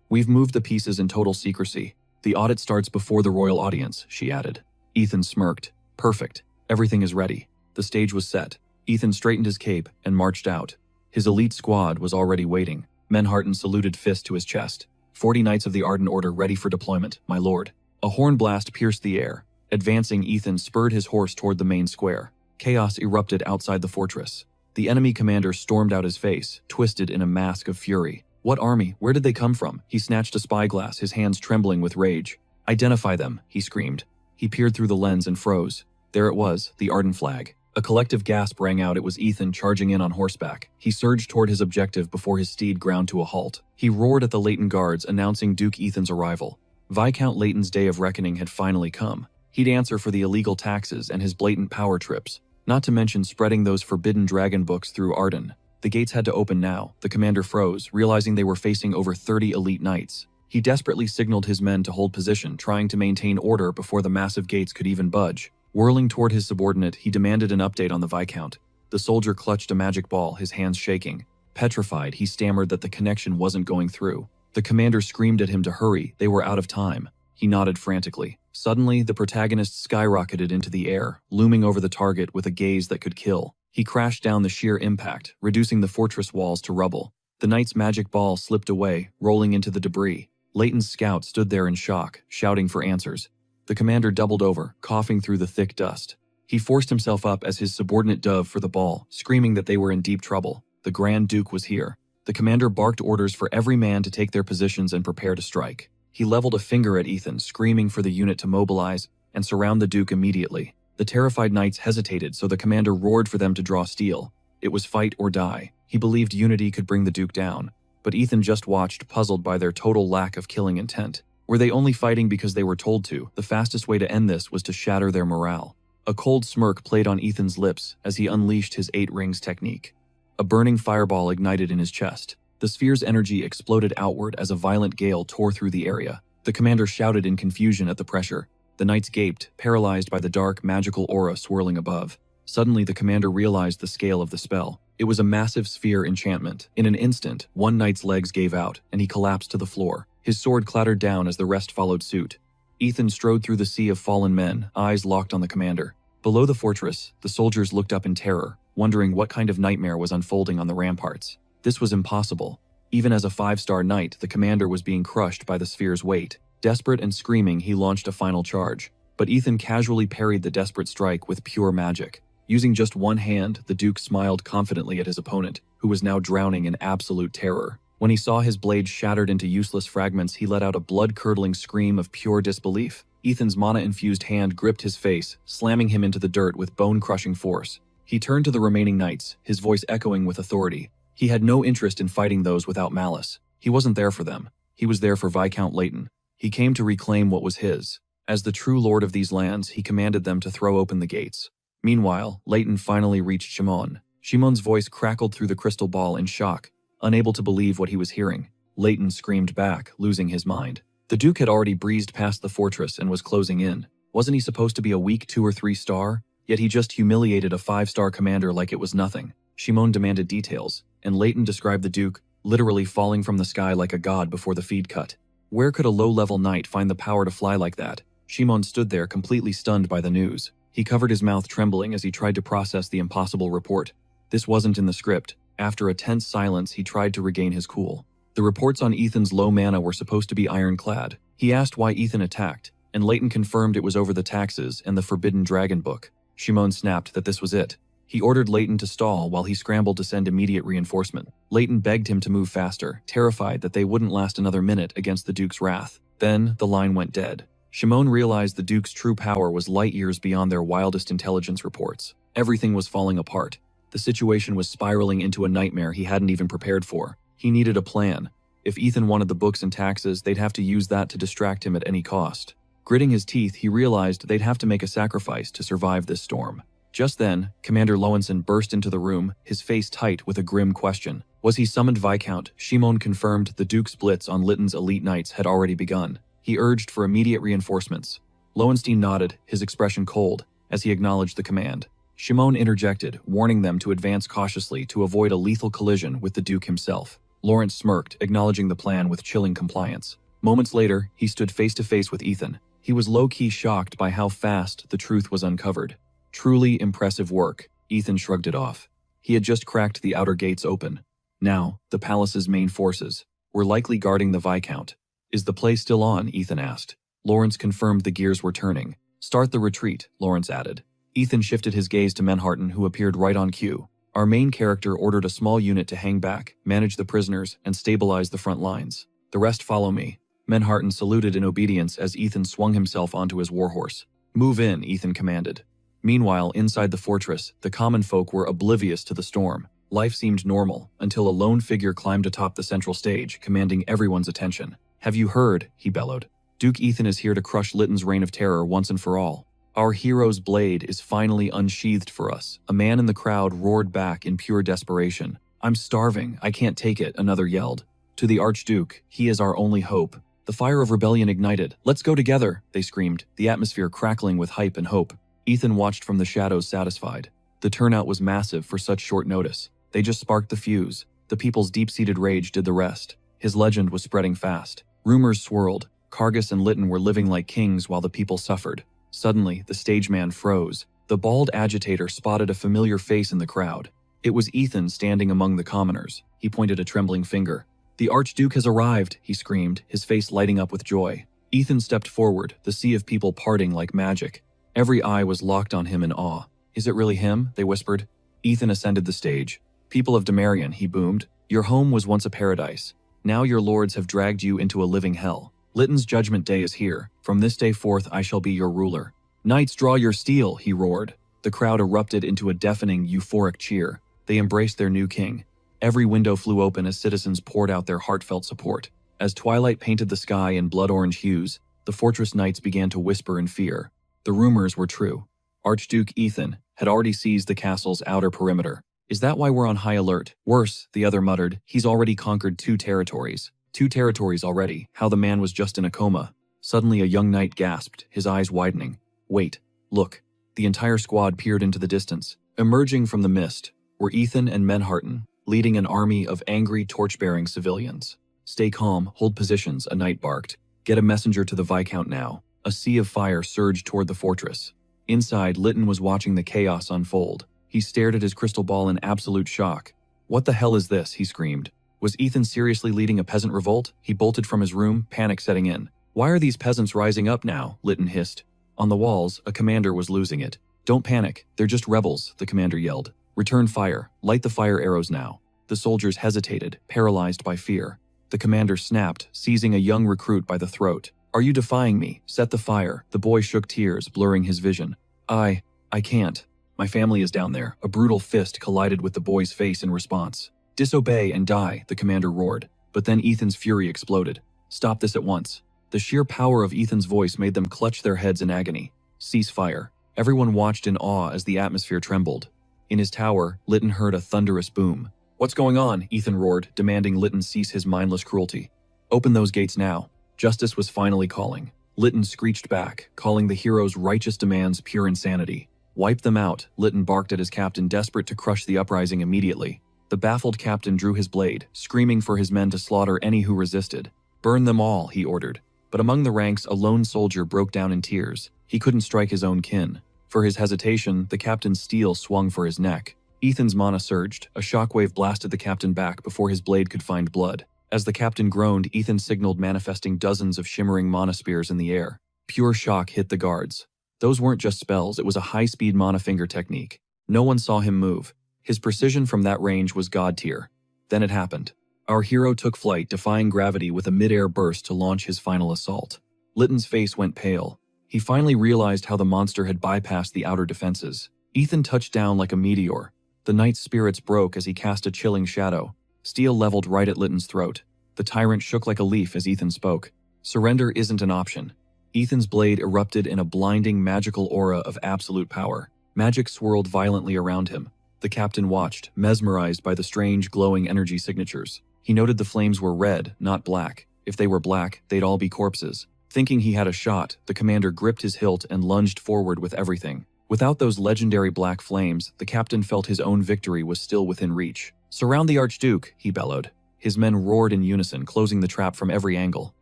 We've moved the pieces in total secrecy. The audit starts before the royal audience, she added. Ethan smirked. Perfect. Everything is ready. The stage was set. Ethan straightened his cape and marched out. His elite squad was already waiting. Menharton saluted fist to his chest. 40 Knights of the Arden Order ready for deployment, my lord. A horn blast pierced the air. Advancing, Ethan spurred his horse toward the main square. Chaos erupted outside the fortress. The enemy commander stormed out his face, twisted in a mask of fury. What army? Where did they come from? He snatched a spyglass, his hands trembling with rage. Identify them, he screamed. He peered through the lens and froze. There it was, the Arden flag. A collective gasp rang out. It was Ethan charging in on horseback. He surged toward his objective before his steed ground to a halt. He roared at the Leighton guards, announcing Duke Ethan's arrival. Viscount Leighton's day of reckoning had finally come. He'd answer for the illegal taxes and his blatant power trips, not to mention spreading those forbidden dragon books through Arden. The gates had to open now. The commander froze, realizing they were facing over 30 elite knights. He desperately signaled his men to hold position, trying to maintain order before the massive gates could even budge. Whirling toward his subordinate, he demanded an update on the Viscount. The soldier clutched a magic ball, his hands shaking. Petrified, he stammered that the connection wasn't going through. The commander screamed at him to hurry. They were out of time. He nodded frantically. Suddenly, the protagonist skyrocketed into the air, looming over the target with a gaze that could kill. He crashed down the sheer impact, reducing the fortress walls to rubble. The knight's magic ball slipped away, rolling into the debris. Leighton's scout stood there in shock, shouting for answers. The commander doubled over, coughing through the thick dust. He forced himself up as his subordinate dove for the ball, screaming that they were in deep trouble. The Grand Duke was here. The commander barked orders for every man to take their positions and prepare to strike. He leveled a finger at Ethan, screaming for the unit to mobilize and surround the Duke immediately. The terrified knights hesitated, so the commander roared for them to draw steel. It was fight or die. He believed unity could bring the Duke down. But Ethan just watched, puzzled by their total lack of killing intent. Were they only fighting because they were told to? The fastest way to end this was to shatter their morale. A cold smirk played on Ethan's lips as he unleashed his 8 rings technique. A burning fireball ignited in his chest. The sphere's energy exploded outward as a violent gale tore through the area. The commander shouted in confusion at the pressure. The knights gaped, paralyzed by the dark, magical aura swirling above. Suddenly, the commander realized the scale of the spell. It was a massive sphere enchantment. In an instant, one knight's legs gave out, and he collapsed to the floor. His sword clattered down as the rest followed suit. Ethan strode through the sea of fallen men, eyes locked on the commander. Below the fortress, the soldiers looked up in terror, wondering what kind of nightmare was unfolding on the ramparts. This was impossible. Even as a 5-star knight, the commander was being crushed by the sphere's weight. Desperate and screaming, he launched a final charge. But Ethan casually parried the desperate strike with pure magic. Using just one hand, the Duke smiled confidently at his opponent, who was now drowning in absolute terror. When he saw his blade shattered into useless fragments, he let out a blood-curdling scream of pure disbelief. Ethan's mana-infused hand gripped his face, slamming him into the dirt with bone-crushing force. He turned to the remaining knights, his voice echoing with authority. He had no interest in fighting those without malice. He wasn't there for them. He was there for Viscount Leighton. He came to reclaim what was his. As the true lord of these lands, he commanded them to throw open the gates. Meanwhile, Leighton finally reached Shimon. Shimon's voice crackled through the crystal ball in shock. Unable to believe what he was hearing, Leighton screamed back, losing his mind. The Duke had already breezed past the fortress and was closing in. Wasn't he supposed to be a weak 2 or 3 star? Yet he just humiliated a 5-star commander like it was nothing. Shimon demanded details, and Leighton described the Duke literally falling from the sky like a god before the feed cut. Where could a low-level knight find the power to fly like that? Shimon stood there, completely stunned by the news. He covered his mouth, trembling as he tried to process the impossible report. This wasn't in the script. After a tense silence, he tried to regain his cool. The reports on Ethan's low mana were supposed to be ironclad. He asked why Ethan attacked, and Leighton confirmed it was over the taxes and the forbidden dragon book. Shimon snapped that this was it. He ordered Leighton to stall while he scrambled to send immediate reinforcement. Leighton begged him to move faster, terrified that they wouldn't last another minute against the Duke's wrath. Then, the line went dead. Shimon realized the Duke's true power was light years beyond their wildest intelligence reports. Everything was falling apart. The situation was spiraling into a nightmare he hadn't even prepared for. He needed a plan. If Ethan wanted the books and taxes, they'd have to use that to distract him at any cost. Gritting his teeth, he realized they'd have to make a sacrifice to survive this storm. Just then, Commander Lowenson burst into the room, his face tight with a grim question. Was he summoned Viscount? Shimon confirmed the Duke's blitz on Litton's elite knights had already begun. He urged for immediate reinforcements. Lowenstein nodded, his expression cold, as he acknowledged the command. Shimon interjected, warning them to advance cautiously to avoid a lethal collision with the Duke himself. Lawrence smirked, acknowledging the plan with chilling compliance. Moments later, he stood face to face with Ethan. He was low-key shocked by how fast the truth was uncovered. Truly impressive work, Ethan shrugged it off. He had just cracked the outer gates open. Now, the palace's main forces were likely guarding the Viscount. Is the play still on? Ethan asked. Lawrence confirmed the gears were turning. Start the retreat, Lawrence added. Ethan shifted his gaze to Menharton, who appeared right on cue. Our main character ordered a small unit to hang back, manage the prisoners, and stabilize the front lines. The rest follow me. Menharton saluted in obedience as Ethan swung himself onto his warhorse. Move in, Ethan commanded. Meanwhile, inside the fortress, the common folk were oblivious to the storm. Life seemed normal, until a lone figure climbed atop the central stage, commanding everyone's attention. Have you heard? He bellowed. Duke Ethan is here to crush Litton's reign of terror once and for all. Our hero's blade is finally unsheathed for us. A man in the crowd roared back in pure desperation. I'm starving, I can't take it, another yelled. To the Archduke, he is our only hope. The fire of rebellion ignited. Let's go together, they screamed, the atmosphere crackling with hype and hope. Ethan watched from the shadows satisfied. The turnout was massive for such short notice. They just sparked the fuse. The people's deep-seated rage did the rest. His legend was spreading fast. Rumors swirled. Kargas and Litton were living like kings while the people suffered. Suddenly, the stage man froze. The bald agitator spotted a familiar face in the crowd. It was Ethan standing among the commoners. He pointed a trembling finger. The Archduke has arrived, he screamed, his face lighting up with joy. Ethan stepped forward, the sea of people parting like magic. Every eye was locked on him in awe. Is it really him? They whispered. Ethan ascended the stage. People of Damarian, he boomed. Your home was once a paradise. Now your lords have dragged you into a living hell. Litton's judgment day is here. From this day forth I shall be your ruler. Knights, draw your steel, he roared. The crowd erupted into a deafening, euphoric cheer. They embraced their new king. Every window flew open as citizens poured out their heartfelt support. As twilight painted the sky in blood-orange hues, the fortress knights began to whisper in fear. The rumors were true. Archduke Ethan had already seized the castle's outer perimeter. Is that why we're on high alert? Worse, the other muttered, he's already conquered 2 territories. 2 territories already. How the man was just in a coma. Suddenly a young knight gasped, his eyes widening. Wait, look. The entire squad peered into the distance. Emerging from the mist were Ethan and Menharton, leading an army of angry, torch-bearing civilians. Stay calm, hold positions, a knight barked. Get a messenger to the Viscount now. A sea of fire surged toward the fortress. Inside, Litton was watching the chaos unfold. He stared at his crystal ball in absolute shock. What the hell is this? He screamed. Was Ethan seriously leading a peasant revolt? He bolted from his room, panic setting in. Why are these peasants rising up now? Litton hissed. On the walls, a commander was losing it. Don't panic, they're just rebels, the commander yelled. Return fire, light the fire arrows now. The soldiers hesitated, paralyzed by fear. The commander snapped, seizing a young recruit by the throat. Are you defying me? Set the fire. The boy shook, tears blurring his vision. I can't. My family is down there. A brutal fist collided with the boy's face in response. Disobey and die, the commander roared. But then Ethan's fury exploded. Stop this at once. The sheer power of Ethan's voice made them clutch their heads in agony. Cease fire. Everyone watched in awe as the atmosphere trembled. In his tower, Litton heard a thunderous boom. What's going on? Ethan roared, demanding Litton cease his mindless cruelty. Open those gates now. Justice was finally calling. Litton screeched back, calling the hero's righteous demands pure insanity. Wipe them out, Litton barked at his captain, desperate to crush the uprising immediately. The baffled captain drew his blade, screaming for his men to slaughter any who resisted. Burn them all, he ordered. But among the ranks, a lone soldier broke down in tears. He couldn't strike his own kin. For his hesitation, the captain's steel swung for his neck. Ethan's mana surged. A shockwave blasted the captain back before his blade could find blood. As the captain groaned, Ethan signaled, manifesting dozens of shimmering mana spears in the air. Pure shock hit the guards. Those weren't just spells, it was a high-speed mana finger technique. No one saw him move. His precision from that range was god tier. Then it happened. Our hero took flight, defying gravity with a mid-air burst to launch his final assault. Litton's face went pale. He finally realized how the monster had bypassed the outer defenses. Ethan touched down like a meteor. The knight's spirits broke as he cast a chilling shadow. Steel leveled right at Litton's throat. The tyrant shook like a leaf as Ethan spoke. Surrender isn't an option. Ethan's blade erupted in a blinding magical aura of absolute power. Magic swirled violently around him. The captain watched, mesmerized by the strange glowing energy signatures. He noted the flames were red, not black. If they were black, they'd all be corpses. Thinking he had a shot, the commander gripped his hilt and lunged forward with everything. Without those legendary black flames, the captain felt his own victory was still within reach. "Surround the Archduke," he bellowed. His men roared in unison, closing the trap from every angle.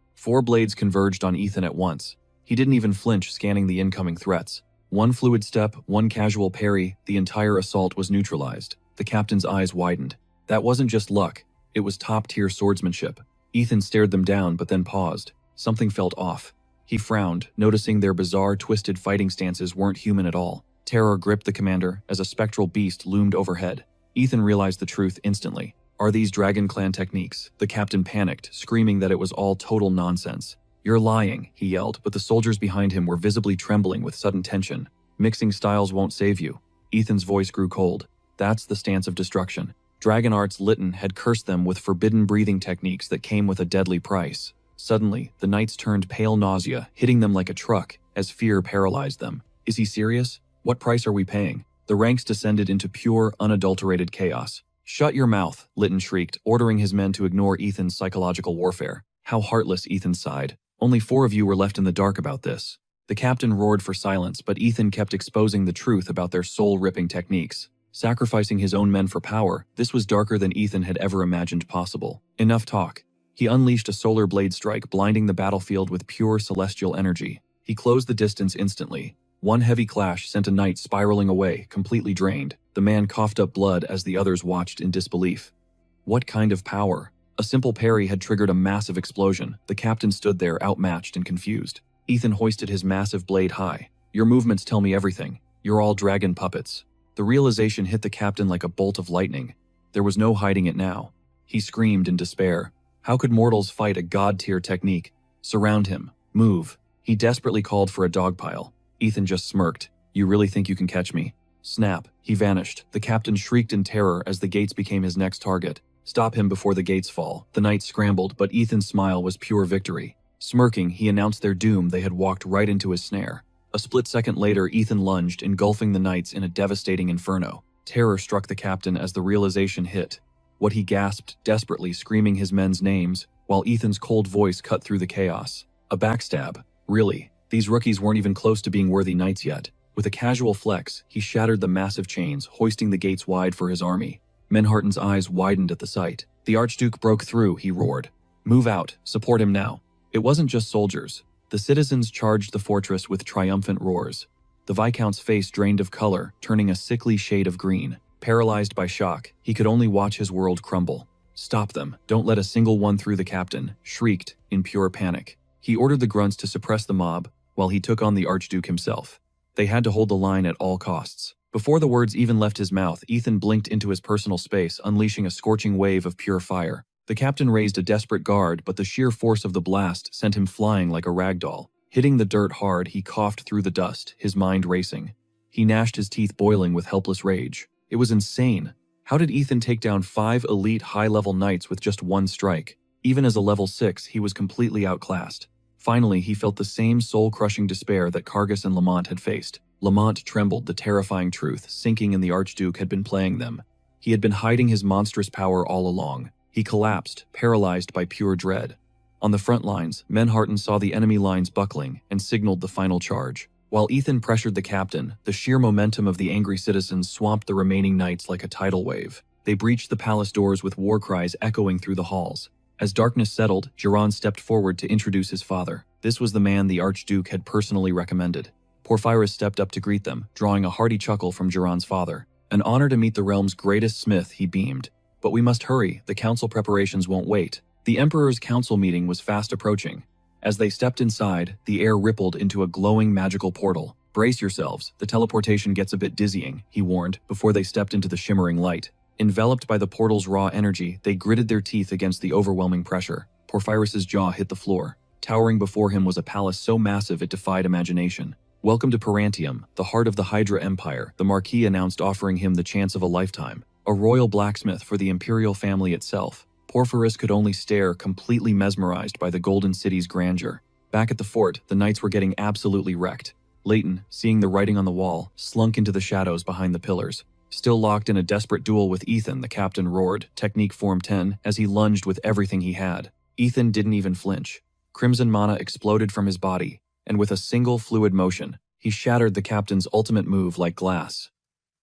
4 blades converged on Ethan at once. He didn't even flinch, scanning the incoming threats. One fluid step, one casual parry, the entire assault was neutralized. The captain's eyes widened. That wasn't just luck, it was top-tier swordsmanship. Ethan stared them down but then paused. Something felt off. He frowned, noticing their bizarre, twisted fighting stances weren't human at all. Terror gripped the commander as a spectral beast loomed overhead. Ethan realized the truth instantly. Are these Dragon Clan techniques? The captain panicked, screaming that it was all total nonsense. "You're lying," he yelled, but the soldiers behind him were visibly trembling with sudden tension. "Mixing styles won't save you." Ethan's voice grew cold. That's the stance of destruction. Dragon Arts Litten had cursed them with forbidden breathing techniques that came with a deadly price. Suddenly, the knights turned pale nausea, hitting them like a truck, as fear paralyzed them. Is he serious? What price are we paying? The ranks descended into pure, unadulterated chaos. "Shut your mouth," Litten shrieked, ordering his men to ignore Ethan's psychological warfare. How heartless, Ethan sighed. Only 4 of you were left in the dark about this. The captain roared for silence, but Ethan kept exposing the truth about their soul-ripping techniques. Sacrificing his own men for power, this was darker than Ethan had ever imagined possible. Enough talk. He unleashed a solar blade strike, blinding the battlefield with pure celestial energy. He closed the distance instantly. One heavy clash sent a knight spiraling away, completely drained. The man coughed up blood as the others watched in disbelief. What kind of power? A simple parry had triggered a massive explosion. The captain stood there, outmatched and confused. Ethan hoisted his massive blade high. "Your movements tell me everything. You're all dragon puppets." The realization hit the captain like a bolt of lightning. There was no hiding it now. He screamed in despair. How could mortals fight a god-tier technique? Surround him. Move. He desperately called for a dogpile. Ethan just smirked. "You really think you can catch me?" Snap. He vanished. The captain shrieked in terror as the gates became his next target. "Stop him before the gates fall." The knights scrambled, but Ethan's smile was pure victory. Smirking, he announced their doom. They had walked right into his snare. A split second later, Ethan lunged, engulfing the knights in a devastating inferno. Terror struck the captain as the realization hit. What he gasped, desperately screaming his men's names, while Ethan's cold voice cut through the chaos. A backstab. Really? These rookies weren't even close to being worthy knights yet. With a casual flex, he shattered the massive chains, hoisting the gates wide for his army. Menharten's eyes widened at the sight. "The Archduke broke through," he roared. "Move out. Support him now." It wasn't just soldiers. The citizens charged the fortress with triumphant roars. The Viscount's face drained of color, turning a sickly shade of green. Paralyzed by shock, he could only watch his world crumble. "Stop them. Don't let a single one through," the captain shrieked in pure panic. He ordered the grunts to suppress the mob, while he took on the Archduke himself. They had to hold the line at all costs. Before the words even left his mouth, Ethan blinked into his personal space, unleashing a scorching wave of pure fire. The captain raised a desperate guard, but the sheer force of the blast sent him flying like a rag doll. Hitting the dirt hard, he coughed through the dust, his mind racing. He gnashed his teeth, boiling with helpless rage. It was insane. How did Ethan take down 5 elite high-level knights with just one strike? Even as a level 6, he was completely outclassed. Finally, he felt the same soul-crushing despair that Kargas and Lamont had faced. Lamont trembled, the terrifying truth sinking in the Archduke had been playing them. He had been hiding his monstrous power all along. He collapsed, paralyzed by pure dread. On the front lines, Menharten saw the enemy lines buckling and signaled the final charge. While Ethan pressured the captain, the sheer momentum of the angry citizens swamped the remaining knights like a tidal wave. They breached the palace doors with war cries echoing through the halls. As darkness settled, Jiran stepped forward to introduce his father. This was the man the Archduke had personally recommended. Porphyros stepped up to greet them, drawing a hearty chuckle from Jiran's father. "An honor to meet the realm's greatest smith," he beamed. "But we must hurry, the council preparations won't wait." The Emperor's council meeting was fast approaching. As they stepped inside, the air rippled into a glowing magical portal. "Brace yourselves, the teleportation gets a bit dizzying," he warned, before they stepped into the shimmering light. Enveloped by the portal's raw energy, they gritted their teeth against the overwhelming pressure. Porphyros's jaw hit the floor. Towering before him was a palace so massive it defied imagination. "Welcome to Parantium, the heart of the Hydra Empire," the Marquis announced, offering him the chance of a lifetime. A royal blacksmith for the imperial family itself. Porphyros could only stare, completely mesmerized by the Golden City's grandeur. Back at the fort, the knights were getting absolutely wrecked. Leighton, seeing the writing on the wall, slunk into the shadows behind the pillars. Still locked in a desperate duel with Ethan, the captain roared, Technique Form 10, as he lunged with everything he had. Ethan didn't even flinch. Crimson mana exploded from his body, and with a single fluid motion, he shattered the captain's ultimate move like glass.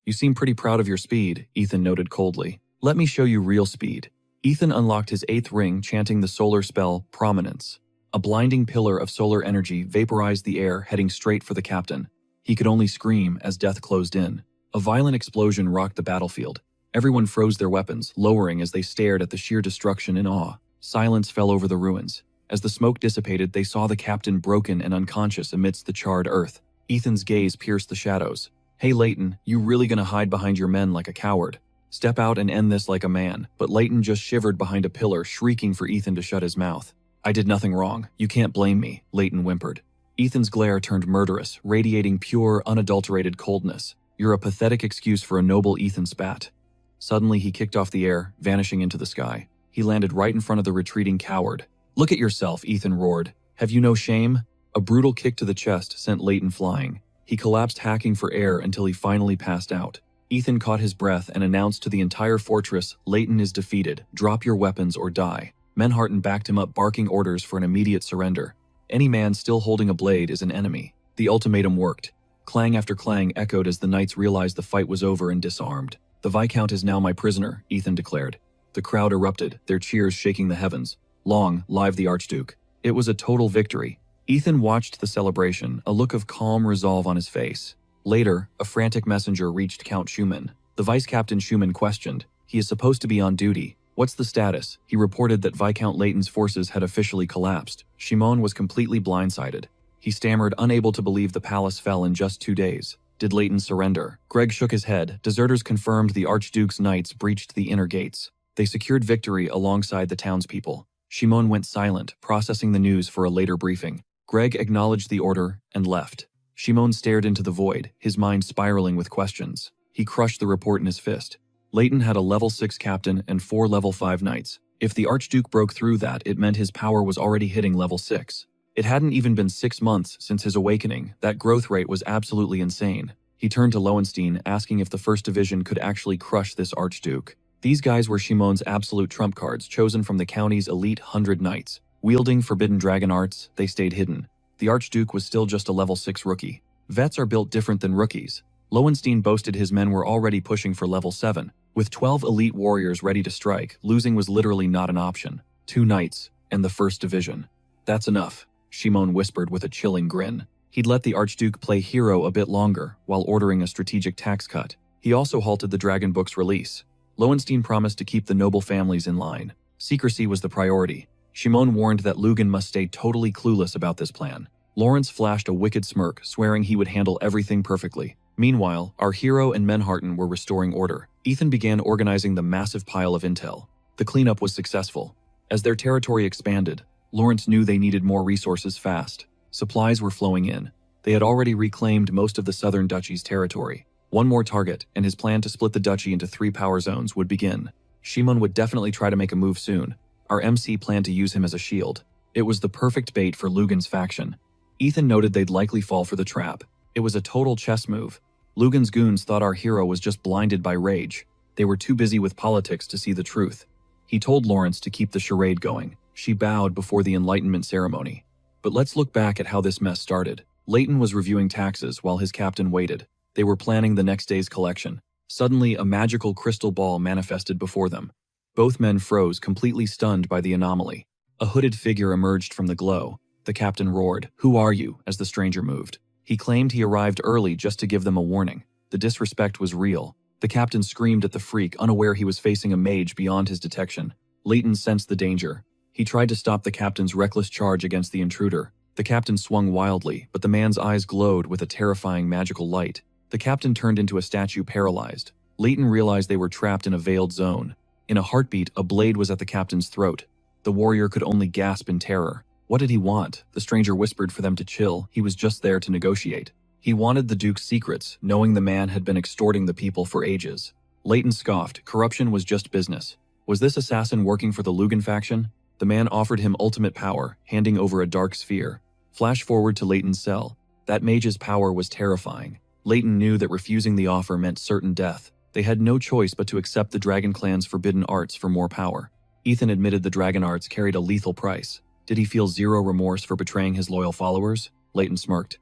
You seem pretty proud of your speed, Ethan noted coldly. Let me show you real speed. Ethan unlocked his 8th ring, chanting the solar spell, Prominence. A blinding pillar of solar energy vaporized the air, heading straight for the captain. He could only scream as death closed in. A violent explosion rocked the battlefield. Everyone froze their weapons, lowering as they stared at the sheer destruction in awe. Silence fell over the ruins. As the smoke dissipated, they saw the captain broken and unconscious amidst the charred earth. Ethan's gaze pierced the shadows. Hey Leighton, you really gonna hide behind your men like a coward? Step out and end this like a man. But Leighton just shivered behind a pillar, shrieking for Ethan to shut his mouth. I did nothing wrong. You can't blame me, Leighton whimpered. Ethan's glare turned murderous, radiating pure, unadulterated coldness. You're a pathetic excuse for a noble, Ethan spat. Suddenly he kicked off the air, vanishing into the sky. He landed right in front of the retreating coward. Look at yourself, Ethan roared. Have you no shame? A brutal kick to the chest sent Leighton flying. He collapsed, hacking for air until he finally passed out. Ethan caught his breath and announced to the entire fortress, Leighton is defeated. Drop your weapons or die. Manhattan backed him up, barking orders for an immediate surrender. Any man still holding a blade is an enemy. The ultimatum worked. Clang after clang echoed as the knights realized the fight was over and disarmed. The Viscount is now my prisoner, Ethan declared. The crowd erupted, their cheers shaking the heavens. Long live the Archduke. It was a total victory. Ethan watched the celebration, a look of calm resolve on his face. Later, a frantic messenger reached Count Schumann. The Vice-Captain Schumann questioned. He is supposed to be on duty. What's the status? He reported that Viscount Leighton's forces had officially collapsed. Schumann was completely blindsided. He stammered, unable to believe the palace fell in just 2 days. Did Leighton surrender? Greg shook his head. Deserters confirmed the Archduke's knights breached the inner gates. They secured victory alongside the townspeople. Shimon went silent, processing the news for a later briefing. Greg acknowledged the order and left. Shimon stared into the void, his mind spiraling with questions. He crushed the report in his fist. Leighton had a level 6 captain and 4 level 5 knights. If the Archduke broke through that, it meant his power was already hitting level 6. It hadn't even been 6 months since his awakening. That growth rate was absolutely insane. He turned to Lowenstein, asking if the 1st Division could actually crush this Archduke. These guys were Shimon's absolute trump cards, chosen from the county's elite 100 knights. Wielding forbidden dragon arts, they stayed hidden. The Archduke was still just a level 6 rookie. Vets are built different than rookies. Lowenstein boasted his men were already pushing for level 7. With 12 elite warriors ready to strike, losing was literally not an option. 2 knights, and the 1st Division. That's enough, Shimon whispered with a chilling grin. He'd let the Archduke play hero a bit longer, while ordering a strategic tax cut. He also halted the Dragon Book's release. Lowenstein promised to keep the noble families in line. Secrecy was the priority. Shimon warned that Lugan must stay totally clueless about this plan. Lawrence flashed a wicked smirk, swearing he would handle everything perfectly. Meanwhile, our hero and Manhattan were restoring order. Ethan began organizing the massive pile of intel. The cleanup was successful. As their territory expanded, Lawrence knew they needed more resources fast. Supplies were flowing in. They had already reclaimed most of the southern duchy's territory. One more target, and his plan to split the duchy into 3 power zones would begin. Shimon would definitely try to make a move soon. Our MC planned to use him as a shield. It was the perfect bait for Lugan's faction. Ethan noted they'd likely fall for the trap. It was a total chess move. Lugan's goons thought our hero was just blinded by rage. They were too busy with politics to see the truth. He told Lawrence to keep the charade going. She bowed before the Enlightenment ceremony. But let's look back at how this mess started. Leighton was reviewing taxes while his captain waited. They were planning the next day's collection. Suddenly, a magical crystal ball manifested before them. Both men froze, completely stunned by the anomaly. A hooded figure emerged from the glow. The captain roared, "Who are you?" as the stranger moved. He claimed he arrived early just to give them a warning. The disrespect was real. The captain screamed at the freak, unaware he was facing a mage beyond his detection. Leighton sensed the danger. He tried to stop the captain's reckless charge against the intruder. The captain swung wildly, but the man's eyes glowed with a terrifying magical light. The captain turned into a statue, paralyzed. Leighton realized they were trapped in a veiled zone. In a heartbeat, a blade was at the captain's throat. The warrior could only gasp in terror. What did he want? The stranger whispered for them to chill. He was just there to negotiate. He wanted the Duke's secrets, knowing the man had been extorting the people for ages. Leighton scoffed. Corruption was just business. Was this assassin working for the Lugan faction? The man offered him ultimate power, handing over a dark sphere. Flash forward to Leighton's cell. That mage's power was terrifying. Leighton knew that refusing the offer meant certain death. They had no choice but to accept the Dragon Clan's forbidden arts for more power. Ethan admitted the Dragon arts carried a lethal price. Did he feel zero remorse for betraying his loyal followers? Leighton smirked.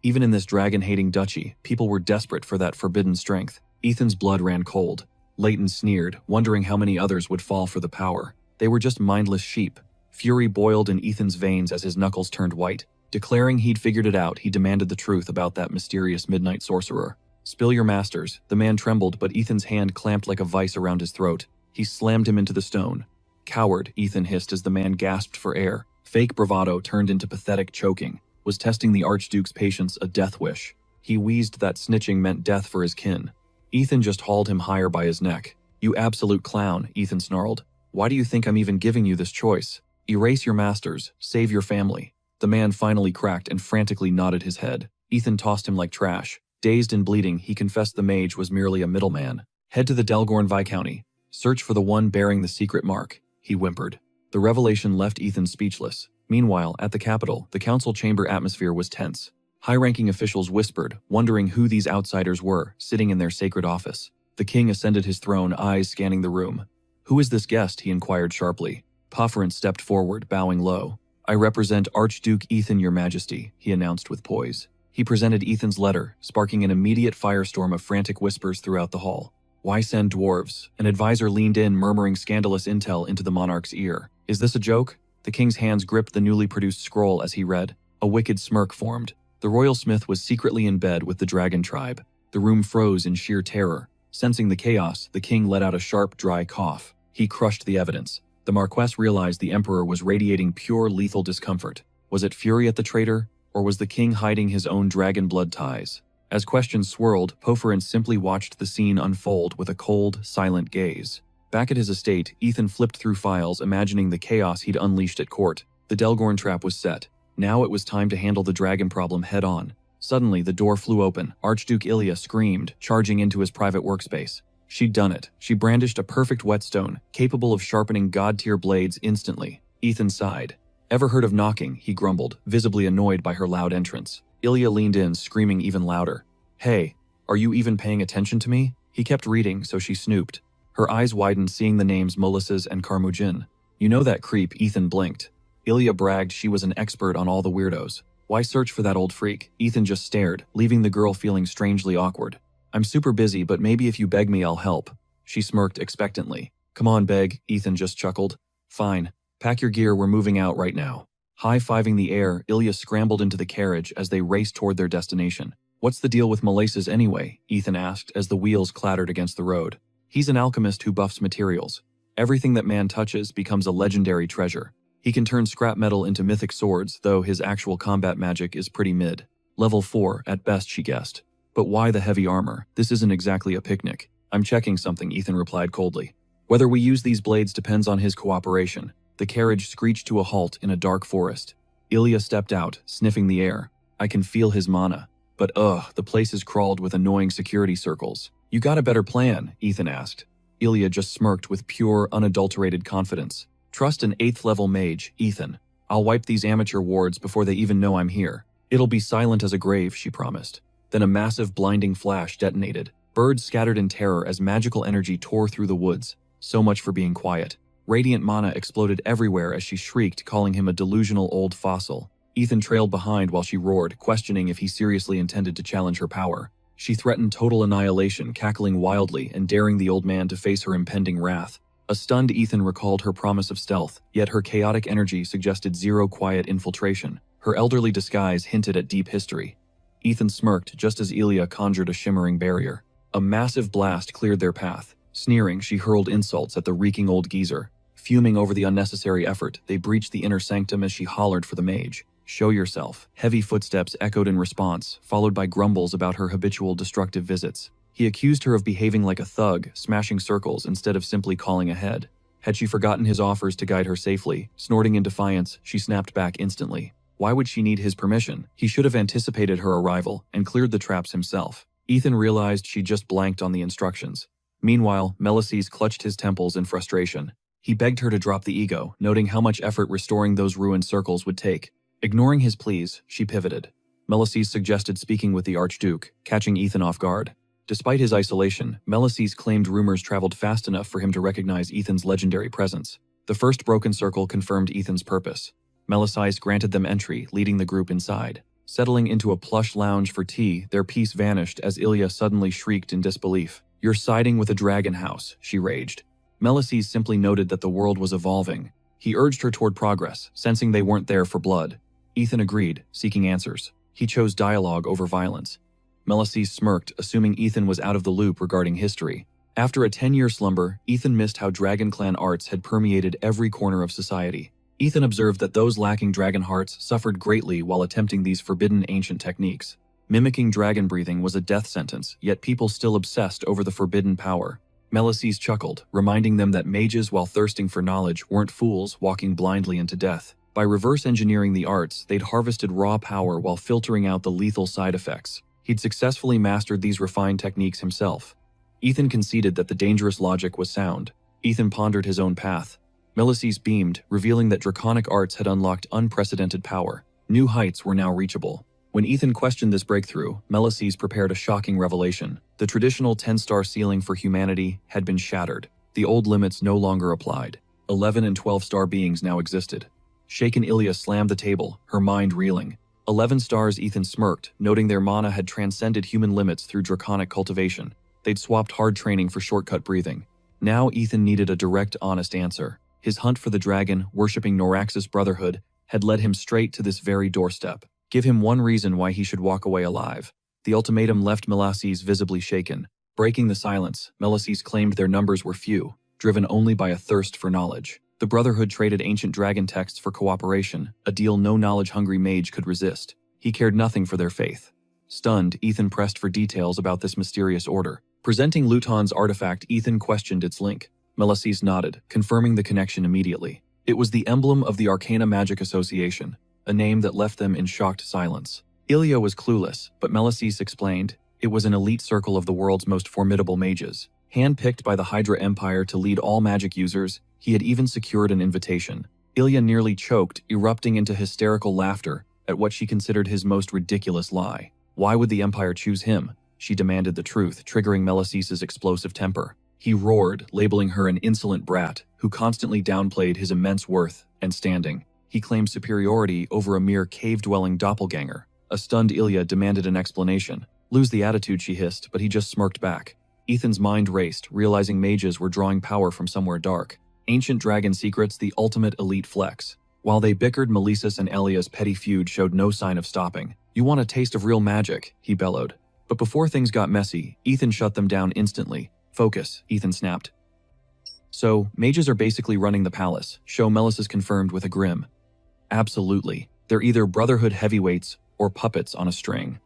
Even in this dragon-hating duchy, people were desperate for that forbidden strength. Ethan's blood ran cold. Leighton sneered, wondering how many others would fall for the power. They were just mindless sheep. Fury boiled in Ethan's veins as his knuckles turned white. Declaring he'd figured it out, he demanded the truth about that mysterious midnight sorcerer. Spill your masters. The man trembled, but Ethan's hand clamped like a vice around his throat. He slammed him into the stone. Coward, Ethan hissed as the man gasped for air. Fake bravado turned into pathetic choking. Was testing the Archduke's patience a death wish? He wheezed that snitching meant death for his kin. Ethan just hauled him higher by his neck. You absolute clown, Ethan snarled. Why do you think I'm even giving you this choice? Erase your masters, save your family. The man finally cracked and frantically nodded his head. Ethan tossed him like trash. Dazed and bleeding, he confessed the mage was merely a middleman. Head to the Delgorn Viscounty. Search for the one bearing the secret mark, he whimpered. The revelation left Ethan speechless. Meanwhile, at the capital, the council chamber atmosphere was tense. High-ranking officials whispered, wondering who these outsiders were, sitting in their sacred office. The king ascended his throne, eyes scanning the room. Who is this guest? He inquired sharply. Pofferent stepped forward, bowing low. I represent Archduke Ethan, your majesty, he announced with poise. He presented Ethan's letter, sparking an immediate firestorm of frantic whispers throughout the hall. Why send dwarves? An advisor leaned in, murmuring scandalous intel into the monarch's ear. Is this a joke? The king's hands gripped the newly produced scroll as he read. A wicked smirk formed. The royal smith was secretly in bed with the dragon tribe. The room froze in sheer terror. Sensing the chaos, the king let out a sharp, dry cough. He crushed the evidence. The Marquess realized the emperor was radiating pure lethal discomfort. Was it fury at the traitor, or was the king hiding his own dragon blood ties? As questions swirled, Pofferent simply watched the scene unfold with a cold, silent gaze. Back at his estate, Ethan flipped through files, imagining the chaos he'd unleashed at court. The Delgorn trap was set. Now it was time to handle the dragon problem head-on. Suddenly, the door flew open. Archduke Ilya screamed, charging into his private workspace. She'd done it. She brandished a perfect whetstone, capable of sharpening god-tier blades instantly. Ethan sighed. Ever heard of knocking? He grumbled, visibly annoyed by her loud entrance. Ilya leaned in, screaming even louder. Hey, are you even paying attention to me? He kept reading, so she snooped. Her eyes widened, seeing the names Molasses and Carmugin. You know that creep, Ethan blinked. Ilya bragged she was an expert on all the weirdos. Why search for that old freak? Ethan just stared, leaving the girl feeling strangely awkward. I'm super busy, but maybe if you beg me, I'll help. She smirked expectantly. Come on, beg, Ethan just chuckled. Fine. Pack your gear, we're moving out right now. High-fiving the air, Ilya scrambled into the carriage as they raced toward their destination. What's the deal with Molasses anyway? Ethan asked as the wheels clattered against the road. He's an alchemist who buffs materials. Everything that man touches becomes a legendary treasure. He can turn scrap metal into mythic swords, though his actual combat magic is pretty mid. Level 4, at best, she guessed. But why the heavy armor? This isn't exactly a picnic. I'm checking something, Ethan replied coldly. Whether we use these blades depends on his cooperation. The carriage screeched to a halt in a dark forest. Ilya stepped out, sniffing the air. I can feel his mana. But the place is crawled with annoying security circles. You got a better plan? Ethan asked. Ilya just smirked with pure, unadulterated confidence. Trust an 8th level mage, Ethan. I'll wipe these amateur wards before they even know I'm here. It'll be silent as a grave, she promised. Then a massive blinding flash detonated. Birds scattered in terror as magical energy tore through the woods. So much for being quiet. Radiant mana exploded everywhere as she shrieked, calling him a delusional old fossil. Ethan trailed behind while she roared, questioning if he seriously intended to challenge her power. She threatened total annihilation, cackling wildly and daring the old man to face her impending wrath. A stunned Ethan recalled her promise of stealth, yet her chaotic energy suggested zero quiet infiltration. Her elderly disguise hinted at deep history. Ethan smirked just as Ilya conjured a shimmering barrier. A massive blast cleared their path. Sneering, she hurled insults at the reeking old geezer. Fuming over the unnecessary effort, they breached the inner sanctum as she hollered for the mage. Show yourself. Heavy footsteps echoed in response, followed by grumbles about her habitual destructive visits. He accused her of behaving like a thug, smashing circles instead of simply calling ahead. Had she forgotten his offers to guide her safely? Snorting in defiance, she snapped back instantly. Why would she need his permission? He should have anticipated her arrival and cleared the traps himself. Ethan realized she just blanked on the instructions. Meanwhile, Molasses clutched his temples in frustration. He begged her to drop the ego, noting how much effort restoring those ruined circles would take. Ignoring his pleas, she pivoted. Melices suggested speaking with the Archduke, catching Ethan off guard. Despite his isolation, Melices claimed rumors traveled fast enough for him to recognize Ethan's legendary presence. The first broken circle confirmed Ethan's purpose. Melices granted them entry, leading the group inside. Settling into a plush lounge for tea, their peace vanished as Ilya suddenly shrieked in disbelief. "You're siding with a dragon house," she raged. Melices simply noted that the world was evolving. He urged her toward progress, sensing they weren't there for blood. Ethan agreed, seeking answers. He chose dialogue over violence. Melices smirked, assuming Ethan was out of the loop regarding history. After a 10-year slumber, Ethan missed how Dragon Clan arts had permeated every corner of society. Ethan observed that those lacking dragon hearts suffered greatly while attempting these forbidden ancient techniques. Mimicking dragon breathing was a death sentence, yet people still obsessed over the forbidden power. Melices chuckled, reminding them that mages, while thirsting for knowledge, weren't fools walking blindly into death. By reverse engineering the arts, they'd harvested raw power while filtering out the lethal side effects. He'd successfully mastered these refined techniques himself. Ethan conceded that the dangerous logic was sound. Ethan pondered his own path. Melices beamed, revealing that draconic arts had unlocked unprecedented power. New heights were now reachable. When Ethan questioned this breakthrough, Melices prepared a shocking revelation. The traditional 10-star ceiling for humanity had been shattered. The old limits no longer applied. 11 and 12-star beings now existed. Shaken Ilya slammed the table, her mind reeling. 11 stars, Ethan smirked, noting their mana had transcended human limits through draconic cultivation. They'd swapped hard training for shortcut breathing. Now Ethan needed a direct, honest answer. His hunt for the dragon, worshipping Norax's brotherhood, had led him straight to this very doorstep. Give him one reason why he should walk away alive. The ultimatum left Melices visibly shaken. Breaking the silence, Melices claimed their numbers were few, driven only by a thirst for knowledge. The Brotherhood traded ancient dragon texts for cooperation, a deal no knowledge-hungry mage could resist. He cared nothing for their faith. Stunned, Ethan pressed for details about this mysterious order. Presenting Luton's artifact, Ethan questioned its link. Melices nodded, confirming the connection immediately. It was the emblem of the Arcana Magic Association, a name that left them in shocked silence. Ilya was clueless, but Melices explained, it was an elite circle of the world's most formidable mages. Hand-picked by the Hydra Empire to lead all magic users, he had even secured an invitation. Ilya nearly choked, erupting into hysterical laughter at what she considered his most ridiculous lie. Why would the Empire choose him? She demanded the truth, triggering Melises's explosive temper. He roared, labeling her an insolent brat who constantly downplayed his immense worth and standing. He claimed superiority over a mere cave-dwelling doppelganger. A stunned Ilya demanded an explanation. Lose the attitude, she hissed, but he just smirked back. Ethan's mind raced, realizing mages were drawing power from somewhere dark. Ancient dragon secrets, the ultimate elite flex. While they bickered, Melices and Ilya's petty feud showed no sign of stopping. You want a taste of real magic, he bellowed. But before things got messy, Ethan shut them down instantly. Focus, Ethan snapped. So, mages are basically running the palace, Show Melices confirmed with a grim. Absolutely. They're either Brotherhood heavyweights or puppets on a string.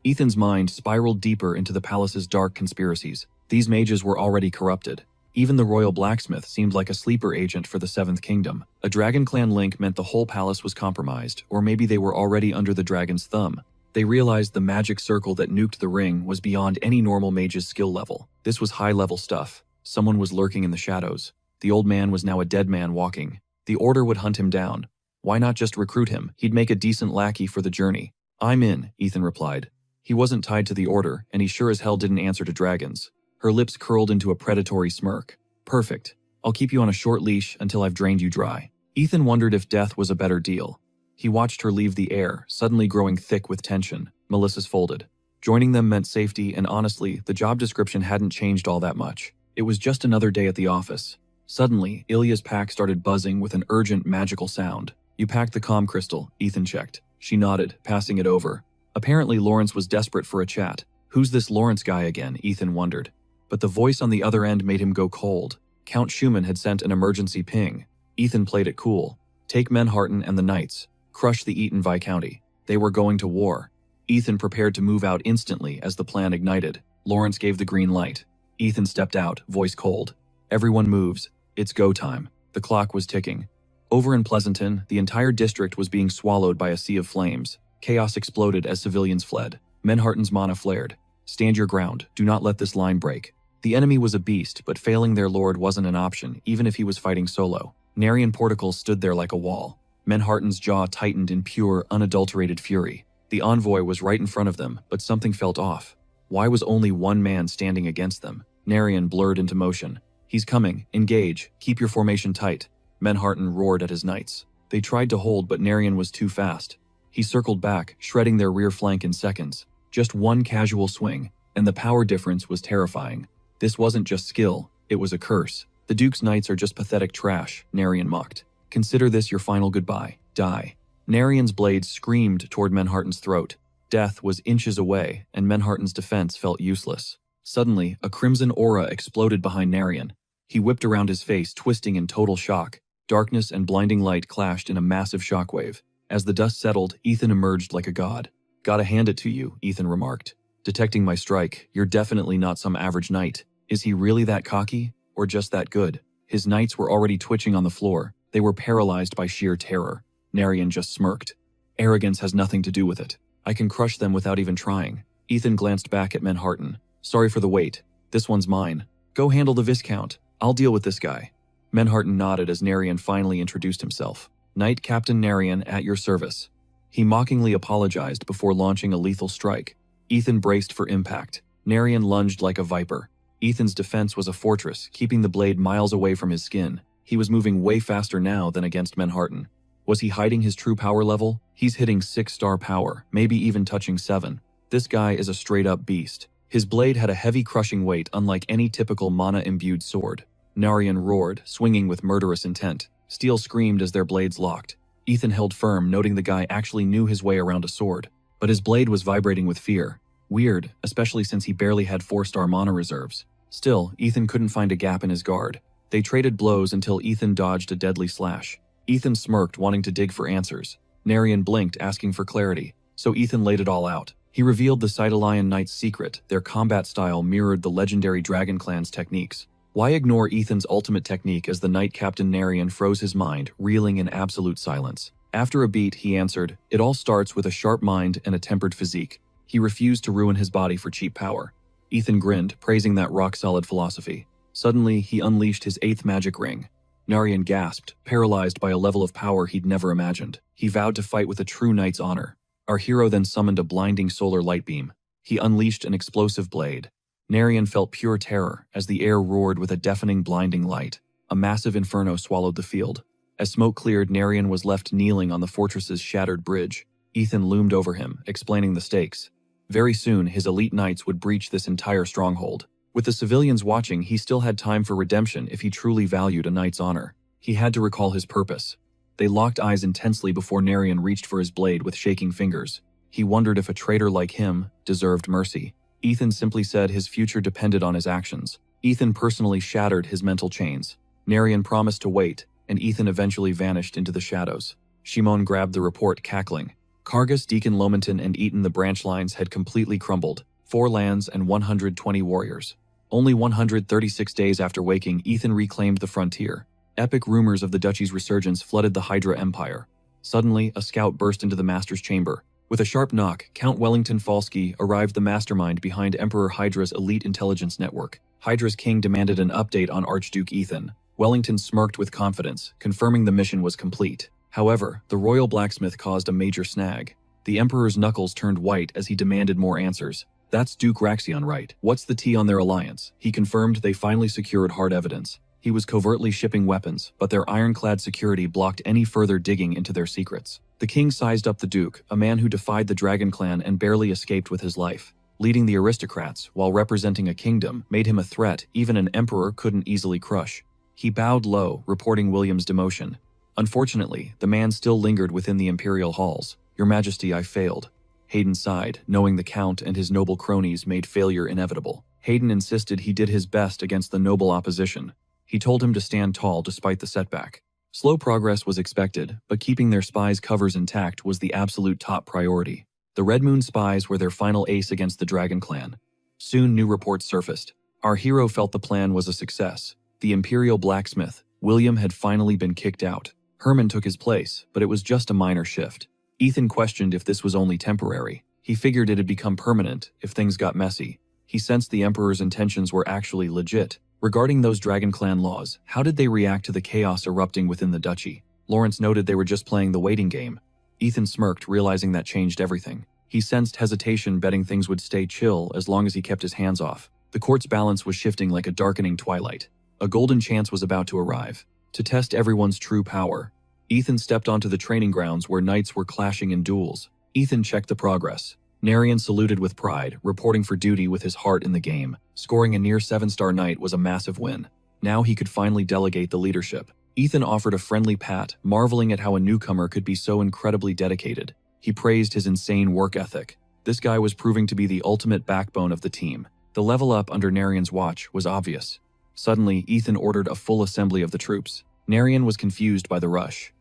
Ethan's mind spiraled deeper into the palace's dark conspiracies. These mages were already corrupted. Even the royal blacksmith seemed like a sleeper agent for the Seventh Kingdom. A Dragon Clan link meant the whole palace was compromised, or maybe they were already under the dragon's thumb. They realized the magic circle that nuked the ring was beyond any normal mage's skill level. This was high-level stuff. Someone was lurking in the shadows. The old man was now a dead man walking. The Order would hunt him down. Why not just recruit him? He'd make a decent lackey for the journey. I'm in, Ethan replied. He wasn't tied to the Order, and he sure as hell didn't answer to dragons. Her lips curled into a predatory smirk. Perfect. I'll keep you on a short leash until I've drained you dry. Ethan wondered if death was a better deal. He watched her leave the air, suddenly growing thick with tension. Melices folded. Joining them meant safety, and honestly, the job description hadn't changed all that much. It was just another day at the office. Suddenly, Ilya's pack started buzzing with an urgent magical sound. You packed the comm crystal, Ethan checked. She nodded, passing it over. Apparently Lawrence was desperate for a chat. Who's this Lawrence guy again, Ethan wondered. But the voice on the other end made him go cold. Count Schumann had sent an emergency ping. Ethan played it cool. Take Menharten and the Knights. Crush the Eaton Viscounty. They were going to war. Ethan prepared to move out instantly as the plan ignited. Lawrence gave the green light. Ethan stepped out, voice cold. Everyone moves. It's go time. The clock was ticking. Over in Pleasanton, the entire district was being swallowed by a sea of flames. Chaos exploded as civilians fled. Menharten's mana flared. Stand your ground. Do not let this line break. The enemy was a beast, but failing their lord wasn't an option, even if he was fighting solo. Narian porticles stood there like a wall. Menharten's jaw tightened in pure, unadulterated fury. The envoy was right in front of them, but something felt off. Why was only one man standing against them? Narian blurred into motion. He's coming. Engage. Keep your formation tight. Manhattan roared at his knights. They tried to hold, but Narian was too fast. He circled back, shredding their rear flank in seconds. Just one casual swing, and the power difference was terrifying. This wasn't just skill, it was a curse. The Duke's knights are just pathetic trash, Narian mocked. Consider this your final goodbye. Die. Narian's blade screamed toward Manhattan's throat. Death was inches away, and Manhattan's defense felt useless. Suddenly, a crimson aura exploded behind Narian. He whipped around his face, twisting in total shock. Darkness and blinding light clashed in a massive shockwave. As the dust settled, Ethan emerged like a god. Gotta hand it to you, Ethan remarked. Detecting my strike, you're definitely not some average knight. Is he really that cocky? Or just that good? His knights were already twitching on the floor. They were paralyzed by sheer terror. Narian just smirked. Arrogance has nothing to do with it. I can crush them without even trying. Ethan glanced back at Manhattan. Sorry for the wait. This one's mine. Go handle the Viscount. I'll deal with this guy. Manhattan nodded as Narian finally introduced himself. Knight Captain Narian at your service. He mockingly apologized before launching a lethal strike. Ethan braced for impact. Narian lunged like a viper. Ethan's defense was a fortress, keeping the blade miles away from his skin. He was moving way faster now than against Manhattan. Was he hiding his true power level? He's hitting 6-star power, maybe even touching 7. This guy is a straight-up beast. His blade had a heavy crushing weight unlike any typical mana-imbued sword. Narian roared, swinging with murderous intent. Steel screamed as their blades locked. Ethan held firm, noting the guy actually knew his way around a sword. But his blade was vibrating with fear. Weird, especially since he barely had 4-star mana reserves. Still, Ethan couldn't find a gap in his guard. They traded blows until Ethan dodged a deadly slash. Ethan smirked, wanting to dig for answers. Narian blinked, asking for clarity. So Ethan laid it all out. He revealed the Cytalian Knight's secret. Their combat style mirrored the legendary Dragon Clan's techniques. Why ignore Ethan's ultimate technique as the Knight Captain Narian froze his mind, reeling in absolute silence? After a beat, he answered, it all starts with a sharp mind and a tempered physique. He refused to ruin his body for cheap power. Ethan grinned, praising that rock-solid philosophy. Suddenly, he unleashed his 8th magic ring. Narian gasped, paralyzed by a level of power he'd never imagined. He vowed to fight with a true knight's honor. Our hero then summoned a blinding solar light beam. He unleashed an explosive blade. Narian felt pure terror as the air roared with a deafening blinding light. A massive inferno swallowed the field. As smoke cleared, Narian was left kneeling on the fortress's shattered bridge. Ethan loomed over him, explaining the stakes. Very soon, his elite knights would breach this entire stronghold. With the civilians watching, he still had time for redemption if he truly valued a knight's honor. He had to recall his purpose. They locked eyes intensely before Narian reached for his blade with shaking fingers. He wondered if a traitor like him deserved mercy. Ethan simply said his future depended on his actions. Ethan personally shattered his mental chains. Narian promised to wait, and Ethan eventually vanished into the shadows. Shimon grabbed the report, cackling. Kargas, Deacon Lomenton, and Eaton, the branch lines had completely crumbled. 4 lands and 120 warriors. Only 136 days after waking, Ethan reclaimed the frontier. Epic rumors of the duchy's resurgence flooded the Hydra Empire. Suddenly, a scout burst into the master's chamber. With a sharp knock, Count Wellington Falsky arrived, the mastermind behind Emperor Hydra's elite intelligence network. Hydra's king demanded an update on Archduke Ethan. Wellington smirked with confidence, confirming the mission was complete. However, the royal blacksmith caused a major snag. The Emperor's knuckles turned white as he demanded more answers. That's Duke Raxion, right? What's the tea on their alliance? He confirmed they finally secured hard evidence. He was covertly shipping weapons, but their ironclad security blocked any further digging into their secrets. The king sized up the Duke, a man who defied the Dragon Clan and barely escaped with his life. Leading the aristocrats, while representing a kingdom, made him a threat even an emperor couldn't easily crush. He bowed low, reporting William's demotion. Unfortunately, the man still lingered within the imperial halls. Your Majesty, I failed. Hayden sighed, knowing the Count and his noble cronies made failure inevitable. Hayden insisted he did his best against the noble opposition. He told him to stand tall despite the setback. Slow progress was expected, but keeping their spies' covers intact was the absolute top priority. The Red Moon spies were their final ace against the Dragon Clan. Soon new reports surfaced. Our hero felt the plan was a success. The imperial blacksmith, William, had finally been kicked out. Herman took his place, but it was just a minor shift. Ethan questioned if this was only temporary. He figured it'd become permanent if things got messy. He sensed the Emperor's intentions were actually legit. Regarding those Dragon Clan laws, how did they react to the chaos erupting within the duchy? Lawrence noted they were just playing the waiting game. Ethan smirked, realizing that changed everything. He sensed hesitation, betting things would stay chill as long as he kept his hands off. The court's balance was shifting like a darkening twilight. A golden chance was about to arrive. To test everyone's true power, Ethan stepped onto the training grounds where knights were clashing in duels. Ethan checked the progress. Narian saluted with pride, reporting for duty with his heart in the game. Scoring a near 7-star knight was a massive win. Now he could finally delegate the leadership. Ethan offered a friendly pat, marveling at how a newcomer could be so incredibly dedicated. He praised his insane work ethic. This guy was proving to be the ultimate backbone of the team. The level up under Narian's watch was obvious. Suddenly, Ethan ordered a full assembly of the troops. Narian was confused by the rush.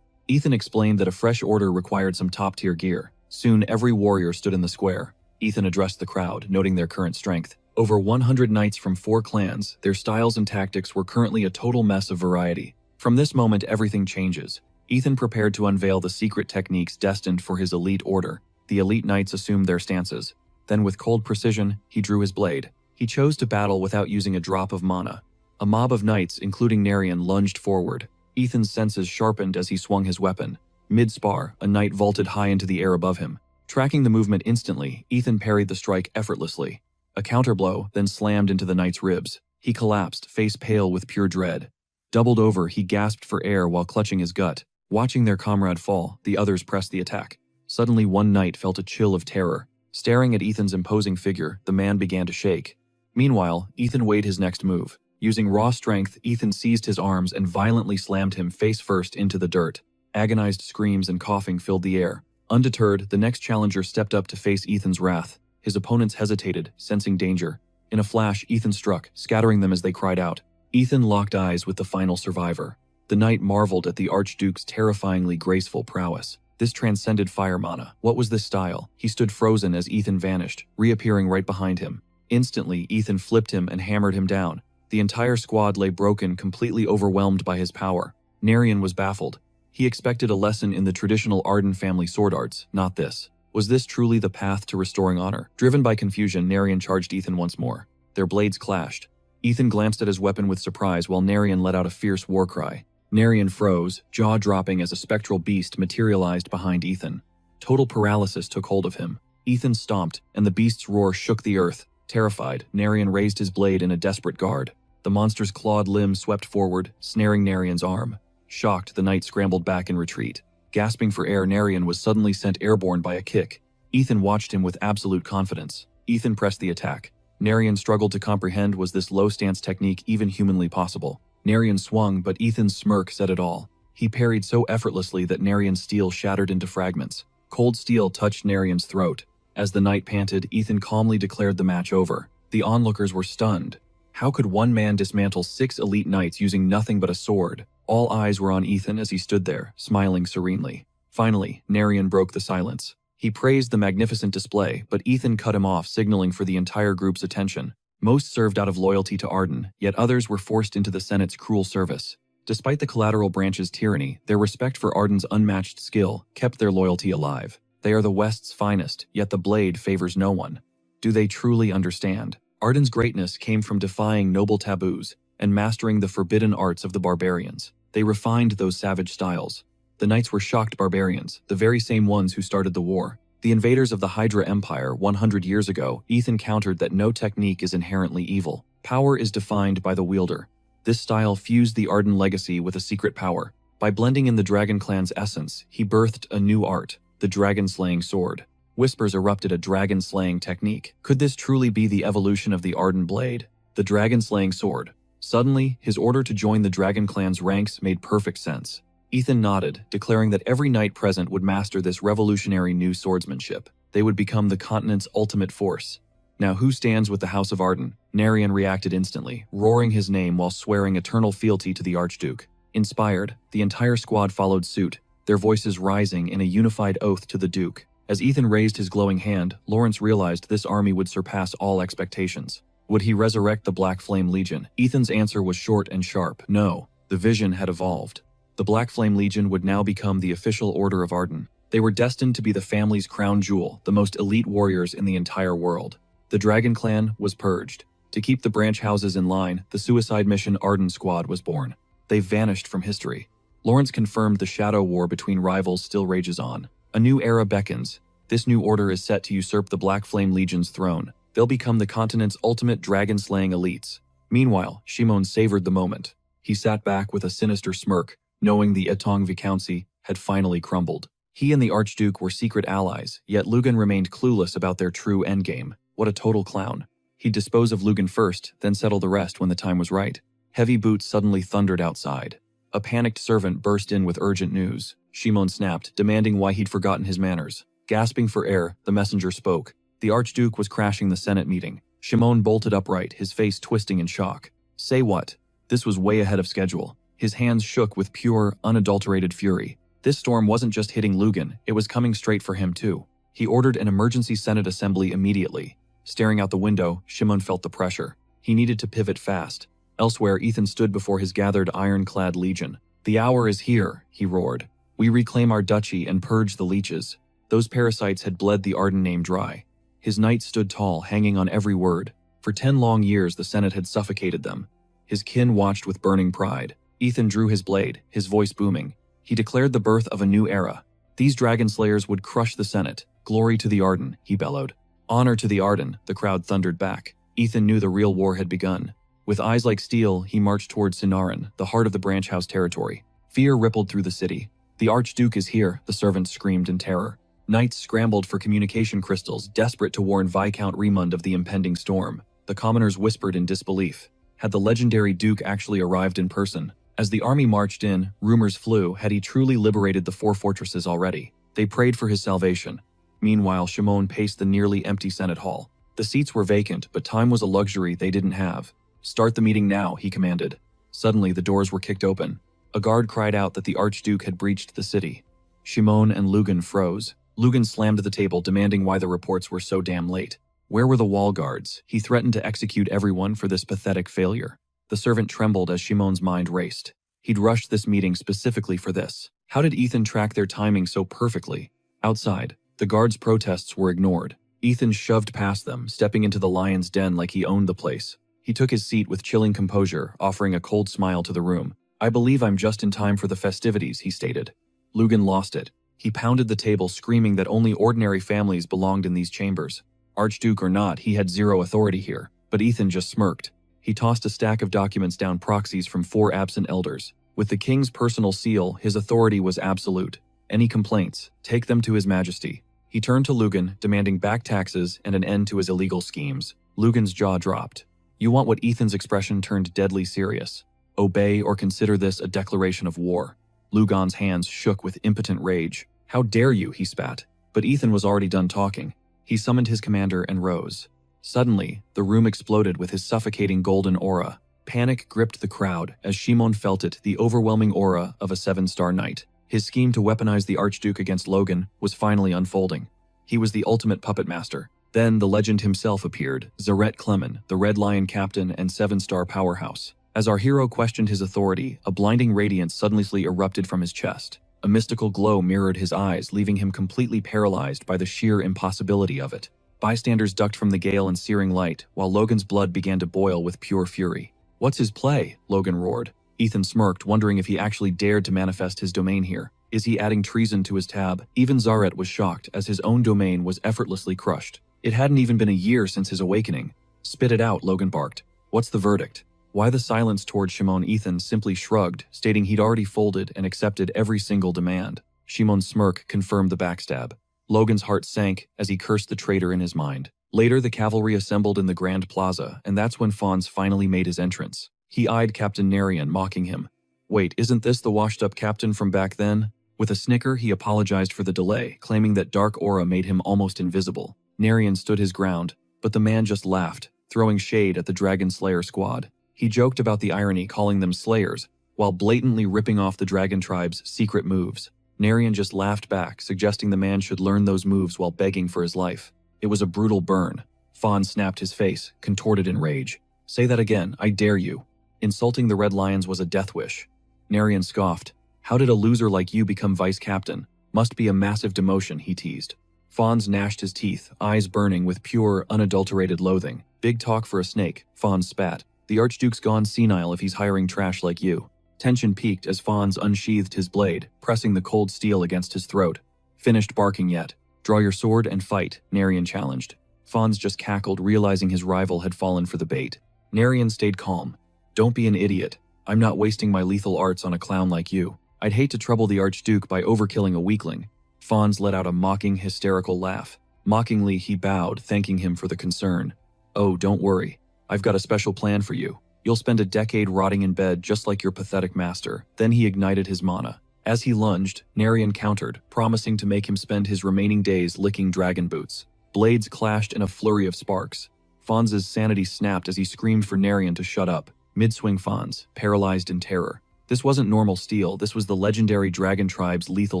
Ethan explained that a fresh order required some top-tier gear. Soon, every warrior stood in the square. Ethan addressed the crowd, noting their current strength. Over 100 knights from 4 clans, their styles and tactics were currently a total mess of variety. From this moment, everything changes. Ethan prepared to unveil the secret techniques destined for his elite order. The elite knights assumed their stances. Then with cold precision, he drew his blade. He chose to battle without using a drop of mana. A mob of knights, including Narian, lunged forward. Ethan's senses sharpened as he swung his weapon. Mid-spar, a knight vaulted high into the air above him. Tracking the movement instantly, Ethan parried the strike effortlessly. A counterblow then slammed into the knight's ribs. He collapsed, face pale with pure dread. Doubled over, he gasped for air while clutching his gut. Watching their comrade fall, the others pressed the attack. Suddenly, one knight felt a chill of terror. Staring at Ethan's imposing figure, the man began to shake. Meanwhile, Ethan weighed his next move. Using raw strength, Ethan seized his arms and violently slammed him face first into the dirt. Agonized screams and coughing filled the air. Undeterred, the next challenger stepped up to face Ethan's wrath. His opponents hesitated, sensing danger. In a flash, Ethan struck, scattering them as they cried out. Ethan locked eyes with the final survivor. The knight marveled at the Archduke's terrifyingly graceful prowess. This transcended fire mana. What was this style? He stood frozen as Ethan vanished, reappearing right behind him. Instantly, Ethan flipped him and hammered him down. The entire squad lay broken, completely overwhelmed by his power. Narian was baffled. He expected a lesson in the traditional Arden family sword arts, not this. Was this truly the path to restoring honor? Driven by confusion, Narian charged Ethan once more. Their blades clashed. Ethan glanced at his weapon with surprise while Narian let out a fierce war cry. Narian froze, jaw-dropping as a spectral beast materialized behind Ethan. Total paralysis took hold of him. Ethan stomped, and the beast's roar shook the earth. Terrified, Narian raised his blade in a desperate guard. The monster's clawed limb swept forward, snaring Narian's arm. Shocked, the knight scrambled back in retreat. Gasping for air, Narian was suddenly sent airborne by a kick. Ethan watched him with absolute confidence. Ethan pressed the attack. Narian struggled to comprehend, was this low-stance technique even humanly possible? Narian swung, but Ethan's smirk said it all. He parried so effortlessly that Narian's steel shattered into fragments. Cold steel touched Narian's throat. As the knight panted, Ethan calmly declared the match over. The onlookers were stunned. How could one man dismantle 6 elite knights using nothing but a sword? All eyes were on Ethan as he stood there, smiling serenely. Finally, Narian broke the silence. He praised the magnificent display, but Ethan cut him off, signaling for the entire group's attention. Most served out of loyalty to Arden, yet others were forced into the Senate's cruel service. Despite the collateral branch's tyranny, their respect for Arden's unmatched skill kept their loyalty alive. They are the West's finest, yet the blade favors no one. Do they truly understand? Arden's greatness came from defying noble taboos and mastering the forbidden arts of the barbarians. They refined those savage styles. The knights were shocked barbarians, the very same ones who started the war. The invaders of the Hydra Empire 100 years ago, Ethan countered that no technique is inherently evil. Power is defined by the wielder. This style fused the Arden legacy with a secret power. By blending in the Dragon Clan's essence, he birthed a new art, the dragon-slaying sword. Whispers erupted a dragon-slaying technique. Could this truly be the evolution of the Arden blade? The dragon-slaying sword. Suddenly, his order to join the Dragon Clan's ranks made perfect sense. Ethan nodded, declaring that every knight present would master this revolutionary new swordsmanship. They would become the continent's ultimate force. Now who stands with the House of Arden? Narian reacted instantly, roaring his name while swearing eternal fealty to the Archduke. Inspired, the entire squad followed suit, their voices rising in a unified oath to the Duke. As Ethan raised his glowing hand, Lawrence realized this army would surpass all expectations. Would he resurrect the Black Flame Legion? Ethan's answer was short and sharp. No. The vision had evolved. The Black Flame Legion would now become the official order of Arden. They were destined to be the family's crown jewel, the most elite warriors in the entire world. The Dragon Clan was purged. To keep the branch houses in line, the suicide mission Arden Squad was born. They vanished from history. Lawrence confirmed the shadow war between rivals still rages on. A new era beckons. This new order is set to usurp the Black Flame Legion's throne. They'll become the continent's ultimate dragon-slaying elites. Meanwhile, Shimon savored the moment. He sat back with a sinister smirk, knowing the Etong Viscountcy had finally crumbled. He and the Archduke were secret allies, yet Lugan remained clueless about their true endgame. What a total clown. He'd dispose of Lugan first, then settle the rest when the time was right. Heavy boots suddenly thundered outside. A panicked servant burst in with urgent news. Shimon snapped, demanding why he'd forgotten his manners. Gasping for air, the messenger spoke. The Archduke was crashing the Senate meeting. Shimon bolted upright, his face twisting in shock. Say what? This was way ahead of schedule. His hands shook with pure, unadulterated fury. This storm wasn't just hitting Lugan, it was coming straight for him too. He ordered an emergency Senate assembly immediately. Staring out the window, Shimon felt the pressure. He needed to pivot fast. Elsewhere, Ethan stood before his gathered iron-clad legion. The hour is here, he roared. We reclaim our duchy and purge the leeches. Those parasites had bled the Arden name dry. His knights stood tall, hanging on every word. For 10 long years, the Senate had suffocated them. His kin watched with burning pride. Ethan drew his blade, his voice booming. He declared the birth of a new era. These dragon slayers would crush the Senate. Glory to the Arden, he bellowed. Honor to the Arden, the crowd thundered back. Ethan knew the real war had begun. With eyes like steel, he marched toward Sinaran, the heart of the branch house territory. Fear rippled through the city. The Archduke is here, the servants screamed in terror. Knights scrambled for communication crystals, desperate to warn Viscount Remund of the impending storm. The commoners whispered in disbelief. Had the legendary Duke actually arrived in person? As the army marched in, rumors flew. Had he truly liberated the 4 fortresses already? They prayed for his salvation. Meanwhile, Shimon paced the nearly empty Senate hall. The seats were vacant, but time was a luxury they didn't have. Start the meeting now, he commanded. Suddenly, the doors were kicked open. A guard cried out that the Archduke had breached the city. Shimon and Lugan froze. Lugan slammed the table, demanding why the reports were so damn late. Where were the wall guards? He threatened to execute everyone for this pathetic failure. The servant trembled as Shimon's mind raced. He'd rushed this meeting specifically for this. How did Ethan track their timing so perfectly? Outside, the guards' protests were ignored. Ethan shoved past them, stepping into the lion's den like he owned the place. He took his seat with chilling composure, offering a cold smile to the room. I believe I'm just in time for the festivities, he stated. Lugan lost it. He pounded the table, screaming that only ordinary families belonged in these chambers. Archduke or not, he had zero authority here. But Ethan just smirked. He tossed a stack of documents down, proxies from 4 absent elders. With the king's personal seal, his authority was absolute. Any complaints, take them to his majesty. He turned to Lugan, demanding back taxes and an end to his illegal schemes. Lugan's jaw dropped. You want what Ethan's expression turned deadly serious. Obey or consider this a declaration of war. Lugan's hands shook with impotent rage. How dare you, he spat. But Ethan was already done talking. He summoned his commander and rose. Suddenly, the room exploded with his suffocating golden aura. Panic gripped the crowd as Shimon felt it, the overwhelming aura of a 7-star knight. His scheme to weaponize the Archduke against Logan was finally unfolding. He was the ultimate puppet master. Then the legend himself appeared, Zaret Clemen, the Red Lion captain and 7-star powerhouse. As our hero questioned his authority, a blinding radiance suddenly erupted from his chest. A mystical glow mirrored his eyes, leaving him completely paralyzed by the sheer impossibility of it. Bystanders ducked from the gale and searing light, while Logan's blood began to boil with pure fury. What's his play? Logan roared. Ethan smirked, wondering if he actually dared to manifest his domain here. Is he adding treason to his tab? Even Zaret was shocked, as his own domain was effortlessly crushed. It hadn't even been a year since his awakening. Spit it out, Logan barked. What's the verdict? Why the silence toward Shimon? Ethan simply shrugged, stating he'd already folded and accepted every single demand. Shimon's smirk confirmed the backstab. Logan's heart sank as he cursed the traitor in his mind. Later, the cavalry assembled in the Grand Plaza, and that's when Fons finally made his entrance. He eyed Captain Narian, mocking him. Wait, isn't this the washed-up captain from back then? With a snicker, he apologized for the delay, claiming that dark aura made him almost invisible. Narian stood his ground, but the man just laughed, throwing shade at the Dragon Slayer squad. He joked about the irony, calling them slayers, while blatantly ripping off the Dragon Tribe's secret moves. Narian just laughed back, suggesting the man should learn those moves while begging for his life. It was a brutal burn. Fawn snapped his face, contorted in rage. Say that again, I dare you. Insulting the Red Lions was a death wish. Narian scoffed. How did a loser like you become vice captain? Must be a massive demotion, he teased. Fons gnashed his teeth, eyes burning with pure, unadulterated loathing. Big talk for a snake, Fons spat. The Archduke's gone senile if he's hiring trash like you. Tension peaked as Fons unsheathed his blade, pressing the cold steel against his throat. Finished barking yet? Draw your sword and fight, Narian challenged. Fons just cackled, realizing his rival had fallen for the bait. Narian stayed calm. Don't be an idiot. I'm not wasting my lethal arts on a clown like you. I'd hate to trouble the Archduke by overkilling a weakling. Fons let out a mocking, hysterical laugh. Mockingly, he bowed, thanking him for the concern. Oh, don't worry. I've got a special plan for you. You'll spend a decade rotting in bed just like your pathetic master. Then he ignited his mana. As he lunged, Narian countered, promising to make him spend his remaining days licking dragon boots. Blades clashed in a flurry of sparks. Fons's sanity snapped as he screamed for Narian to shut up. Mid-swing Fons, paralyzed in terror. This wasn't normal steel, this was the legendary Dragon Tribe's lethal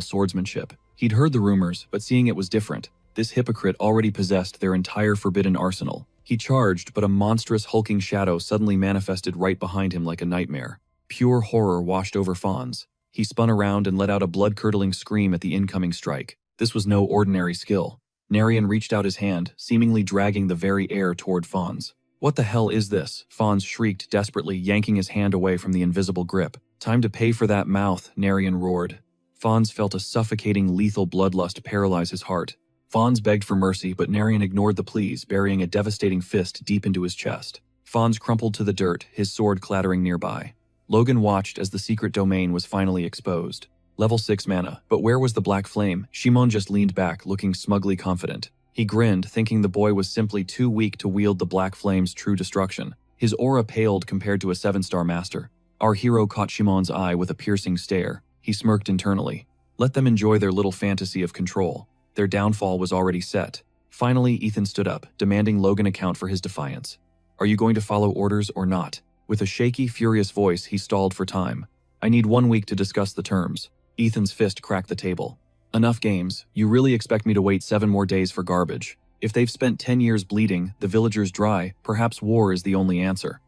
swordsmanship. He'd heard the rumors, but seeing it was different. This hypocrite already possessed their entire forbidden arsenal. He charged, but a monstrous hulking shadow suddenly manifested right behind him like a nightmare. Pure horror washed over Fons. He spun around and let out a blood-curdling scream at the incoming strike. This was no ordinary skill. Narian reached out his hand, seemingly dragging the very air toward Fons. What the hell is this? Fons shrieked desperately, yanking his hand away from the invisible grip. Time to pay for that mouth, Narian roared. Fons felt a suffocating, lethal bloodlust paralyze his heart. Fons begged for mercy, but Narian ignored the pleas, burying a devastating fist deep into his chest. Fons crumpled to the dirt, his sword clattering nearby. Logan watched as the secret domain was finally exposed. Level 6 mana, but where was the black flame? Shimon just leaned back, looking smugly confident. He grinned, thinking the boy was simply too weak to wield the black flame's true destruction. His aura paled compared to a 7-star master. Our hero caught Shimon's eye with a piercing stare. He smirked internally. Let them enjoy their little fantasy of control. Their downfall was already set. Finally, Ethan stood up, demanding Logan account for his defiance. Are you going to follow orders or not? With a shaky, furious voice, he stalled for time. I need 1 week to discuss the terms. Ethan's fist cracked the table. Enough games. You really expect me to wait 7 more days for garbage? If they've spent 10 years bleeding, the villagers dry, perhaps war is the only answer.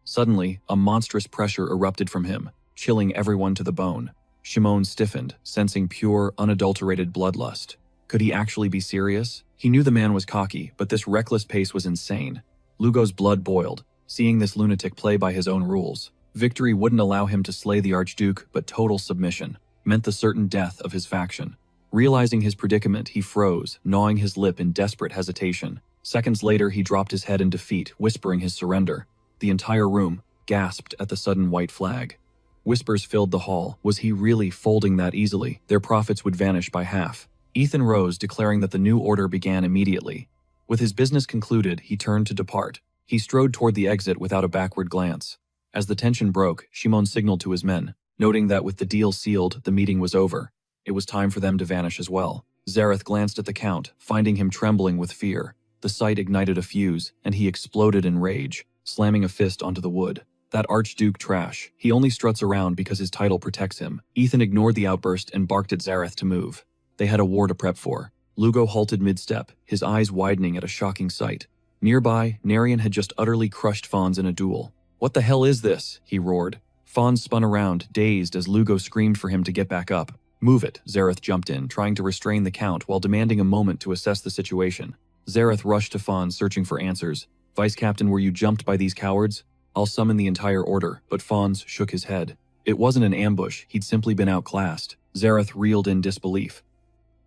Suddenly, a monstrous pressure erupted from him, chilling everyone to the bone. Shimon stiffened, sensing pure, unadulterated bloodlust. Could he actually be serious? He knew the man was cocky, but this reckless pace was insane. Lugo's blood boiled, seeing this lunatic play by his own rules. Victory wouldn't allow him to slay the Archduke, but total submission meant the certain death of his faction. Realizing his predicament, he froze, gnawing his lip in desperate hesitation. Seconds later, he dropped his head in defeat, whispering his surrender. The entire room gasped at the sudden white flag. Whispers filled the hall. Was he really folding that easily? Their profits would vanish by half. Ethan rose, declaring that the new order began immediately. With his business concluded, he turned to depart. He strode toward the exit without a backward glance. As the tension broke, Shimon signaled to his men, noting that with the deal sealed, the meeting was over. It was time for them to vanish as well. Zareth glanced at the Count, finding him trembling with fear. The sight ignited a fuse, and he exploded in rage, slamming a fist onto the wood. That Archduke trash. He only struts around because his title protects him. Ethan ignored the outburst and barked at Zareth to move. They had a war to prep for. Lugo halted mid-step, his eyes widening at a shocking sight. Nearby, Narian had just utterly crushed Fons in a duel. What the hell is this? He roared. Fons spun around, dazed as Lugo screamed for him to get back up. Move it, Zareth jumped in, trying to restrain the Count while demanding a moment to assess the situation. Zareth rushed to Fons, searching for answers. Vice Captain, were you jumped by these cowards? I'll summon the entire order, but Fons shook his head. It wasn't an ambush, he'd simply been outclassed. Zareth reeled in disbelief.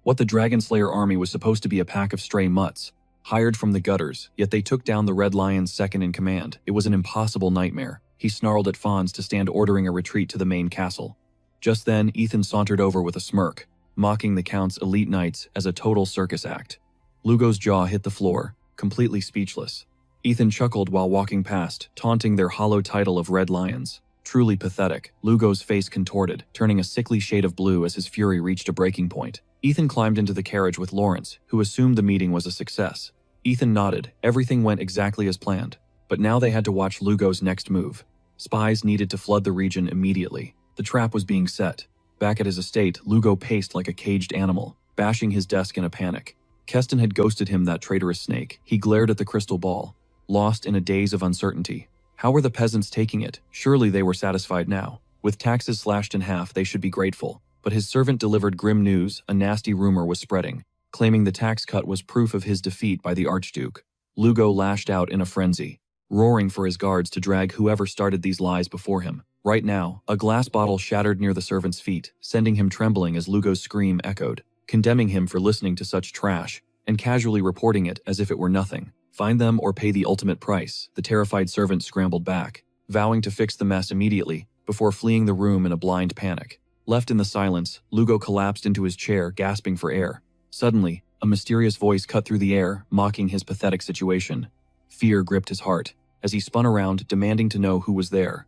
What the Dragonslayer army was supposed to be a pack of stray mutts, hired from the gutters, yet they took down the Red Lion's second in command. It was an impossible nightmare. He snarled at Fons to stand ordering a retreat to the main castle. Just then, Ethan sauntered over with a smirk, mocking the Count's elite knights as a total circus act. Lugo's jaw hit the floor, completely speechless. Ethan chuckled while walking past, taunting their hollow title of Red Lions. Truly pathetic. Lugo's face contorted, turning a sickly shade of blue as his fury reached a breaking point. Ethan climbed into the carriage with Lawrence, who assumed the meeting was a success. Ethan nodded. Everything went exactly as planned. But now they had to watch Lugo's next move. Spies needed to flood the region immediately. The trap was being set. Back at his estate, Lugo paced like a caged animal, bashing his desk in a panic. Keston had ghosted him, that traitorous snake. He glared at the crystal ball, lost in a daze of uncertainty. How were the peasants taking it? Surely they were satisfied now. With taxes slashed in half, they should be grateful. But his servant delivered grim news. A nasty rumor was spreading, claiming the tax cut was proof of his defeat by the Archduke. Lugo lashed out in a frenzy, roaring for his guards to drag whoever started these lies before him. Right now, a glass bottle shattered near the servant's feet, sending him trembling as Lugo's scream echoed. condemning him for listening to such trash, and casually reporting it as if it were nothing. Find them or pay the ultimate price, the terrified servant scrambled back, vowing to fix the mess immediately, before fleeing the room in a blind panic. Left in the silence, Lugo collapsed into his chair, gasping for air. Suddenly, a mysterious voice cut through the air, mocking his pathetic situation. Fear gripped his heart, as he spun around, demanding to know who was there.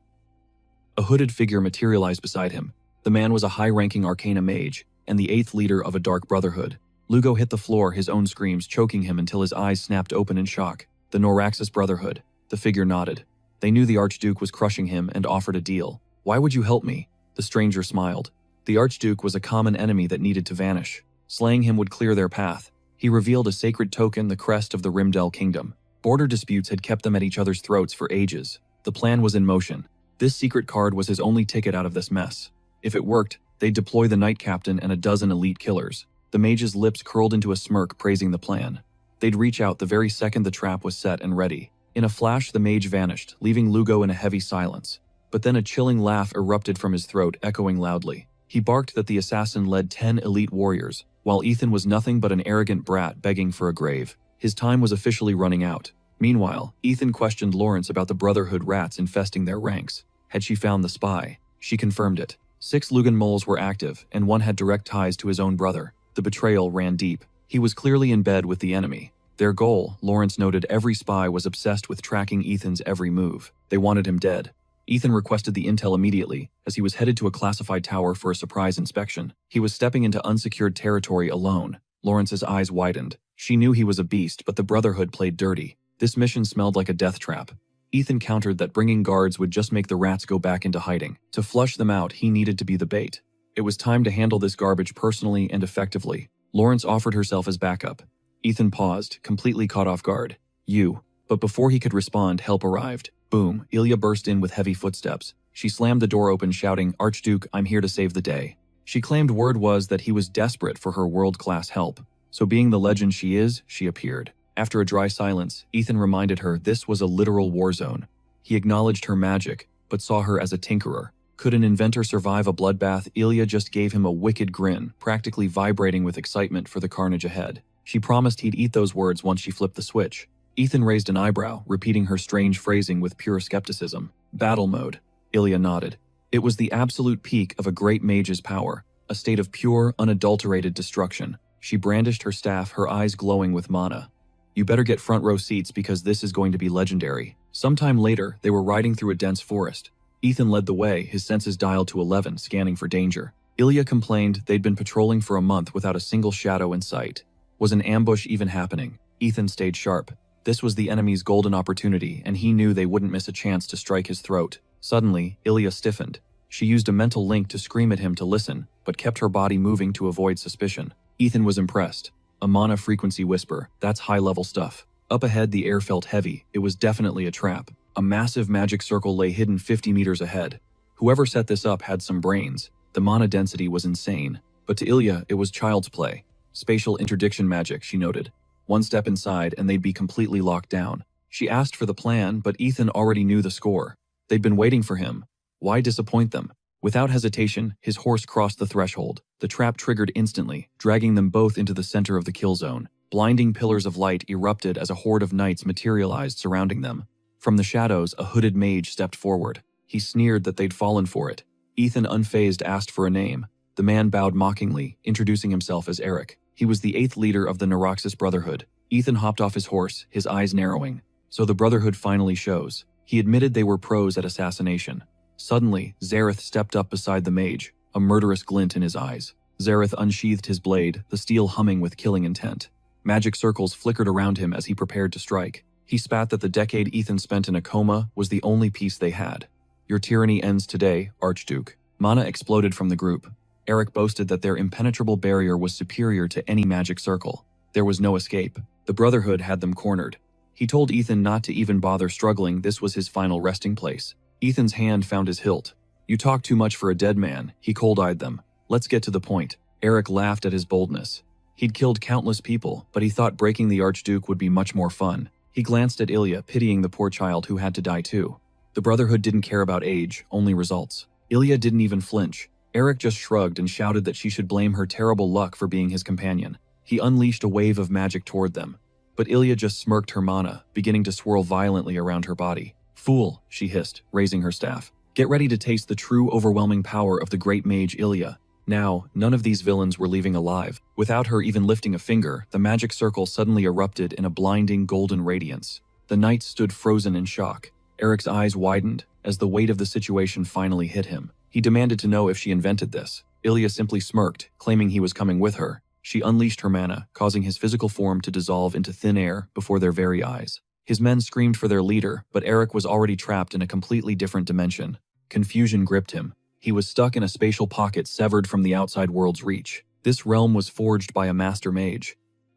A hooded figure materialized beside him. The man was a high-ranking arcana mage, and the 8th leader of a dark brotherhood. Lugo hit the floor, his own screams choking him until his eyes snapped open in shock. The Noraxis Brotherhood. The figure nodded. They knew the Archduke was crushing him and offered a deal. Why would you help me? The stranger smiled. The Archduke was a common enemy that needed to vanish. Slaying him would clear their path. He revealed a sacred token, the crest of the Rimdell Kingdom. Border disputes had kept them at each other's throats for ages. The plan was in motion. This secret card was his only ticket out of this mess. If it worked, they'd deploy the Knight Captain and a dozen elite killers. The mage's lips curled into a smirk, praising the plan. They'd reach out the very second the trap was set and ready. In a flash, the mage vanished, leaving Lugo in a heavy silence. But then a chilling laugh erupted from his throat, echoing loudly. He barked that the assassin led 10 elite warriors, while Ethan was nothing but an arrogant brat begging for a grave. His time was officially running out. Meanwhile, Ethan questioned Lawrence about the Brotherhood rats infesting their ranks. Had she found the spy? She confirmed it. 6 Lugan moles were active, and one had direct ties to his own brother. The betrayal ran deep. He was clearly in bed with the enemy. Their goal, Lawrence noted, every spy was obsessed with tracking Ethan's every move. They wanted him dead. Ethan requested the intel immediately, as he was headed to a classified tower for a surprise inspection. He was stepping into unsecured territory alone. Lawrence's eyes widened. She knew he was a beast, but the Brotherhood played dirty. This mission smelled like a death trap. Ethan countered that bringing guards would just make the rats go back into hiding. To flush them out, he needed to be the bait. It was time to handle this garbage personally and effectively. Lawrence offered herself as backup. Ethan paused, completely caught off guard. You. But before he could respond, help arrived. Boom, Ilya burst in with heavy footsteps. She slammed the door open, shouting, "Archduke, I'm here to save the day." She claimed word was that he was desperate for her world-class help. So being the legend she is, she appeared. After a dry silence, Ethan reminded her this was a literal war zone. He acknowledged her magic, but saw her as a tinkerer. Could an inventor survive a bloodbath? Ilya just gave him a wicked grin, practically vibrating with excitement for the carnage ahead. She promised he'd eat those words once she flipped the switch. Ethan raised an eyebrow, repeating her strange phrasing with pure skepticism. Battle mode. Ilya nodded. It was the absolute peak of a great mage's power, a state of pure, unadulterated destruction. She brandished her staff, her eyes glowing with mana. You better get front row seats because this is going to be legendary. Sometime later, they were riding through a dense forest. Ethan led the way, his senses dialed to 11, scanning for danger. Ilya complained they'd been patrolling for a month without a single shadow in sight. Was an ambush even happening? Ethan stayed sharp. This was the enemy's golden opportunity, and he knew they wouldn't miss a chance to strike his throat. Suddenly, Ilya stiffened. She used a mental link to scream at him to listen, but kept her body moving to avoid suspicion. Ethan was impressed. A mana frequency whisper, that's high-level stuff. Up ahead, the air felt heavy. It was definitely a trap. A massive magic circle lay hidden 50 meters ahead. Whoever set this up had some brains. The mana density was insane. But to Ilya, it was child's play. Spatial interdiction magic, she noted. One step inside and they'd be completely locked down. She asked for the plan, but Ethan already knew the score. They'd been waiting for him. Why disappoint them? Without hesitation, his horse crossed the threshold. The trap triggered instantly, dragging them both into the center of the kill zone. Blinding pillars of light erupted as a horde of knights materialized surrounding them. From the shadows, a hooded mage stepped forward. He sneered that they'd fallen for it. Ethan, unfazed, asked for a name. The man bowed mockingly, introducing himself as Eric. He was the 8th leader of the Noraxis Brotherhood. Ethan hopped off his horse, his eyes narrowing. So the Brotherhood finally shows. He admitted they were pros at assassination. Suddenly, Zareth stepped up beside the mage, a murderous glint in his eyes. Zareth unsheathed his blade, the steel humming with killing intent. Magic circles flickered around him as he prepared to strike. He spat that the decade Ethan spent in a coma was the only peace they had. Your tyranny ends today, Archduke. Mana exploded from the group. Eric boasted that their impenetrable barrier was superior to any magic circle. There was no escape. The Brotherhood had them cornered. He told Ethan not to even bother struggling, this was his final resting place. Ethan's hand found his hilt. You talk too much for a dead man, he cold-eyed them. Let's get to the point. Eric laughed at his boldness. He'd killed countless people, but he thought breaking the Archduke would be much more fun. He glanced at Ilya, pitying the poor child who had to die too. The Brotherhood didn't care about age, only results. Ilya didn't even flinch. Eric just shrugged and shouted that she should blame her terrible luck for being his companion. He unleashed a wave of magic toward them. But Ilya just smirked her mana, beginning to swirl violently around her body. "Fool," she hissed, raising her staff. "Get ready to taste the true overwhelming power of the great mage Ilya." Now, none of these villains were leaving alive. Without her even lifting a finger, the magic circle suddenly erupted in a blinding golden radiance. The knights stood frozen in shock. Eric's eyes widened as the weight of the situation finally hit him. He demanded to know if she invented this. Ilya simply smirked, claiming he was coming with her. She unleashed her mana, causing his physical form to dissolve into thin air before their very eyes. His men screamed for their leader, but Eric was already trapped in a completely different dimension. Confusion gripped him. He was stuck in a spatial pocket severed from the outside world's reach. This realm was forged by a master mage.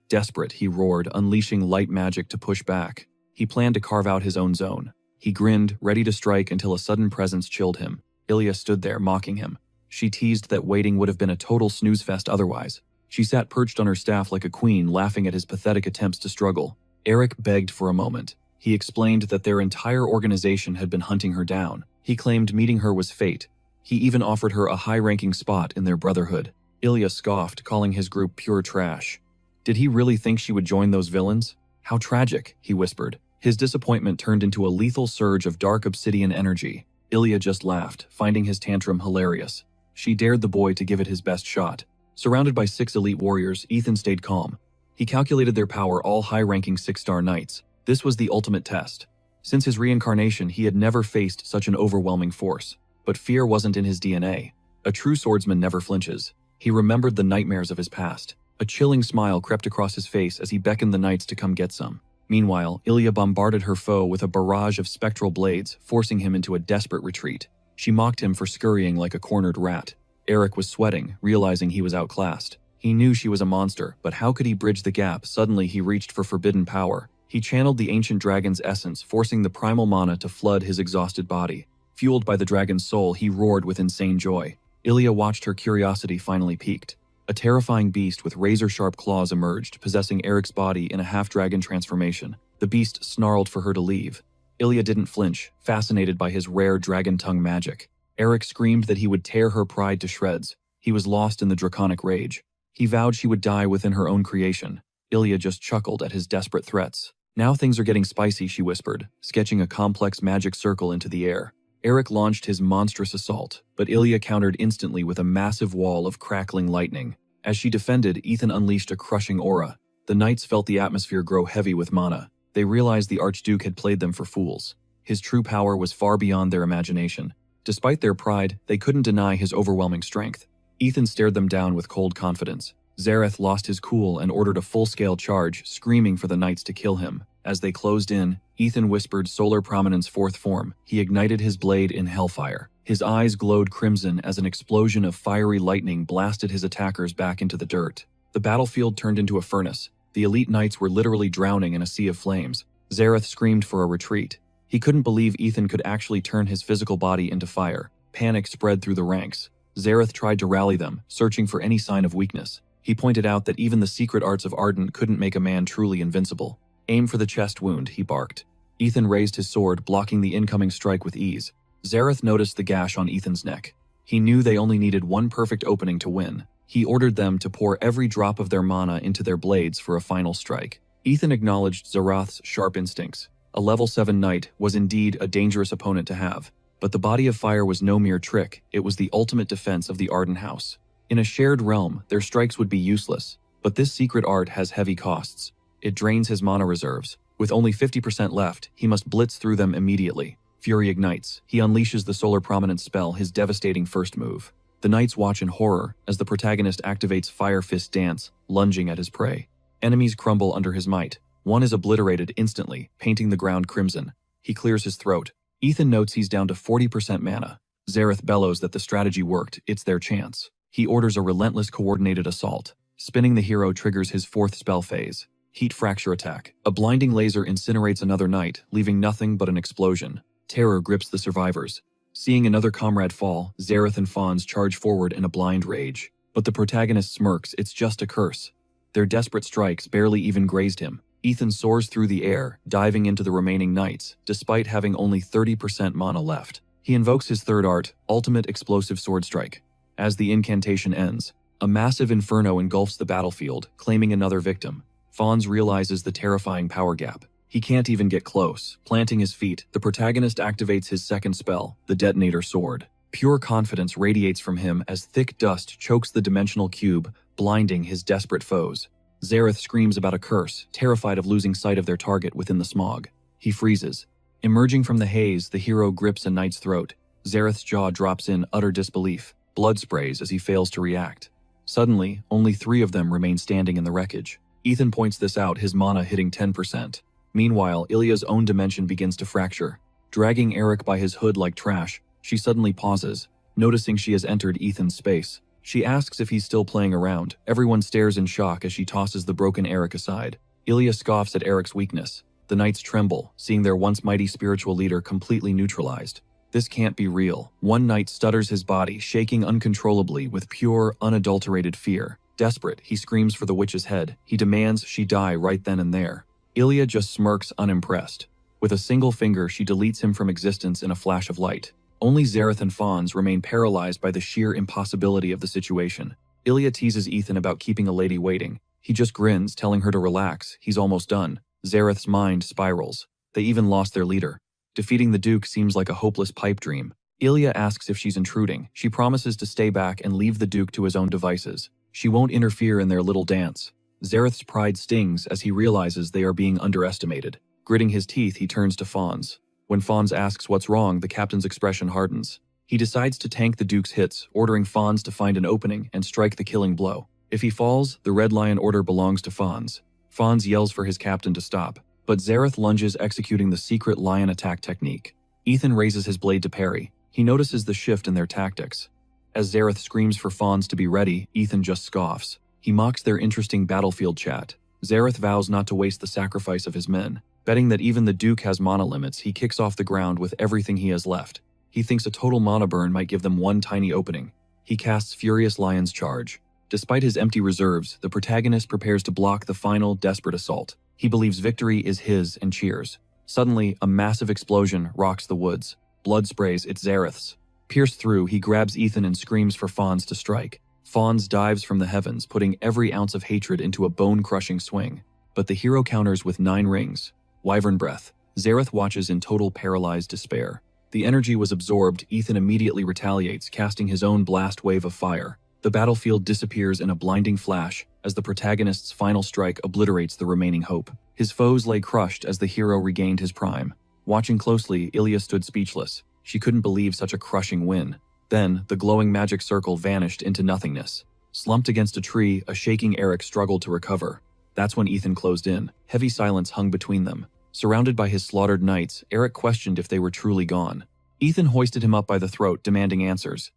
Desperate, he roared, unleashing light magic to push back. He planned to carve out his own zone. He grinned, ready to strike until a sudden presence chilled him. Ilya stood there, mocking him. She teased that waiting would have been a total snooze fest otherwise. She sat perched on her staff like a queen, laughing at his pathetic attempts to struggle. Eric begged for a moment. He explained that their entire organization had been hunting her down. He claimed meeting her was fate. He even offered her a high-ranking spot in their brotherhood. Ilya scoffed, calling his group pure trash. Did he really think she would join those villains? How tragic, he whispered. His disappointment turned into a lethal surge of dark obsidian energy. Ilya just laughed, finding his tantrum hilarious. She dared the boy to give it his best shot. Surrounded by 6 elite warriors, Ethan stayed calm. He calculated their power, all high-ranking 6-star knights. This was the ultimate test. Since his reincarnation, he had never faced such an overwhelming force. But fear wasn't in his DNA. A true swordsman never flinches. He remembered the nightmares of his past. A chilling smile crept across his face as he beckoned the knights to come get some. Meanwhile, Ilya bombarded her foe with a barrage of spectral blades, forcing him into a desperate retreat. She mocked him for scurrying like a cornered rat. Eric was sweating, realizing he was outclassed. He knew she was a monster, but how could he bridge the gap? Suddenly he reached for forbidden power. He channeled the ancient dragon's essence, forcing the primal mana to flood his exhausted body. Fueled by the dragon's soul, he roared with insane joy. Ilya watched her curiosity finally peaked. A terrifying beast with razor-sharp claws emerged, possessing Eric's body in a half-dragon transformation. The beast snarled for her to leave. Ilya didn't flinch, fascinated by his rare dragon tongue magic. Eric screamed that he would tear her pride to shreds. He was lost in the draconic rage. He vowed she would die within her own creation. Ilya just chuckled at his desperate threats. "Now things are getting spicy," she whispered, sketching a complex magic circle into the air. Eric launched his monstrous assault, but Ilya countered instantly with a massive wall of crackling lightning. As she defended, Ethan unleashed a crushing aura. The knights felt the atmosphere grow heavy with mana. They realized the Archduke had played them for fools. His true power was far beyond their imagination. Despite their pride, they couldn't deny his overwhelming strength. Ethan stared them down with cold confidence. Zareth lost his cool and ordered a full-scale charge, screaming for the knights to kill him. As they closed in, Ethan whispered Solar Prominence fourth form. He ignited his blade in hellfire. His eyes glowed crimson as an explosion of fiery lightning blasted his attackers back into the dirt. The battlefield turned into a furnace. The elite knights were literally drowning in a sea of flames. Zareth screamed for a retreat. He couldn't believe Ethan could actually turn his physical body into fire. Panic spread through the ranks. Zareth tried to rally them, searching for any sign of weakness. He pointed out that even the secret arts of Ardent couldn't make a man truly invincible. "Aim for the chest wound," he barked. Ethan raised his sword, blocking the incoming strike with ease. Zareth noticed the gash on Ethan's neck. He knew they only needed one perfect opening to win. He ordered them to pour every drop of their mana into their blades for a final strike. Ethan acknowledged Zarath's sharp instincts. A level 7 knight was indeed a dangerous opponent to have. But the body of fire was no mere trick, it was the ultimate defense of the Arden House. In a shared realm, their strikes would be useless. But this secret art has heavy costs. It drains his mana reserves. With only 50% left, he must blitz through them immediately. Fury ignites. He unleashes the Solar Prominence spell, his devastating first move. The knights watch in horror as the protagonist activates Fire Fist Dance, lunging at his prey. Enemies crumble under his might. One is obliterated instantly, painting the ground crimson. He clears his throat. Ethan notes he's down to 40% mana. Zareth bellows that the strategy worked, it's their chance. He orders a relentless coordinated assault. Spinning the hero triggers his fourth spell phase. Heat Fracture Attack. A blinding laser incinerates another knight, leaving nothing but an explosion. Terror grips the survivors. Seeing another comrade fall, Zareth and Fawns charge forward in a blind rage. But the protagonist smirks, it's just a curse. Their desperate strikes barely even grazed him. Ethan soars through the air, diving into the remaining knights, despite having only 30% mana left. He invokes his third art, Ultimate Explosive Sword Strike. As the incantation ends, a massive inferno engulfs the battlefield, claiming another victim. Fawns realizes the terrifying power gap. He can't even get close. Planting his feet, the protagonist activates his second spell, the Detonator Sword. Pure confidence radiates from him as thick dust chokes the dimensional cube, blinding his desperate foes. Zareth screams about a curse, terrified of losing sight of their target within the smog. He freezes. Emerging from the haze, the hero grips a knight's throat. Zareth's jaw drops in utter disbelief. Blood sprays as he fails to react. Suddenly, only 3 of them remain standing in the wreckage. Ethan points this out, his mana hitting 10%. Meanwhile, Ilya's own dimension begins to fracture. Dragging Eric by his hood like trash, she suddenly pauses, noticing she has entered Ethan's space. She asks if he's still playing around. Everyone stares in shock as she tosses the broken Eric aside. Ilya scoffs at Eric's weakness. The knights tremble, seeing their once mighty spiritual leader completely neutralized. This can't be real. One knight stutters his body, shaking uncontrollably with pure, unadulterated fear. Desperate, he screams for the witch's head. He demands she die right then and there. Ilya just smirks, unimpressed. With a single finger, she deletes him from existence in a flash of light. Only Zareth and Fawns remain paralyzed by the sheer impossibility of the situation. Ilya teases Ethan about keeping a lady waiting. He just grins, telling her to relax. He's almost done. Zareth's mind spirals. They even lost their leader. Defeating the Duke seems like a hopeless pipe dream. Ilya asks if she's intruding. She promises to stay back and leave the Duke to his own devices. She won't interfere in their little dance. Zareth's pride stings as he realizes they are being underestimated. Gritting his teeth, he turns to Fawns. When Fawns asks what's wrong, the captain's expression hardens. He decides to tank the Duke's hits, ordering Fawns to find an opening and strike the killing blow. If he falls, the Red Lion order belongs to Fawns. Fawns yells for his captain to stop, but Zareth lunges, executing the secret lion attack technique. Ethan raises his blade to parry. He notices the shift in their tactics. As Zareth screams for Fawns to be ready, Ethan just scoffs. He mocks their interesting battlefield chat. Zareth vows not to waste the sacrifice of his men. Betting that even the Duke has mana limits, he kicks off the ground with everything he has left. He thinks a total mana burn might give them one tiny opening. He casts Furious Lion's Charge. Despite his empty reserves, the protagonist prepares to block the final, desperate assault. He believes victory is his and cheers. Suddenly, a massive explosion rocks the woods. Blood sprays, it's Zareth's. Pierced through, he grabs Ethan and screams for Fawns to strike. Fawns dives from the heavens, putting every ounce of hatred into a bone-crushing swing. But the hero counters with 9 rings. Wyvern Breath. Zareth watches in total paralyzed despair. The energy was absorbed. Ethan immediately retaliates, casting his own blast wave of fire. The battlefield disappears in a blinding flash as the protagonist's final strike obliterates the remaining hope. His foes lay crushed as the hero regained his prime. Watching closely, Ilya stood speechless. She couldn't believe such a crushing win. Then, the glowing magic circle vanished into nothingness. Slumped against a tree, a shaking Eric struggled to recover. That's when Ethan closed in. Heavy silence hung between them. Surrounded by his slaughtered knights, Eric questioned if they were truly gone. Ethan hoisted him up by the throat, demanding answers.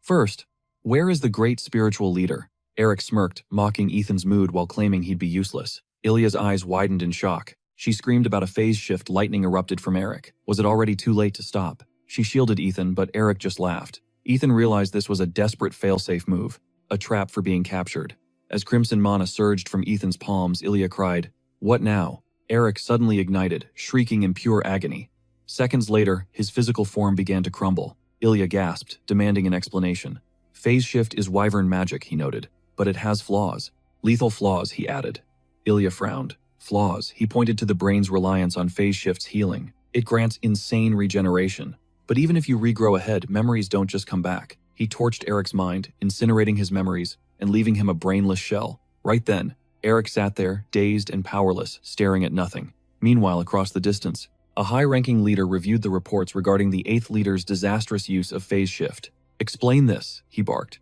First, where is the great spiritual leader? Eric smirked, mocking Ethan's mood while claiming he'd be useless. Ilya's eyes widened in shock. She screamed about a phase shift. Lightning erupted from Eric. Was it already too late to stop? She shielded Ethan, but Eric just laughed. Ethan realized this was a desperate failsafe move, a trap for being captured. As crimson mana surged from Ethan's palms, Ilya cried, "What now?" Eric suddenly ignited, shrieking in pure agony. Seconds later, his physical form began to crumble. Ilya gasped, demanding an explanation. Phase shift is wyvern magic, he noted, but it has flaws. Lethal flaws, he added. Ilya frowned. Flaws. He pointed to the brain's reliance on phase shift's healing. It grants insane regeneration. But even if you regrow a head, memories don't just come back. He torched Eric's mind, incinerating his memories and leaving him a brainless shell. Right then, Eric sat there, dazed and powerless, staring at nothing. Meanwhile, across the distance, a high-ranking leader reviewed the reports regarding the 8th leader's disastrous use of phase shift. "Explain this," he barked.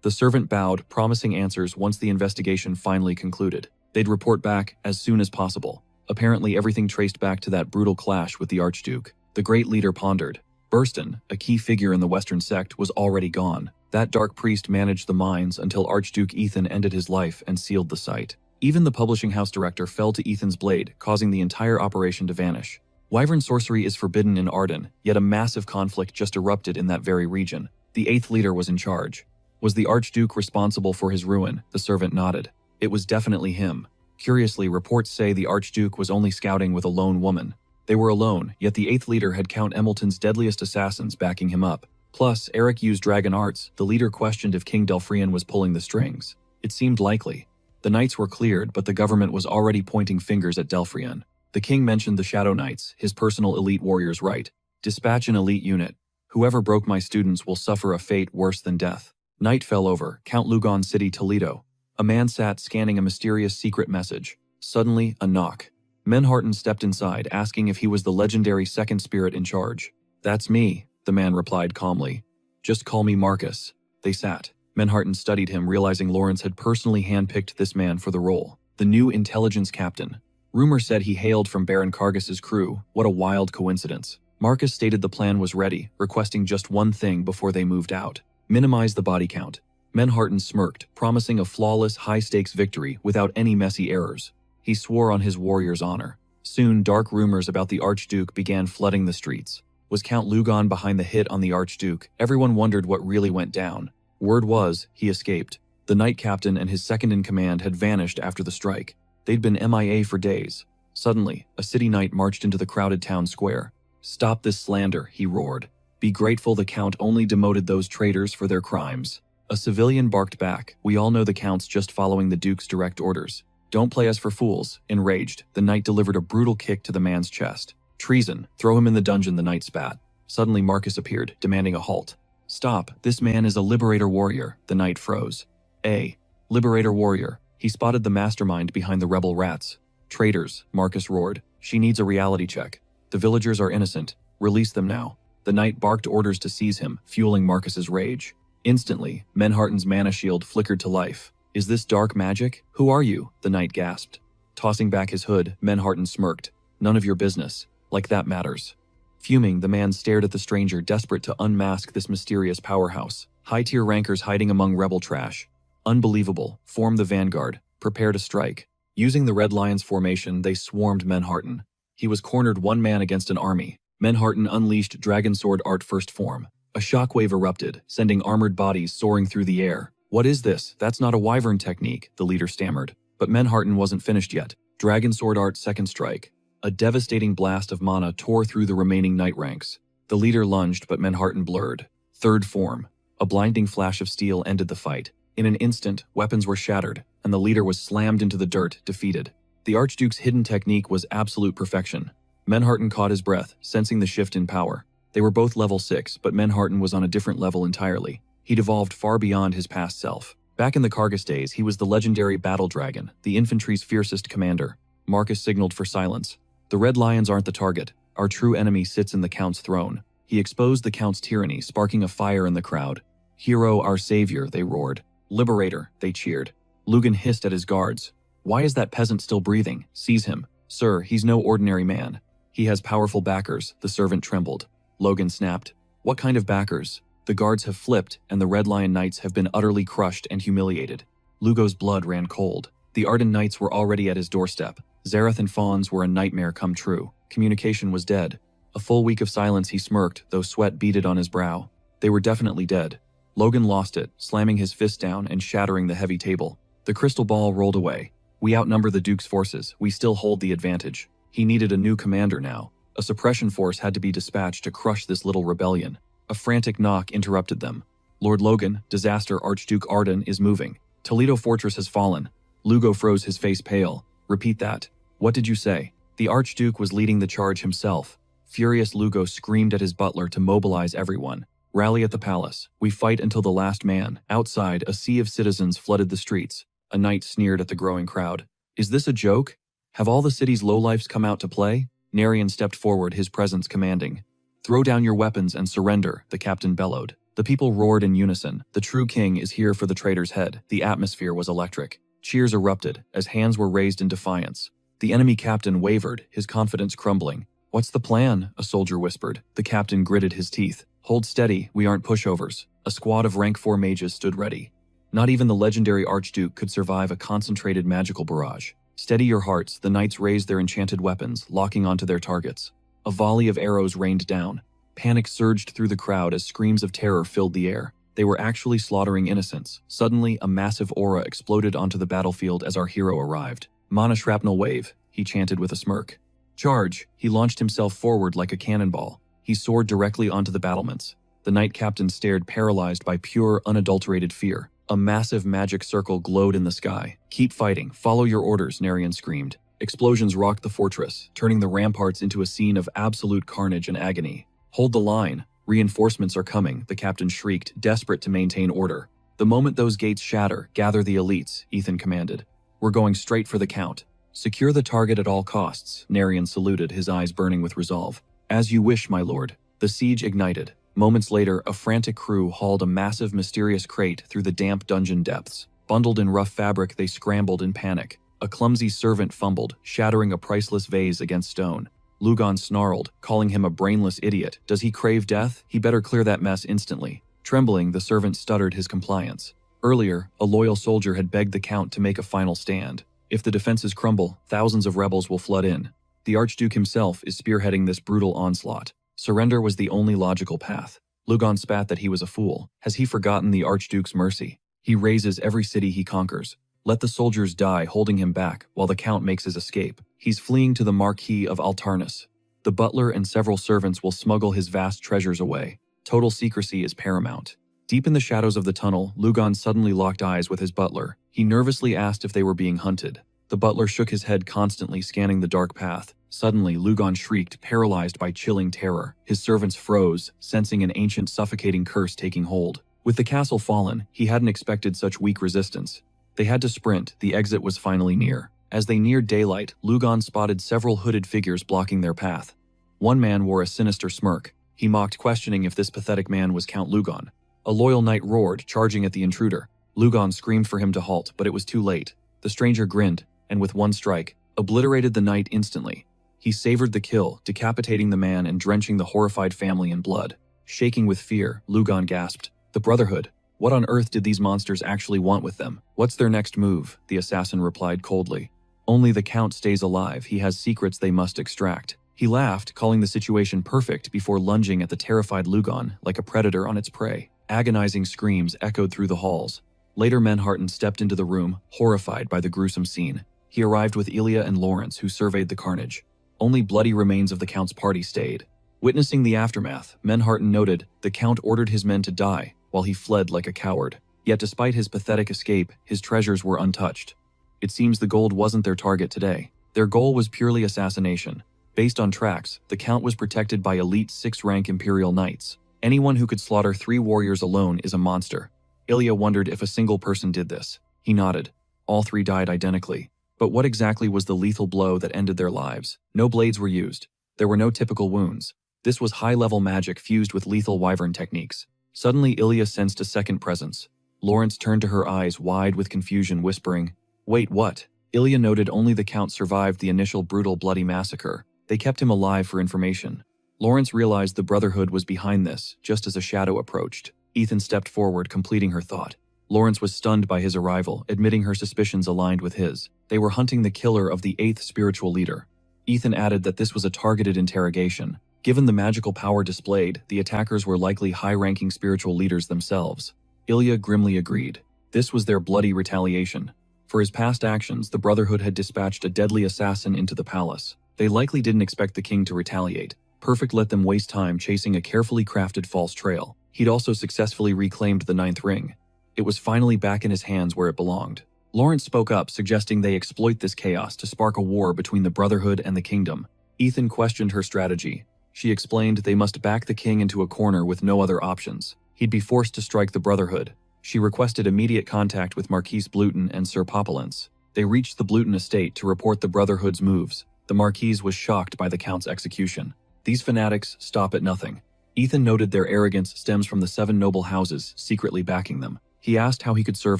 The servant bowed, promising answers once the investigation finally concluded. They'd report back as soon as possible. Apparently, everything traced back to that brutal clash with the Archduke. The great leader pondered. Burston, a key figure in the Western sect, was already gone. That dark priest managed the mines until Archduke Ethan ended his life and sealed the site. Even the publishing house director fell to Ethan's blade, causing the entire operation to vanish. Wyvern sorcery is forbidden in Arden, yet a massive conflict just erupted in that very region. The 8th leader was in charge. Was the Archduke responsible for his ruin? The servant nodded. It was definitely him. Curiously, reports say the Archduke was only scouting with a lone woman. They were alone, yet the 8th leader had Count Emmilton's deadliest assassins backing him up. Plus, Eric used dragon arts. The leader questioned if King Delphrian was pulling the strings. It seemed likely. The knights were cleared, but the government was already pointing fingers at Delphrian. The king mentioned the Shadow Knights, his personal elite warriors' right. Dispatch an elite unit. Whoever broke my students will suffer a fate worse than death. Night fell over Count Lugon City, Toledo. A man sat scanning a mysterious secret message. Suddenly, a knock. Menharton stepped inside, asking if he was the legendary second spirit in charge. "That's me," the man replied calmly. "Just call me Marcus." They sat. Menharton studied him, realizing Lawrence had personally handpicked this man for the role. The new intelligence captain. Rumor said he hailed from Baron Cargus's crew. What a wild coincidence. Marcus stated the plan was ready, requesting just one thing before they moved out. Minimize the body count. Menharton smirked, promising a flawless, high-stakes victory without any messy errors. He swore on his warrior's honor. Soon, dark rumors about the Archduke began flooding the streets. Was Count Lugon behind the hit on the Archduke? Everyone wondered what really went down. Word was, he escaped. The knight captain and his second-in-command had vanished after the strike. They'd been MIA for days. Suddenly, a city knight marched into the crowded town square. "Stop this slander," he roared. "Be grateful the Count only demoted those traitors for their crimes." A civilian barked back. "We all know the Count's just following the Duke's direct orders. Don't play us for fools." Enraged, the knight delivered a brutal kick to the man's chest. "Treason! Throw him in the dungeon," the knight spat. Suddenly Marcus appeared, demanding a halt. "Stop! This man is a liberator warrior." The knight froze. "A liberator warrior." He spotted the mastermind behind the rebel rats. "Traitors," Marcus roared. "She needs a reality check. The villagers are innocent. Release them now." The knight barked orders to seize him, fueling Marcus's rage. Instantly, Menharton's mana shield flickered to life. "Is this dark magic? Who are you?" the knight gasped. Tossing back his hood, Menharton smirked. "None of your business. Like that matters." Fuming, the man stared at the stranger, desperate to unmask this mysterious powerhouse. High-tier rankers hiding among rebel trash. Unbelievable. Form the vanguard. Prepare to strike. Using the Red Lions formation, they swarmed Menharton. He was cornered one man against an army. Menharton unleashed Dragon Sword Art First Form. A shockwave erupted, sending armored bodies soaring through the air. "What is this? That's not a wyvern technique," the leader stammered. But Menharton wasn't finished yet. Dragon Sword Art Second Strike. A devastating blast of mana tore through the remaining knight ranks. The leader lunged, but Menharton blurred. Third Form. A blinding flash of steel ended the fight. In an instant, weapons were shattered, and the leader was slammed into the dirt, defeated. The Archduke's hidden technique was absolute perfection. Menharton caught his breath, sensing the shift in power. They were both level 6, but Menharton was on a different level entirely. He'd evolved far beyond his past self. Back in the Kargas days, he was the legendary Battle Dragon, the infantry's fiercest commander. Marcus signaled for silence. "The Red Lions aren't the target. Our true enemy sits in the Count's throne." He exposed the Count's tyranny, sparking a fire in the crowd. "Hero, our savior," they roared. "Liberator," they cheered. Lugon hissed at his guards. "Why is that peasant still breathing? Seize him." "Sir, he's no ordinary man. He has powerful backers," the servant trembled. Logan snapped. "What kind of backers?" The guards have flipped, and the Red Lion Knights have been utterly crushed and humiliated. Lugo's blood ran cold. The Arden Knights were already at his doorstep. Zareth and Fawns were a nightmare come true. Communication was dead. A full week of silence, he smirked, though sweat beaded on his brow. They were definitely dead. Logan lost it, slamming his fist down and shattering the heavy table. The crystal ball rolled away. "We outnumber the Duke's forces. We still hold the advantage." He needed a new commander now. A suppression force had to be dispatched to crush this little rebellion. A frantic knock interrupted them. "Lord Logan, disaster, Archduke Arden is moving. Toledo Fortress has fallen." Lugo froze, his face pale. "Repeat that." "What did you say?" The Archduke was leading the charge himself. Furious, Lugo screamed at his butler to mobilize everyone. "Rally at the palace. We fight until the last man." Outside, a sea of citizens flooded the streets. A knight sneered at the growing crowd. "Is this a joke? Have all the city's lowlifes come out to play?" Narian stepped forward, his presence commanding. "Throw down your weapons and surrender," the captain bellowed. The people roared in unison. "The true king is here for the traitor's head." The atmosphere was electric. Cheers erupted as hands were raised in defiance. The enemy captain wavered, his confidence crumbling. "What's the plan?" a soldier whispered. The captain gritted his teeth. "Hold steady, we aren't pushovers." A squad of rank 4 mages stood ready. Not even the legendary Archduke could survive a concentrated magical barrage. "Steady your hearts," the knights raised their enchanted weapons, locking onto their targets. A volley of arrows rained down. Panic surged through the crowd as screams of terror filled the air. They were actually slaughtering innocents. Suddenly, a massive aura exploded onto the battlefield as our hero arrived. "Mana shrapnel wave," he chanted with a smirk. "Charge!" He launched himself forward like a cannonball. He soared directly onto the battlements. The knight captain stared, paralyzed by pure, unadulterated fear. A massive magic circle glowed in the sky. "Keep fighting. Follow your orders," Narian screamed. Explosions rocked the fortress, turning the ramparts into a scene of absolute carnage and agony. "Hold the line. Reinforcements are coming," the captain shrieked, desperate to maintain order. "The moment those gates shatter, gather the elites," Ethan commanded. "We're going straight for the Count." "Secure the target at all costs," Narian saluted, his eyes burning with resolve. "As you wish, my lord." The siege ignited. Moments later, a frantic crew hauled a massive, mysterious crate through the damp dungeon depths. Bundled in rough fabric, they scrambled in panic. A clumsy servant fumbled, shattering a priceless vase against stone. Lugon snarled, calling him a brainless idiot. Does he crave death? He better clear that mess instantly. Trembling, the servant stuttered his compliance. Earlier, a loyal soldier had begged the Count to make a final stand. If the defenses crumble, thousands of rebels will flood in. The Archduke himself is spearheading this brutal onslaught. Surrender was the only logical path. Lugon spat that he was a fool. Has he forgotten the Archduke's mercy? He raises every city he conquers. Let the soldiers die holding him back while the Count makes his escape. He's fleeing to the Marquis of Altarnus. The butler and several servants will smuggle his vast treasures away. Total secrecy is paramount. Deep in the shadows of the tunnel, Lugon suddenly locked eyes with his butler. He nervously asked if they were being hunted. The butler shook his head, constantly scanning the dark path. Suddenly, Lugon shrieked, paralyzed by chilling terror. His servants froze, sensing an ancient, suffocating curse taking hold. With the castle fallen, he hadn't expected such weak resistance. They had to sprint. The exit was finally near. As they neared daylight, Lugon spotted several hooded figures blocking their path. One man wore a sinister smirk. He mocked, questioning if this pathetic man was Count Lugon. A loyal knight roared, charging at the intruder. Lugon screamed for him to halt, but it was too late. The stranger grinned, and with one strike, obliterated the knight instantly. He savored the kill, decapitating the man and drenching the horrified family in blood. Shaking with fear, Lugon gasped, "The Brotherhood! What on earth did these monsters actually want with them? What's their next move?" The assassin replied coldly. "Only the Count stays alive. He has secrets they must extract." He laughed, calling the situation perfect before lunging at the terrified Lugon like a predator on its prey. Agonizing screams echoed through the halls. Later, Menharten stepped into the room, horrified by the gruesome scene. He arrived with Ilya and Lawrence, who surveyed the carnage. Only bloody remains of the Count's party stayed. Witnessing the aftermath, Menharten noted the Count ordered his men to die, while he fled like a coward. Yet despite his pathetic escape, his treasures were untouched. It seems the gold wasn't their target today. Their goal was purely assassination. Based on tracks, the Count was protected by elite 6th-rank Imperial Knights. Anyone who could slaughter 3 warriors alone is a monster. Ilya wondered if a single person did this. He nodded. All 3 died identically. But what exactly was the lethal blow that ended their lives? No blades were used. There were no typical wounds. This was high-level magic fused with lethal wyvern techniques. Suddenly, Ilya sensed a second presence. Lawrence turned to her, eyes wide with confusion, whispering, "Wait, what?" Ilya noted only the Count survived the initial brutal, bloody massacre. They kept him alive for information. Lawrence realized the Brotherhood was behind this, just as a shadow approached. Ethan stepped forward, completing her thought. Lawrence was stunned by his arrival, admitting her suspicions aligned with his. They were hunting the killer of the 8th spiritual leader. Ethan added that this was a targeted interrogation. Given the magical power displayed, the attackers were likely high-ranking spiritual leaders themselves. Ilya grimly agreed. This was their bloody retaliation. For his past actions, the Brotherhood had dispatched a deadly assassin into the palace. They likely didn't expect the king to retaliate. Perfect let them waste time chasing a carefully crafted false trail. He'd also successfully reclaimed the 9th ring. It was finally back in his hands where it belonged. Lawrence spoke up, suggesting they exploit this chaos to spark a war between the Brotherhood and the kingdom. Ethan questioned her strategy. She explained they must back the king into a corner with no other options. He'd be forced to strike the Brotherhood. She requested immediate contact with Marquis Bluton and Sir Populence. They reached the Bluton estate to report the Brotherhood's moves. The Marquis was shocked by the Count's execution. These fanatics stop at nothing. Ethan noted their arrogance stems from the 7 noble houses secretly backing them. He asked how he could serve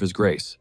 his grace.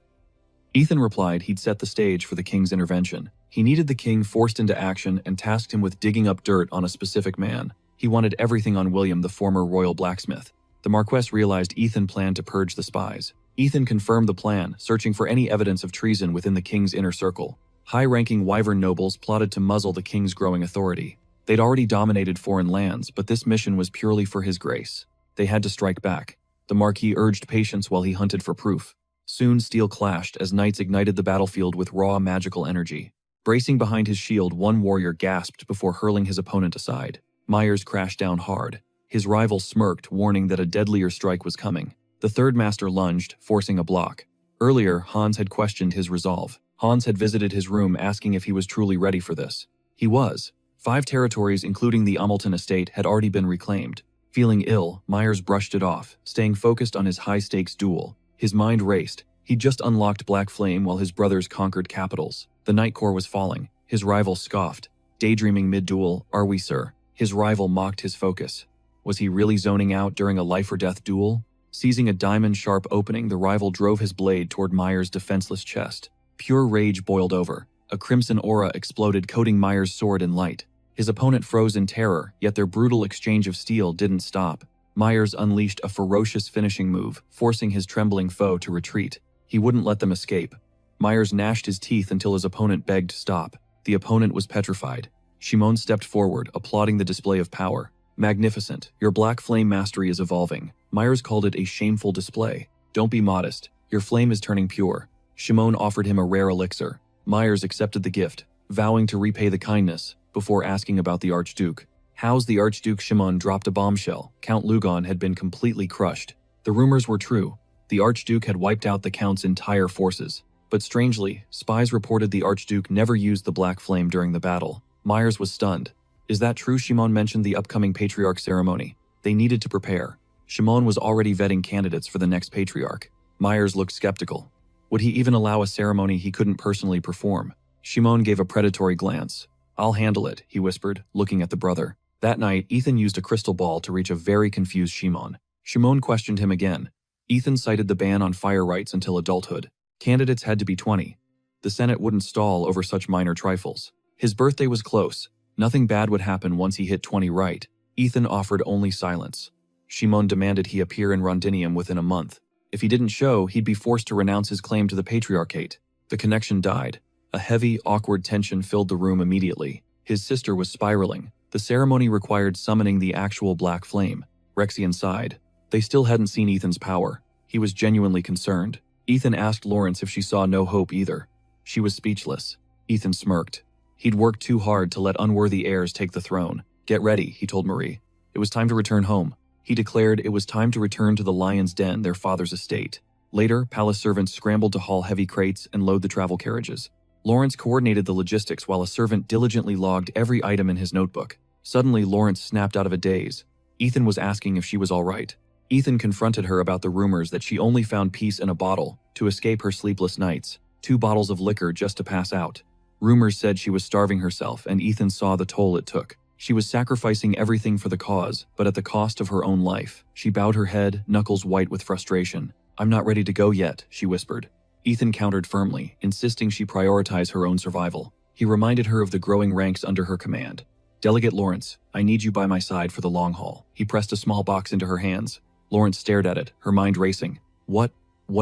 Ethan replied he'd set the stage for the king's intervention. He needed the king forced into action and tasked him with digging up dirt on a specific man. He wanted everything on William, the former royal blacksmith. The Marquess realized Ethan planned to purge the spies. Ethan confirmed the plan, searching for any evidence of treason within the king's inner circle. High-ranking wyvern nobles plotted to muzzle the king's growing authority. They'd already dominated foreign lands, but this mission was purely for his grace. They had to strike back. The Marquis urged patience while he hunted for proof. Soon steel clashed as knights ignited the battlefield with raw magical energy. Bracing behind his shield, one warrior gasped before hurling his opponent aside. Myers crashed down hard. His rival smirked, warning that a deadlier strike was coming. The third master lunged, forcing a block. Earlier, Hans had questioned his resolve. Hans had visited his room asking if he was truly ready for this. He was. 5 territories, including the Amelton estate, had already been reclaimed. Feeling ill, Myers brushed it off, staying focused on his high-stakes duel. His mind raced. He'd just unlocked Black Flame while his brothers conquered capitals. The Night Core was falling. His rival scoffed. Daydreaming mid-duel, are we, sir? His rival mocked his focus. Was he really zoning out during a life-or-death duel? Seizing a diamond-sharp opening, the rival drove his blade toward Myers' defenseless chest. Pure rage boiled over. A crimson aura exploded, coating Myers' sword in light. His opponent froze in terror, yet their brutal exchange of steel didn't stop. Myers unleashed a ferocious finishing move, forcing his trembling foe to retreat. He wouldn't let them escape. Myers gnashed his teeth until his opponent begged to stop. The opponent was petrified. Shimon stepped forward, applauding the display of power. Magnificent. Your Black Flame mastery is evolving. Myers called it a shameful display. Don't be modest. Your flame is turning pure. Shimon offered him a rare elixir. Myers accepted the gift, vowing to repay the kindness, before asking about the Archduke. How's the Archduke? Shimon dropped a bombshell. Count Lugon had been completely crushed. The rumors were true. The Archduke had wiped out the Count's entire forces. But strangely, spies reported the Archduke never used the Black Flame during the battle. Myers was stunned. Is that true? Shimon mentioned the upcoming Patriarch ceremony. They needed to prepare. Shimon was already vetting candidates for the next Patriarch. Myers looked skeptical. Would he even allow a ceremony he couldn't personally perform? Shimon gave a predatory glance. I'll handle it, he whispered, looking at the brother. That night, Ethan used a crystal ball to reach a very confused Shimon. Shimon questioned him again. Ethan cited the ban on fire rites until adulthood. Candidates had to be 20. The Senate wouldn't stall over such minor trifles. His birthday was close. Nothing bad would happen once he hit 20 right. Ethan offered only silence. Shimon demanded he appear in Rondinium within a month. If he didn't show, he'd be forced to renounce his claim to the Patriarchate. The connection died. A heavy, awkward tension filled the room immediately. His sister was spiraling. The ceremony required summoning the actual Black Flame. Rexian sighed. They still hadn't seen Ethan's power. He was genuinely concerned. Ethan asked Lawrence if she saw no hope either. She was speechless. Ethan smirked. He'd worked too hard to let unworthy heirs take the throne. Get ready, he told Marie. It was time to return home. He declared it was time to return to the Lion's Den, their father's estate. Later, palace servants scrambled to haul heavy crates and load the travel carriages. Lawrence coordinated the logistics while a servant diligently logged every item in his notebook. Suddenly, Lawrence snapped out of a daze. Ethan was asking if she was all right. Ethan confronted her about the rumors that she only found peace in a bottle to escape her sleepless nights, 2 bottles of liquor just to pass out. Rumors said she was starving herself, and Ethan saw the toll it took. She was sacrificing everything for the cause, but at the cost of her own life. She bowed her head, knuckles white with frustration. I'm not ready to go yet, she whispered. Ethan countered firmly, insisting she prioritize her own survival. He reminded her of the growing ranks under her command. Delegate Lawrence, I need you by my side for the long haul. He pressed a small box into her hands. Lawrence stared at it, her mind racing. What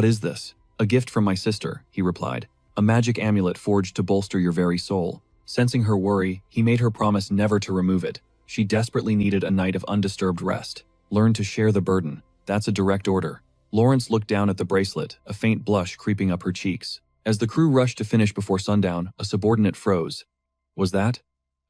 is this? A gift from my sister, he replied. A magic amulet forged to bolster your very soul. Sensing her worry, he made her promise never to remove it. She desperately needed a night of undisturbed rest. Learn to share the burden. That's a direct order. Lawrence looked down at the bracelet, a faint blush creeping up her cheeks. As the crew rushed to finish before sundown, a subordinate froze. Was that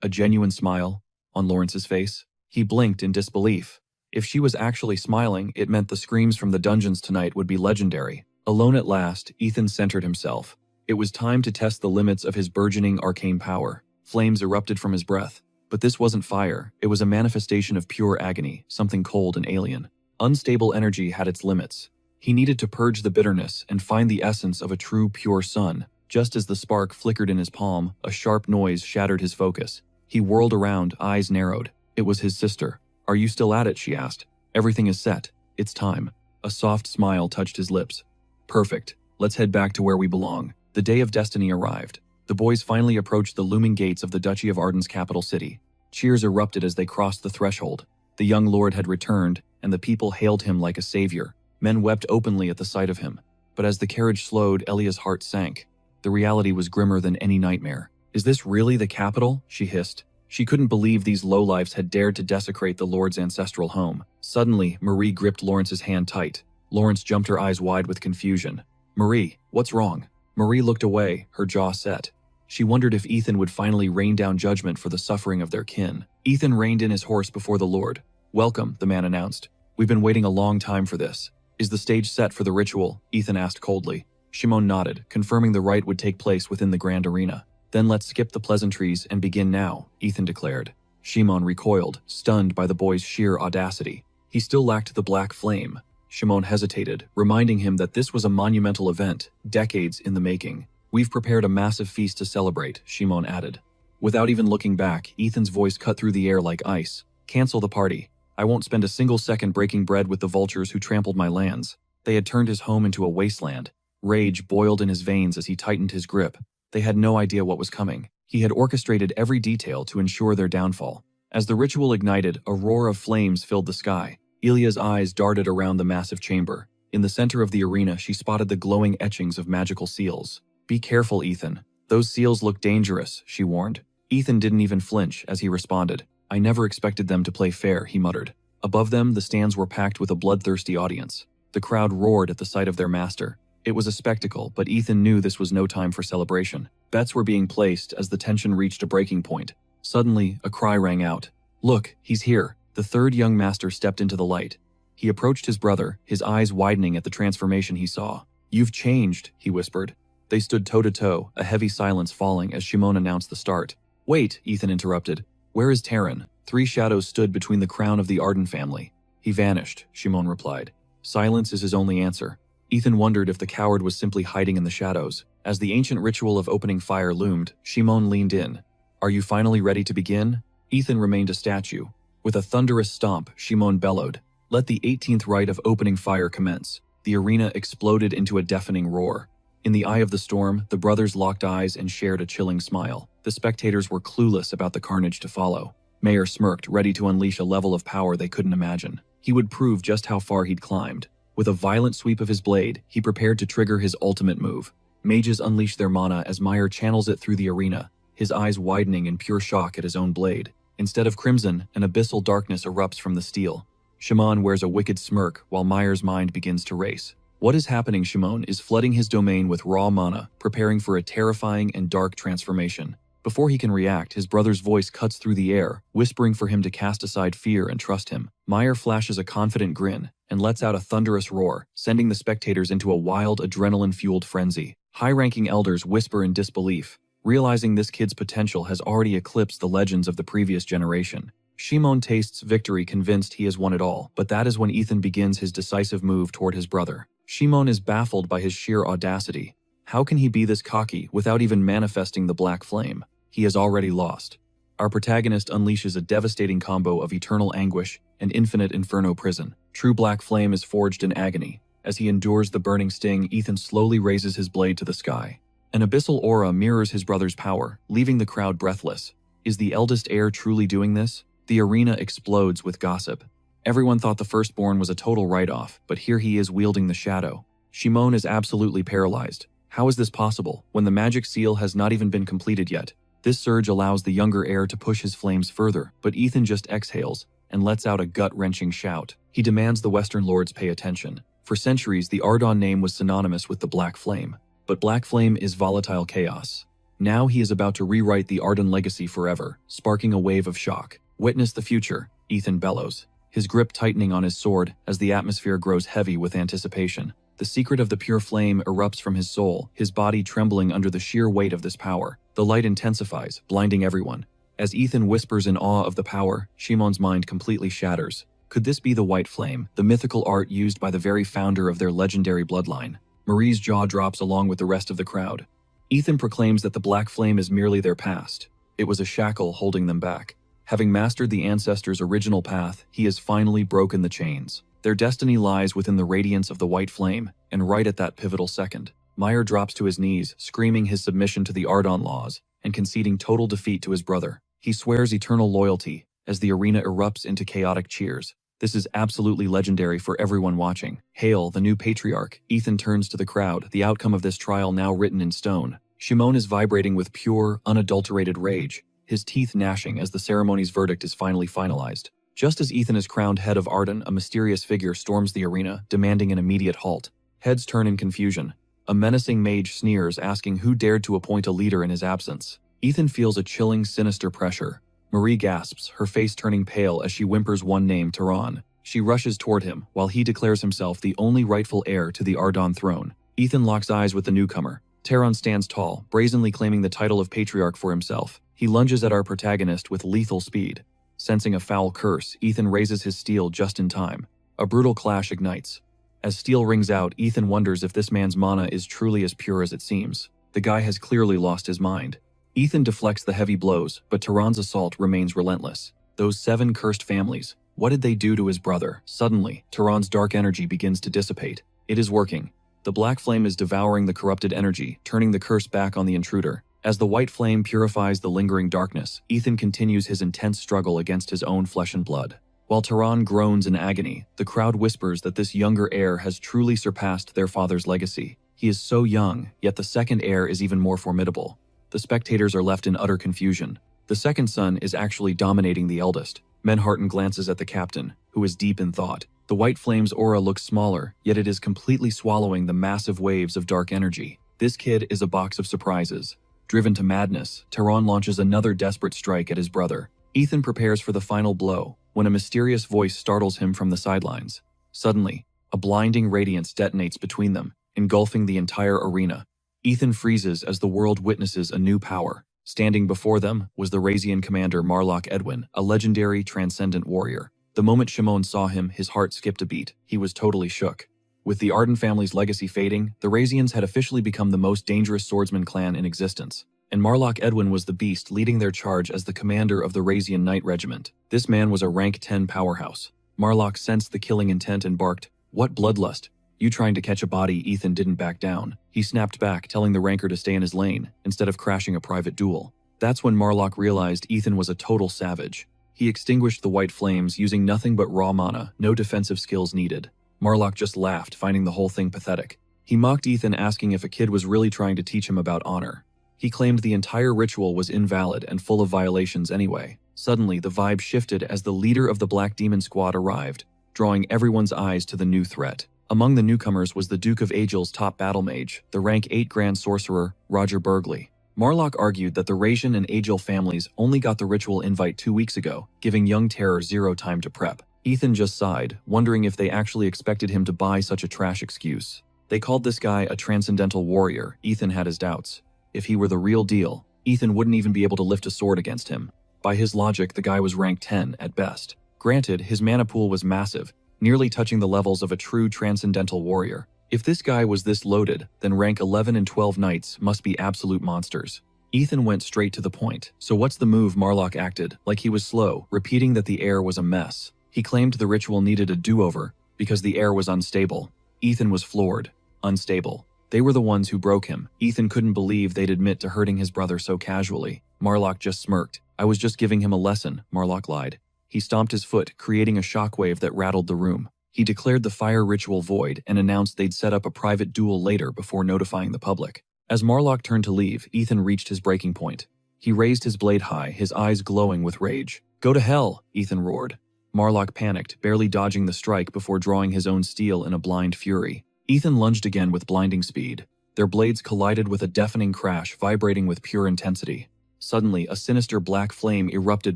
a genuine smile on Lawrence's face? He blinked in disbelief. If she was actually smiling, it meant the screams from the dungeons tonight would be legendary. Alone at last, Ethan centered himself. It was time to test the limits of his burgeoning arcane power. Flames erupted from his breath. But this wasn't fire, it was a manifestation of pure agony, something cold and alien. Unstable energy had its limits. He needed to purge the bitterness and find the essence of a true, pure sun. Just as the spark flickered in his palm, a sharp noise shattered his focus. He whirled around, eyes narrowed. It was his sister. Are you still at it? She asked. Everything is set. It's time. A soft smile touched his lips. Perfect. Let's head back to where we belong. The day of destiny arrived. The boys finally approached the looming gates of the Duchy of Arden's capital city. Cheers erupted as they crossed the threshold. The young lord had returned, and the people hailed him like a savior. Men wept openly at the sight of him. But as the carriage slowed, Elia's heart sank. The reality was grimmer than any nightmare. Is this really the capital? She hissed. She couldn't believe these lowlifes had dared to desecrate the lord's ancestral home. Suddenly, Marie gripped Lawrence's hand tight. Lawrence jumped, her eyes wide with confusion. Marie, what's wrong? Marie looked away, her jaw set. She wondered if Ethan would finally rain down judgment for the suffering of their kin. Ethan reined in his horse before the lord. "Welcome," the man announced. "We've been waiting a long time for this." "Is the stage set for the ritual?" Ethan asked coldly. Shimon nodded, confirming the rite would take place within the grand arena. "Then let's skip the pleasantries and begin now," Ethan declared. Shimon recoiled, stunned by the boy's sheer audacity. He still lacked the black flame. Shimon hesitated, reminding him that this was a monumental event, decades in the making. "We've prepared a massive feast to celebrate," Shimon added. Without even looking back, Ethan's voice cut through the air like ice. "Cancel the party. I won't spend a single second breaking bread with the vultures who trampled my lands." They had turned his home into a wasteland. Rage boiled in his veins as he tightened his grip. They had no idea what was coming. He had orchestrated every detail to ensure their downfall. As the ritual ignited, a roar of flames filled the sky. Ilya's eyes darted around the massive chamber. In the center of the arena, she spotted the glowing etchings of magical seals. "Be careful, Ethan. Those seals look dangerous," she warned. Ethan didn't even flinch as he responded. "I never expected them to play fair," he muttered. Above them, the stands were packed with a bloodthirsty audience. The crowd roared at the sight of their master. It was a spectacle, but Ethan knew this was no time for celebration. Bets were being placed as the tension reached a breaking point. Suddenly, a cry rang out. "Look, he's here!" The third young master stepped into the light. He approached his brother, his eyes widening at the transformation he saw. "You've changed," he whispered. They stood toe-to-toe, a heavy silence falling as Shimon announced the start. "Wait," Ethan interrupted. "Where is Terran?" Three shadows stood between the crown of the Arden family. "He vanished," Shimon replied. Silence is his only answer. Ethan wondered if the coward was simply hiding in the shadows. As the ancient ritual of opening fire loomed, Shimon leaned in. "Are you finally ready to begin?" Ethan remained a statue. With a thunderous stomp, Shimon bellowed, "Let the 18th rite of opening fire commence." The arena exploded into a deafening roar. In the eye of the storm, the brothers locked eyes and shared a chilling smile. The spectators were clueless about the carnage to follow. Mayer smirked, ready to unleash a level of power they couldn't imagine. He would prove just how far he'd climbed. With a violent sweep of his blade, he prepared to trigger his ultimate move. Mages unleash their mana as Mayer channels it through the arena, his eyes widening in pure shock at his own blade. Instead of crimson, an abyssal darkness erupts from the steel. Shimon wears a wicked smirk while Mayer's mind begins to race. What is happening? Shimon is flooding his domain with raw mana, preparing for a terrifying and dark transformation. Before he can react, his brother's voice cuts through the air, whispering for him to cast aside fear and trust him. Mayer flashes a confident grin and lets out a thunderous roar, sending the spectators into a wild, adrenaline-fueled frenzy. High-ranking elders whisper in disbelief, realizing this kid's potential has already eclipsed the legends of the previous generation. Shimon tastes victory, convinced he has won it all, but that is when Ethan begins his decisive move toward his brother. Shimon is baffled by his sheer audacity. How can he be this cocky without even manifesting the black flame? He has already lost. Our protagonist unleashes a devastating combo of eternal anguish and infinite inferno prison. True black flame is forged in agony. As he endures the burning sting, Ethan slowly raises his blade to the sky. An abyssal aura mirrors his brother's power, leaving the crowd breathless. Is the eldest heir truly doing this? The arena explodes with gossip. Everyone thought the firstborn was a total write-off, but here he is wielding the shadow. Shimon is absolutely paralyzed. How is this possible, when the magic seal has not even been completed yet? This surge allows the younger heir to push his flames further, but Ethan just exhales and lets out a gut-wrenching shout. He demands the Western Lords pay attention. For centuries, the Ardon name was synonymous with the Black Flame. But Black Flame is volatile chaos. Now he is about to rewrite the Ardon legacy forever, sparking a wave of shock. "Witness the future," Ethan bellows, his grip tightening on his sword as the atmosphere grows heavy with anticipation. The secret of the pure flame erupts from his soul, his body trembling under the sheer weight of this power. The light intensifies, blinding everyone. As Ethan whispers in awe of the power, Shimon's mind completely shatters. Could this be the White Flame, the mythical art used by the very founder of their legendary bloodline? Marie's jaw drops along with the rest of the crowd. Ethan proclaims that the Black Flame is merely their past. It was a shackle holding them back. Having mastered the ancestors' original path, he has finally broken the chains. Their destiny lies within the radiance of the White Flame, and right at that pivotal second, Mayer drops to his knees, screaming his submission to the Ardon laws, and conceding total defeat to his brother. He swears eternal loyalty, as the arena erupts into chaotic cheers. This is absolutely legendary for everyone watching. Hail, the new patriarch. Ethan turns to the crowd, the outcome of this trial now written in stone. Shimon is vibrating with pure, unadulterated rage, his teeth gnashing as the ceremony's verdict is finally finalized. Just as Ethan is crowned head of Ardon, a mysterious figure storms the arena, demanding an immediate halt. Heads turn in confusion. A menacing mage sneers, asking who dared to appoint a leader in his absence. Ethan feels a chilling, sinister pressure. Marie gasps, her face turning pale as she whimpers one name, Tehran. She rushes toward him, while he declares himself the only rightful heir to the Ardon throne. Ethan locks eyes with the newcomer. Tehran stands tall, brazenly claiming the title of patriarch for himself. He lunges at our protagonist with lethal speed. Sensing a foul curse, Ethan raises his steel just in time. A brutal clash ignites. As steel rings out, Ethan wonders if this man's mana is truly as pure as it seems. The guy has clearly lost his mind. Ethan deflects the heavy blows, but Tehran's assault remains relentless. Those 7 cursed families. What did they do to his brother? Suddenly, Tehran's dark energy begins to dissipate. It is working. The black flame is devouring the corrupted energy, turning the curse back on the intruder. As the white flame purifies the lingering darkness, Ethan continues his intense struggle against his own flesh and blood. While Tehran groans in agony, the crowd whispers that this younger heir has truly surpassed their father's legacy. He is so young, yet the second heir is even more formidable. The spectators are left in utter confusion. The second son is actually dominating the eldest. Menharton glances at the captain, who is deep in thought. The white flame's aura looks smaller, yet it is completely swallowing the massive waves of dark energy. This kid is a box of surprises. Driven to madness, Tehran launches another desperate strike at his brother. Ethan prepares for the final blow, when a mysterious voice startles him from the sidelines. Suddenly, a blinding radiance detonates between them, engulfing the entire arena. Ethan freezes as the world witnesses a new power. Standing before them was the Razian commander Marlock Edwin, a legendary, transcendent warrior. The moment Shimon saw him, his heart skipped a beat. He was totally shook. With the Arden family's legacy fading, the Razians had officially become the most dangerous swordsman clan in existence. And Marlock Edwin was the beast leading their charge as the commander of the Razian Knight Regiment. This man was a rank 10 powerhouse. Marlock sensed the killing intent and barked, "What bloodlust? You trying to catch a body?" Ethan didn't back down. He snapped back, telling the ranker to stay in his lane, instead of crashing a private duel. That's when Marlock realized Ethan was a total savage. He extinguished the white flames using nothing but raw mana, no defensive skills needed. Marlock just laughed, finding the whole thing pathetic. He mocked Ethan, asking if a kid was really trying to teach him about honor. He claimed the entire ritual was invalid and full of violations anyway. Suddenly, the vibe shifted as the leader of the Black Demon Squad arrived, drawing everyone's eyes to the new threat. Among the newcomers was the Duke of Agel's top battle mage, the rank 8 Grand Sorcerer, Roger Burgley. Marlock argued that the Razian and Agel families only got the ritual invite 2 weeks ago, giving young Terror zero time to prep. Ethan just sighed, wondering if they actually expected him to buy such a trash excuse. They called this guy a transcendental warrior. Ethan had his doubts. If he were the real deal, Ethan wouldn't even be able to lift a sword against him. By his logic, the guy was rank 10 at best. Granted, his mana pool was massive, nearly touching the levels of a true transcendental warrior. If this guy was this loaded, then rank 11 and 12 knights must be absolute monsters. Ethan went straight to the point. So what's the move? Marlock acted like he was slow, repeating that the air was a mess. He claimed the ritual needed a do-over because the air was unstable. Ethan was floored. Unstable. They were the ones who broke him. Ethan couldn't believe they'd admit to hurting his brother so casually. Marlock just smirked. "I was just giving him a lesson," Marlock lied. He stomped his foot, creating a shockwave that rattled the room. He declared the fire ritual void and announced they'd set up a private duel later before notifying the public. As Marlock turned to leave, Ethan reached his breaking point. He raised his blade high, his eyes glowing with rage. "Go to hell!" Ethan roared. Marlock panicked, barely dodging the strike before drawing his own steel in a blind fury. Ethan lunged again with blinding speed. Their blades collided with a deafening crash, vibrating with pure intensity. Suddenly, a sinister black flame erupted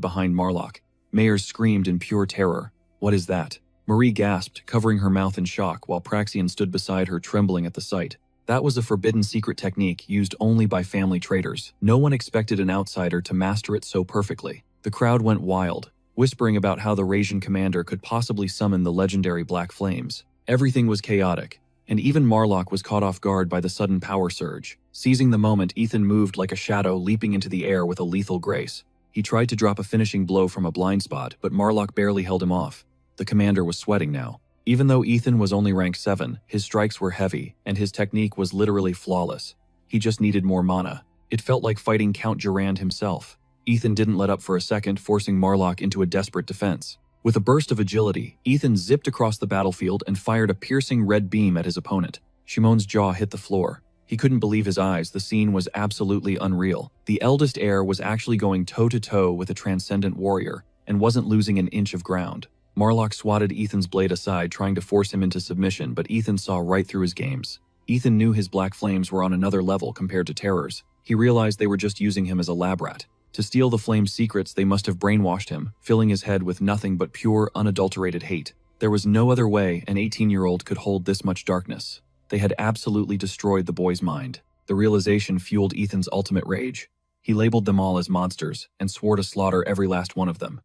behind Marlock. Mayers screamed in pure terror. "What is that?" Marie gasped, covering her mouth in shock, while Praxian stood beside her, trembling at the sight. That was a forbidden secret technique used only by family traders. No one expected an outsider to master it so perfectly. The crowd went wild, whispering about how the Razian commander could possibly summon the legendary black flames. Everything was chaotic, and even Marlock was caught off guard by the sudden power surge. Seizing the moment, Ethan moved like a shadow, leaping into the air with a lethal grace. He tried to drop a finishing blow from a blind spot, but Marlock barely held him off. The commander was sweating now. Even though Ethan was only rank 7, his strikes were heavy, and his technique was literally flawless. He just needed more mana. It felt like fighting Count Durand himself. Ethan didn't let up for a second, forcing Marlock into a desperate defense. With a burst of agility, Ethan zipped across the battlefield and fired a piercing red beam at his opponent. Shimon's jaw hit the floor. He couldn't believe his eyes. The scene was absolutely unreal. The eldest heir was actually going toe-to-toe with a transcendent warrior, and wasn't losing an inch of ground. Marlock swatted Ethan's blade aside, trying to force him into submission, but Ethan saw right through his games. Ethan knew his black flames were on another level compared to Terror's. He realized they were just using him as a lab rat. To steal the Flame's secrets, they must have brainwashed him, filling his head with nothing but pure, unadulterated hate. There was no other way an 18-year-old could hold this much darkness. They had absolutely destroyed the boy's mind. The realization fueled Ethan's ultimate rage. He labeled them all as monsters and swore to slaughter every last one of them.